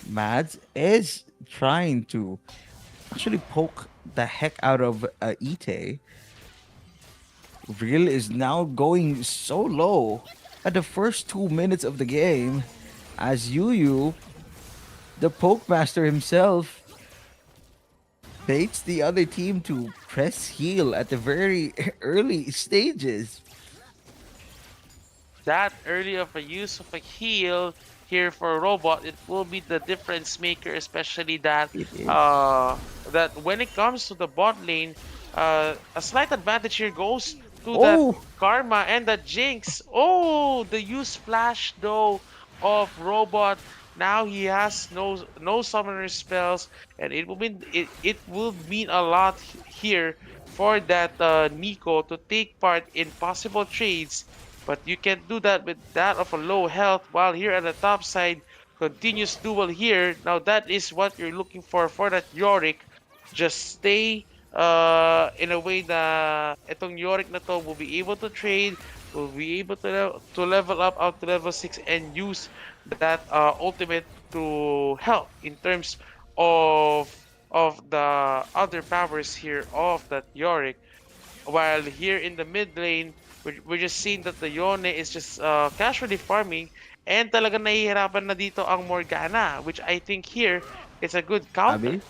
C: Mads is trying to actually poke the heck out of Ite. Real is now going so low at the first 2 minutes of the game as Yu, the poke master himself, baits the other team to press heal at the very early stages.
B: That early of a use of a heal here for a robot, it will be the difference maker, especially that
C: It is.
B: that when it comes to the bot lane, a slight advantage here goes to that
C: Oh,
B: Karma and that Jinx. Oh, the use flash though of robot. Now he has no summoner spells, and it will mean a lot here for that Nico to take part in possible trades, but you can do that with that of a low health, while here at the top side, continuous duel here. Now that is what you're looking for that Yorick. Just stay in a way na itong Yorick na to will be able to trade, will be able to level up out to level 6 and use that ultimate to help in terms of the other powers here of that Yorick. While here in the mid lane, we're just seeing that the Yone is just casually farming, and talaga nahihirapan na dito ang Morgana, which I think here is a good
C: Abby.
B: counter.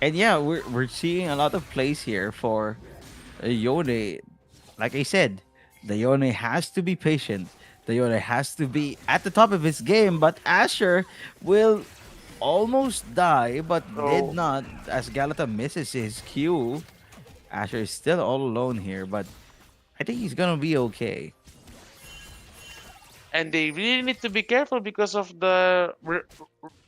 C: And yeah, we're seeing a lot of plays here for Yone. Like I said, the Yone has to be patient. The Yone has to be at the top of his game, but Asher will almost die, but did
B: So,
C: not as Galata misses his Q. Asher is still all alone here, but I think he's gonna be okay.
B: and they really need to be careful because of the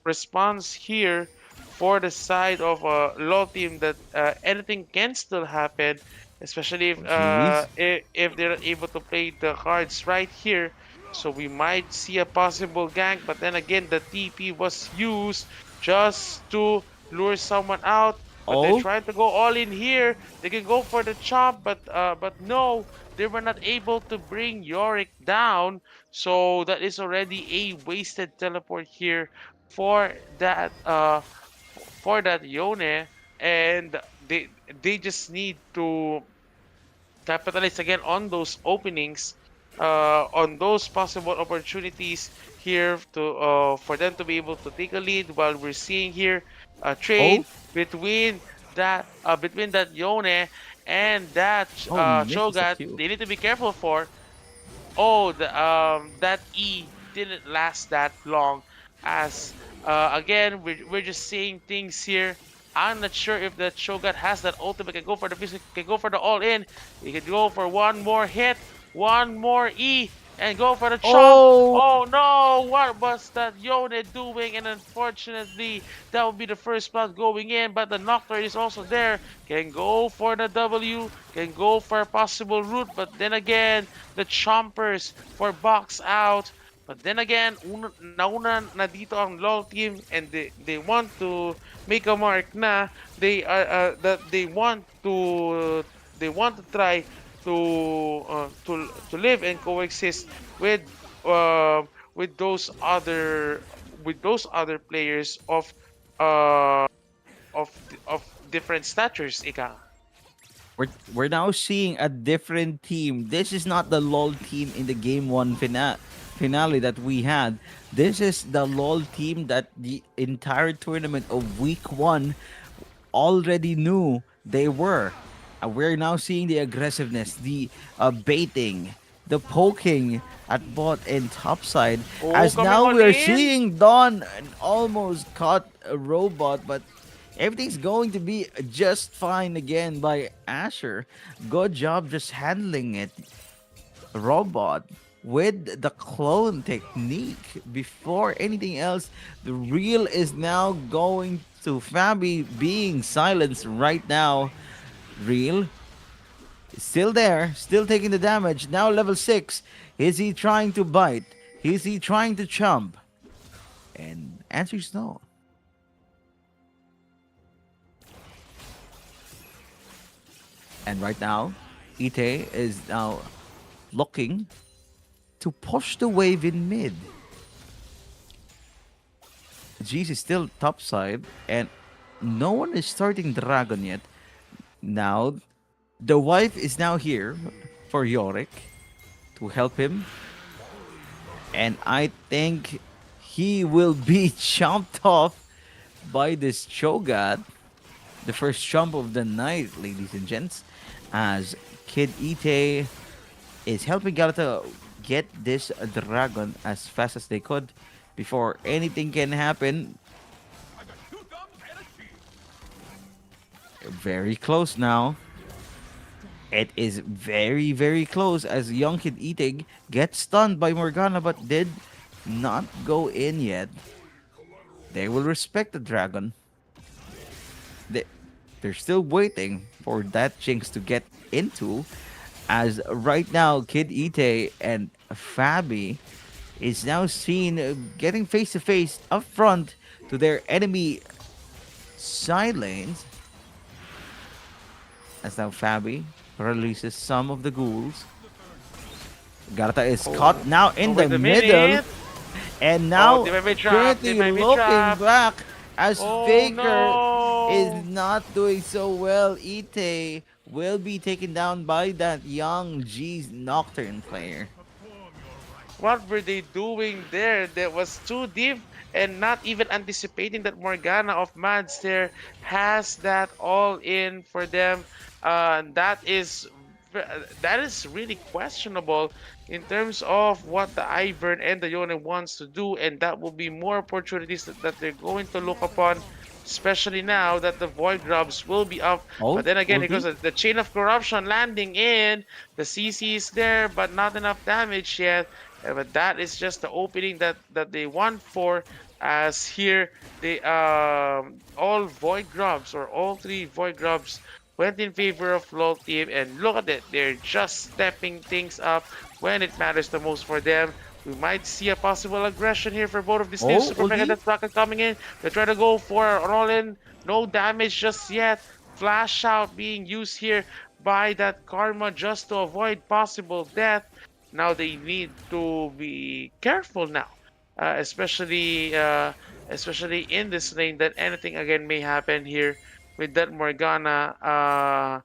B: response here for the side of a low team, that anything can still happen, especially
C: Oh, jeez.
B: if they're able to play the cards right here. So we might see a possible gank, but then again, the TP was used just to lure someone out. But they're
C: Oh,
B: trying to go all in here. They can go for the chop, but no, they were not able to bring Yorick down. So that is already a wasted teleport here for that Yone, and they just need to capitalize again on those openings, on those possible opportunities here to for them to be able to take a lead. While we're seeing here a
C: oh,
B: trade between that Yone and that
C: oh, misses the
B: Cho'Gath,
C: Q.
B: they need to be careful for. Oh, that E didn't last that long. As again, we're just seeing things here. I'm not sure if that Shogun has that ultimate. Can go for the physical, can go for the all in. He can go for one more hit, one more E, and go for the chomp.
C: Oh,
B: Oh no! What was that Yone doing? And unfortunately, that would be the first blood going in. But the Nocturne is also there. Can go for the W. Can go for a possible route. But then again, the chompers for box out. But then again, nauna na dito ang LoL team, and they want to make a mark na that they want to try to live and coexist uh, with those other players uh of different statures, ika.
C: we're now seeing a different team. This is not the LOL team in the game one finale that we had. This is the LOL team that the entire tournament of week one already knew they were. We're now seeing the aggressiveness, the baiting, the poking at bot and top side.
B: Oh,
C: As
B: coming
C: now
B: all
C: we are
B: in.
C: seeing Dawn and almost caught a robot, but everything's going to be just fine again by Asher. Good job just handling it. Robot with the clone technique. Before anything else, the reel is now going to Fabi being silenced right now. Reel still there, still taking the damage. Now level 6. Is he trying to bite? Is he trying to chomp? And answer is no. And right now, Ite is now looking to push the wave in mid. Jeez is still topside, and no one is starting Dragon yet. Now, the wife is now here for Yorick to help him, and I think he will be chomped off by this Cho'Gath, the first chomp of the night, ladies and gents, as Kid Ite is helping Galata get this dragon as fast as they could before anything can happen. Very close now. It is very, very close as young Kid Ite gets stunned by Morgana but did not go in yet. They will respect the dragon. They, they're still waiting for that Jinx to get into, as right now Kid Ite and Fabi is now seen getting face to face up front to their enemy side lanes. As now Fabi releases some of the ghouls. Garta is caught now in
B: wait
C: the
B: a
C: middle.
B: minute.
C: And now
B: they might be trapped,
C: currently
B: they might be
C: looking
B: trapped.
C: back as
B: Oh,
C: Faker
B: no.
C: is not doing so well. Ite will be taken down by that young G's Nocturne player.
B: What were they doing there? That was too deep and not even anticipating that Morgana of Mads there has that all in for them. That is really questionable in terms of what the Ivern and the Yone wants to do, and that will be more opportunities that they're going to look upon, especially now that the Void Grubs will be up.
C: Oh,
B: But then again,
C: ulti?
B: because of the Chain of Corruption landing in, the CC is there, but not enough damage yet. But that is just the opening that they want for, as here they all Void Grubs, or all three Void Grubs, went in favor of LoL team, and look at it, they're just stepping things up when it matters the most for them. We might see a possible aggression here for both of these teams.
C: Oh,
B: Super Mega
C: ulti?
B: Death Rocket coming in. They try to go for an all-in. No damage just yet. Flash out being used here by that Karma just to avoid possible death. Now they need to be careful now, especially in this lane, that anything again may happen here with that Morgana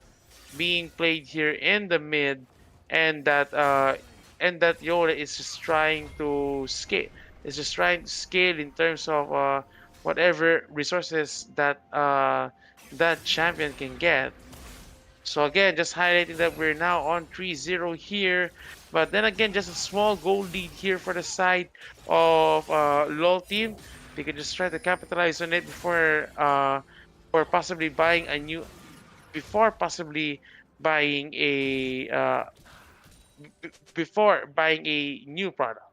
B: being played here in the mid, and that Yoda is just trying to scale. Is just trying to scale in terms of whatever resources that champion can get. So again, just highlighting that we're now on 3-0 here. But then again, just a small goal lead here for the side of LoL team. They can just try to capitalize on it for possibly buying a new, before possibly buying a before buying a new product.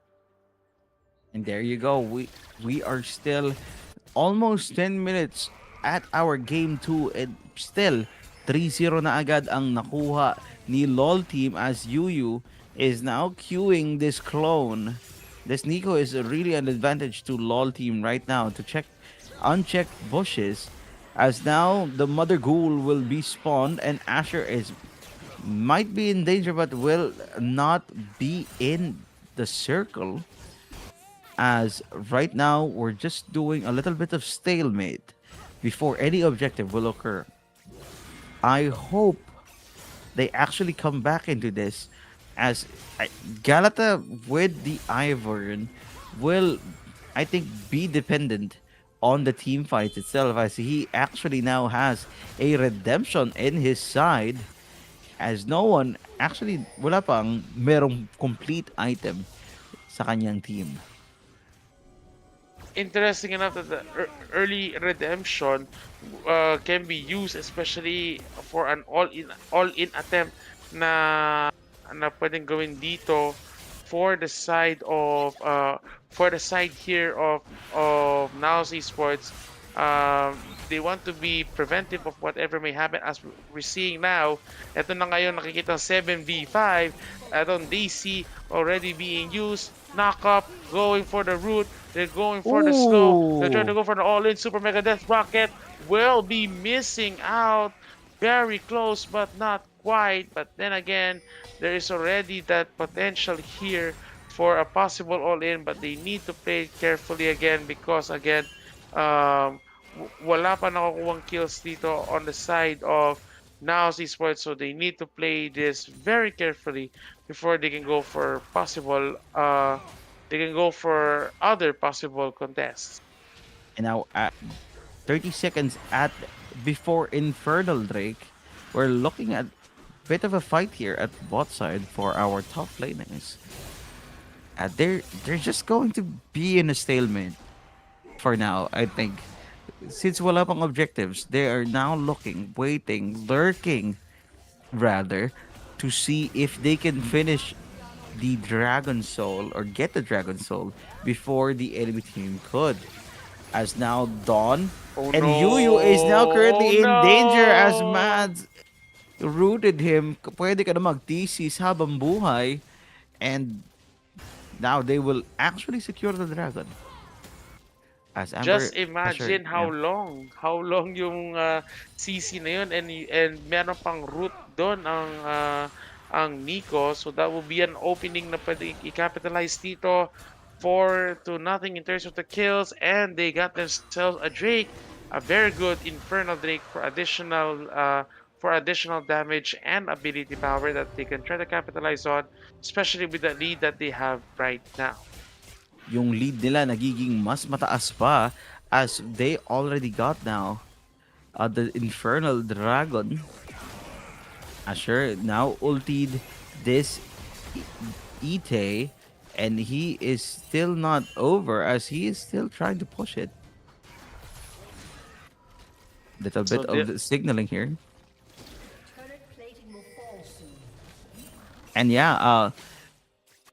C: And there you go. We are still almost 10 minutes at our game 2, and still 3-0 na agad ang nakuha ni LOL team as Yuyu is now queuing this clone. This Nico is really an advantage to LOL team right now to check unchecked bushes, as now the mother ghoul will be spawned and Asher is might be in danger but will not be in the circle, as right now we're just doing a little bit of stalemate before any objective will occur. I hope they actually come back into this, as Galata with the Ivern will, I think, be dependent on the team fight itself, as he actually now has a redemption in his side. as no one actually wala pang merong complete item sa kanyang team.
B: Interesting enough that the early redemption can be used especially for an all-in attempt na pwedeng gawin dito for the side of here of Naos Esports. They want to be preventive of whatever may happen as we're seeing now. Ito na ngayon nakikita 7v5. Itong DC already being used. Knock up, going for the root. They're going for the slow. They're trying to
C: Ooh!
B: go for the all-in Super Mega Death Rocket. Will be missing out. Very close, but not quite. But then again, there is already that potential here for a possible all-in. But they need to play it carefully again because again, um, wala pa nakukuhang kills dito on the side of Naos Esports. So they need to play this very carefully before they can go for possible they can go for other possible contests.
C: And now at 30 seconds at before Infernal Drake, we're looking at a bit of a fight here at bot side for our top laners. They're just going to be in a stalemate for now, I think. Since wala pang objectives, they are now looking, waiting, lurking rather, to see if they can finish the Dragon Soul or get the Dragon Soul before the enemy team could. As now Dawn
B: Oh
C: and
B: no!
C: Yuyu is now
B: Oh
C: currently in danger as
B: no!
C: Mads rooted him. Pwede ka na mag-thesis habang buhay. And now they will actually secure the dragon. As Amber
B: Just
C: assured,
B: imagine
C: yeah.
B: how long yung CC na yun and meron pang root doon ang Nico, so that will be an opening na pwede i-capitalize dito. 4-0 in terms of the kills, and they got themselves a Drake, a very good Infernal Drake for additional damage and ability power that they can try to capitalize on, especially with the lead that they have right now.
C: Yung lead nila nagiging mas mataas pa as they already got now the Infernal Dragon. Asher now ultied this Ite, and he is still not over as he is still trying to push it. Little
B: So
C: bit of the signaling here.
D: Turret plating will fall soon.
C: And yeah,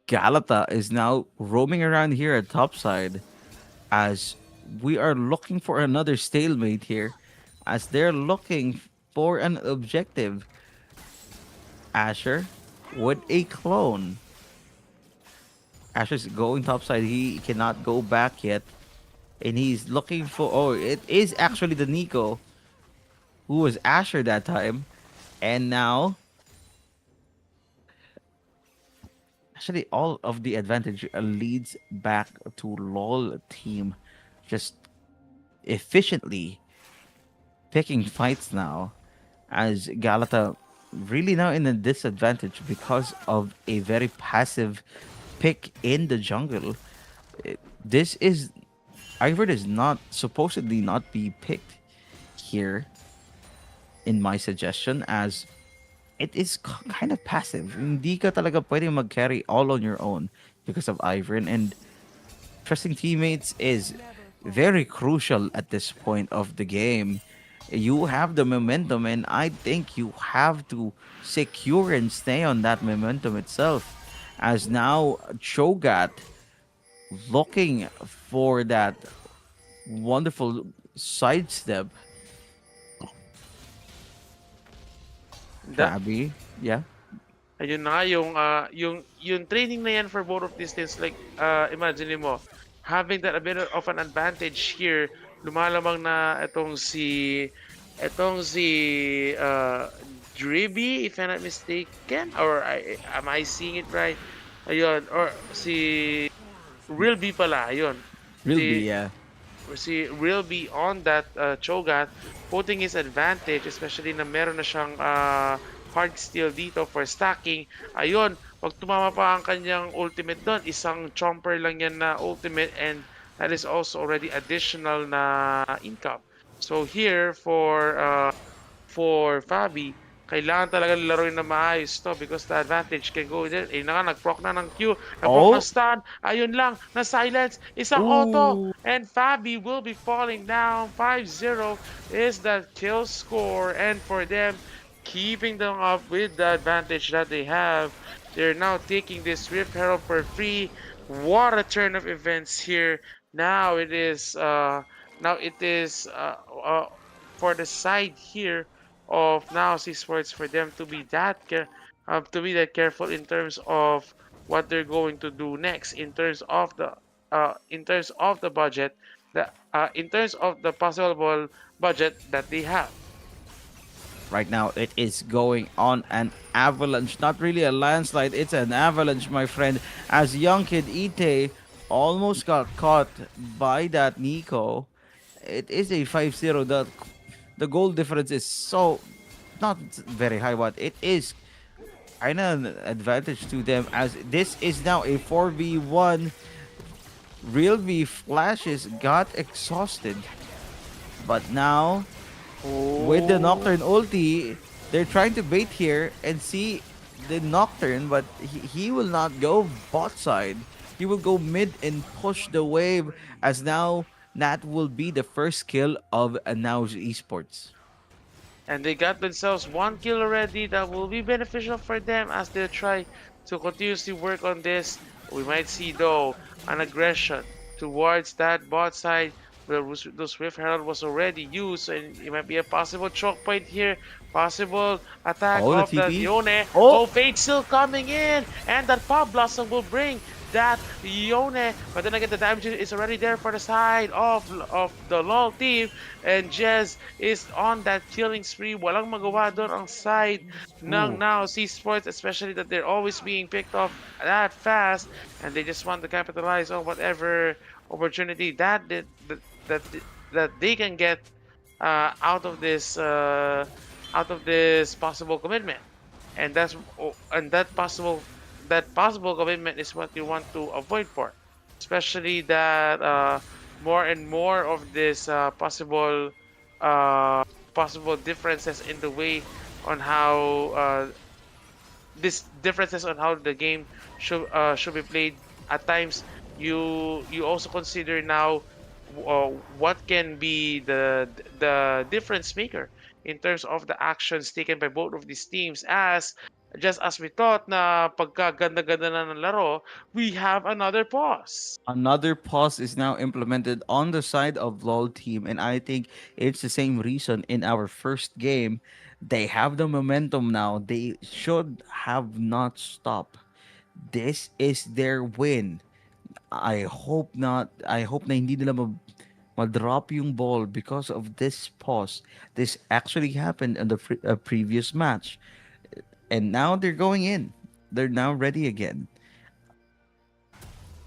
C: Galata is now roaming around here at topside as we are looking for another stalemate here as they're looking for an objective. Asher with a clone. Asher's going topside. He cannot go back yet. And he's looking for. Oh, it is actually the Nico who was Asher that time. And now, actually, all of the advantage leads back to LOL team. Just efficiently picking fights now. As Galata really now in a disadvantage because of a very passive pick in the jungle. This is Ivern is not supposedly not be picked here in my suggestion as it is kind of passive. Hindi ka talaga pwedeng mag-carry all on your own because of Ivern, and trusting teammates is very crucial at this point of the game. You have the momentum, and I think you have to secure and stay on that momentum itself. As now Cho'Gath looking for that wonderful sidestep.
B: that
C: Krabby, yeah.
B: ayun na nga yung training na yan for both of these teams, like imagine mo having that a bit of an advantage here. Lumalamang na itong si Dribby, if I'm not mistaken, or am I seeing it right? Ayun, or si Real B pala, ayun.
C: Will be,
B: Si
C: yeah.
B: Real be on that Cho'Gath, putting his advantage, especially na meron na siyang hard steel dito for stacking. Ayun, pag tumama pa ang kanyang ultimate doon, isang chomper lang yan na ultimate, and that is also already additional na income. So here for Fabi, Kailangan talaga laruin na maayos to because the advantage can go there. Eh na nga, nag-proc na ng Q, nag-proc ng
C: Oh,
B: stun. Ayun lang, na-silence. Isang auto.
C: ooh.
B: And Fabi will be falling down. 5-0 is the kill score. And for them, keeping them up with the advantage that they have, they're now taking this Rift Herald for free. What a turn of events here. Now it is now it is for the side here of now Sports for them to be that careful in terms of what they're going to do next in terms of the budget in terms of the possible budget that they have.
C: Right now, it is going on an avalanche. Not really a landslide, it's an avalanche, my friend. As young kid Ite almost got caught by that Nico. It is a 5-0. The goal difference is so not very high, but it is kind of an advantage to them as this is now a 4v1. Real V Flashes got exhausted, but now with the
B: Oh.
C: Nocturne ulti, they're trying to bait here and see the Nocturne, but he will not go bot side. He will go mid and push the wave as now that will be the first kill of Now's Esports.
B: And they got themselves one kill already that will be beneficial for them as they try to continuously work on this. We might see though an aggression towards that bot side where the Swift Herald was already used, and it might be a possible choke point here, possible attack
C: Oh, the
B: of the
C: TP.
B: Yone.
C: Oh,
B: Oh, Fate still coming in, and that Pop Blossom will bring that Yone, but then again the damage is already there for the side of the LoL team, and Jez is on that killing spree. Walang magawa doon ang side ng
C: ooh.
B: Now Sports, especially that they're always being picked off that fast, and they just want to capitalize on whatever opportunity that that they can get out of this possible commitment, and that possible commitment is what you want to avoid for, especially that more and more of this uh, possible differences in the way on how this differences on how the game should be played. At times, you also consider now what can be the difference maker in terms of the actions taken by both of these teams. As just as we thought na pagka ganda-ganda na ng laro, we have another pause.
C: Another pause is now implemented on the side of LOL team, and I think it's the same reason in our first game. They have the momentum now. They should have not stopped. This is their win. I hope not. I hope na hindi nila ma-drop yung ball because of this pause. This actually happened in the previous match. And now they're going in. They're now ready again.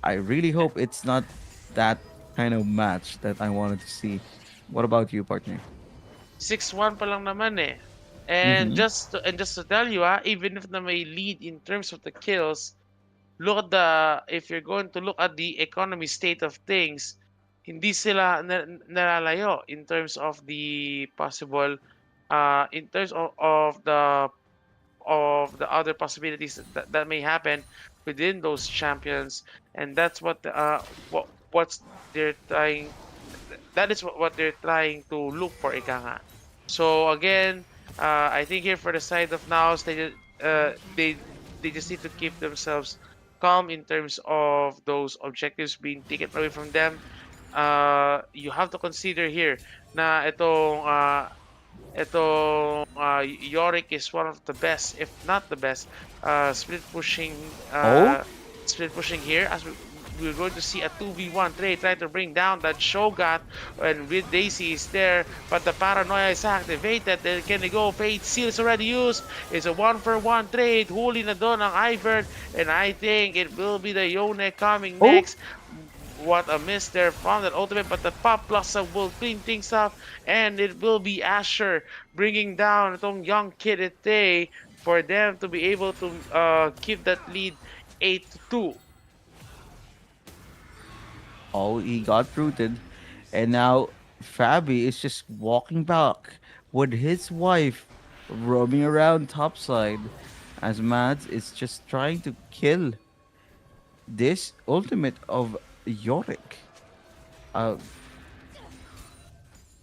C: I really hope it's not that kind of match that I wanted to see. What about you, partner?
B: 6-1 pa lang naman eh. And
C: Mm-hmm.
B: just to tell you even if na may lead in terms of the kills, look at if you're going to look at the economy state of things, hindi sila nalalayo in terms of the possible in terms of the other possibilities that may happen within those champions, and that's what's they're trying that is what they're trying to look for, ika nga. So again, I think here for the side of Naos, they just need to keep themselves calm in terms of those objectives being taken away from them. You have to consider here na Yorick is one of the best, if not the best, split pushing
C: Oh,
B: split pushing here, as we're going to see a 2v1 trade try to bring down that Shogat, and with Daisy is there, but the paranoia is activated. Then can they go? Fate Seal is already used. It's a 1-for-1 trade. Huli na doon ang Ivern, and I think it will be the Yone coming
C: oh,
B: next. What a miss there from that ultimate, but the Pop Blossom will clean things up, and it will be Asher bringing down itong young kid Ite for them to be able to keep that lead 8-2.
C: oh, he got rooted. And now Fabi is just walking back with his wife. roaming around topside as Mads is just trying to kill this ultimate of Yorick. Uh,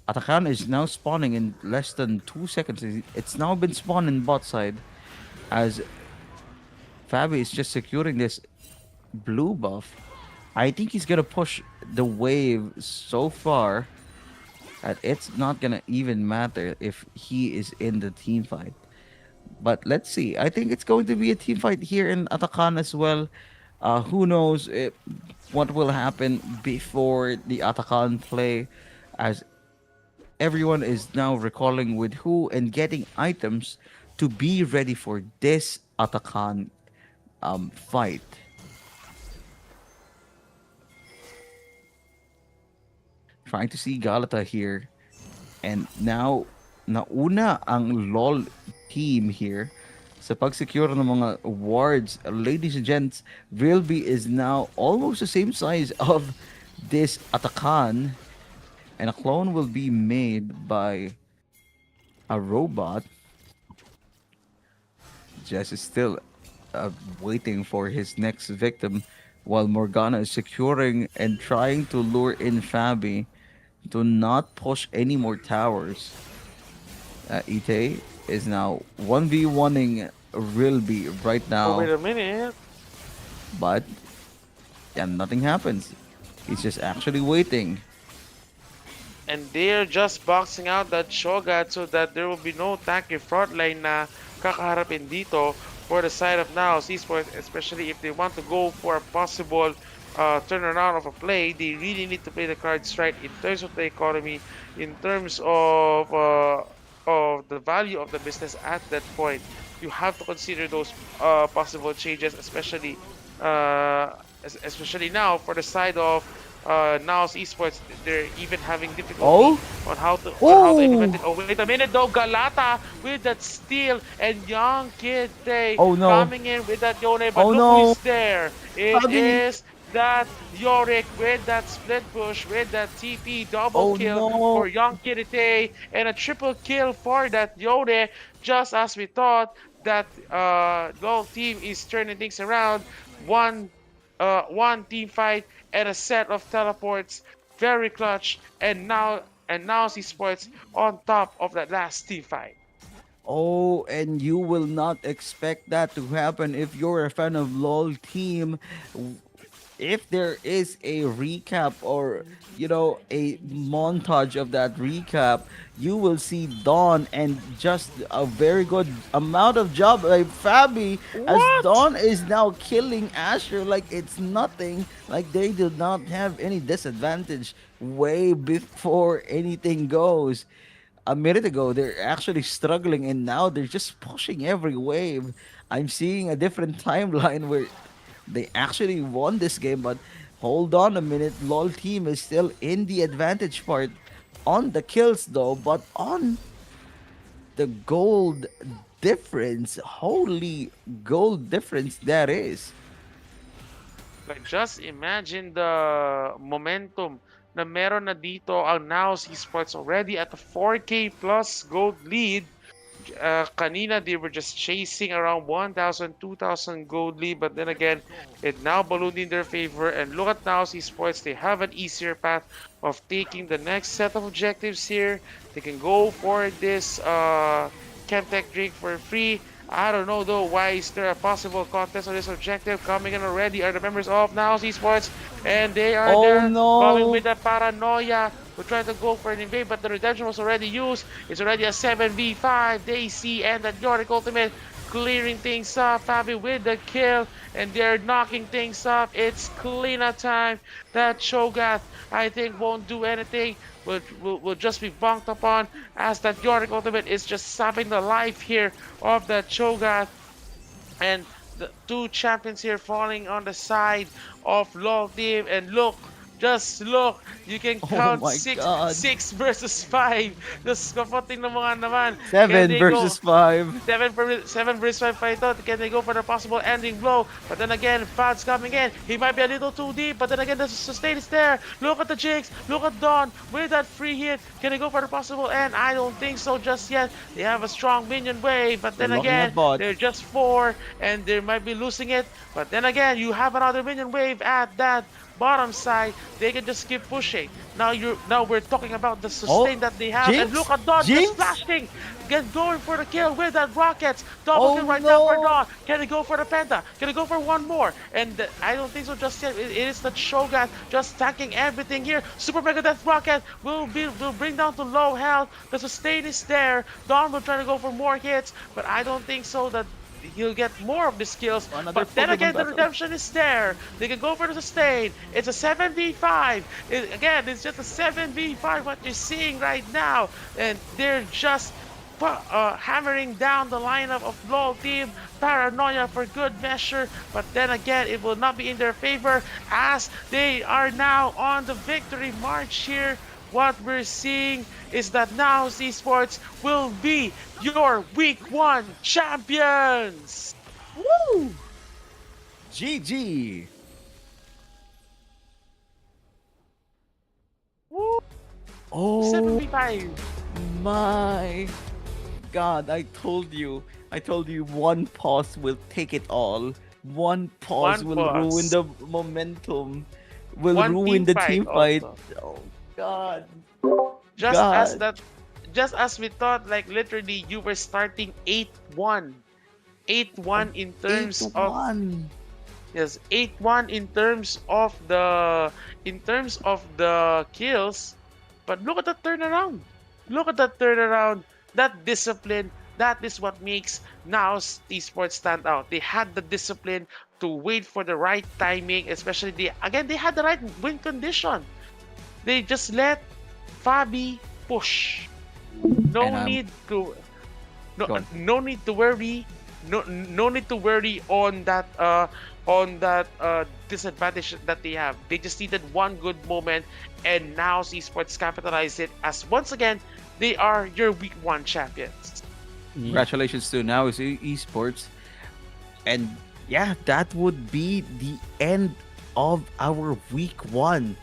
C: Atakan is now spawning in less than 2 seconds. It's now been spawned in bot side as Fabi is just securing this blue buff. I think he's gonna push the wave so far that it's not gonna even matter if he is in the team fight. But let's see. I think it's going to be a team fight here in Atakan as well. Who knows what will happen before the Atakan play, as everyone is now recalling with who and getting items to be ready for this Atakan fight. Trying to see Galata here. And now, nauna ang LOL team here sa pag-secure ng mga awards. Ladies and gents, Vilby is now almost the same size of this Atakan. And a clone will be made by a robot. Jess is still waiting for his next victim while Morgana is securing and trying to lure in Fabi to not push any more towers. Ite is now 1v1ing Rilby right
B: Oh, wait
C: now,
B: a minute.
C: but yeah, nothing happens. He's just actually waiting.
B: And they're just boxing out that Shogat so that there will be no tanky frontline na kakaharapin dito for the side of now Esports, especially if they want to go for a possible turnaround of a play. They really need to play the cards right in terms of the economy, in terms of the value of the business at that point. You have to consider those possible changes, especially now for the side of now's esports. They're even having difficulty
C: Oh,
B: on how to implement
C: oh,
B: it. Oh, wait a minute though, Galata with that steal and young kid Tay
C: oh no,
B: coming in with that Yone, but
C: oh
B: look who
C: no,
B: is there. It
C: Fabi,
B: is that Yorick with that split push with that TP double
C: oh
B: kill
C: no,
B: for young Kirite and a triple kill for that Yone, just as we thought that LoL team is turning things around. One one team fight and a set of teleports, very clutch, and now Esports on top of that last team fight.
C: Oh, and you will not expect that to happen if you're a fan of LOL team. If there is a recap or a montage of that recap, you will see Dawn and just a very good amount of job by Fabi, as
B: What?
C: Dawn is now killing Asher like it's nothing, like they do not have any disadvantage way before anything goes. A minute ago they're actually struggling and now they're just pushing every wave. I'm seeing a different timeline where they actually won this game, but hold on a minute. LOL team is still in the advantage part on the kills though, but on the gold difference, holy gold difference that is.
B: Like, just imagine the momentum na meron na dito ang Now Esports already at a 4K plus gold lead. Kanina, they were just chasing around 1,000, 2,000 gold lead, but then again, it now ballooned in their favor. And look at Now Esports, they have an easier path of taking the next set of objectives here. They can go for this Chemtech drink for free. I don't know though, why is there a possible contest on this objective? Coming in already are the members of Now Esports, and they are
C: Oh
B: there coming
C: no.
B: with a paranoia. We're trying to go for an invade, but the redemption was already used. It's already a 7v5. They see, and that Yorick ultimate clearing things up. Fabi with the kill, and they're knocking things up. It's cleanup time. That Shogat, I think, won't do anything. Will just be bunked upon, as that Yorick ultimate is just sapping the life here of that Shogat. And the two champions here falling on the side of LoL team. And look, Just look, you can
C: Oh
B: count
C: my God.
B: 6 versus 5. Just kapating na mga naman. Can
C: 7
B: they
C: versus
B: go
C: 5.
B: 7 versus 5 pa ito? Can they go for the possible ending blow? But then again, Fad's coming in. He might be a little too deep, but then again, the sustain is there. Look at the Jinx. Look at Dawn with that free hit. Can they go for the possible end? I don't think so just yet. They have a strong minion wave, but then
C: Looking
B: again,
C: at bot.
B: they're just 4 and they might be losing it. But then again, you have another minion wave at that bottom side. They can just keep pushing. Now we're talking about the sustain that they have. And
C: Jinx?
B: look at Dawn
C: Jinx?
B: just flashing. Get going for the kill with that rockets. Double
C: Oh,
B: kill right now for
C: no.
B: Dawn. Can he go for the penta? Can he go for one more? And I don't think so just yet. It is the Shogun just stacking everything here. Super Mega Death Rocket will bring down to low health. The sustain is there. Dawn will try to go for more hits, but I don't think so that he'll get more of the skills.
C: Another
B: But then
C: Pokemon
B: again, the
C: battle.
B: redemption is there. They can go for the sustain. It's a 7v5. Again, it's just a 7v5 what you're seeing right now. And they're just hammering down the lineup of LoL team. Paranoia for good measure. But then again, it will not be in their favor as they are now on the victory march here. What we're seeing is that now Esports will be your Week 1 champions!
C: Woo! GG.
B: Woo!
C: Oh
B: 7v5.
C: my God, I told you. One pause will take it all. One pause
B: One
C: will
B: pause.
C: ruin the momentum. Will
B: One
C: ruin
B: team
C: the
B: fight
C: team fight.
B: also.
C: Oh God.
B: Just as
C: God.
B: that, just as we thought, like literally, you were starting 8-1, 8-1 in terms of
C: 8-1.
B: yes, 8-1 in terms of the kills. But look at the turnaround. Look at that turnaround. That discipline. That is what makes now esports stand out. They had the discipline to wait for the right timing, especially they had the right win condition. They just let Fabi push. No
C: And,
B: need to
C: go on.
B: no need to worry. No need to worry on that disadvantage that they have. They just needed one good moment, and now esports capitalized it as once again they are your week 1 champions.
C: Congratulations to Now is Esports. And yeah, that would be the end of our week 1.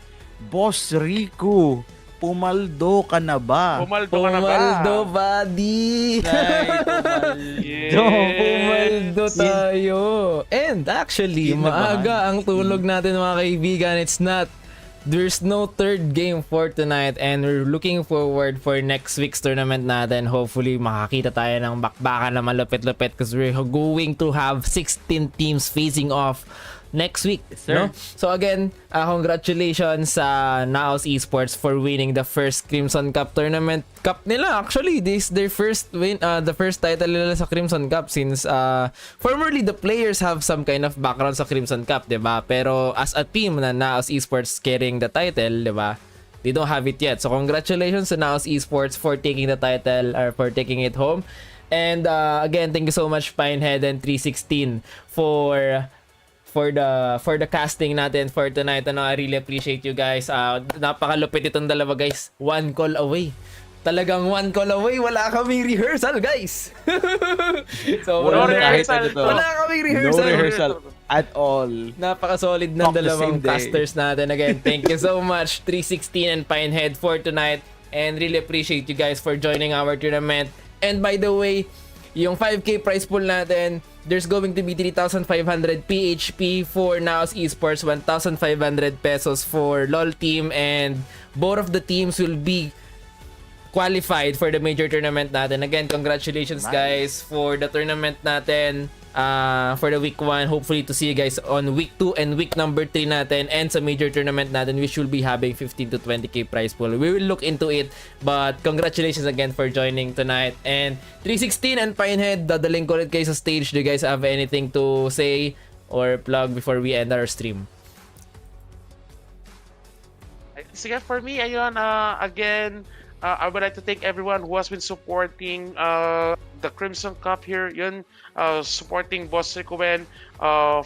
C: Boss Rico, pumaldo ka na ba?
B: Pumaldo ka na ba?
A: Pumaldo, buddy!
B: Yeah.
A: Pumaldo tayo! And actually,
C: Kinabahan.
A: maaga ang tulog natin mga kaibigan. There's no third game for tonight and we're looking forward for next week's tournament natin. Hopefully, makakita tayo ng bakbakan na malupit-lupit because we're going to have 16 teams facing off next week.
C: Yes, sir.
A: No? So again, congratulations sa Naos Esports for winning the first Crimson Cup tournament. Cup nila actually, this their first win, the first title nila sa Crimson Cup since formerly the players have some kind of background sa Crimson Cup, 'di ba? Pero as a team na Naos Esports carrying the title, 'di ba? They don't have it yet. So congratulations to Naos Esports for taking the title or for taking it home. And again, thank you so much Pinehead and 316 for the casting natin for tonight. I really appreciate you guys. Napakalupit itong dalawa guys. One call away. Talagang one call away. Wala kaming rehearsal guys. So
B: No
C: Walang kahit
B: rehearsal.
C: ano to.
A: wala kaming
C: No
A: rehearsal.
C: rehearsal at all.
A: Napaka-solid ng
C: Talk the
A: dalawang
C: same day.
A: casters natin. Again, thank you so much 316 and Pinehead for tonight. And really appreciate you guys for joining our tournament. And by the way, yung 5k prize pool natin, there's going to be 3,500 PHP for Naos Esports, 1,500 pesos for LOL team, and both of the teams will be qualified for the major tournament natin. Again, congratulations guys for the tournament natin for the week 1. Hopefully to see you guys on week 2 and week number 3 natin and sa major tournament natin which will be having 15 to 20k prize pool. We will look into it, but congratulations again for joining tonight. And 316 and Pinehead, dadaling ko ulit kayo sa stage. Do you guys have anything to say or plug before we end our stream?
B: Sige, for me, ayun, again, I would like to thank everyone who has been supporting the Crimson Cup here. Yun, supporting Boss Ricoen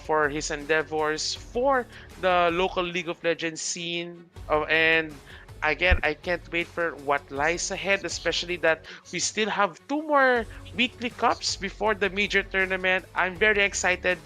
B: for his endeavors for the local League of Legends scene. And again, I can't wait for what lies ahead, especially that we still have 2 more weekly cups before the major tournament. I'm very excited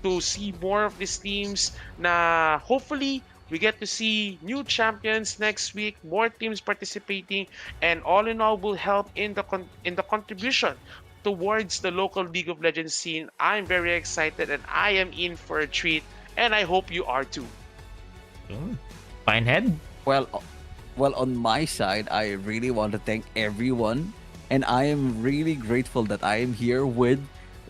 B: to see more of these teams na hopefully we get to see new champions next week, more teams participating, and all in all will help in the contribution towards the local League of Legends scene. I'm very excited and I am in for a treat, and I hope you are too.
A: Pinehead?
C: Well, on my side, I really want to thank everyone, and I am really grateful that I am here with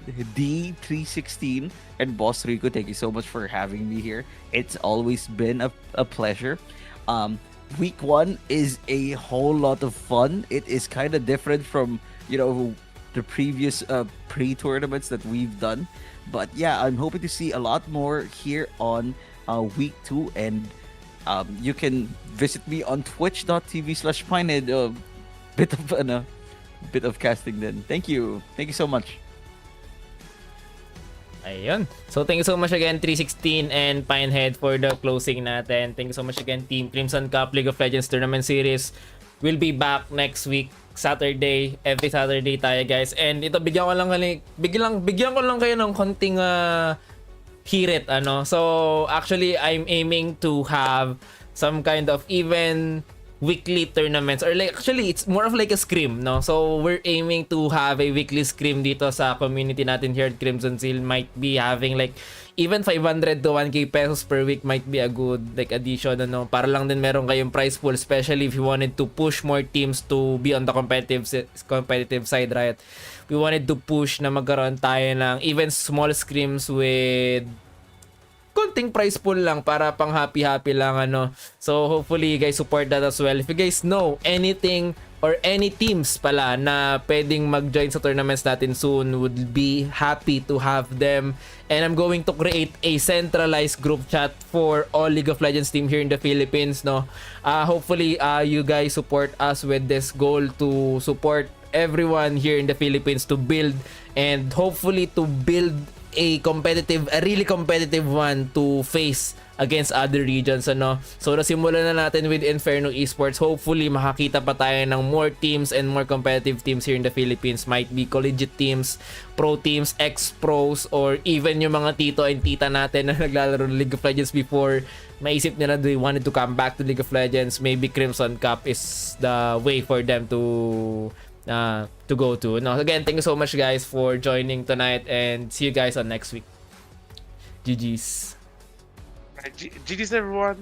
C: D316 and Boss Rico. Thank you so much for having me here. It's always been a pleasure. Week 1 is a whole lot of fun. It is kind of different from the previous pre-tournaments that we've done, but yeah, I'm hoping to see a lot more here on week 2, and you can visit me on twitch.tv/pinehead. Bit of casting then. Thank you so much.
A: Ayun. So thank you so much again 316 and Pinehead for the closing natin. Thank you so much again Team Crimson Cup League of Legends Tournament Series. We'll be back next week Saturday. Every Saturday tayo guys. And ito bigyan ko lang kayo ng konting hirit ano. So actually I'm aiming to have some kind of even weekly tournaments, or like actually it's more of like a scrim, no? So we're aiming to have a weekly scrim dito sa community natin here at Crimson Seal. Might be having like even 500 to 1k pesos per week might be a good like addition, ano, para lang din meron kayong prize pool, especially if you wanted to push more teams to be on the competitive side, right? We wanted to push na magkaroon tayo ng even small scrims with konting price pool lang para pang happy lang ano. So hopefully you guys support that as well. If you guys know anything or any teams pala na pwedeng mag-join sa tournaments natin soon, would be happy to have them. And I'm going to create a centralized group chat for all League of Legends team here in the Philippines, no. Hopefully you guys support us with this goal to support everyone here in the Philippines to build, and hopefully to build a really competitive one to face against other regions, ano. So nasimulan na natin with Inferno Esports. Hopefully makakita pa tayo ng more teams and more competitive teams here in the Philippines. Might be collegiate teams, pro teams, ex-pros, or even yung mga tito and tita natin na naglalaro ng League of Legends before. Maisip nila they wanted to come back to League of Legends. Maybe Crimson Cup is the way for them to go to. No, again, thank you so much guys for joining tonight, and see you guys on next week. GG's.
B: GG's everyone.